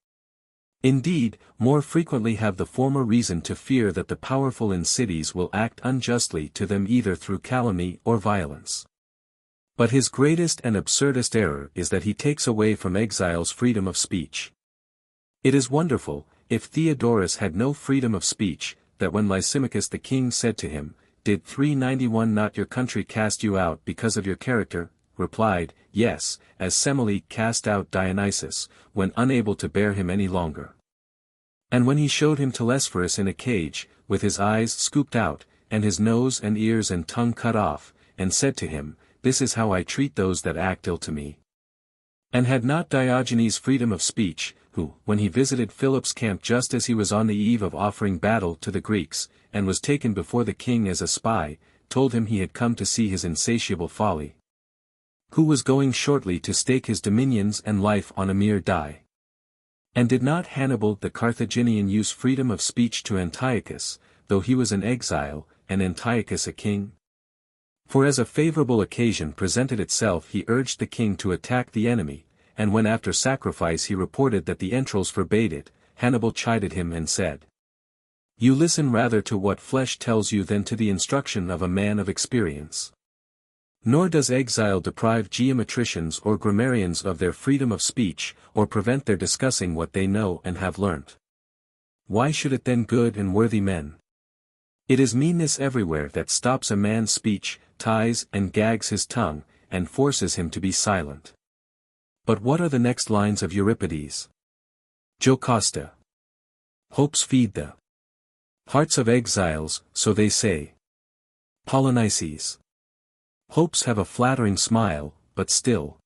Indeed, more frequently have the former reason to fear that the powerful in cities will act unjustly to them either through calumny or violence. But his greatest and absurdest error is that he takes away from exiles freedom of speech. It is wonderful, if Theodorus had no freedom of speech, that when Lysimachus the king said to him, "Did 391 not your country cast you out because of your character?" replied, "Yes," as Semele cast out Dionysus, when unable to bear him any longer. And when he showed him Telesphorus in a cage, with his eyes scooped out, and his nose and ears and tongue cut off, and said to him, "This is how I treat those that act ill to me." And had not Diogenes freedom of speech, who, when he visited Philip's camp just as he was on the eve of offering battle to the Greeks, and was taken before the king as a spy, told him he had come to see his insatiable folly, who was going shortly to stake his dominions and life on a mere die? And did not Hannibal the Carthaginian use freedom of speech to Antiochus, though he was an exile, and Antiochus a king? For as a favorable occasion presented itself he urged the king to attack the enemy, and when after sacrifice he reported that the entrails forbade it, Hannibal chided him and said, "You listen rather to what flesh tells you than to the instruction of a man of experience." Nor does exile deprive geometricians or grammarians of their freedom of speech, or prevent their discussing what they know and have learnt. Why should it then good and worthy men? It is meanness everywhere that stops a man's speech, ties and gags his tongue, and forces him to be silent. But what are the next lines of Euripides? Jocasta. Hopes feed the hearts of exiles, so they say. Polynices. Hopes have a flattering smile, but still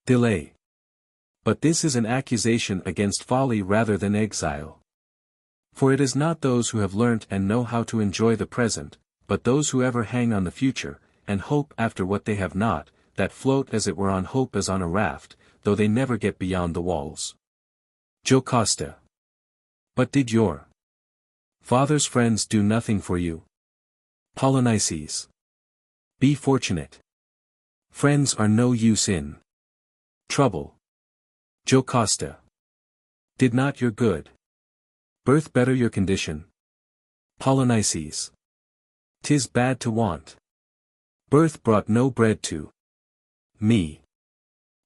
delay. But this is an accusation against folly rather than exile. For it is not those who have learnt and know how to enjoy the present, but those who ever hang on the future, and hope after what they have not, that float as it were on hope as on a raft, though they never get beyond the walls. Jocasta. But did your father's friends do nothing for you? Polynices. Be fortunate. Friends are no use in trouble. Jocasta. Did not your good birth better your condition? Polynices. 'Tis bad to want. Birth brought no bread to me.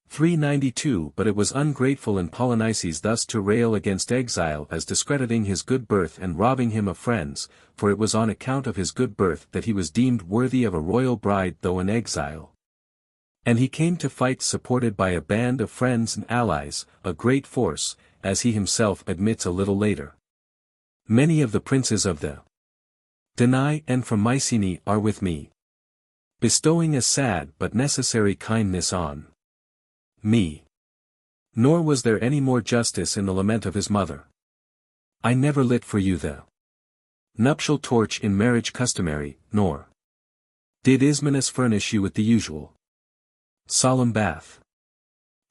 392 But it was ungrateful in Polynices thus to rail against exile as discrediting his good birth and robbing him of friends, for it was on account of his good birth that he was deemed worthy of a royal bride though in exile. And he came to fight supported by a band of friends and allies, a great force, as he himself admits a little later. Many of the princes of the Danai and from Mycenae are with me, bestowing a sad but necessary kindness on me. Nor was there any more justice in the lament of his mother. I never lit for you the nuptial torch in marriage customary, nor did Ismenus furnish you with the usual solemn bath.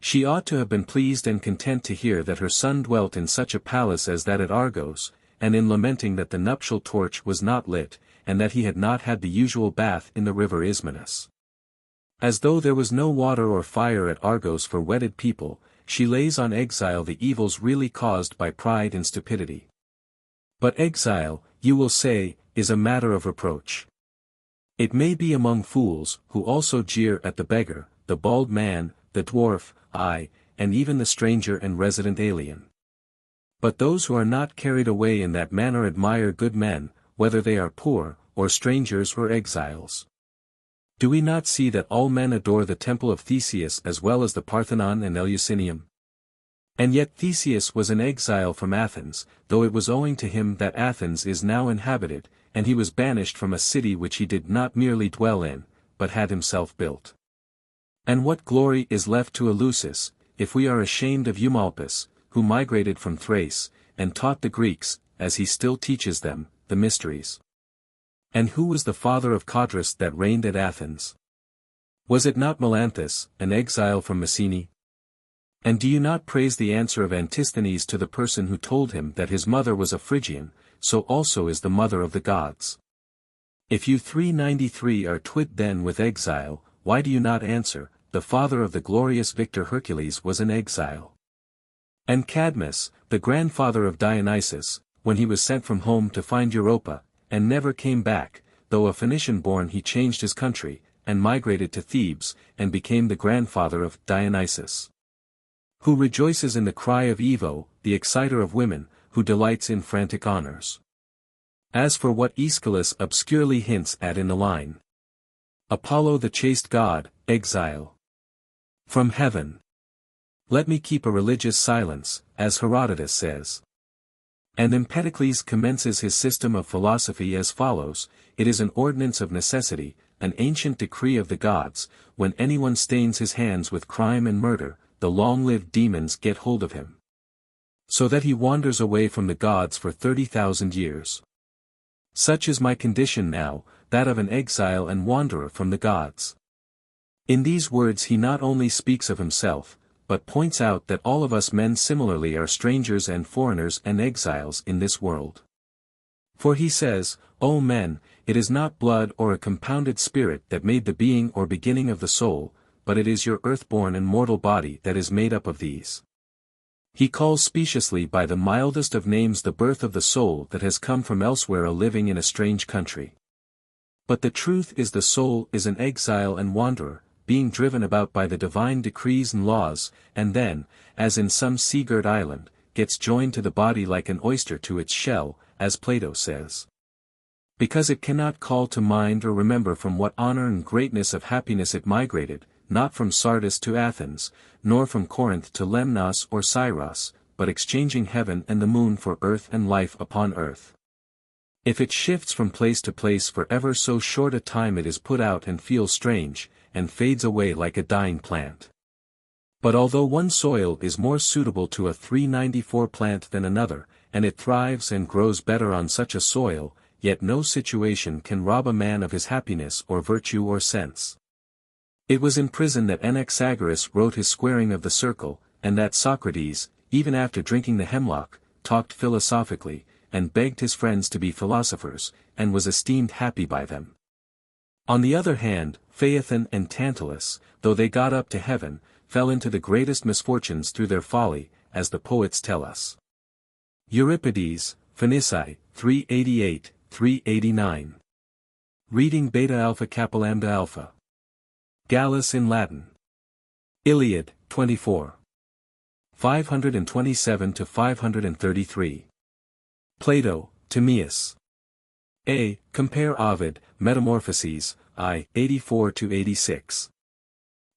She ought to have been pleased and content to hear that her son dwelt in such a palace as that at Argos, and in lamenting that the nuptial torch was not lit, and that he had not had the usual bath in the river Ismenus. As though there was no water or fire at Argos for wedded people, she lays on exile the evils really caused by pride and stupidity. But exile, you will say, is a matter of reproach. It may be among fools, who also jeer at the beggar, the bald man, the dwarf, aye, and even the stranger and resident alien. But those who are not carried away in that manner admire good men, whether they are poor, or strangers or exiles. Do we not see that all men adore the temple of Theseus as well as the Parthenon and Eleusinium? And yet Theseus was an exile from Athens, though it was owing to him that Athens is now inhabited, and he was banished from a city which he did not merely dwell in, but had himself built. And what glory is left to Eleusis, if we are ashamed of Eumolpus, who migrated from Thrace, and taught the Greeks, as he still teaches them, the mysteries? And who was the father of Codrus that reigned at Athens? Was it not Melanthus, an exile from Messene? And do you not praise the answer of Antisthenes to the person who told him that his mother was a Phrygian, so also is the mother of the gods? If you 393 are twit then with exile, why do you not answer, the father of the glorious victor Hercules was an exile? And Cadmus, the grandfather of Dionysus, when he was sent from home to find Europa, and never came back, though a Phoenician born he changed his country, and migrated to Thebes, and became the grandfather of Dionysus, who rejoices in the cry of Evo, the exciter of women, who delights in frantic honors. As for what Aeschylus obscurely hints at in the line, Apollo the chaste god, exile from heaven. Let me keep a religious silence, as Herodotus says. And Empedocles commences his system of philosophy as follows: it is an ordinance of necessity, an ancient decree of the gods, when anyone stains his hands with crime and murder, the long-lived demons get hold of him, so that he wanders away from the gods for 30,000 years. Such is my condition now, that of an exile and wanderer from the gods. In these words he not only speaks of himself, but points out that all of us men similarly are strangers and foreigners and exiles in this world. For he says, O men, it is not blood or a compounded spirit that made the being or beginning of the soul, but it is your earth-born and mortal body that is made up of these. He calls speciously by the mildest of names the birth of the soul that has come from elsewhere a living in a strange country. But the truth is the soul is an exile and wanderer, being driven about by the divine decrees and laws, and then, as in some sea-girt island, gets joined to the body like an oyster to its shell, as Plato says. Because it cannot call to mind or remember from what honor and greatness of happiness it migrated, not from Sardis to Athens, nor from Corinth to Lemnos or Syros, but exchanging heaven and the moon for earth and life upon earth. If it shifts from place to place for ever so short a time, it is put out and feels strange, and fades away like a dying plant. But although one soil is more suitable to a 394 plant than another, and it thrives and grows better on such a soil, yet no situation can rob a man of his happiness or virtue or sense. It was in prison that Anaxagoras wrote his squaring of the circle, and that Socrates, even after drinking the hemlock, talked philosophically, and begged his friends to be philosophers, and was esteemed happy by them. On the other hand, Phaethon and Tantalus, though they got up to heaven, fell into the greatest misfortunes through their folly, as the poets tell us. Euripides, Phoenici, 388, 389. Reading Beta Alpha Kappa Lambda Alpha. Gallus in Latin. Iliad, 24. 527 to 533. Plato, Timaeus. A. Compare Ovid, Metamorphoses, I, 84 to 86.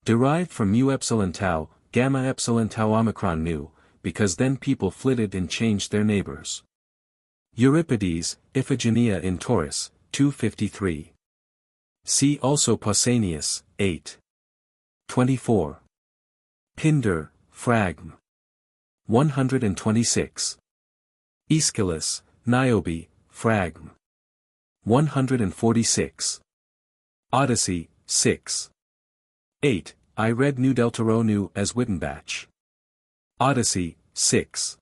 Derived from mu epsilon tau, gamma epsilon tau omicron nu, because then people flitted and changed their neighbors. Euripides, Iphigenia in Taurus, 253. See also Pausanias, 8. 24. Pindar, Phragm. 126. Aeschylus, Niobe, Phragm. 146. Odyssey, 6. 8. I read Nu Deltaro Nu as Wittenbach. Odyssey, 6.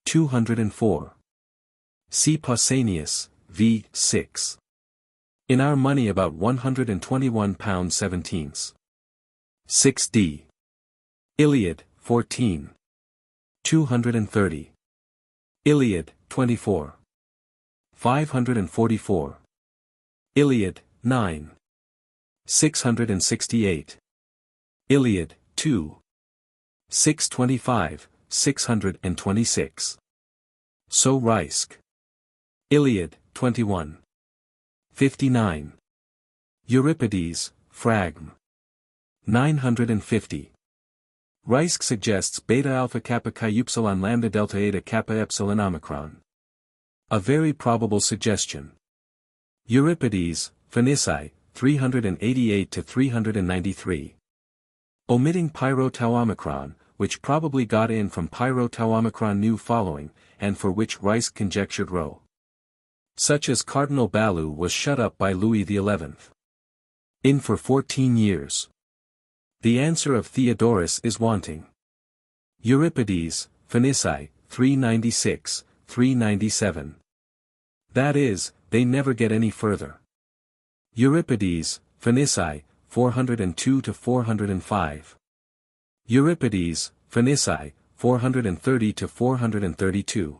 204. See Pausanias, v. 6. In Our Money about 121 pounds 17. 6d. Iliad, 14. 230. Iliad, 24. 544. Iliad, 9. 668. Iliad, 2. 625, 626. So Reisk. Iliad, 21. 59. Euripides, Phragm. 950. Reisk suggests beta alpha kappa chi upsilon lambda delta eta kappa epsilon omicron. A very probable suggestion. Euripides, Phoenici, 388 to 393. Omitting pyro tau omicron, which probably got in from pyro tau omicron nu following, and for which Reisk conjectured rho. Such as Cardinal Balue was shut up by Louis XI. In for 14 years. The answer of Theodorus is wanting. Euripides, Phoenici, 396, 397. That is, they never get any further. Euripides, Phoenici, 402 to 405. Euripides, Phoenici, 430 to 432.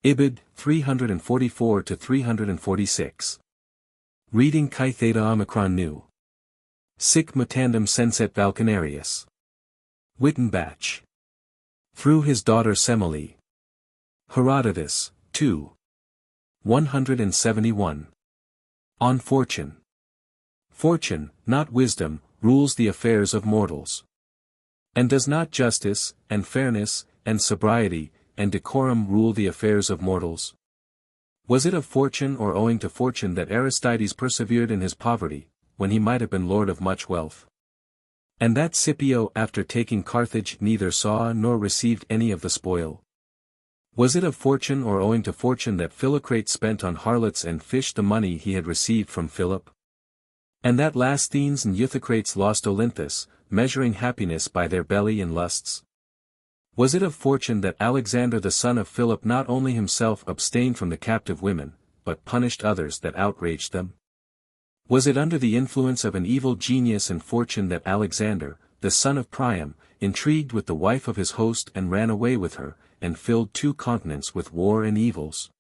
Ibid, 344 to 346. Reading Chi Theta Omicron Nu. Sic mutandum senset Valcanarius. Wittenbach. Through his daughter Semele. Herodotus, 2. 171. On Fortune. Fortune, not wisdom, rules the affairs of mortals. And does not justice, and fairness, and sobriety, and decorum rule the affairs of mortals? Was it of fortune or owing to fortune that Aristides persevered in his poverty, when he might have been lord of much wealth? And that Scipio after taking Carthage neither saw nor received any of the spoil? Was it of fortune or owing to fortune that Philocrates spent on harlots and fished the money he had received from Philip? And that Lasthenes and Euthycrates lost Olynthus, measuring happiness by their belly and lusts? Was it of fortune that Alexander the son of Philip not only himself abstained from the captive women, but punished others that outraged them? Was it under the influence of an evil genius and fortune that Alexander, the son of Priam, intrigued with the wife of his host and ran away with her, and filled 2 continents with war and evils?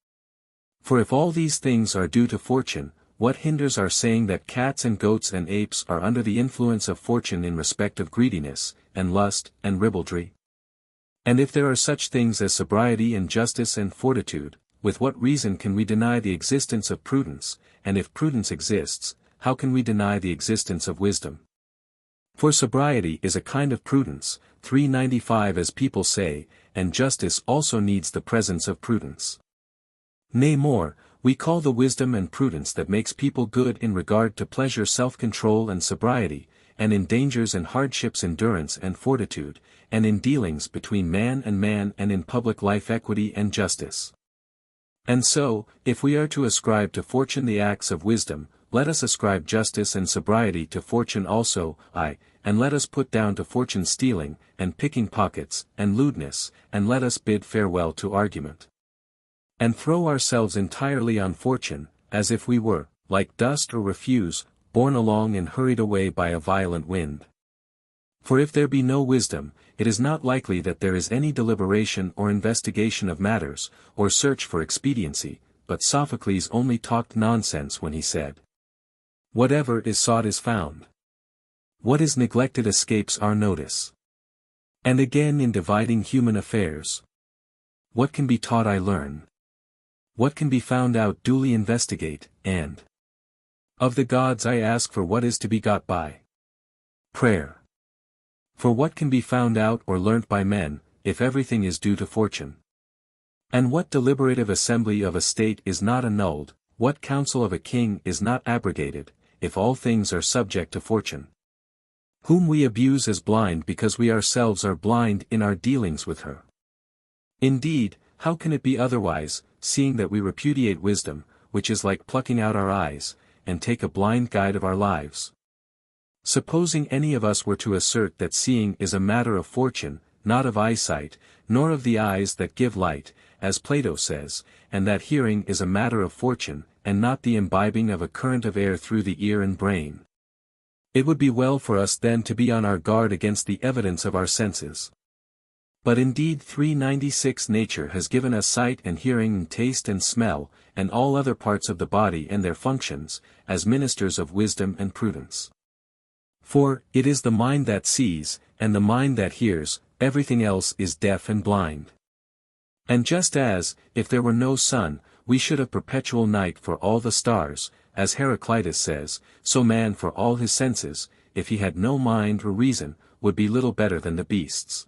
For if all these things are due to fortune, what hinders our saying that cats and goats and apes are under the influence of fortune in respect of greediness, and lust, and ribaldry? And if there are such things as sobriety and justice and fortitude, with what reason can we deny the existence of prudence, and if prudence exists, how can we deny the existence of wisdom? For sobriety is a kind of prudence, 395 as people say, and justice also needs the presence of prudence. Nay more, we call the wisdom and prudence that makes people good in regard to pleasure self-control and sobriety, and in dangers and hardships endurance and fortitude, and in dealings between man and in public life equity and justice. And so, if we are to ascribe to fortune the acts of wisdom, let us ascribe justice and sobriety to fortune also, and let us put down to fortune stealing, and picking pockets, and lewdness, and let us bid farewell to argument. And throw ourselves entirely on fortune, as if we were, like dust or refuse, borne along and hurried away by a violent wind. For if there be no wisdom, it is not likely that there is any deliberation or investigation of matters, or search for expediency, but Sophocles only talked nonsense when he said, "Whatever is sought is found. What is neglected escapes our notice." And again in dividing human affairs, "What can be taught I learn. What can be found out duly investigate, and of the gods I ask for what is to be got by prayer. For what can be found out or learnt by men, if everything is due to fortune? And what deliberative assembly of a state is not annulled, what counsel of a king is not abrogated, if all things are subject to fortune? Whom we abuse as blind because we ourselves are blind in our dealings with her. Indeed, how can it be otherwise, seeing that we repudiate wisdom, which is like plucking out our eyes, and take a blind guide of our lives? Supposing any of us were to assert that seeing is a matter of fortune, not of eyesight, nor of the eyes that give light, as Plato says, and that hearing is a matter of fortune, and not the imbibing of a current of air through the ear and brain, it would be well for us then to be on our guard against the evidence of our senses. But indeed 396 nature has given us sight and hearing and taste and smell, and all other parts of the body and their functions, as ministers of wisdom and prudence. For, it is the mind that sees, and the mind that hears, everything else is deaf and blind. And just as, if there were no sun, we should have perpetual night for all the stars, as Heraclitus says, so man for all his senses, if he had no mind or reason, would be little better than the beasts.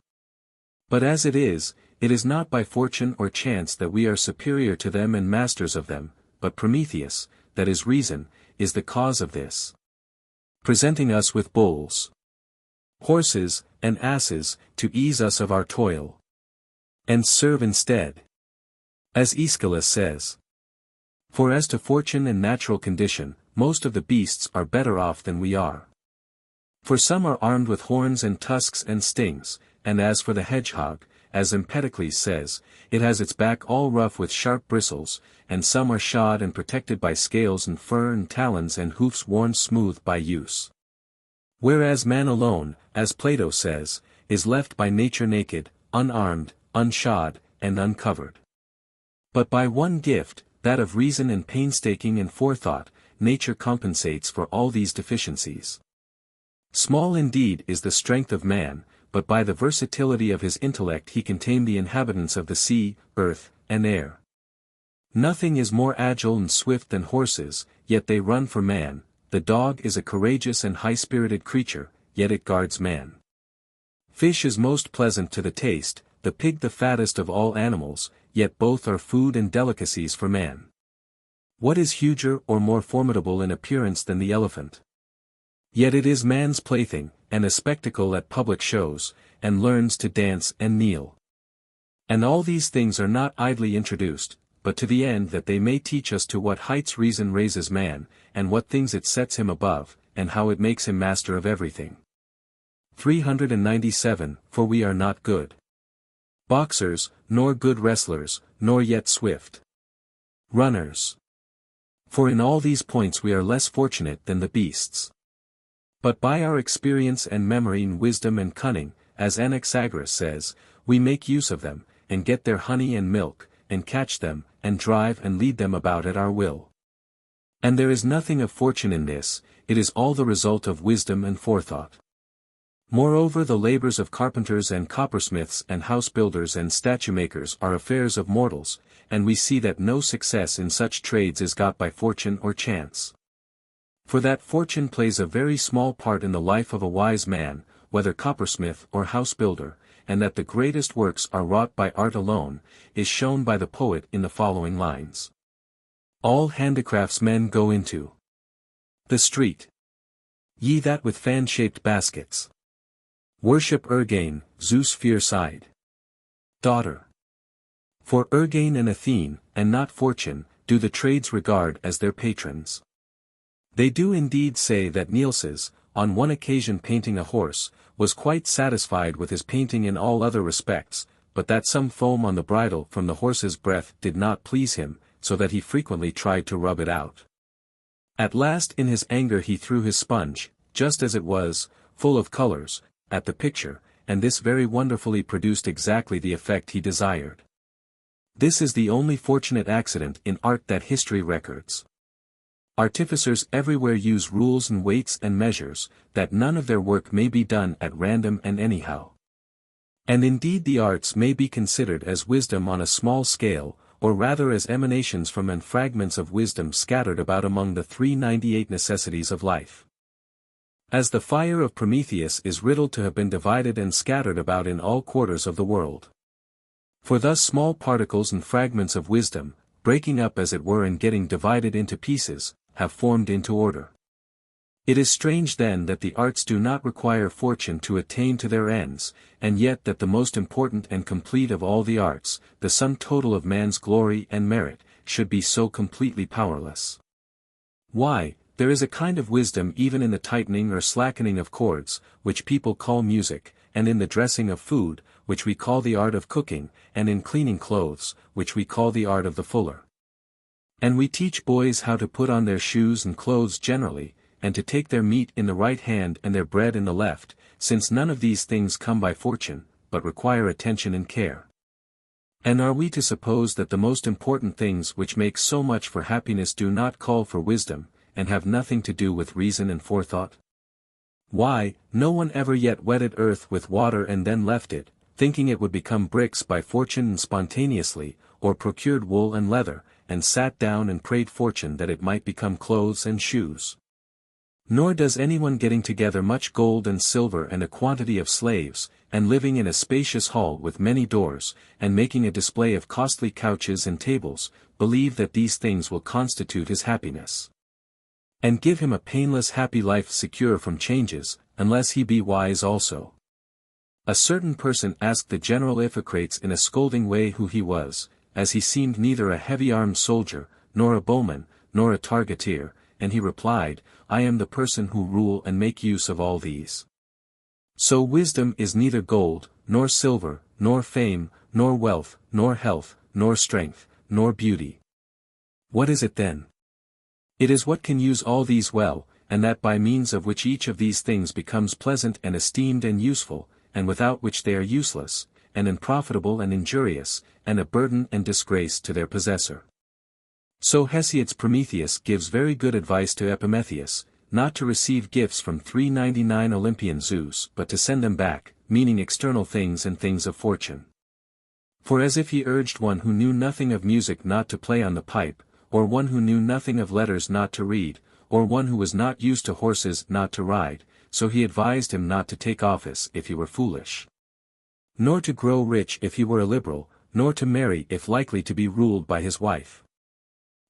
But as it is not by fortune or chance that we are superior to them and masters of them, but Prometheus, that is reason, is the cause of this. Presenting us with bulls, horses, and asses, to ease us of our toil, and serve instead. As Aeschylus says, "For as to fortune and natural condition, most of the beasts are better off than we are. For some are armed with horns and tusks and stings, and as for the hedgehog, as Empedocles says, it has its back all rough with sharp bristles, and some are shod and protected by scales and fur and talons and hoofs worn smooth by use. Whereas man alone, as Plato says, is left by nature naked, unarmed, unshod, and uncovered. But by one gift, that of reason and painstaking and forethought, nature compensates for all these deficiencies. Small indeed is the strength of man, but by the versatility of his intellect he can tame the inhabitants of the sea, earth, and air. Nothing is more agile and swift than horses, yet they run for man. The dog is a courageous and high-spirited creature, yet it guards man. Fish is most pleasant to the taste, the pig the fattest of all animals, yet both are food and delicacies for man. What is huger or more formidable in appearance than the elephant? Yet it is man's plaything, and a spectacle at public shows, and learns to dance and kneel. And all these things are not idly introduced, but to the end that they may teach us to what heights reason raises man, and what things it sets him above, and how it makes him master of everything. 397 For we are not good boxers, nor good wrestlers, nor yet swift runners. For in all these points we are less fortunate than the beasts. But by our experience and memory and wisdom and cunning, as Anaxagoras says, we make use of them, and get their honey and milk, and catch them, and drive and lead them about at our will. And there is nothing of fortune in this, it is all the result of wisdom and forethought. Moreover, the labors of carpenters and coppersmiths and house builders and statue makers are affairs of mortals, and we see that no success in such trades is got by fortune or chance. For that fortune plays a very small part in the life of a wise man, whether coppersmith or house builder, and that the greatest works are wrought by art alone, is shown by the poet in the following lines. All handicraftsmen go into the street. Ye that with fan-shaped baskets worship Ergane, Zeus' fierce-eyed daughter. For Ergane and Athene, and not Fortune, do the trades regard as their patrons. They do indeed say that Nielses, on one occasion painting a horse, was quite satisfied with his painting in all other respects, but that some foam on the bridle from the horse's breath did not please him, so that he frequently tried to rub it out. At last in his anger he threw his sponge, just as it was, full of colors, at the picture, and this very wonderfully produced exactly the effect he desired. This is the only fortunate accident in art that history records. Artificers everywhere use rules and weights and measures, that none of their work may be done at random and anyhow. And indeed the arts may be considered as wisdom on a small scale, or rather as emanations from and fragments of wisdom scattered about among the 398 necessities of life. As the fire of Prometheus is riddled to have been divided and scattered about in all quarters of the world. For thus small particles and fragments of wisdom, breaking up as it were and getting divided into pieces, have formed into order. It is strange then that the arts do not require fortune to attain to their ends, and yet that the most important and complete of all the arts, the sum total of man's glory and merit, should be so completely powerless. Why, there is a kind of wisdom even in the tightening or slackening of cords, which people call music, and in the dressing of food, which we call the art of cooking, and in cleaning clothes, which we call the art of the fuller. And we teach boys how to put on their shoes and clothes generally, and to take their meat in the right hand and their bread in the left, since none of these things come by fortune, but require attention and care. And are we to suppose that the most important things which make so much for happiness do not call for wisdom, and have nothing to do with reason and forethought? Why, no one ever yet wetted earth with water and then left it, thinking it would become bricks by fortune and spontaneously, or procured wool and leather, and sat down and prayed fortune that it might become clothes and shoes. Nor does anyone getting together much gold and silver and a quantity of slaves, and living in a spacious hall with many doors, and making a display of costly couches and tables, believe that these things will constitute his happiness, and give him a painless happy life secure from changes, unless he be wise also. A certain person asked the general Iphicrates in a scolding way who he was, as he seemed neither a heavy-armed soldier, nor a bowman, nor a targeteer, and he replied, I am the person who rule and make use of all these. So wisdom is neither gold, nor silver, nor fame, nor wealth, nor health, nor strength, nor beauty. What is it then? It is what can use all these well, and that by means of which each of these things becomes pleasant and esteemed and useful, and without which they are useless, and unprofitable and injurious, and a burden and disgrace to their possessor. So Hesiod's Prometheus gives very good advice to Epimetheus, not to receive gifts from 399 Olympian Zeus but to send them back, meaning external things and things of fortune. For as if he urged one who knew nothing of music not to play on the pipe, or one who knew nothing of letters not to read, or one who was not used to horses not to ride, so he advised him not to take office if he were foolish, nor to grow rich if he were a liberal, nor to marry if likely to be ruled by his wife.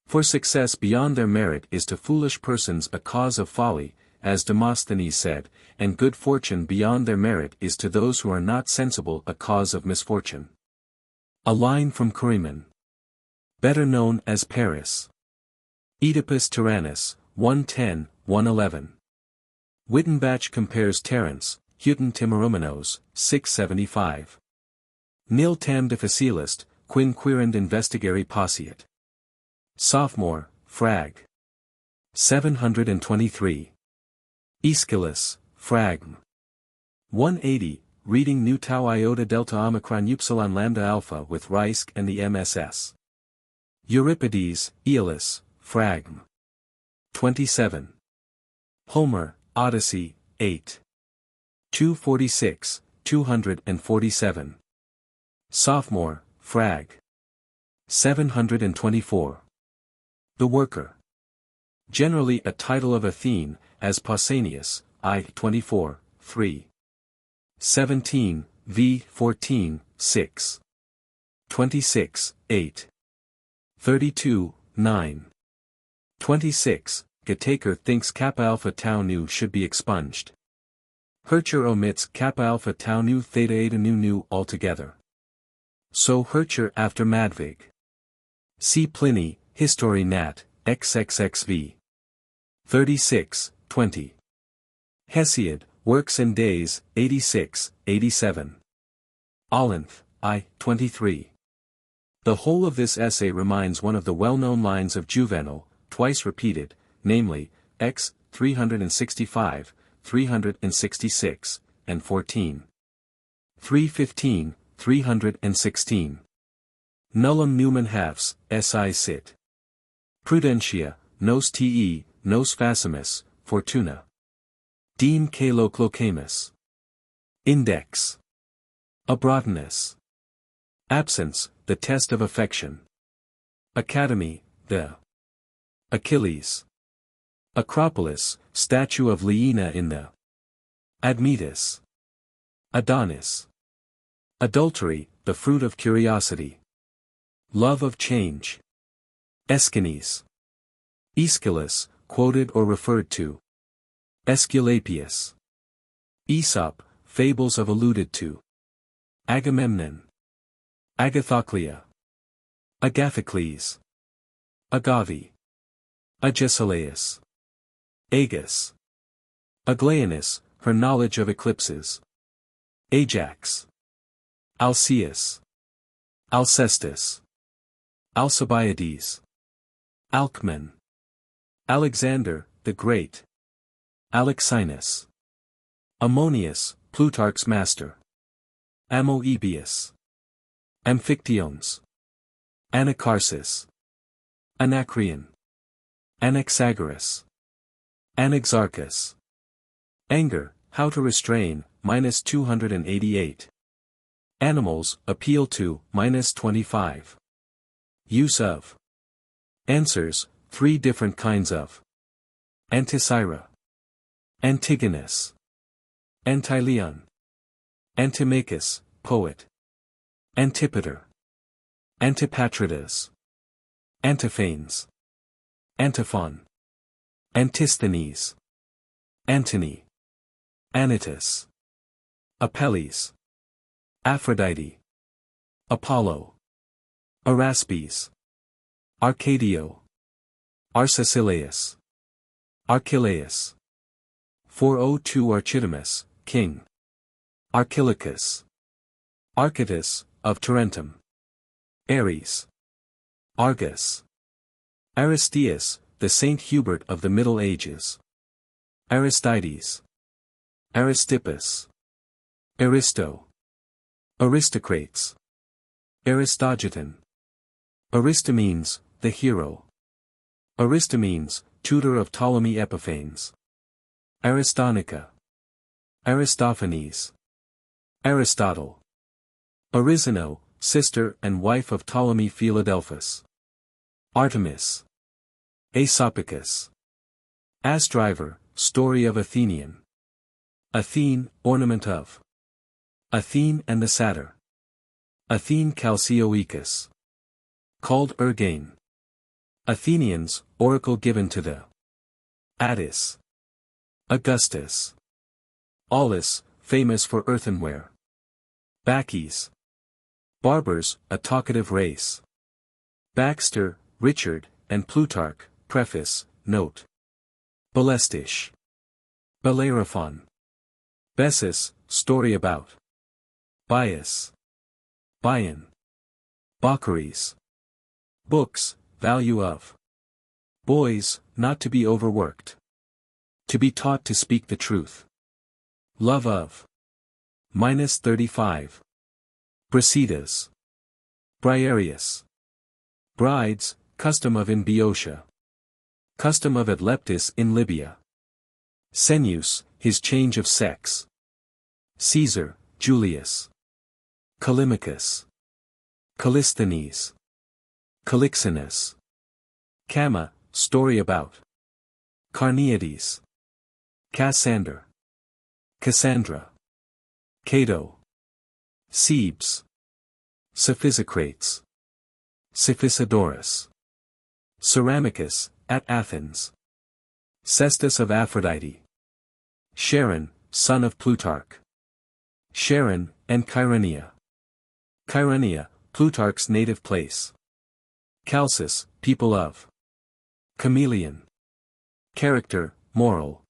For success beyond their merit is to foolish persons a cause of folly, as Demosthenes said, and good fortune beyond their merit is to those who are not sensible a cause of misfortune. A line from Coriman, better known as Paris. Oedipus Tyrannus, 110, 111. Wittenbach compares Terence, Huten Timarumenos, 675. Nil tam difficilist, quinquirend investigare possiet. Sophomore, Frag. 723. Aeschylus, Fragm. 180, reading nu tau iota delta omicron upsilon lambda alpha with Reisk and the MSS. Euripides, Aeolus, Fragm. 27. Homer, Odyssey, 8. 246, 247. Sophomore, Frag. 724. The Worker. Generally a title of Athene, as Pausanias, I 24, 3. 17, v. 14, 6. 26, 8. 32, 9. 26, Gataker thinks kappa alpha tau nu should be expunged. Hercher omits kappa alpha tau nu theta eta nu nu altogether. So Hercher after Madvig. See Pliny, History Nat, XXXV. 36, 20. Hesiod, Works and Days, 86, 87. Olenth, I, 23. The whole of this essay reminds one of the well-known lines of Juvenal, twice repeated, namely, x. 365, 366, and 14. 315, 316. Nullum numen halves, si sit. Prudentia, nos te, nos facimus, fortuna. Deem caloc locamus. Index. Abroadness. Absence, the test of affection. Academy, the. Achilles. Acropolis, statue of Leina in the. Admetus. Adonis. Adultery, the fruit of curiosity. Love of change. Aeschines. Aeschylus, quoted or referred to. Aesculapius. Aesop, fables of alluded to. Agamemnon. Agathoclea. Agathocles. Agave. Agesilaus. Agus. Aglaonus, her knowledge of eclipses. Ajax. Alcaeus. Alcestis. Alcibiades. Alcman. Alexander, the Great. Alexinus. Ammonius, Plutarch's master. Amoebius. Amphictyons. Anacharsis. Anacreon. Anaxagoras. Anaxarchus. Anger, how to restrain, minus 288. Animals, appeal to, minus 25. Use of. Answers, 3 different kinds of. Anticyra. Antigonus. Antileon. Antimachus, poet. Antipater. Antipatridas. Antiphanes. Antiphon. Antisthenes. Antony. Anytus. Apelles. Aphrodite. Apollo. Araspes. Arcadio. Arcesilaus. Archelaus. 402 Archidamus, king. Archilochus. Archytas, of Tarentum. Ares. Argus. Aristeas, the Saint Hubert of the Middle Ages. Aristides. Aristippus. Aristo. Aristocrates. Aristogiton. Aristomenes, the hero. Aristomenes, tutor of Ptolemy Epiphanes. Aristonica. Aristophanes. Aristotle. Arizano, sister and wife of Ptolemy Philadelphus. Artemis. Aesopicus. Asdriver, story of Athenian. Athene, ornament of. Athene and the satyr. Athene Chalcioecus. Called Ergane. Athenians, oracle given to the. Attis. Augustus. Aulus, famous for earthenware. Bacchus. Barbers, a talkative race. Baxter, Richard, and Plutarch, preface, note. Belestish. Bellerophon. Bessus, story about. Bias. Bion. Baccharies. Books, value of. Boys, not to be overworked. To be taught to speak the truth. Love of. Minus 35. Brasidas. Briareus. Brides, custom of in Boeotia. Custom of at Leptis in Libya. Senus, his change of sex. Caesar, Julius. Callimachus. Callisthenes. Calixenus. Camma, story about. Carneades. Cassander. Cassandra. Cato. Cebes. Sophysocrates. Cephisidorus. Ceramicus, at Athens. Cestus of Aphrodite. Charon, son of Plutarch. Charon, and Chaeronea. Chaeronea, Plutarch's native place. Chalcis, people of. Chameleon. Character, moral.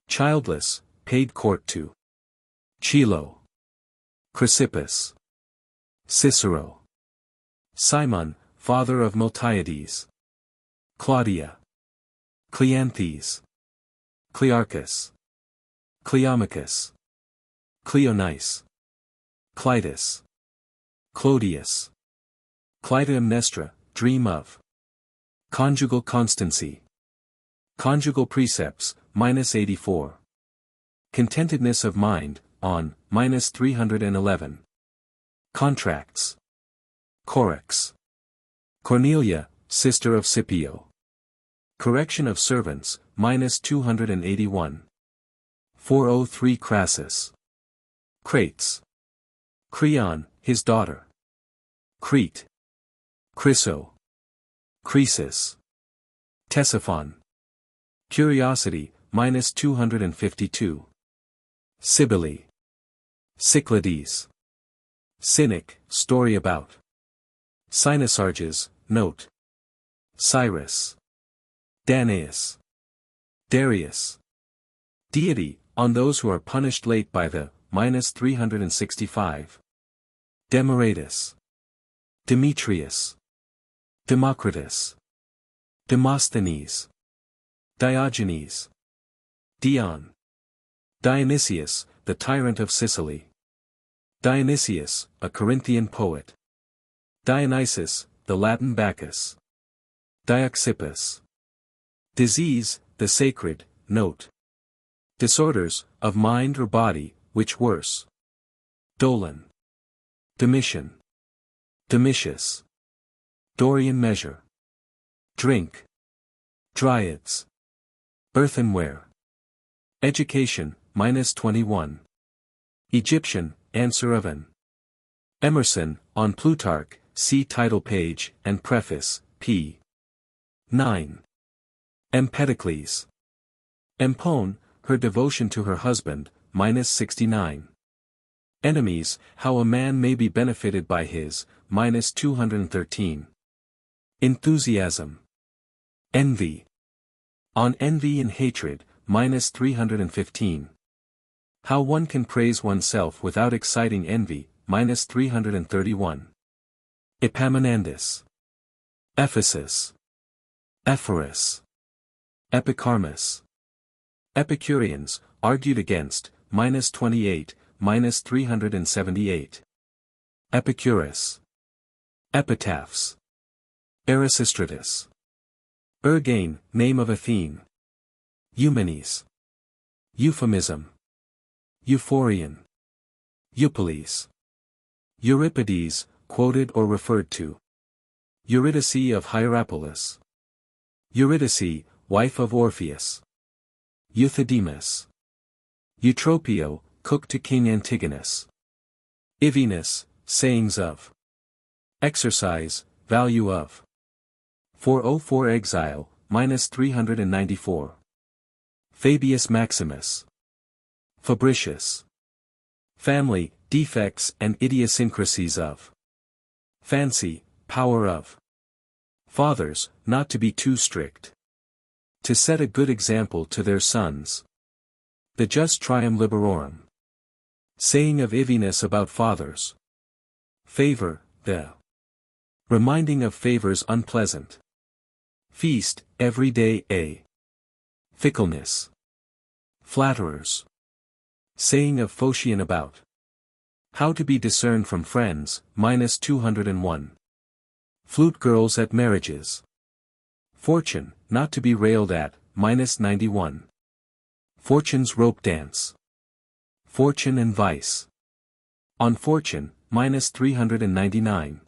Childless, paid court to. Chilo. Chrysippus. Cicero. Cimon, father of Miltiades. Claudia. Cleanthes. Clearchus. Cleomachus. Cleonice. Clitus. Clodius. Clytemnestra, dream of. Conjugal constancy. Conjugal precepts, -84. Contentedness of mind, on, -311. Contracts. Corax. Cornelia, sister of Scipio. Correction of servants, -281. 403 Crassus. Crates. Creon, his daughter. Crete. Chryso. Croesus. Ctesiphon. Curiosity, -252. Cybele. Cyclades. Cynic, story about. Cynosarges, note. Cyrus. Danaeus. Darius. Deity, on those who are punished late by the, -365. Demaratus. Demetrius. Democritus. Demosthenes. Diogenes. Dion. Dionysius, the tyrant of Sicily. Dionysius, a Corinthian poet. Dionysus, the Latin Bacchus. Dioxippus. Disease, the sacred, note. Disorders, of mind or body, which worse. Dolon. Domitian. Domitius. Dorian measure. Drink. Dryads. Earthenware. Education, -21. Egyptian, answer of an. Emerson, on Plutarch, see title page and preface, p. 9. Empedocles. Empone, her devotion to her husband, -69. Enemies, how a man may be benefited by his, -213. Enthusiasm. Envy. On envy and hatred, -315. How one can praise oneself without exciting envy, -331. Epaminondas. Ephesus. Ephorus. Epicharmus. Epicureans, argued against, -28, -378. Epicurus. Epitaphs. Erasistratus. Ergane, name of Athene. Eumenes. Euphemism. Euphorion. Eupolis. Euripides, quoted or referred to. Eurydice of Hierapolis. Eurydice, wife of Orpheus. Euthydemus. Eutropio, cook to King Antigonus. Ivinus, sayings of. Exercise, value of. 404 Exile, -394. Fabius Maximus. Fabricius. Family, defects and idiosyncrasies of. Fancy, power of. Fathers, not to be too strict. To set a good example to their sons. The just trium liberorum. Saying of Ivinus about fathers. Favor, the. Reminding of favors unpleasant. Feast, every day a. Fickleness. Flatterers. Saying of Phocion about. How to be discerned from friends, -201. Flute girls at marriages. Fortune, not to be railed at, -91. Fortune's rope dance. Fortune and vice. On fortune, -399.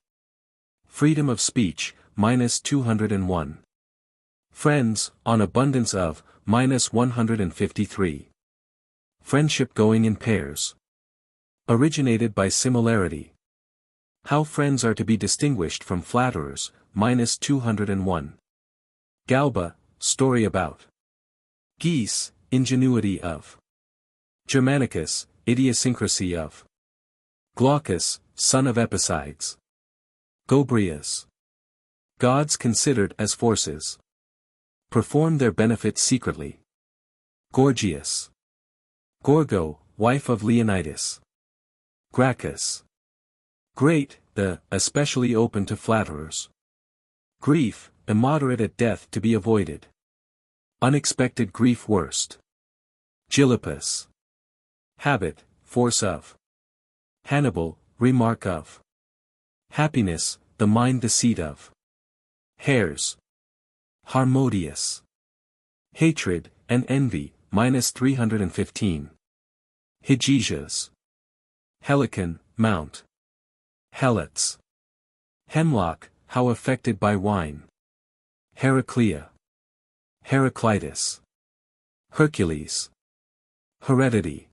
Freedom of speech, -201. Friends, on abundance of, 153. Friendship going in pairs. Originated by similarity. How friends are to be distinguished from flatterers, 201. Galba, story about. Geese, ingenuity of. Germanicus, idiosyncrasy of. Glaucus, son of Epicides. Gobrias. Gods considered as forces. Perform their benefits secretly. Gorgias. Gorgo, wife of Leonidas. Gracchus. Great, especially open to flatterers. Grief, immoderate at death to be avoided. Unexpected grief worst. Gilippus. Habit, force of. Hannibal, remark of. Happiness, the mind the seat of. Hares. Harmodius. Hatred, and envy, 315. Hygiejas. Helicon, mount. Helots. Hemlock, how affected by wine. Heraclea. Heraclitus. Hercules. Heredity.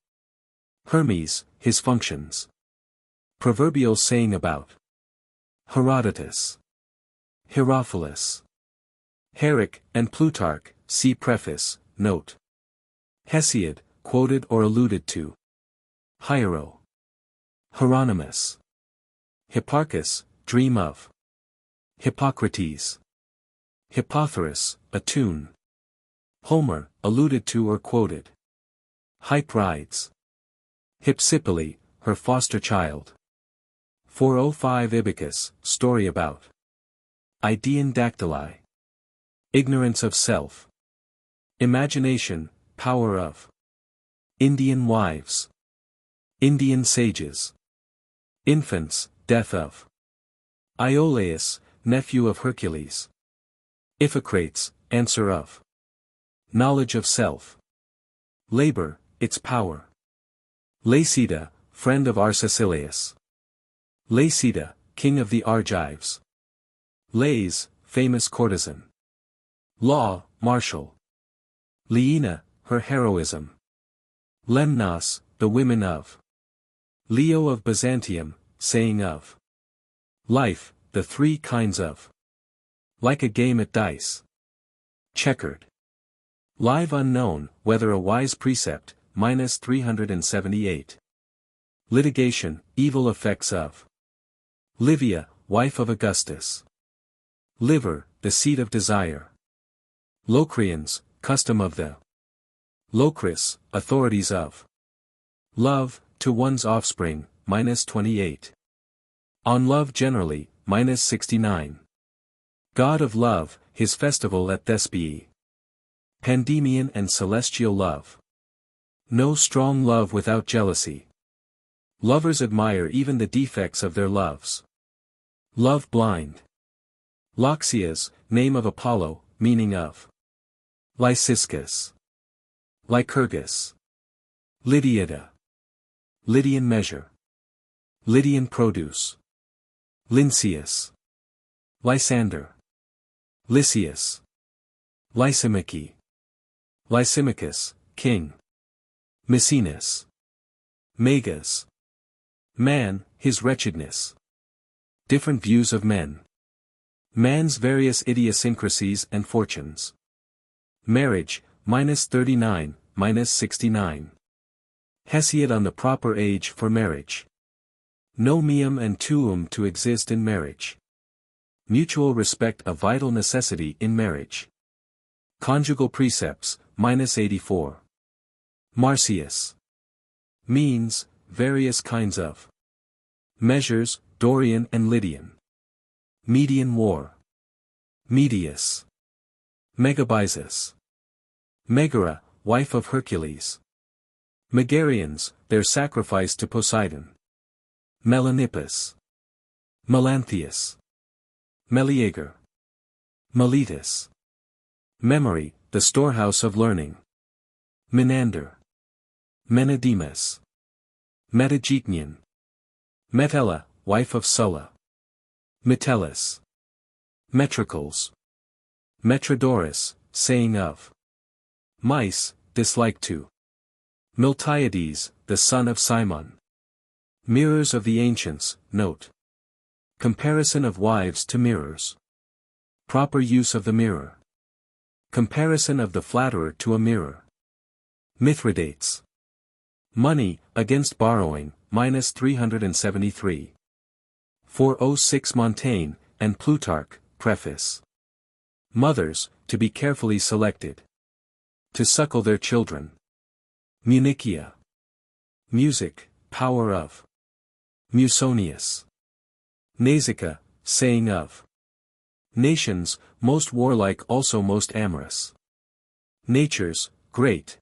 Hermes, his functions. Proverbial saying about. Herodotus. Herophilus. Herrick and Plutarch, see preface, note. Hesiod, quoted or alluded to. Hiero. Hieronymus. Hipparchus, dream of. Hippocrates. Hippothorus, a tune. Homer, alluded to or quoted. Hyperides. Hypsipyle, her foster child. 405 Ibycus, story about. Idaean dactyli. Ignorance of self. Imagination, power of. Indian wives. Indian sages. Infants, death of. Iolaus, nephew of Hercules. Iphicrates, answer of. Knowledge of self. Labor, its power. Laceda, friend of Arcesilaus. Laceda, king of the Argives. Lais, famous courtesan. Law, martial. Leina, her heroism. Lemnos, the women of. Leo of Byzantium, saying of. Life, the three kinds of. Like a game at dice. Checkered. Live unknown, whether a wise precept, 378. Litigation, evil effects of. Livia, wife of Augustus. Liver, the seat of desire. Locrians, custom of the. Locris, authorities of. Love, to one's offspring, 28. On love generally, 69. God of love, his festival at Thespiae. Pandemian and celestial love. No strong love without jealousy. Lovers admire even the defects of their loves. Love blind. Loxias, name of Apollo, meaning of. Lyciscus. Lycurgus. Lydiata. Lydian measure. Lydian produce. Lynceus. Lysander. Lysias. Lysimachus. Lysimachus, king. Maecenas. Magas. Man, his wretchedness. Different views of men. Man's various idiosyncrasies and fortunes. Marriage, 39, 69. Hesiod on the proper age for marriage. No meum and tuum to exist in marriage. Mutual respect a vital necessity in marriage. Conjugal precepts, 84. Marcius. Means, various kinds of. Measures, Dorian and Lydian. Median war. Medius. Megabyzus. Megara, wife of Hercules. Megarians, their sacrifice to Poseidon. Melanippus. Melanthius. Meleager. Meletus. Memory, the storehouse of learning. Menander. Menedemus. Metageitnian. Metella, wife of Sulla. Metellus. Metricles. Metrodorus, saying of. Mice, dislike to. Miltiades, the son of Simon. Mirrors of the ancients, note. Comparison of wives to mirrors. Proper use of the mirror. Comparison of the flatterer to a mirror. Mithridates. Money, against borrowing, minus 373. 406 Montaigne, and Plutarch, Preface. Mothers, to be carefully selected. To suckle their children. Munichia. Music, power of. Musonius. Nasica, saying of. Nations, most warlike also most amorous. Natures, great.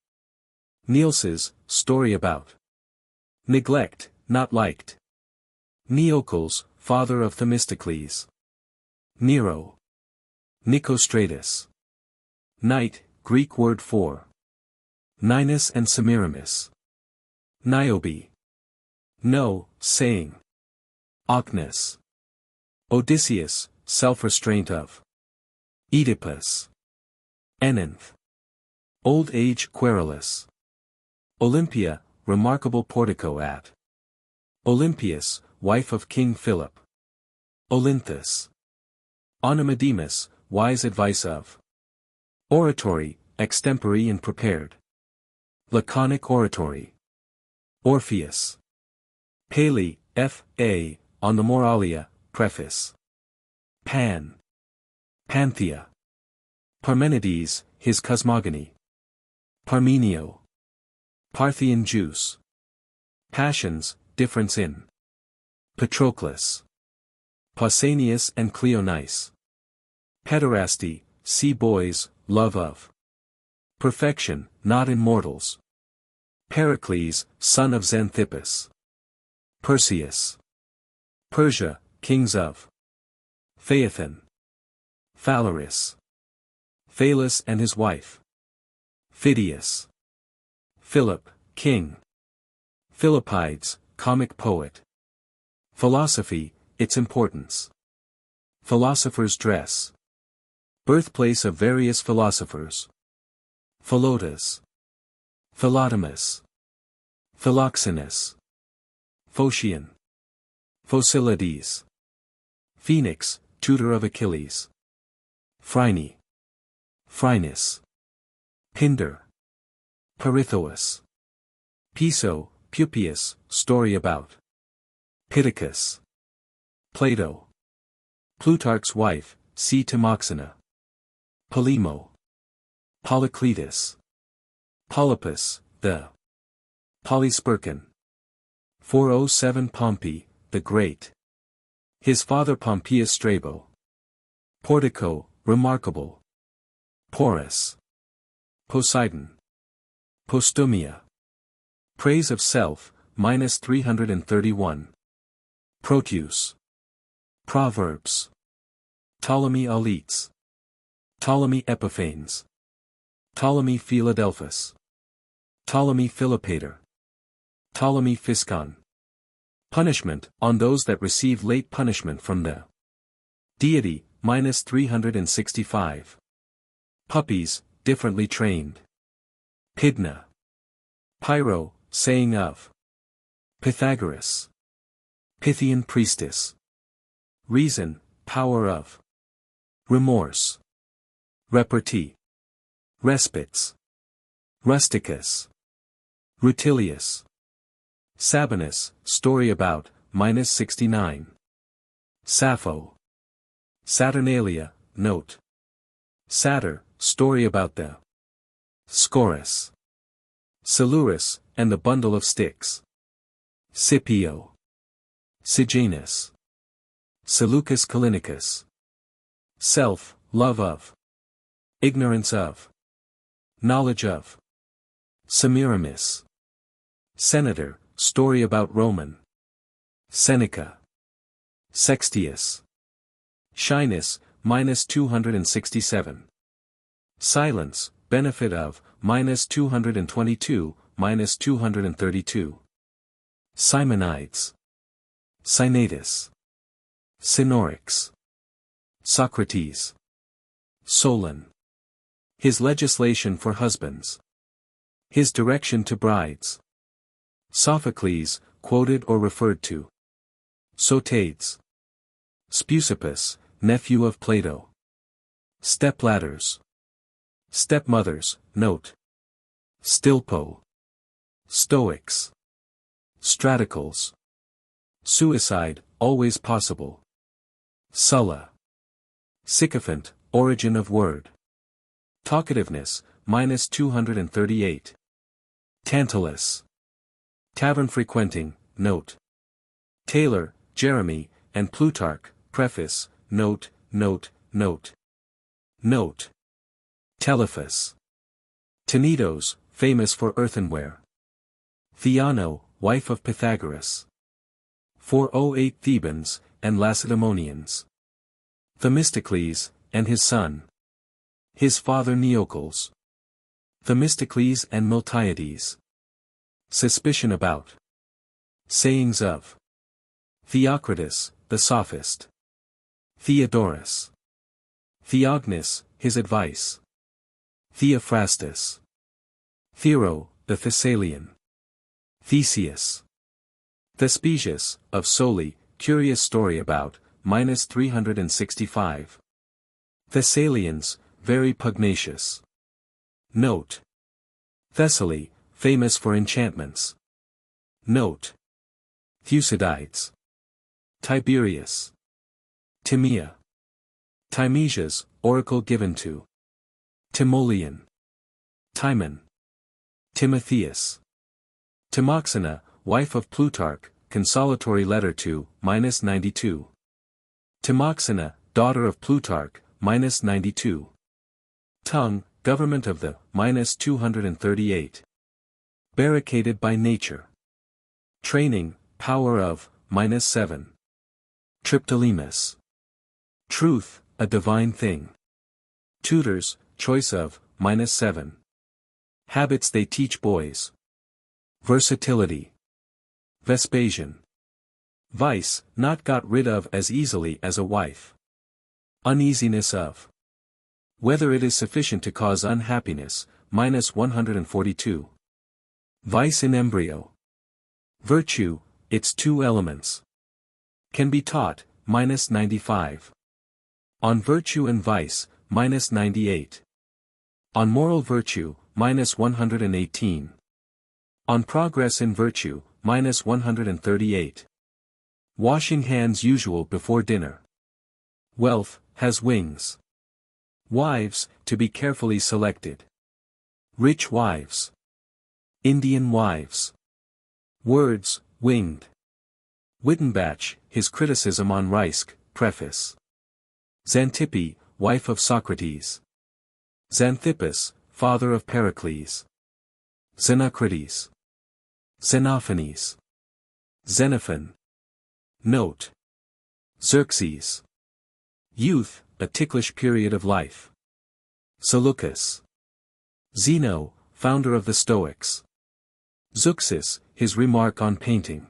Nielses, story about. Neglect, not liked. Neocles, father of Themistocles. Nero. Nicostratus. Night, Greek word for. Ninus and Semiramis. Niobe. No, saying. Ocnus. Odysseus, self-restraint of. Oedipus. Enanth. Old age querulous. Olympia, remarkable portico at. Olympias, wife of King Philip. Olynthus. Onomademus, wise advice of. Oratory, extempore and prepared. Laconic oratory. Orpheus. Paley, F.A., on the Moralia, Preface. Pan. Panthea. Parmenides, his cosmogony. Parmenio. Parthian juice. Passions, difference in. Patroclus. Pausanias and Cleonice. Pederasty, see boys, love of. Perfection, not in mortals. Pericles, son of Xanthippus. Perseus. Persia, kings of. Phaethon. Phalaris. Phalus and his wife. Phidias. Philip, king. Philippides, comic poet. Philosophy, its importance. Philosopher's dress. Birthplace of various philosophers. Philotas. Philotimus. Philoxenus. Phocion. Phocylides. Phoenix, tutor of Achilles. Phryne. Phrynis. Pindar. Perithous. Piso, Pupius, story about. Pittacus. Plato. Plutarch's wife, see Timoxena. Polemo. Polycletus. Polypus, the. Polysperchon. 407 Pompey, the Great. His father Pompeius Strabo. Portico, remarkable. Porus. Poseidon. Postumia. Praise of self, minus 331. Proteus. Proverbs. Ptolemy Auletes. Ptolemy Epiphanes. Ptolemy Philadelphus. Ptolemy Philopater. Ptolemy Physcon. Punishment, on those that receive late punishment from the deity, minus 365. Puppies, differently trained. Pydna. Pyro, saying of. Pythagoras. Pythian priestess. Reason, power of. Remorse. Repartee. Respites. Rusticus. Rutilius. Sabinus, story about, minus 69. Sappho. Saturnalia, note. Satyr, story about the. Scorus. Silurus, and the bundle of sticks. Scipio. Sejanus. Seleucus Callinicus. Self, love of. Ignorance of. Knowledge of. Semiramis. Senator, story about Roman. Seneca. Sextius. Shyness, minus 267. Silence, benefit of, minus 222, minus 232. Simonides. Synatus. Synorix. Socrates. Solon. His legislation for husbands. His direction to brides. Sophocles, quoted or referred to. Sotades. Speusippus, nephew of Plato. Stepladders. Stepmothers, note. Stilpo. Stoics. Straticals. Suicide, always possible. Sulla. Sycophant, origin of word. Talkativeness, minus 238. Tantalus. Tavern frequenting, note. Taylor, Jeremy, and Plutarch, preface, note. Note. Telephus. Tenedos, famous for earthenware. Theano, wife of Pythagoras. 408 Thebans, and Lacedaemonians. Themistocles, and his son. His father Neocles. Themistocles and Miltiades. Suspicion about. Sayings of. Theocritus, the sophist. Theodorus. Theognis, his advice. Theophrastus. Thero, the Thessalian. Theseus. Thespesius, of Soli, curious story about, minus 365. Thessalians, very pugnacious. Note. Thessaly, famous for enchantments. Note. Thucydides. Tiberius. Timea. Timesias, oracle given to. Timoleon. Timon. Timotheus. Timoxena, wife of Plutarch, consolatory letter to, minus 92. Timoxena, daughter of Plutarch, minus 92. Tongue, government of the, minus 238. Barricaded by nature. Training, power of, minus 7. Triptolemus. Truth, a divine thing. Tutors, choice of, minus 7. Habits they teach boys. Versatility. Vespasian. Vice, not got rid of as easily as a wife. Uneasiness of. Whether it is sufficient to cause unhappiness, minus 142. Vice in embryo. Virtue, its two elements. Can be taught, minus 95. On virtue and vice, minus 98. On moral virtue, minus 118. On progress in virtue, minus 138. Washing hands usual before dinner. Wealth, has wings. Wives, to be carefully selected. Rich wives. Indian wives. Words, winged. Wittenbach, his criticism on Reisk, preface. Xanthippe, wife of Socrates. Xanthippus, father of Pericles. Xenocrates. Xenophanes. Xenophon. Note. Xerxes. Youth, a ticklish period of life. Seleucus. Zeno, founder of the Stoics. Zeuxis, his remark on painting.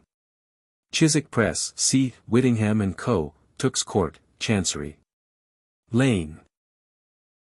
Chiswick Press, C. Whittingham and Co., Tooks Court, Chancery. Lane.